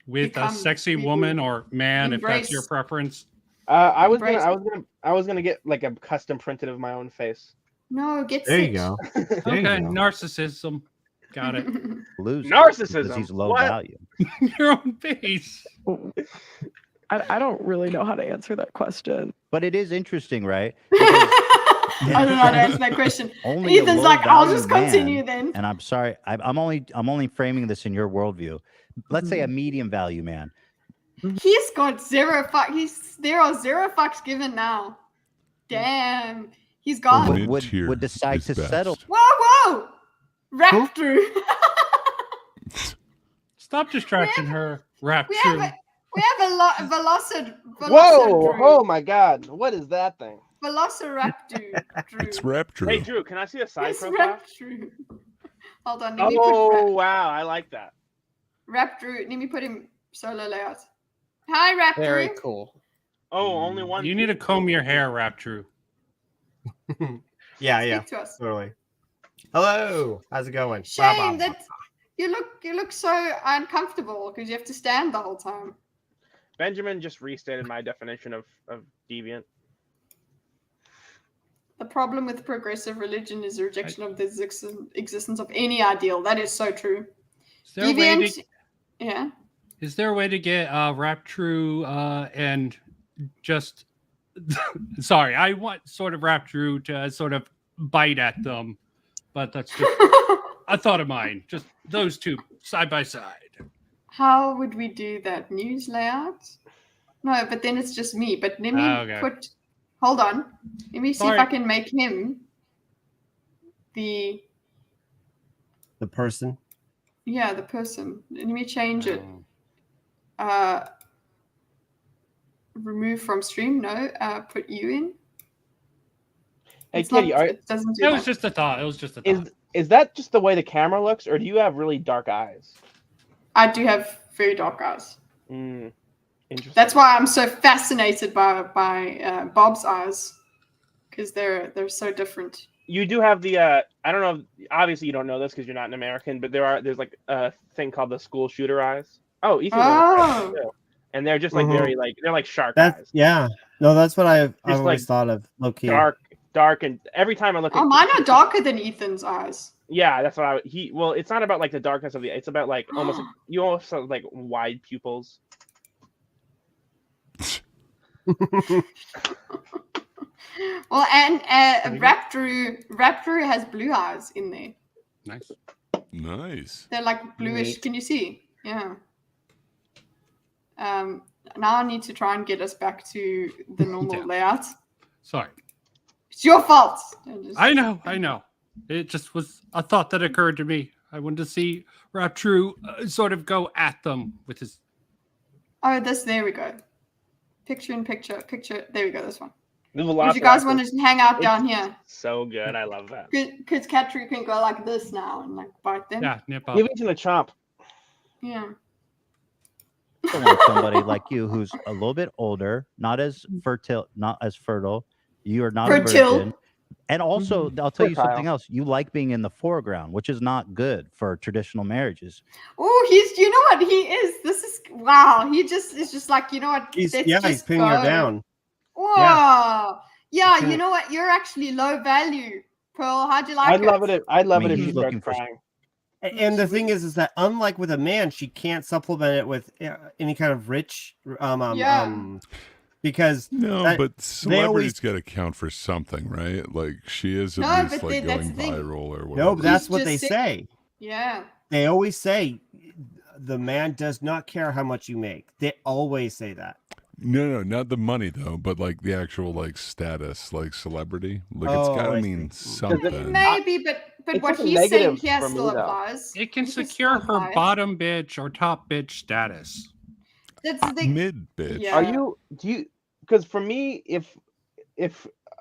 With a sexy woman or man, if that's your preference. I was gonna get like a custom printed of my own face. No, get There sick. you go. Okay, narcissism. Got it. loser Narcissism. because he's low What? value. Your own face. I don't really know how to answer that question. But it is interesting, right? I don't know how to answer that question. Only a Ethan's like, I'll just low-value continue man, then. And I'm sorry, I'm only framing this in your worldview. Let's say a medium value man. He's got zero fuck. There are zero fucks given now. Damn, he's gone. Would decide to settle. Whoa! Rap through. Stop distracting her. Rap We true. have a lot. Velocid. Whoa! Oh my God! What is that thing? Velociraptor. It's rap true. Hey Drew, can I see a side It's profile? rap true. Hold on. Let me put wow, I like that. Raptor. Let me put him solo layout. Hi, Raptor. Very cool. Oh, only one. You need to comb your hair, Raptor. Yeah. to us. Totally. Hello. How's it going? Shame that you look so uncomfortable because you have to stand the whole time. Benjamin just restated my definition of deviant. The problem with progressive religion is the rejection of the existence of any ideal. That is so true. Deviant, yeah. Is there a way to get Raptrue and just sorry, I want sort of Raptrue to sort of bite at them, but that's just a thought of mine. Just those two side by side. How would we do that? News layout? No, but then it's just me. But let me put. Hold on. Let me see if I can make him the person. Yeah, the person. Let me change it. Remove from stream. No. Put you in. Hey, Kitty, it doesn't do It was just a thought. It was just a thought. Is that just the way the camera looks, or do you have really dark eyes? I do have very dark eyes. Interesting. That's why I'm so fascinated by Bob's eyes, because they're so different. You do have the I don't know. Obviously, you don't know this because you're not an American, but there's like a thing called the school shooter eyes. Oh, Ethan. Oh. Too. And they're just like very like they're like shark That's eyes. yeah. No, that's what I've Just, always thought of. Low key. Dark, and every time I look. Oh, mine are darker than Ethan's eyes. Yeah, that's what well, it's not about like the darkness of the. It's about like almost like, you almost have like wide pupils. Well, and Raptor has blue eyes in there. Nice. They're like bluish. Can you see? Yeah. Now I need to try and get us back to the normal layout. Sorry. It's your fault. I know. It just was a thought that occurred to me. I wanted to see Raptrue sort of go at them with his. Oh, there we go. Picture in picture. There we go. This one. Would you guys want to hang out down here? So good. I love that. Because Katru can go like this now and like bite them. Yeah, nip up. Give it to the chomp. Yeah. I want somebody like you who's a little bit older, not as fertile. You are not a virgin. And also, I'll tell you something else. You like being in the foreground, which is not good for traditional marriages. Oh, you know what he is? This is wow. He just is just like, you know what? He's pinning her down. Whoa. Yeah, you know what? You're actually low value, Pearl. How'd you like it? I'd love it if you started crying. And the thing is that unlike with a man, she can't supplement it with any kind of rich, because but celebrities got to count for something, right? Like she is at least like going viral or whatever. No, but that's what they say. Yeah. They always say the man does not care how much you make. They always say that. No, not the money though, but like the actual like status, like celebrity. Like it's got to mean something. Maybe, but what he's saying here still applies. It can secure her bottom bitch or top bitch status. That's the mid bitch. Yeah. Because for me, if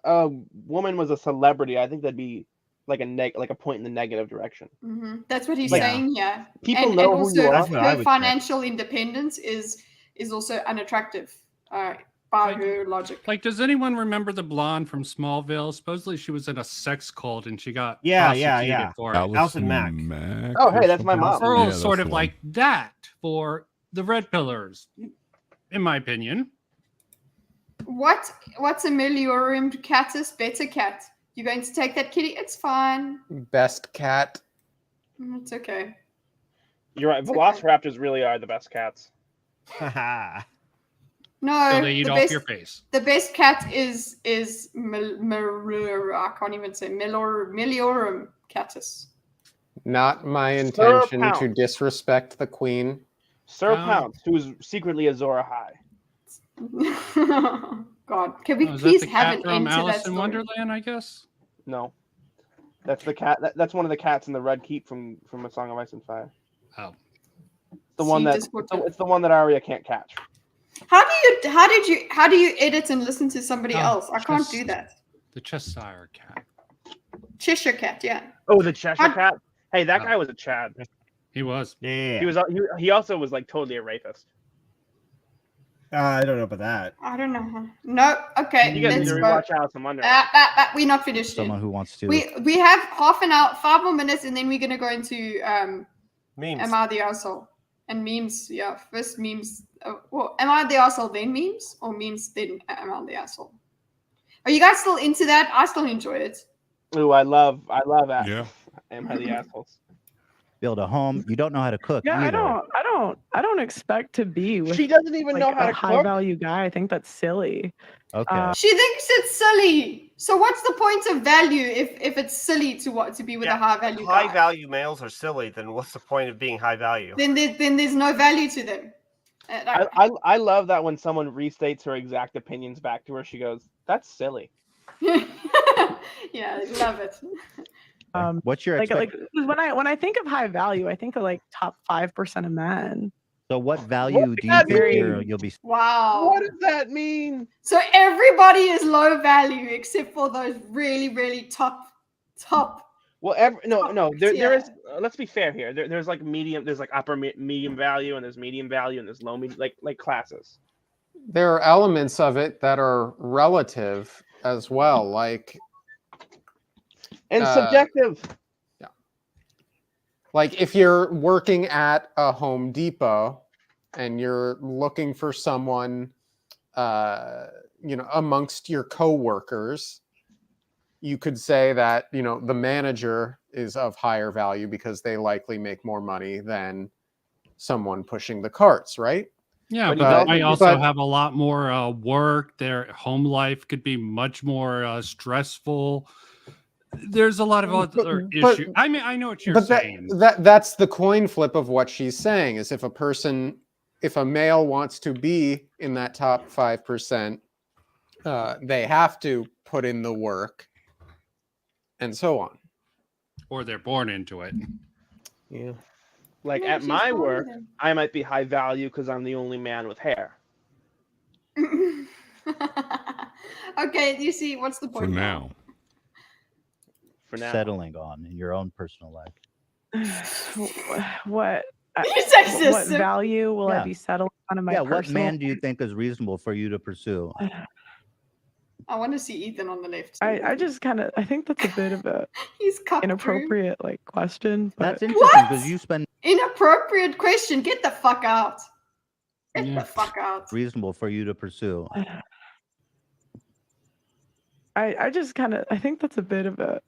a woman was a celebrity, I think that'd be like a point in the negative direction. Mm-hmm. That's what he's saying here. People know who you are. Her financial independence is also unattractive by her logic. Like, does anyone remember the blonde from Smallville? Supposedly she was in a sex cult and she got prosecuted for it. Allison Mack. Oh, hey, that's my mom. Earl's sort of like that for the Red Pillars, in my opinion. What's a Meliorum catus? Better cat. You're going to take that, kitty? It's fine. Best cat. It's okay. You're right. Velociraptors really are the best cats. No, so they eat off your face. The best cat is I can't even say Meliorum catus. Not my intention to disrespect the queen. Sir Pounce, who is secretly a Zora High. God, can we please have an from end to Alice that in story? Wonderland? I guess. No, that's the cat. That's one of the cats in the Red Keep from A Song of Ice and Fire. Oh, the one it's the one that Arya can't catch. How do you edit and listen to somebody else? I can't do that. The Cheshire cat. Cheshire cat, yeah. Oh, the Cheshire cat. Hey, that guy was a Chad. He was. Yeah. He also was like totally a rapist. I don't know about that. I don't know. No. Okay. You guys need Let's to go. rewatch Alice in Wonderland. We're not finished Someone yet. who wants to. We have half an hour, 5 more minutes, and then we're gonna go into memes. Am I the Arsehole? And memes. Yeah, first memes. Well, am I the Arsehole then memes, or memes then am I the Arsehole? Are you guys still into that? I still enjoy it. Ooh, I love that. Yeah. Am I the assholes? Build a home. You don't know how to cook Yeah, either. I don't expect to be with She doesn't even know how a to high cook. value guy. I think that's silly. Okay. She thinks it's silly. So what's the point of value if it's silly to be with a high value guy? High value males are silly. Then what's the point of being high value? Then there's no value to them. I love that when someone restates her exact opinions back to her, she goes, "That's silly." Yeah, I love it. What's your like when I think of high value, I think of like top 5% of men. So what value do you that think mean? you'll be? Wow. What does that mean? So everybody is low value except for those really, really top. Well, no. There tier. is. Let's be fair here. There's like medium. There's like upper medium value, and there's medium value, and there's low medium, like classes. There are elements of it that are relative as well, like and subjective. Yeah. Like if you're working at a Home Depot and you're looking for someone, amongst your coworkers, you could say that, the manager is of higher value because they likely make more money than someone pushing the carts, right? Yeah, but they also have a lot more work. Their home life could be much more stressful. There's a lot of other issues. I mean, I know what you're saying. That's the coin flip of what she's saying, is if a male wants to be in that top 5%, they have to put in the work and so on. Or they're born into it. Yeah. Like at my work, I might be high value because I'm the only man with hair. Okay, you see, what's the point For now? For now. Settling on in your own personal life. What value will I be settling on in my personal? What man do you think is reasonable for you to pursue? I want to see Ethan on the left. I think that's a bit of a inappropriate question. But... That's interesting because you spend inappropriate question. Get the fuck out. Get the fuck out. Reasonable for you to pursue. I think that's a bit of a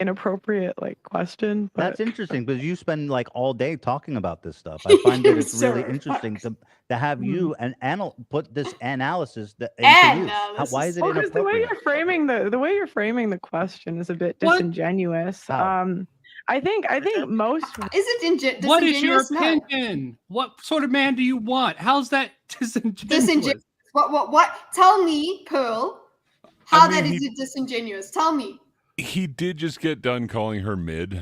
inappropriate question. But... That's interesting because you spend all day talking about this stuff. I find that it's really interesting to have you put this analysis into use. Why is it inappropriate? The way you're framing the question is a bit disingenuous. I think most is it disingenuous? What is your opinion? What sort of man do you want? How's that disingenuous? What? Tell me, Pearl, how that is disingenuous. Tell me. He did just get done calling her mid.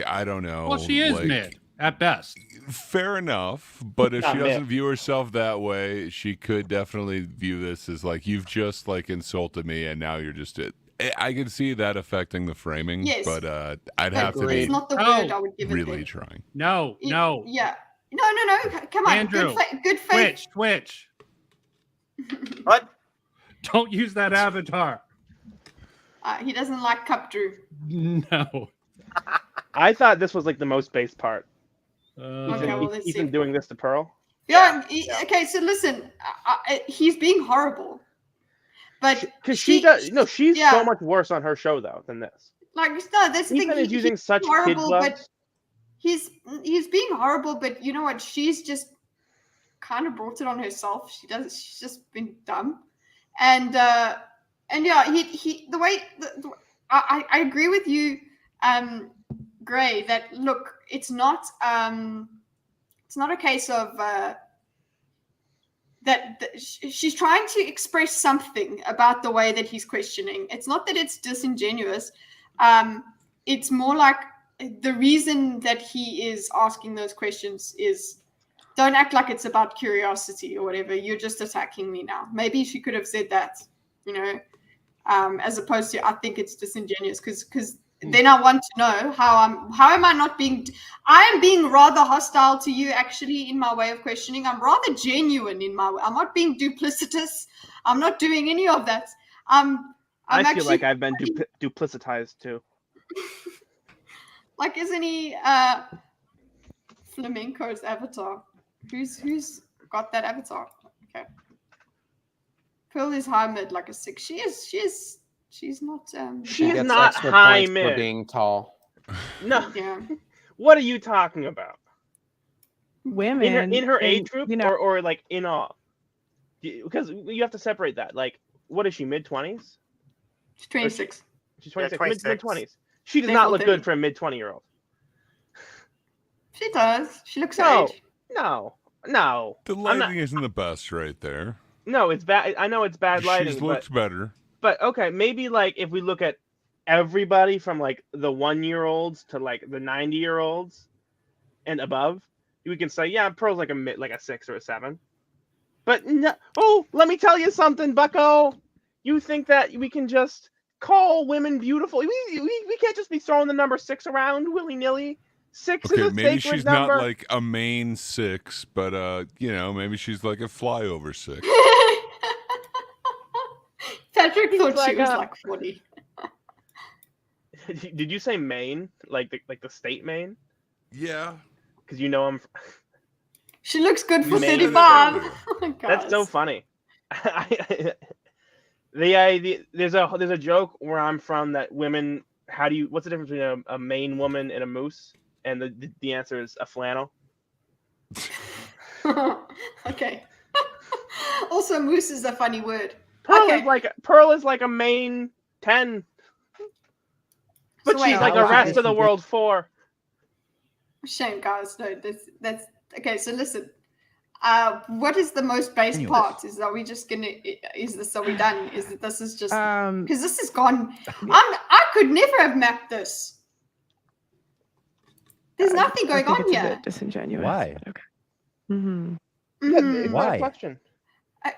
I don't know. Well, she is mid at best. Fair enough, but if she doesn't view herself that way, she could definitely view this as you've just insulted me, and now you're just it. I can see that affecting the framing, yes, but I'd have to be it's not the word I would give it really then. trying. No. Yeah. No. Come on. Andrew, good faith. Twitch. What? Don't use that avatar. He doesn't like Cup Drew. No. I thought this was the most base part. Ethan doing this to Pearl. Yeah. Okay, so listen, he's being horrible, but because she's so much worse on her show though than this. That's the Ethan thing. is using such kid horrible, gloves. but he's being horrible. But you know what? She's just kind of brought it on herself. She's just been dumb, and yeah, I agree with you, Gray, that look, it's not a case of that she's trying to express something about the way that he's questioning. It's not that it's disingenuous. It's more like the reason that he is asking those questions is, don't act like it's about curiosity or whatever. You're just attacking me now. Maybe she could have said that, as opposed to, I think it's disingenuous, because then I want to know how am I not being? I am being rather hostile to you actually in my way of questioning. I'm rather genuine in my way. I'm not being duplicitous. I'm not doing any of that. I feel like I've been duplicitized too. Like, isn't he Flamenco's avatar? Who's got that avatar? Okay. Pearl is high mid, like a 6. She's not. She gets is not extra high points mid for being tall. No. Yeah. What are you talking about? Women in her age group, you know, or like in all? Because you have to separate that. Like, what is she? Mid-20s? She's 26. She's 26. Yeah, 26. Mid-20s. She does Level not look 30. good for a mid-20-year-old. She does. She looks her No, age. no. The lighting isn't the best right there. No, it's bad. I know it's bad lighting. She's looked better. But okay, maybe like if we look at everybody from like the 1-year-olds to like the 90-year-olds and above, we can say, yeah, Pearl's like a 6 or a 7. But no, let me tell you something, Bucko. You think that we can just call women beautiful? We can't just be throwing the number 6 around willy-nilly. 6 is a maybe sacred she's number. not like a main 6, but maybe she's like a flyover 6. Patrick thought like she was like 40. Did you say Maine? Like the state Maine? Yeah. Because I'm. She looks good for Maine. 35. Oh my God. That's so funny. There's a joke where I'm from that women. What's the difference between a Maine woman and a moose? And the answer is a flannel. Okay. Also, moose is a funny word. Pearl is like a Maine 10. But So wait, she's like the rest of the world 4. Shame, guys. No, that's okay. So listen, what is the most base Anyways. part? Are we done? This is just because this is gone. I could never have mapped this. There's nothing going on it's here. A bit disingenuous. Why? Okay. Mm-hmm. It's not Why? a question.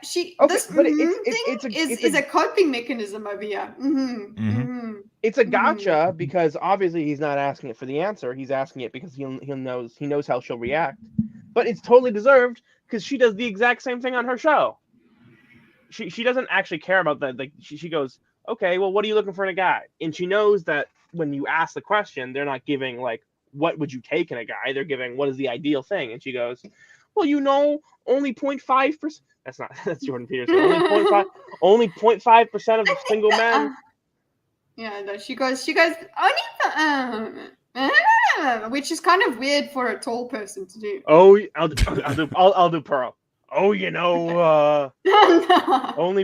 This but is a coping mechanism over here. It's a gotcha because obviously he's not asking it for the answer. He's asking it because he knows how she'll react. But it's totally deserved because she does the exact same thing on her show. She doesn't actually care about that. Like she goes, okay, well, what are you looking for in a guy? And she knows that when you ask the question, they're not giving like, what would you take in a guy? They're giving, what is the ideal thing? And she goes, well, only 0.5%. That's Jordan Peterson. Only 0.5% of the single men. Yeah, no, she goes only, which is kind of weird for a tall person to do. Oh, I'll do Pearl. Oh, only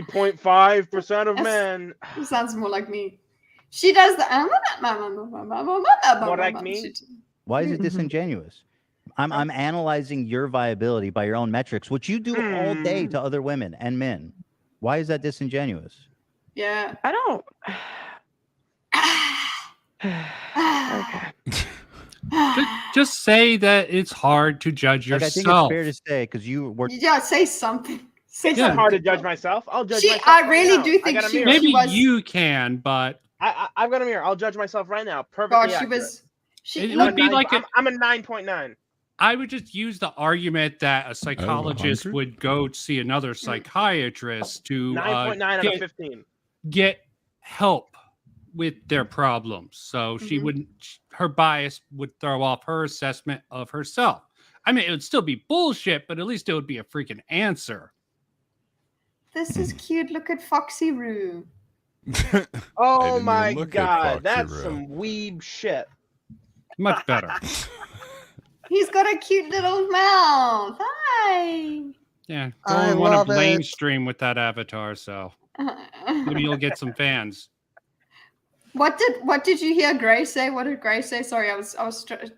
0.5% of men. It sounds more like me. She does the more like me. Why is it disingenuous? I'm analyzing your viability by your own metrics, which you do all day to other women and men. Why is that disingenuous? Yeah, I don't. okay. Just say that it's hard to judge yourself. I think it's fair to say because you were. Yeah, say something. It's not hard to judge myself. I'll judge myself. I really do think she Maybe was. you can, but I've got a mirror. I'll judge myself right now. Perfectly accurate. It would be like I'm a 9.9. I would just use the argument that a psychologist would go see another psychiatrist to 9.9 out of 15. Get help with their problems. So she wouldn't. Her bias would throw off her assessment of herself. I mean, it would still be bullshit, but at least it would be a freaking answer. This is cute. Look at Foxy Roo. Oh my God, that's some weeb shit. Much better. He's got a cute little mouth. Hi. Yeah, go on one of Blaine's stream with that avatar, so maybe you'll get some fans. What did you hear Gray say? What did Gray say? Sorry, I was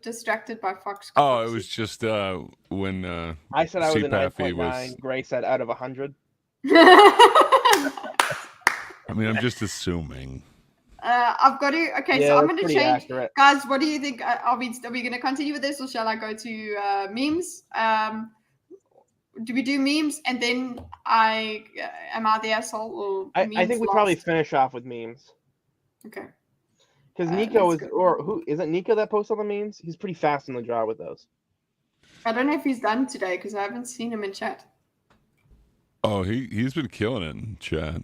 distracted by Fox. Oh, it was just when I said I was a CPAFI 9.9. Gray said out of 100. I mean, I'm just assuming. I've got to. Okay, Yeah, so I'm going to pretty change. accurate. Guys, what do you think? Are we going to continue with this, or shall I go to memes? Do we do memes and then am I the asshole? Or I think we probably finish off with memes. Okay. Because Nico is, or who isn't Nico that posts all the memes? He's pretty fast in the draw with those. I don't know if he's done today because I haven't seen him in chat. Oh, he's been killing it in chat.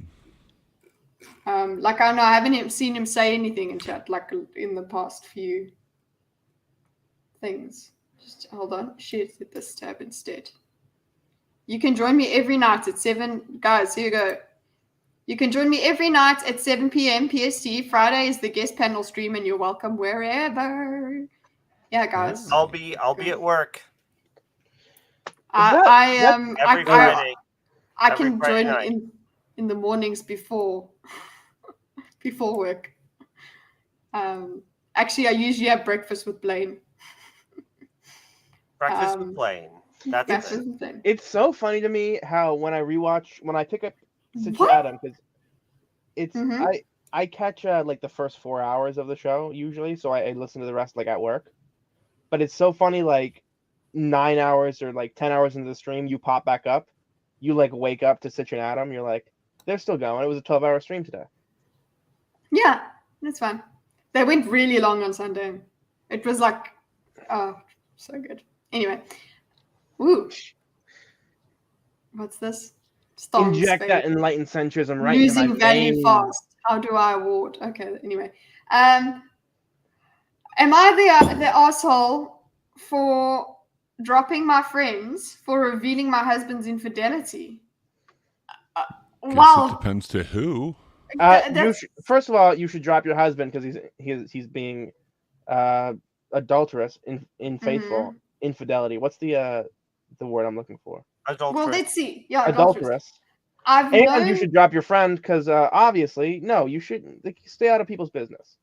Like I know I haven't seen him say anything in chat like in the past few things. Just hold on, share this tab instead. You can join me every night at 7. Guys, here you go. You can join me every night at 7 p.m. PST. Friday is the guest panel stream, and you're welcome wherever. Yeah, guys. I'll be at work. Every Friday. I can join in the mornings before work. Actually, I usually have breakfast with Blaine. Breakfast with Blaine. That's it. It's so funny to me how when I pick up Adam, because it's I catch like the first 4 hours of the show usually, so I listen to the rest like at work. But it's so funny, like 9 hours or like 10 hours into the stream, you pop back up, you like wake up to Sitch and Adam, you're like, they're still going. It was a 12-hour stream today. Yeah, that's fine. They went really long on Sunday. It was like, oh, so good. Anyway, woo. What's this? Inject that enlightened centrism right Losing into my value veins. fast. How do I award? Okay, anyway. Am I the asshole for dropping my friends for revealing my husband's infidelity? Guess it depends to who. First of all, you should drop your husband because he's being adulterous, faithful, infidelity. What's the word I'm looking for? Adulterous. Well, let's see. Yeah, adulterous. And you should drop your friend because obviously, no, you shouldn't. Like, stay out of people's business.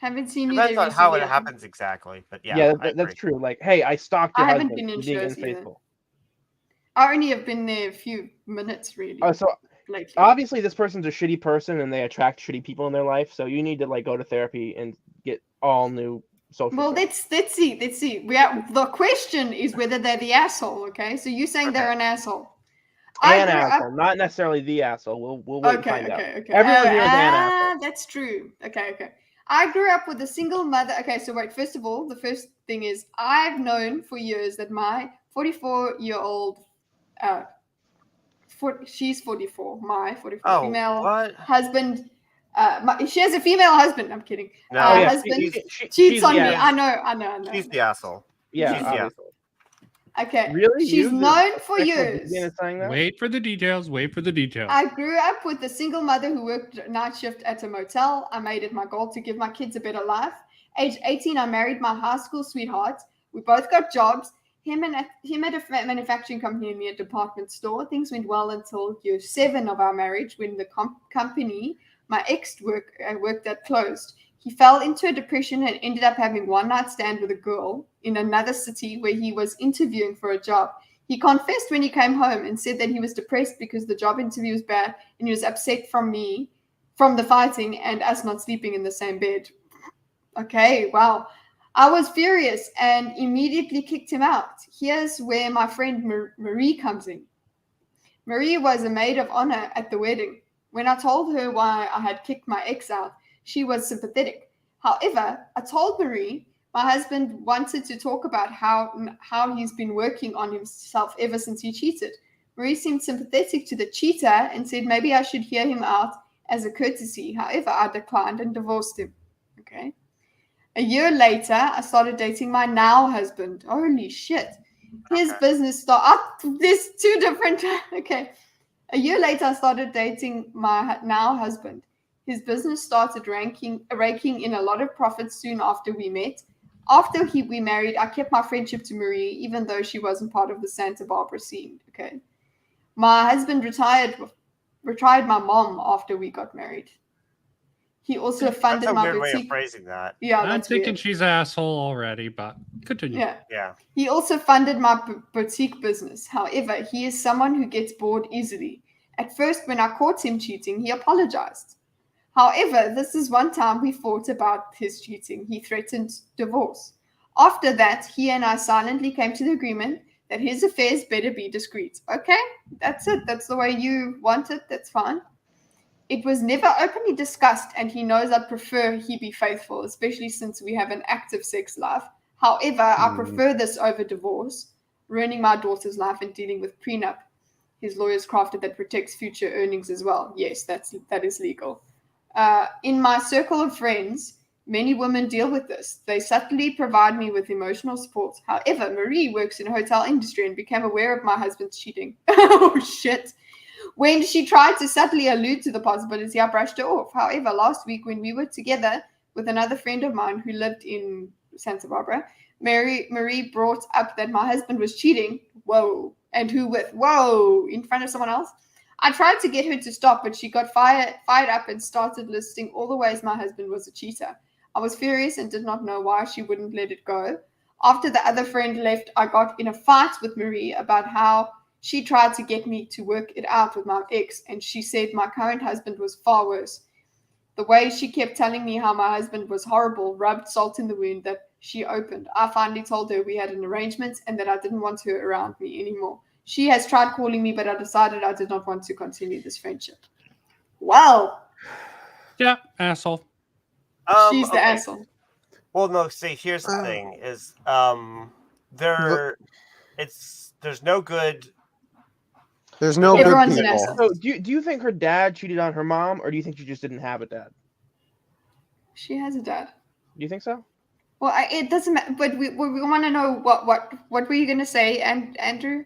Haven't seen you Depends there on how it recently. happens exactly, but yeah. Yeah, that's true. Like, hey, I stalked your I haven't husband been in for being shows either. unfaithful. I only have been there a few minutes, really. Oh, so lately. obviously this person's a shitty person and they attract shitty people in their life. So you need to like go to therapy and get all new social. Well, let's see. The question is whether they're the asshole. Okay, so you're saying they're an asshole. An asshole, not necessarily the asshole. We'll wait and find out. Okay. Everyone here is an asshole. That's true. Okay. I grew up with a single mother. Okay, so wait. First of all, the first thing is I've known for years that my 44-year-old, she's 44. My 44 female husband. She has a female husband. I'm kidding. No, husband cheats on me. I know. She's the asshole. Yeah, she's the asshole. Okay. Really? She's known for years. Wait for the details. I grew up with a single mother who worked night shift at a motel. I made it my goal to give my kids a better life. Age 18, I married my high school sweetheart. We both got jobs. Him at a manufacturing company and me a department store. Things went well until year 7 of our marriage when the company my ex worked at closed. He fell into a depression and ended up having one night stand with a girl in another city where he was interviewing for a job. He confessed when he came home and said that he was depressed because the job interview was bad and he was upset from the fighting and us not sleeping in the same bed. Okay, wow. I was furious and immediately kicked him out. Here's where my friend Marie comes in. Marie was a maid of honor at the wedding. When I told her why I had kicked my ex out, she was sympathetic. However, I told Marie my husband wanted to talk about how he's been working on himself ever since he cheated. Marie seemed sympathetic to the cheater and said maybe I should hear him out as a courtesy. However, I declined and divorced him. Okay. A year later, I started dating my now husband. Holy shit. His business started. There's two different. Okay. A year later, I started dating my now husband. His business started raking in a lot of profits soon after we met. After we married, I kept my friendship to Marie, even though she wasn't part of the Santa Barbara scene. Okay. My husband retired my mom after we got married. He also funded my boutique. That's a weird way of phrasing that. Yeah, I'm thinking she's an asshole already, but continue. Yeah. He also funded my boutique business. However, he is someone who gets bored easily. At first, when I caught him cheating, he apologized. However, this is one time we fought about his cheating. He threatened divorce. After that, he and I silently came to the agreement that his affairs better be discreet. Okay, that's it. That's the way you want it. That's fine. It was never openly discussed, and he knows I'd prefer he be faithful, especially since we have an active sex life. However, I prefer this over divorce, ruining my daughter's life and dealing with prenup. His lawyer's crafted that protects future earnings as well. Yes, that is legal. In my circle of friends, many women deal with this. They subtly provide me with emotional support. However, Marie works in the hotel industry and became aware of my husband's cheating. Oh, shit. When she tried to subtly allude to the possibility, I brushed her off. However, last week when we were together with another friend of mine who lived in Santa Barbara, Marie brought up that my husband was cheating. Whoa. And who with? Whoa. In front of someone else? I tried to get her to stop, but she got fired up and started listing all the ways my husband was a cheater. I was furious and did not know why she wouldn't let it go. After the other friend left, I got in a fight with Marie about how she tried to get me to work it out with my ex, and she said my current husband was far worse. The way she kept telling me how my husband was horrible rubbed salt in the wound that she opened. I finally told her we had an arrangement and that I didn't want her around me anymore. She has tried calling me, but I decided I did not want to continue this friendship. Well. Yeah, asshole. She's the asshole. Well, no, see, here's the thing is there's no good. There's no good people. So do you think her dad cheated on her mom, or do you think she just didn't have a dad? She has a dad. Do you think so? Well, it doesn't matter, but we want to know what were you going to say, Andrew?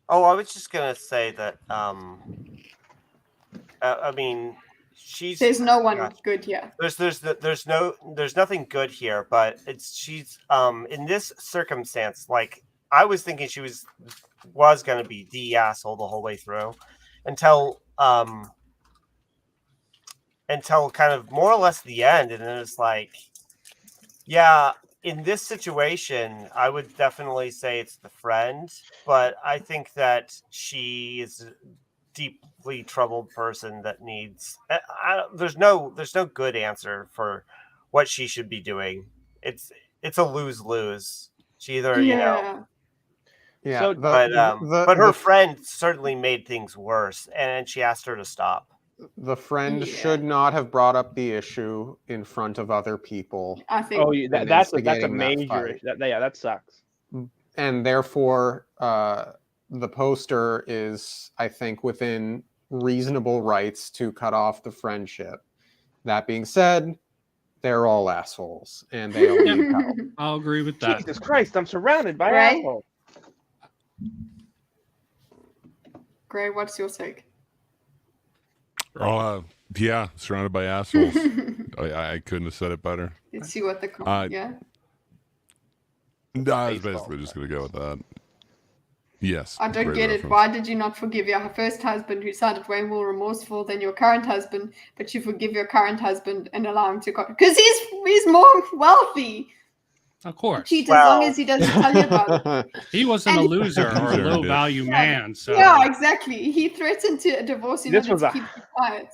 Oh, I was just gonna say that. I mean, there's no one good here. There's nothing good here, but she's in this circumstance. Like I was thinking, she was gonna be the asshole the whole way through, until kind of more or less the end, and then it's like, yeah. In this situation, I would definitely say it's the friend, but I think that she is a deeply troubled person that needs. There's no good answer for what she should be doing. It's a lose-lose. She either Yeah. So, but her friend certainly made things worse, and she asked her to stop. The friend should not have brought up the issue in front of other people. I think. Oh, that's a major issue. That sucks. And therefore, the poster is, I think, within reasonable rights to cut off the friendship. That being said, they're all assholes, and they all need help. I'll agree with that. Jesus Christ, I'm surrounded by assholes. Gray, what's your take? Yeah, surrounded by assholes. I couldn't have said it better. Let's see what the yeah. No, I was basically just gonna go with that. Yes. I don't get it. Why did you not forgive your first husband, who sounded way more remorseful than your current husband, but you forgive your current husband and allow him to go? Because he's more wealthy. Of course. Cheat as long as he doesn't tell you about it. He wasn't a loser or a low-value man. So. Yeah, exactly. He threatened to divorce in order to keep you quiet.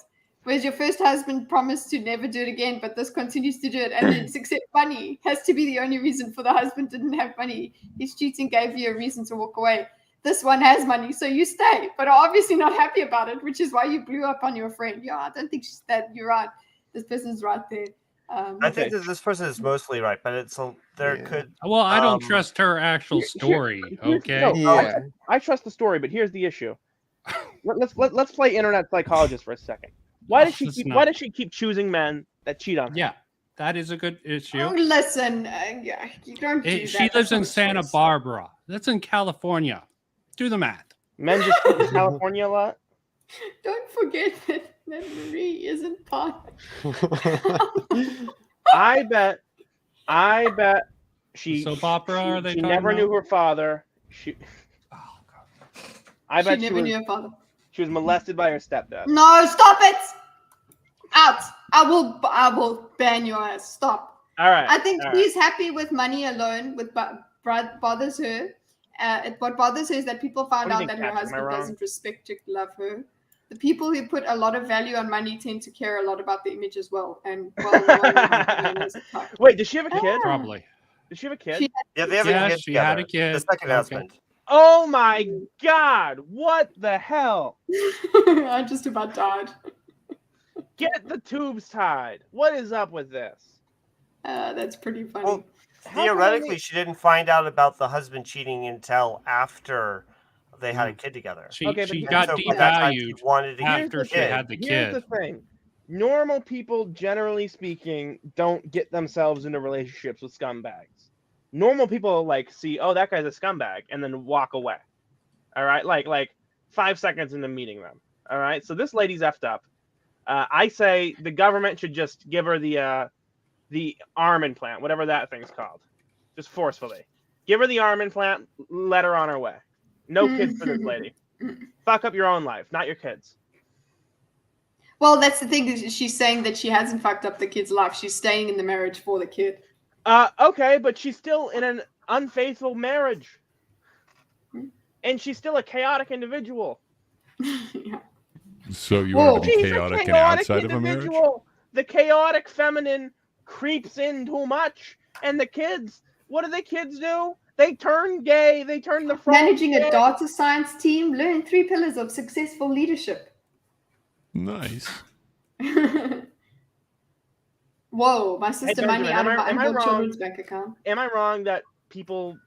Whereas your first husband promised to never do it again, but this continues to do it, and it's except money has to be the only reason for the husband didn't have money. His cheating gave you a reason to walk away. This one has money, so you stay, but are obviously not happy about it, which is why you blew up on your friend. Yeah, I don't think you're right. This person's right there. I think that this person is mostly right, but could. Well, I don't trust her actual story. Okay. I trust the story, but here's the issue. Let's play internet psychologist for a second. Why does she keep choosing men that cheat on her? Yeah, that is a good issue. Oh, listen, you don't do that. She lives in Santa Barbara. That's in California. Do the math. Men just live in California a lot. Don't forget that Marie isn't part. I bet she soap opera. Are they? She never knew her father. I bet she never knew her father. She was molested by her stepdad. No, stop it! Out! I will ban your ass. Stop. All right. I think she's happy with money alone. What bothers her, what bothers her is that people found out that her husband doesn't respect or love her. The people who put a lot of value on money tend to care a lot about the image as well. And wait, does she have a kid? Probably. Does she have a kid? Yeah, they have a kid. She had a kid. The second husband. Oh my God! What the hell? I just about died. Get the tubes tied. What is up with this? That's pretty funny. Well, theoretically, she didn't find out about the husband cheating until after they had a kid together. She Okay, but she he- got So by that time, she devalued wanted to after get she the kid. had the Here's kid. the thing. Normal people, generally speaking, don't get themselves into relationships with scumbags. Normal people like see, oh, that guy's a scumbag, and then walk away. All right, like 5 seconds into meeting them. All right, so this lady's effed up. I say the government should just give her the arm implant, whatever that thing's called, just forcefully. Give her the arm implant. Let her on her way. No kids for this lady. Fuck up your own life, not your kids. Well, that's the thing. Is she's saying that she hasn't fucked up the kid's life. She's staying in the marriage for the kid. Okay, but she's still in an unfaithful marriage. And she's still a chaotic individual. So you want to be She's chaotic a and chaotic outside of a marriage? individual. The chaotic feminine creeps in too much. And the kids, what do the kids do? They turn gay. They turn the front. Managing a data science team. Learn 3 pillars of successful leadership. Nice. Whoa, my sister money out of my am I unborn wrong? children's bank account. Am I wrong that people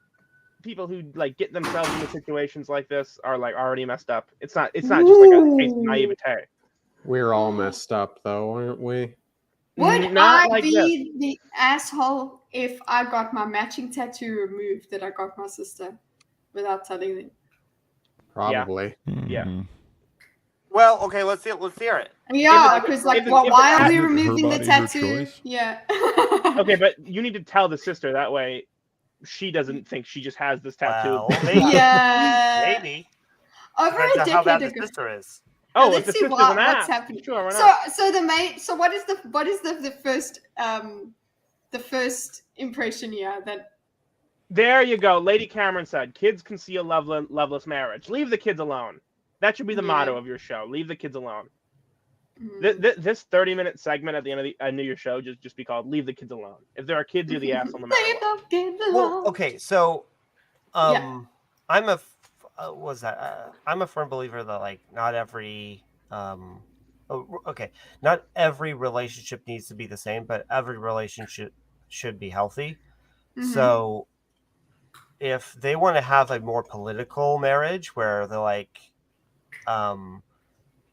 who like get themselves into situations like this are like already messed up? It's not just like a case of naivete. We're all messed up, though, aren't we? Would Not I like be the asshole if I got my matching tattoo removed that I got my sister without telling them? Probably. Yeah. Well, okay, let's hear it. Yeah, because like, why are we removing the body, her tattoo? choice? Yeah. Okay, but you need to tell the sister that way. She doesn't think she just has this tattoo. Well, maybe. Yeah. Maybe. Over Depends a on how bad decade the ago. sister is. Oh, Let's if the see sister's what's an ass, happening. sure, why So, not? so the mate. So, what is the first impression here that? There you go. Lady Cameron said, "Kids can see a loveless marriage. Leave the kids alone." That should be the motto of your show. Leave the kids alone. This 30-minute segment at the end of your show just be called "Leave the Kids Alone." If there are kids, you're the asshole no matter Leave what. the kids alone. Well, okay, so Yeah. I'm a I'm a firm believer that like not every not every relationship needs to be the same, but every relationship should be healthy. Mhm. So if they want to have a more political marriage where they're like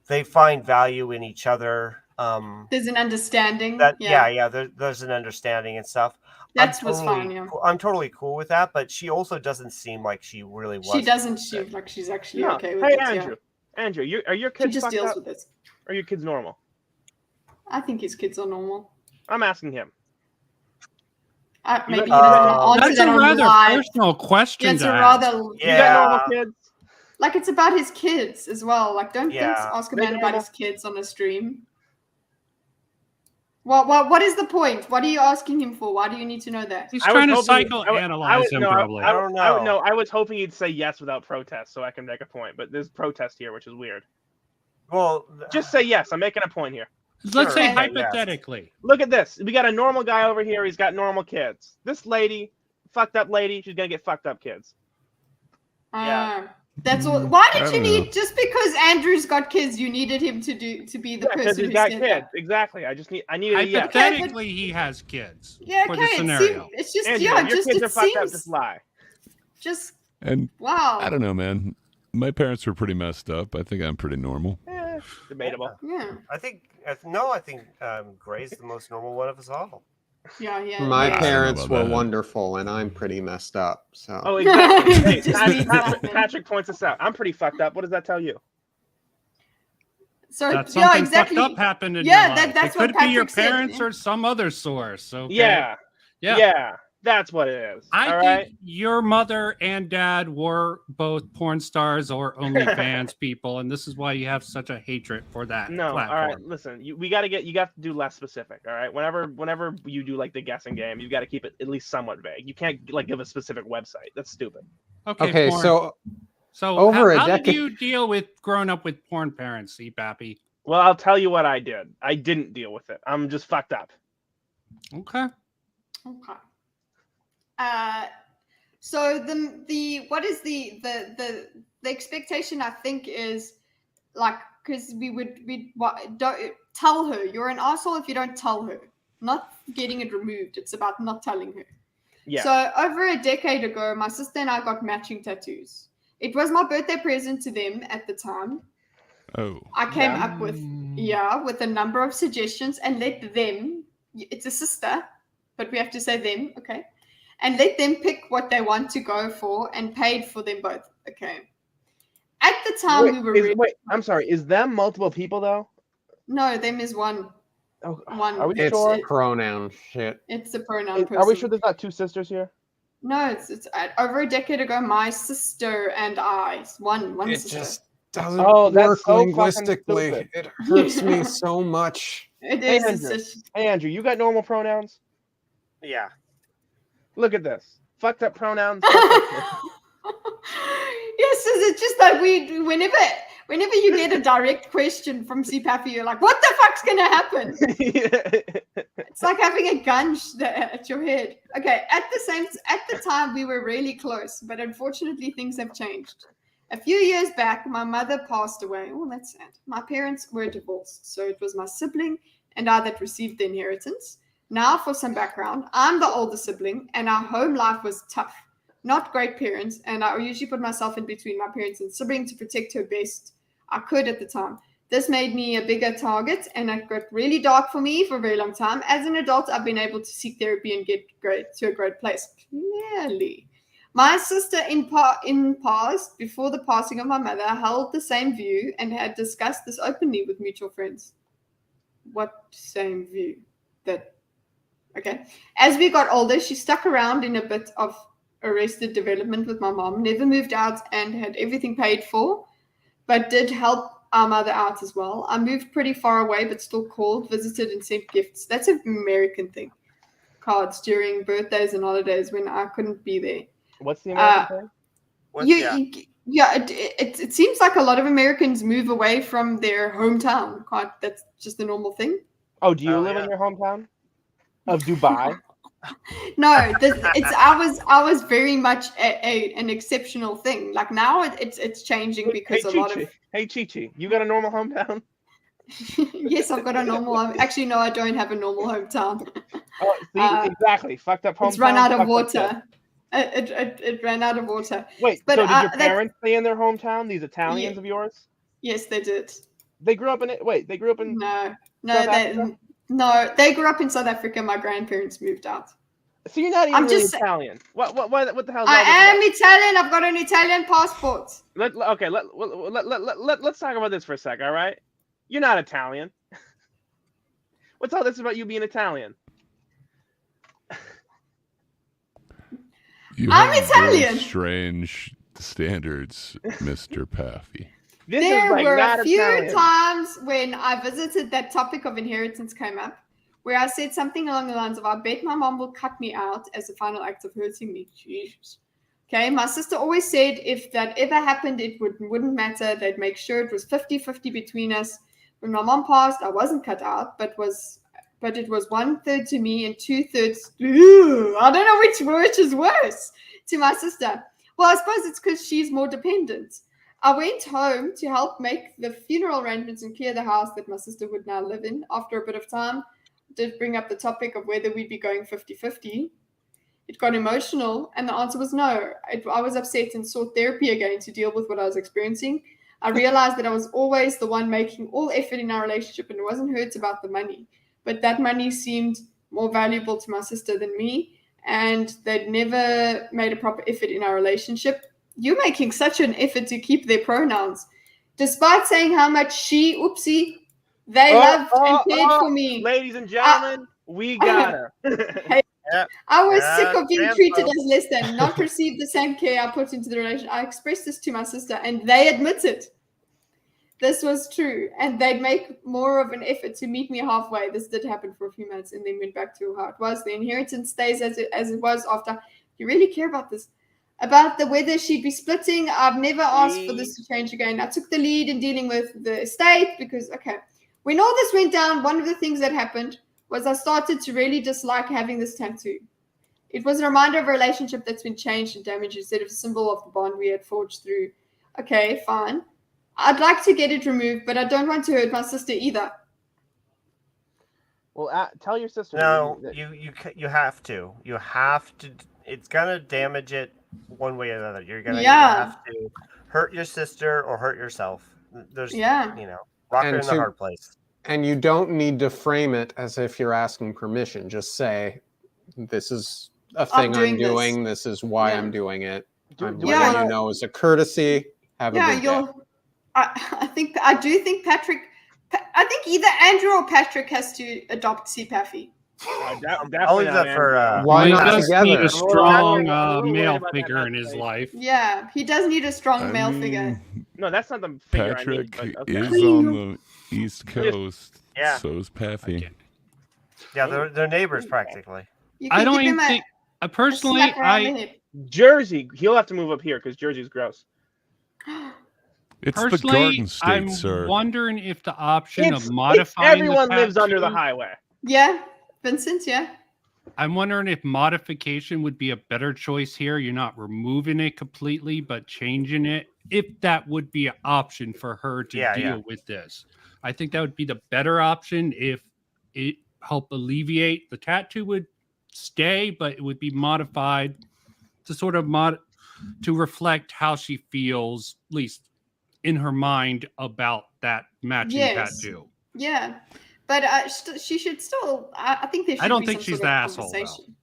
they find value in each other, There's an understanding. there's an understanding and stuff. That's what's fine. Yeah. I'm totally cool with that, but she also doesn't seem like she really was. She doesn't seem like she's actually No. okay with Hey, it. Andrew. Andrew, are your She kids just fucked deals up? with it. Or are your kids normal? I think his kids are normal. I'm asking him. Maybe he doesn't want to answer That's that a on rather live. personal question. Yeah, it's to a ask. rather. You got normal kids? Like it's about his kids as well. Like don't Yeah. ask a They man about normal. his kids on a stream. What is the point? What are you asking him for? Why do you need to know that? He's I was trying to hoping- psychoanalyze him, probably. I don't know. No, I was hoping he'd say yes without protest, so I can make a point. But there's protest here, which is weird. Well, just say yes. I'm making a point here. Let's say Sure. hypothetically. Look at this. We got a normal guy over here. He's got normal kids. This lady, fucked up lady, she's gonna get fucked up kids. That's all. Why I did you don't need know. just because Andrew's got kids? You needed him to be the Because person he's who got said kids. that. Exactly. I need a yes. Hypothetically, he has kids. Yeah, for okay. the It scenario. it's just Andrew, yeah, your just kids it are fucked up. seems Just lie. just And wow. I don't know, man. My parents were pretty messed up. I think I'm pretty normal. Debatable. Yeah. I think Gray's the most normal one of us all. Yeah. My yeah. parents about were that. wonderful, and I'm pretty messed up. So. Oh, exactly. Hey, Just needs that. Patrick points us out. I'm pretty fucked up. What does that tell you? So That yeah, something exactly. fucked up happened in Yeah, your that- life. that's it what could be your Patrick said. parents or some other source. Okay? Yeah. Yeah. That's what it is. I all think right. your mother and dad were both porn stars or OnlyFans people, and this is why you have such a hatred for that No, platform. all right. Listen, you got to do less specific. All right. Whenever you do like the guessing game, you got to keep it at least somewhat vague. You can't like give a specific website. That's stupid. Okay, porn. so over over a how decade. did you deal with growing up with porn parents, Pappy? Well, I'll tell you what I did. I didn't deal with it. I'm just fucked up. Okay. Okay. So the what is the expectation I think is like because don't tell her. You're an asshole if you don't tell her. Not getting it removed. It's about not telling her. Yeah. So over a decade ago, my sister and I got matching tattoos. It was my birthday present to them at the time. Oh. I came up with a number of suggestions and let them, it's a sister, but we have to say them, okay? And let them pick what they want to go for and paid for them both, okay? At the time, Wait, I'm sorry. Is them multiple people though? No, them is one. Oh, one. Are we It's sure? pronoun shit. It's a pronoun person. Are we sure there's not two sisters here? No, it's over a decade ago. My sister and I, one It sister. just doesn't that's work so linguistically. fucking It hurts me so much. It Hey, is. Andrew. Hey, Andrew, you got normal pronouns? Yeah. Look at this. Fucked up pronouns. Yes, it's just like whenever you get a direct question from CPAFI, you're like, what the fuck's gonna happen? It's like having a gun at your head. Okay, at the time we were really close, but unfortunately things have changed. A few years back, my mother passed away. Oh, that's sad. My parents were divorced, so it was my sibling and I that received the inheritance. Now, for some background, I'm the older sibling, and our home life was tough. Not great parents, and I usually put myself in between my parents and sibling to protect her best I could at the time. This made me a bigger target, and it got really dark for me for a very long time. As an adult, I've been able to seek therapy and get to a great place. Clearly. My sister in past, before the passing of my mother, held the same view and had discussed this openly with mutual friends. What same view? Okay. As we got older, she stuck around in a bit of arrested development with my mom, never moved out and had everything paid for, but did help our mother out as well. I moved pretty far away, but still called, visited, and sent gifts. That's an American thing. Cards during birthdays and holidays when I couldn't be there. What's the American thing? It seems like a lot of Americans move away from their hometown. That's just a normal thing. Oh, do you live in your hometown of Dubai? No, I was very much an exceptional thing. Like now it's changing because Hey, Chi-Chi, you got a normal hometown? Yes, I've got a normal. Actually, no, I don't have a normal hometown. Oh, see, exactly. Fucked up hometown. It's run out of water. It ran out of water. Wait, so did your parents stay in their hometown? These Italians of yours? Yes, they did. They grew up in it. Wait, they grew up in. No, they grew up in South Africa. My grandparents moved out. So you're not even really Italian. What the hell? I am Italian. I've got an Italian passport. Let's talk about this for a sec. All right, you're not Italian. What's all this about you being Italian? I'm Italian. Strange standards, Mr. Paffy. There were a few times when I visited that topic of inheritance came up, where I said something along the lines of, I bet my mom will cut me out as a final act of hurting me. Jesus. Okay, my sister always said if that ever happened, it wouldn't matter. They'd make sure it was 50-50 between us. When my mom passed, I wasn't cut out, but it was 1/3 to me and 2/3, I don't know which is worse, to my sister. Well, I suppose it's because she's more dependent. I went home to help make the funeral arrangements and clear the house that my sister would now live in. After a bit of time, did bring up the topic of whether we'd be going 50-50. It got emotional, and the answer was no. I was upset and sought therapy again to deal with what I was experiencing. I realized that I was always the one making all effort in our relationship, and it wasn't hurt about the money. But that money seemed more valuable to my sister than me, and they'd never made a proper effort in our relationship. You're making such an effort to keep their pronouns, despite saying how much they loved and cared for me. Ladies and gentlemen, we got her. I was sick of being treated as less than, not receive the same care I put into the relationship. I expressed this to my sister, and they admitted this was true, and they'd make more of an effort to meet me halfway. This did happen for a few months, and then went back to how it was. The inheritance stays as it was after. You really care about this? About whether she'd be splitting. I've never asked for this to change again. I took the lead in dealing with the estate because, when all this went down, one of the things that happened was I started to really dislike having this tattoo. It was a reminder of a relationship that's been changed and damaged instead of a symbol of the bond we had forged through. Okay, fine. I'd like to get it removed, but I don't want to hurt my sister either. Well, tell your sister. No, you have to. You have to. It's gonna damage it one way or another. You're gonna either have to hurt your sister or hurt yourself. There's, rock her in the hard place. And you don't need to frame it as if you're asking permission. Just say, "This is a thing I'm doing. This is why I'm doing it. I'm letting you know as a courtesy. Have a good day." I do think Patrick. I think either Andrew or Patrick has to adopt CPAFI. I'll leave that for. Why not does together? need a strong male figure in his life. Yeah, he does need a strong male figure. No, that's not the figure Patrick I need. But, is on the East Coast. Yeah. So is Paffy. Yeah, they're neighbors practically. I don't even think. Personally, Jersey. He'll have to move up here because Jersey's gross. It's personally, the Garden State, I'm sir. wondering if the option of modifying everyone the lives under the tattoo- highway. Yeah, Vincent. Yeah. I'm wondering if modification would be a better choice here. You're not removing it completely, but changing it. If that would be an option for her to deal with this, I think that would be the better option. If it helped alleviate, the tattoo would stay, but it would be modified to sort of to reflect how she feels, at least in her mind, about that matching tattoo. Yeah. But she should still. I think there should. I don't be think some she's sort the of asshole, though. conversation.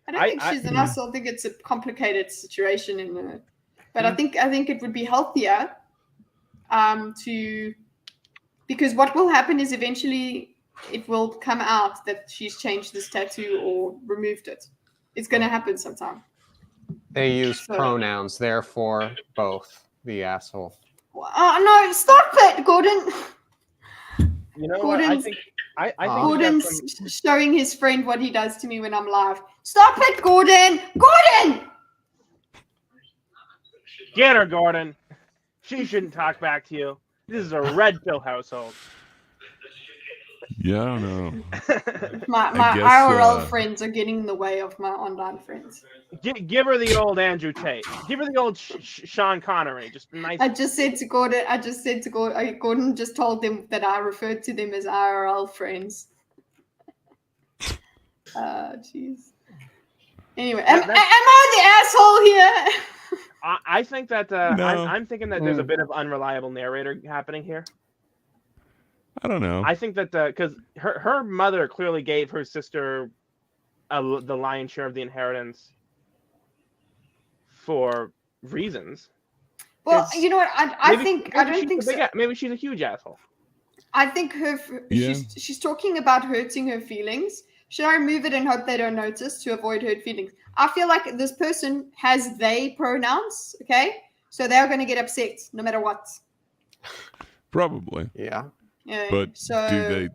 I don't think she's an asshole. I think it's a complicated situation in the. But I think it would be healthier, because what will happen is eventually it will come out that she's changed this tattoo or removed it. It's going to happen sometime. They use pronouns, therefore both the asshole. No, stop it, Gordon. You know Gordon's, what? I think Gordon's showing his friend what he does to me when I'm live. Stop it, Gordon! Gordon! Get her, Gordon. She shouldn't talk back to you. This is a red pill household. Yeah, I don't know. My I guess, IRL friends are getting in the way of my online friends. Give her the old Andrew Tate. Give her the old Sean Connery. Just nice. I just said to Gordon, Gordon just told them that I referred to them as IRL friends. Jeez. Anyway, am I the asshole here? I think that No. I'm thinking that there's a bit of unreliable narrator happening here. I don't know. I think that because her mother clearly gave her sister the lion's share of the inheritance for reasons. Well, you know what? I don't think so. Maybe she's a huge asshole. I think she's talking about hurting her feelings. Should I remove it and hope they don't notice to avoid hurt feelings? I feel like this person has they pronouns, okay? So they're going to get upset no matter what. Probably. Yeah. Yeah. But so, do they?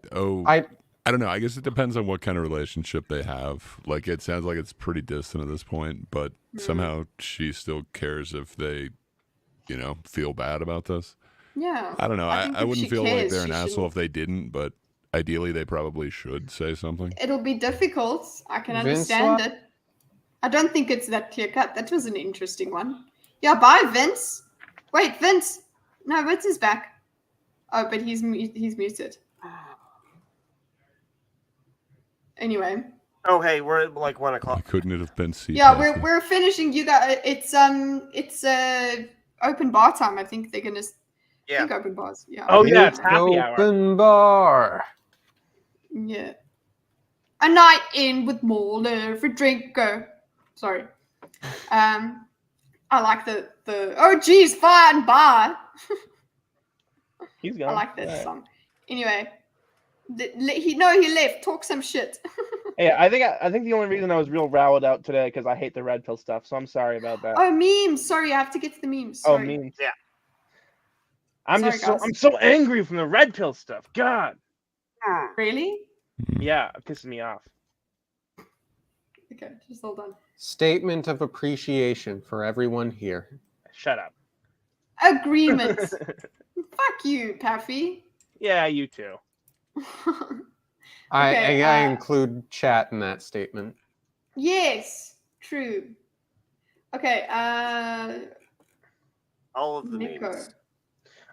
I don't know. I guess it depends on what kind of relationship they have. Like, it sounds like it's pretty distant at this point, but somehow she still cares if they, feel bad about this. Yeah. I don't know. I wouldn't feel like they're an asshole shouldn't. if they didn't, but ideally they probably should say something. It'll be difficult. I can Vince, understand it. I don't think it's that clear cut. That was an interesting one. Yeah, bye, Vince. Wait, Vince. No, Vince is back. Oh, but he's muted. Anyway. Oh, hey, we're at like 1 o'clock. Couldn't it have been C? Yeah, we're finishing. You guys, it's open bar time. I think they're gonna. I think open bars. Yeah. Oh yeah, it's happy hour. Open bar. Yeah. A night in with more for drinker. Sorry. I like the oh geez, fine bar. He's gone. I like that song. Anyway, he left. Talk some shit. Yeah, I think the only reason I was real riled out today because I hate the red pill stuff. So I'm sorry about that. Oh, memes. Sorry, I have to get to the memes. Sorry. Oh, memes. Yeah. I'm so angry from the red pill stuff. God. Really? Yeah, it pisses me off. Okay, just hold on. Statement of appreciation for everyone here. Shut up. Agreement. Fuck you, Paffy. Yeah, you too. I include chat in that statement. Yes, true. Okay, all of the Nico. memes.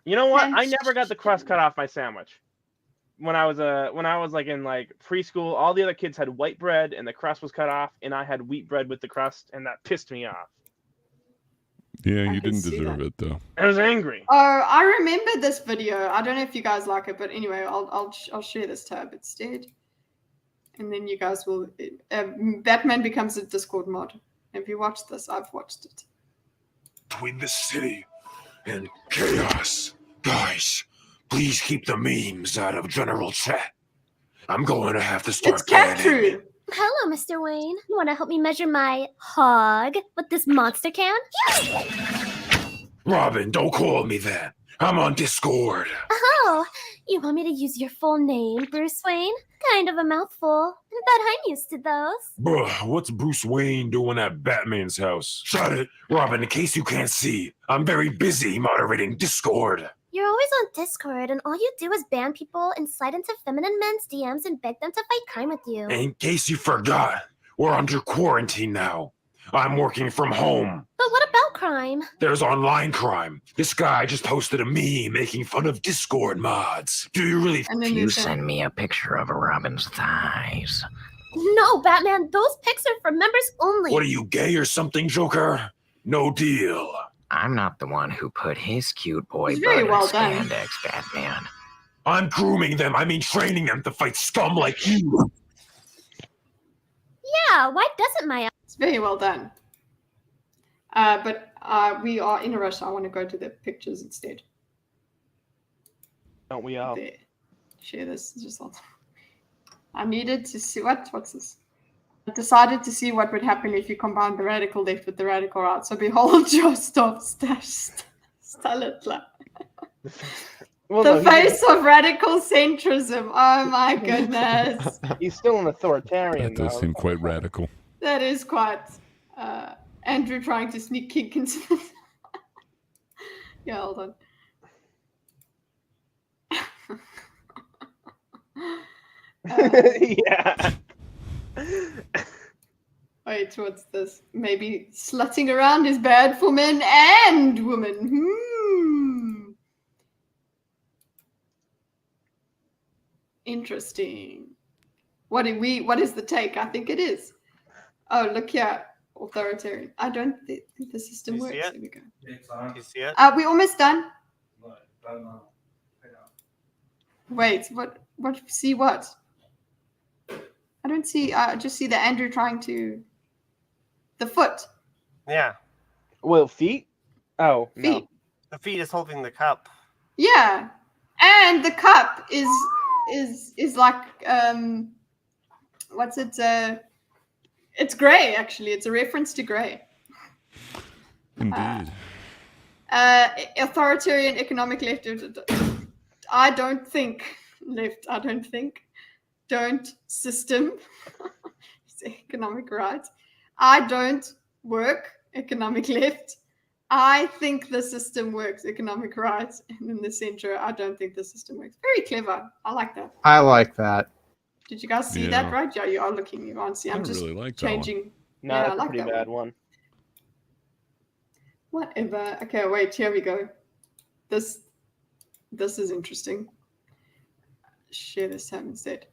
You know what? I never got the crust cut off my sandwich. When I was like in like preschool, all the other kids had white bread and the crust was cut off, and I had wheat bread with the crust, and that pissed me off. Yeah, you didn't deserve it though. I was angry. Oh, I remember this video. I don't know if you guys like it, but anyway, I'll share this tab instead, and then you guys will. Batman becomes a Discord mod. Have you watched this? I've watched it. Between the city and chaos, guys, please keep the memes out of general chat. I'm going to have to start planning. Hello, Mr. Wayne. You want to help me measure my hog with this monster can? Robin, don't call me that. I'm on Discord. Oh, you want me to use your full name, Bruce Wayne? Kind of a mouthful. But I'm used to those. Bruh, what's Bruce Wayne doing at Batman's house? Shut it. Robin, in case you can't see, I'm very busy moderating Discord. You're always on Discord, and all you do is ban people and slide into feminine men's DMs and beg them to fight crime with you. In case you forgot, we're under quarantine now. I'm working from home. But what about crime? There's online crime. This guy just posted a meme making fun of Discord mods. Do you really? You send me a picture of Robin's thighs. No, Batman, those pics are for members only. What are you, gay or something, Joker? No deal. I'm not the one who put his cute boy It's butt very in well done. spandex, Batman. I'm grooming them. I mean training them to fight scum like you. Yeah, why doesn't my... It's very well done. But we are in a rush. I want to go to the pictures instead. Don't we all? There. Share this. Just I needed to see what's this? I decided to see what would happen if you combine the radical left with the radical right. So behold your stop stash Stalitla. The face of radical centrism. Oh my goodness. He's still an authoritarian. That does seem quite radical. That is quite Andrew trying to sneak kink into the... Yeah, hold on. Yeah. Wait, what's this? Maybe slutting around is bad for men and women. Interesting. What is the take? I think it is. Oh, look here. Authoritarian. I don't think the system works. Here we go. You see it? We almost done. Wait, what? See what? I don't see. I just see the Andrew trying to. The foot. Yeah. Well, feet. Oh, feet. No. The feet is holding the cup. Yeah, and the cup is like what's it? It's gray actually. It's a reference to gray. Indeed. Authoritarian economic left. I don't think left. I don't think. Don't system. It's economic right. I don't work. Economic left. I think the system works. Economic right. And in the center, I don't think the system works. Very clever. I like that. I like that. Did you guys see that, right? Yeah, you are looking. You can't see. I'm just really like changing. No, yeah, that's I like a pretty that bad one. Whatever. Okay, wait. Here we go. This is interesting. Share this tab instead.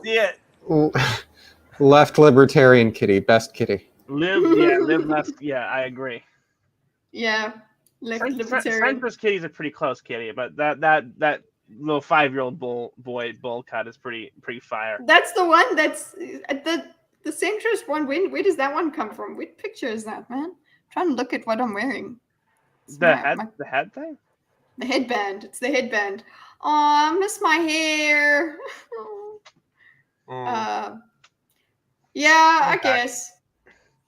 See it. Left libertarian kitty, best kitty. Live less. Yeah, I agree. Yeah, left libertarian. Centrist kitty's a pretty close kitty, but that little 5-year-old bull cut is pretty fire. That's the one. That's the centrist one. Where does that one come from? What picture is that, man? I'm trying to look at what I'm wearing. The head thing? The headband. It's the headband. Oh, I miss my hair. Yeah, I guess.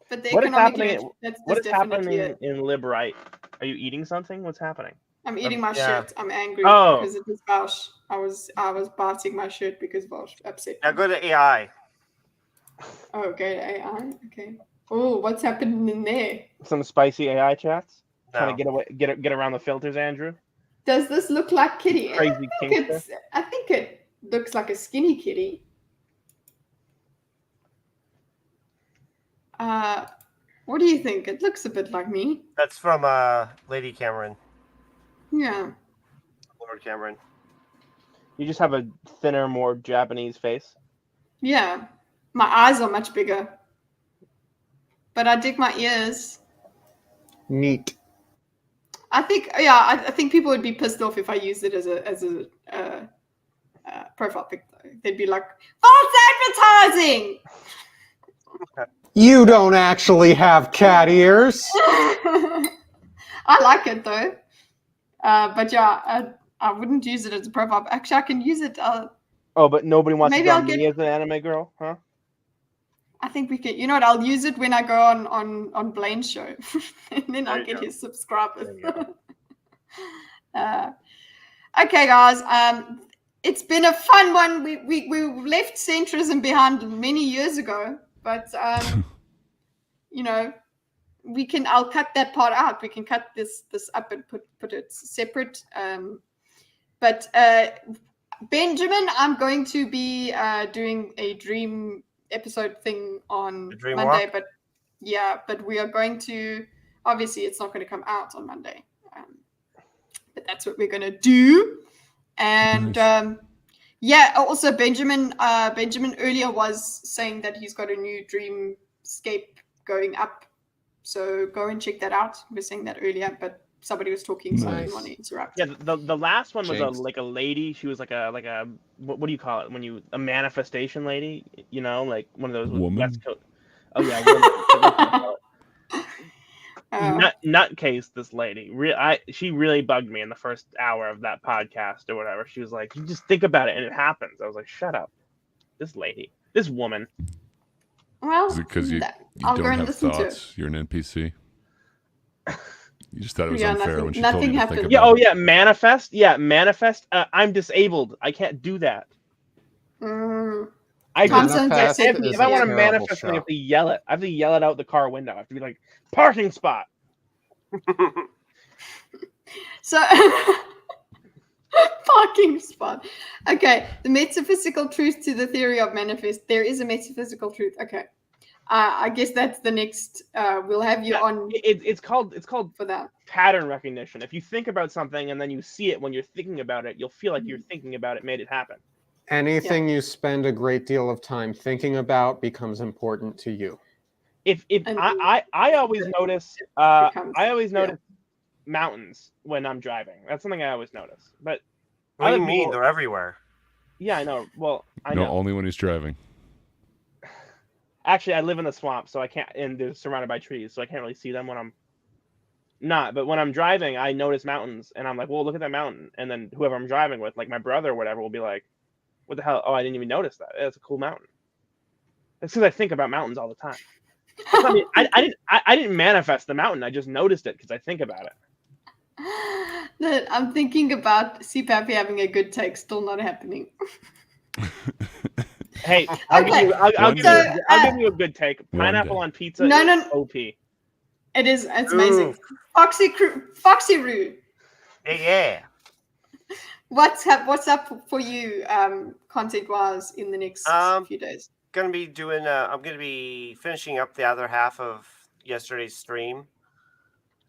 But the what is economic happening? What is happening in Lib Right? Are you eating something? What's happening? I'm eating my shirt. I'm angry because it was Vaush. I was biting my shirt because Vaush upset me. Now go to AI. Oh, okay, AI. Okay. Oh, what's happening in there? Some spicy AI chats. No. Trying to get around the filters, Andrew. Does this look like kitty? Crazy I think it looks like a skinny kitty. What do you think? It looks a bit like me. That's from Lady Cameron. Yeah. Lord Cameron. You just have a thinner, more Japanese face. Yeah. My eyes are much bigger. But I dig my ears. Neat. I think people would be pissed off if I used it as a profile pic. Though they'd be like, "False advertising." You don't actually have cat ears. I like it though, but yeah, I wouldn't use it as a profile. Actually, I can use it. Oh, but nobody wants Maybe to I'll draw me as an anime girl, huh? I think we could. You know what? I'll use it when I go on Blaine's show, and then I'll get his subscribers. Okay, guys. It's been a fun one. We left centrism behind many years ago, but you know, I'll cut that part out. We can cut this up and put it separate. But Benjamin, I'm going to be doing a dream episode thing on Monday, walk? but we are going to, obviously it's not going to come out on Monday, but that's what we're going to do. And also Benjamin earlier was saying that he's got a new dreamscape going up, so go and check that out. We were saying that earlier, but somebody was talking, so I didn't want to interrupt. Yeah, the last one was Jinx. a lady. She was like a what do you call it when a manifestation lady? You know, like one of those Woman? West Coast. Oh yeah, woman. Nutcase. This lady. She really bugged me in the first hour of that podcast or whatever. She was like, "You just think about it and it happens." I was like, "Shut up, this lady, this woman." Well, Is it because you I'll go don't and have listen to thoughts? You're an NPC. You just thought it was Yeah, unfair when she nothing told you to happened. think Yeah. about Oh it. yeah. Manifest. Yeah. Manifest. I'm disabled. I can't do that. I Tom just, sounds Manifest like is if I a want to terrible manifest something, I show. have to yell it. I have to yell it out the car window. I have to be like, parking spot. So parking spot. Okay, the metaphysical truth to the theory of manifest. There is a metaphysical truth. Okay, I guess that's the next. We'll have you on. It's called for that pattern recognition. If you think about something and then you see it when you're thinking about it, you'll feel like you're thinking about it made it happen. Anything you spend a great deal of time thinking about becomes important to you. If I always notice mountains when I'm driving. That's something I always notice. But What do other you mean? people- They're everywhere. Yeah, I know. Well, I No, know. only when he's driving. Actually, I live in the swamp, so I can't, and they're surrounded by trees, so I can't really see them when I'm not. But when I'm driving, I notice mountains, and I'm like, "Well, look at that mountain." And then whoever I'm driving with, like my brother or whatever, will be like, "What the hell? Oh, I didn't even notice that. That's a cool mountain." It's because I think about mountains all the time. I mean, I didn't manifest the mountain. I just noticed it because I think about it. I'm thinking about CPAP having a good take. Still not happening. Hey, I'll give you a good take. One Pineapple day. on pizza. No, is no. OP. It is. It's amazing. Foxy Roo. Yeah. What's up for you, content wise, in the next few days? I'm gonna be finishing up the other half of yesterday's stream.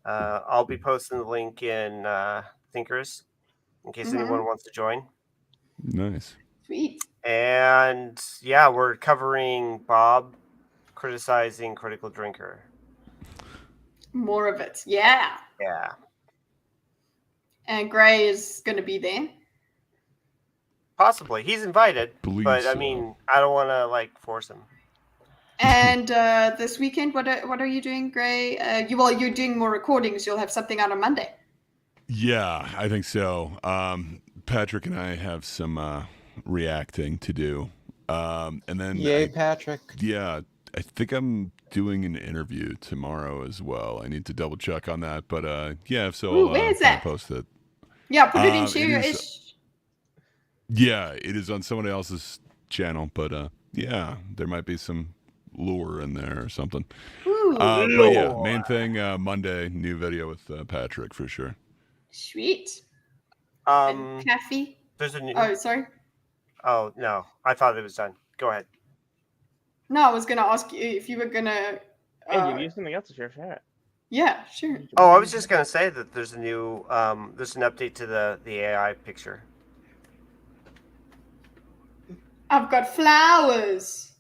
I'll be posting the link in Thinkers in case anyone wants to join. Nice. Sweet. And yeah, we're covering Bob criticizing Critical Drinker. More of it. Yeah. Yeah. And Gray is going to be there. Possibly. He's invited. Believe but I so. mean, I don't want to force him. And this weekend, what are you doing, Gray? You're doing more recordings. You'll have something out on Monday. Yeah, I think so. Patrick and I have some reacting to do. And then Yay, Patrick. Yeah, I think I'm doing an interview tomorrow as well. I need to double check on that. But yeah, if so, Ooh, where is that? post it. Yeah, put it in share-ish. Yeah, it is on someone else's channel. But yeah, there might be some lure in there or something. Ooh, but yeah, main thing, Monday, new video with Patrick for sure. Sweet. Kathy? There's a new... Oh, sorry. Oh, no. I thought it was done. Go ahead. No, I was going to ask you if you were going to Andrew, you have something else to share? Yeah, sure. Oh, I was just gonna say that there's a new there's an update to the AI picture. I've got flowers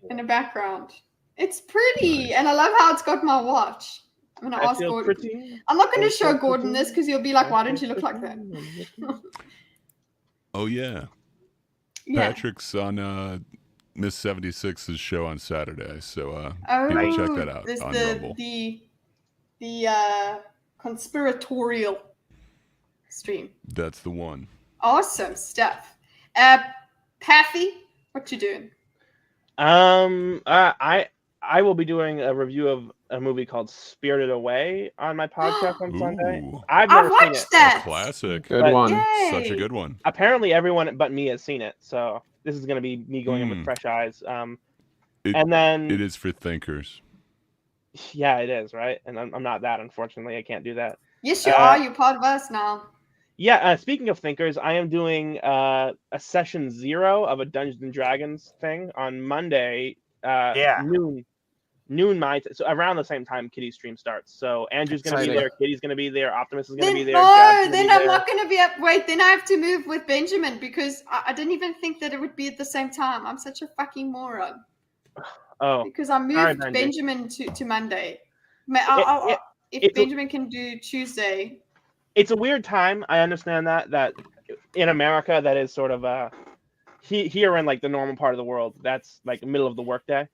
in the background. It's pretty, and I love how it's got my watch. I'm gonna ask Gordon. I'm not gonna show Gordon this because he'll be like, "Why don't you look like that?" Oh yeah. Patrick's on Miss 76's show on Saturday, so people check that out There's on the Rumble. the conspiratorial stream. That's the one. Awesome stuff. Pathy, what you doing? I will be doing a review of a movie called Spirited Away on my podcast on Sunday. I've never seen it. That. Classic. Good one. Yay. Such a good one. Apparently, everyone but me has seen it, so this is going to be me going in with fresh eyes. And then it is for thinkers. Yeah, it is, right? And I'm not that, unfortunately. I can't do that. Yes, you are. You're part of us now. Yeah. Speaking of thinkers, I am doing a session 0 of a Dungeons and Dragons thing on Monday. Noon my so around the same time Kitty's stream starts. So Andrew's going to be there, Kitty's going to be there, Optimus is going to be there. No, then I'm not going to be up. Wait, then I have to move with Benjamin because I didn't even think that it would be at the same time. I'm such a fucking moron. Oh, because I moved Benjamin to Monday. If Benjamin can do Tuesday. It's a weird time. I understand that in America that is sort of here in like the normal part of the world, that's like the middle of the workday.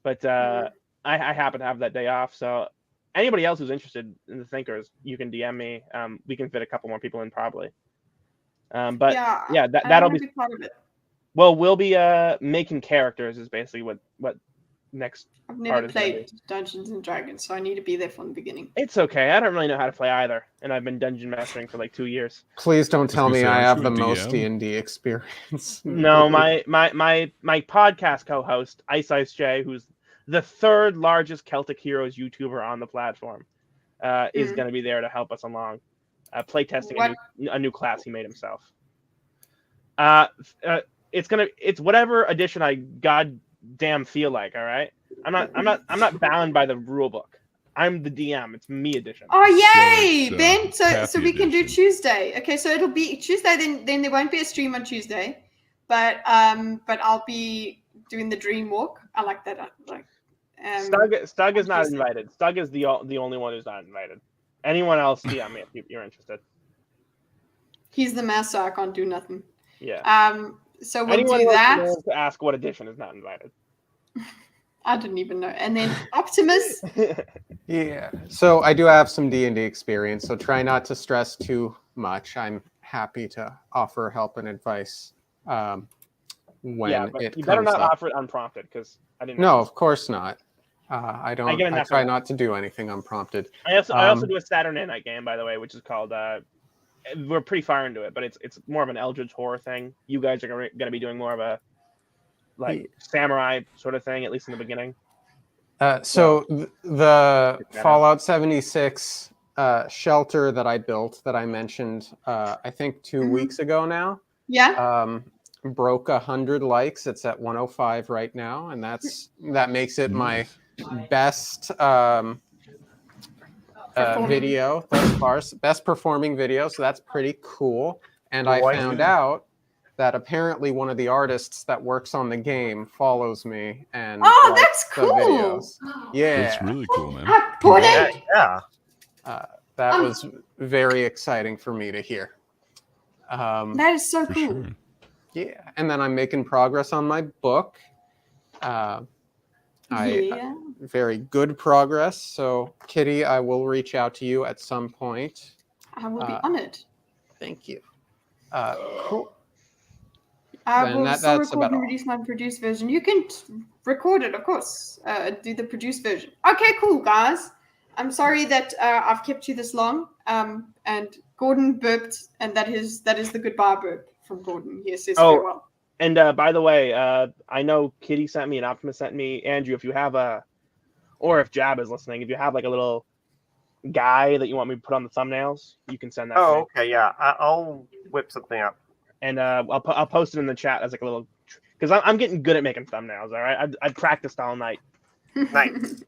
But I happen to have that day off, so anybody else who's interested in the thinkers, you can DM me. We can fit a couple more people in probably. But that'll be part of it. Well, we'll be making characters is basically what next. I've never played Dungeons and Dragons, so I need to be there from the beginning. It's okay. I don't really know how to play either, and I've been dungeon mastering for like 2 years. Please don't tell me I have the most D&D experience. No, my podcast co-host Ice J, who's the 3rd largest Celtic Heroes YouTuber on the platform, is going to be there to help us along, playtesting a new class he made himself. It's whatever edition I goddamn feel like. All right, I'm not bound by the rule book. I'm the DM. It's me edition. Oh yay, Ben! So we can do Tuesday. Okay, so it'll be Tuesday. Then there won't be a stream on Tuesday, but I'll be doing the dream walk. I like that. Stug is not invited. Stug is the only one who's not invited. Anyone else, DM me if you're interested. He's the master. I can't do nothing. Yeah. So we'll do that. To ask what edition is not invited. I didn't even know. And then Optimus. Yeah. So I do have some D&D experience, so try not to stress too much. I'm happy to offer help and advice when it you better comes not up. offer it unprompted because I didn't. No, of course not. I try not to do anything unprompted. I also do a Saturday night game, by the way, which is called. We're pretty far into it, but it's more of an Eldritch horror thing. You guys are going to be doing more of a samurai sort of thing, at least in the beginning. The Fallout 76 shelter that I built that I mentioned, I think 2 weeks ago now. Yeah. Broke 100 likes. It's at 105 right now, and that makes it my best video thus far, best performing video. So that's pretty cool. And I found out that apparently one of the artists that works on the game follows me and that's cool. Videos. Yeah, that's really cool, man. Yeah. That was very exciting for me to hear. That is so cool. Sure. Yeah, and then I'm making progress on my book. Very good progress. So, Kitty, I will reach out to you at some point. I will be honored. Thank you. Cool. I will still record and release my produced version. You can record it, of course. Do the produced version. Okay, cool, guys. I'm sorry that I've kept you this long. And Gordon burped, and that is the goodbye burp from Gordon. He says farewell. And by the way, I know Kitty sent me and Optimus sent me. Andrew, if you have or if Jab is listening, if you have like a little guy that you want me to put on the thumbnails, you can send that. Oh, okay, yeah. I'll whip something up. And I'll post it in the chat as like a little, because I'm getting good at making thumbnails. All right, I practiced all night. Nice.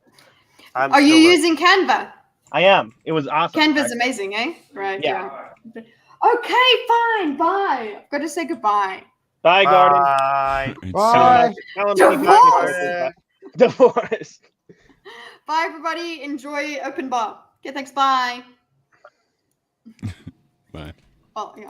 Are you using Canva? I am. It was awesome. Canva's amazing, eh? Right. Yeah. Okay, fine. Bye. I've got to say goodbye. Bye, Garden. Bye. Divorce. Bye, everybody. Enjoy open bar. Okay, thanks. Bye. Bye. Well, yeah.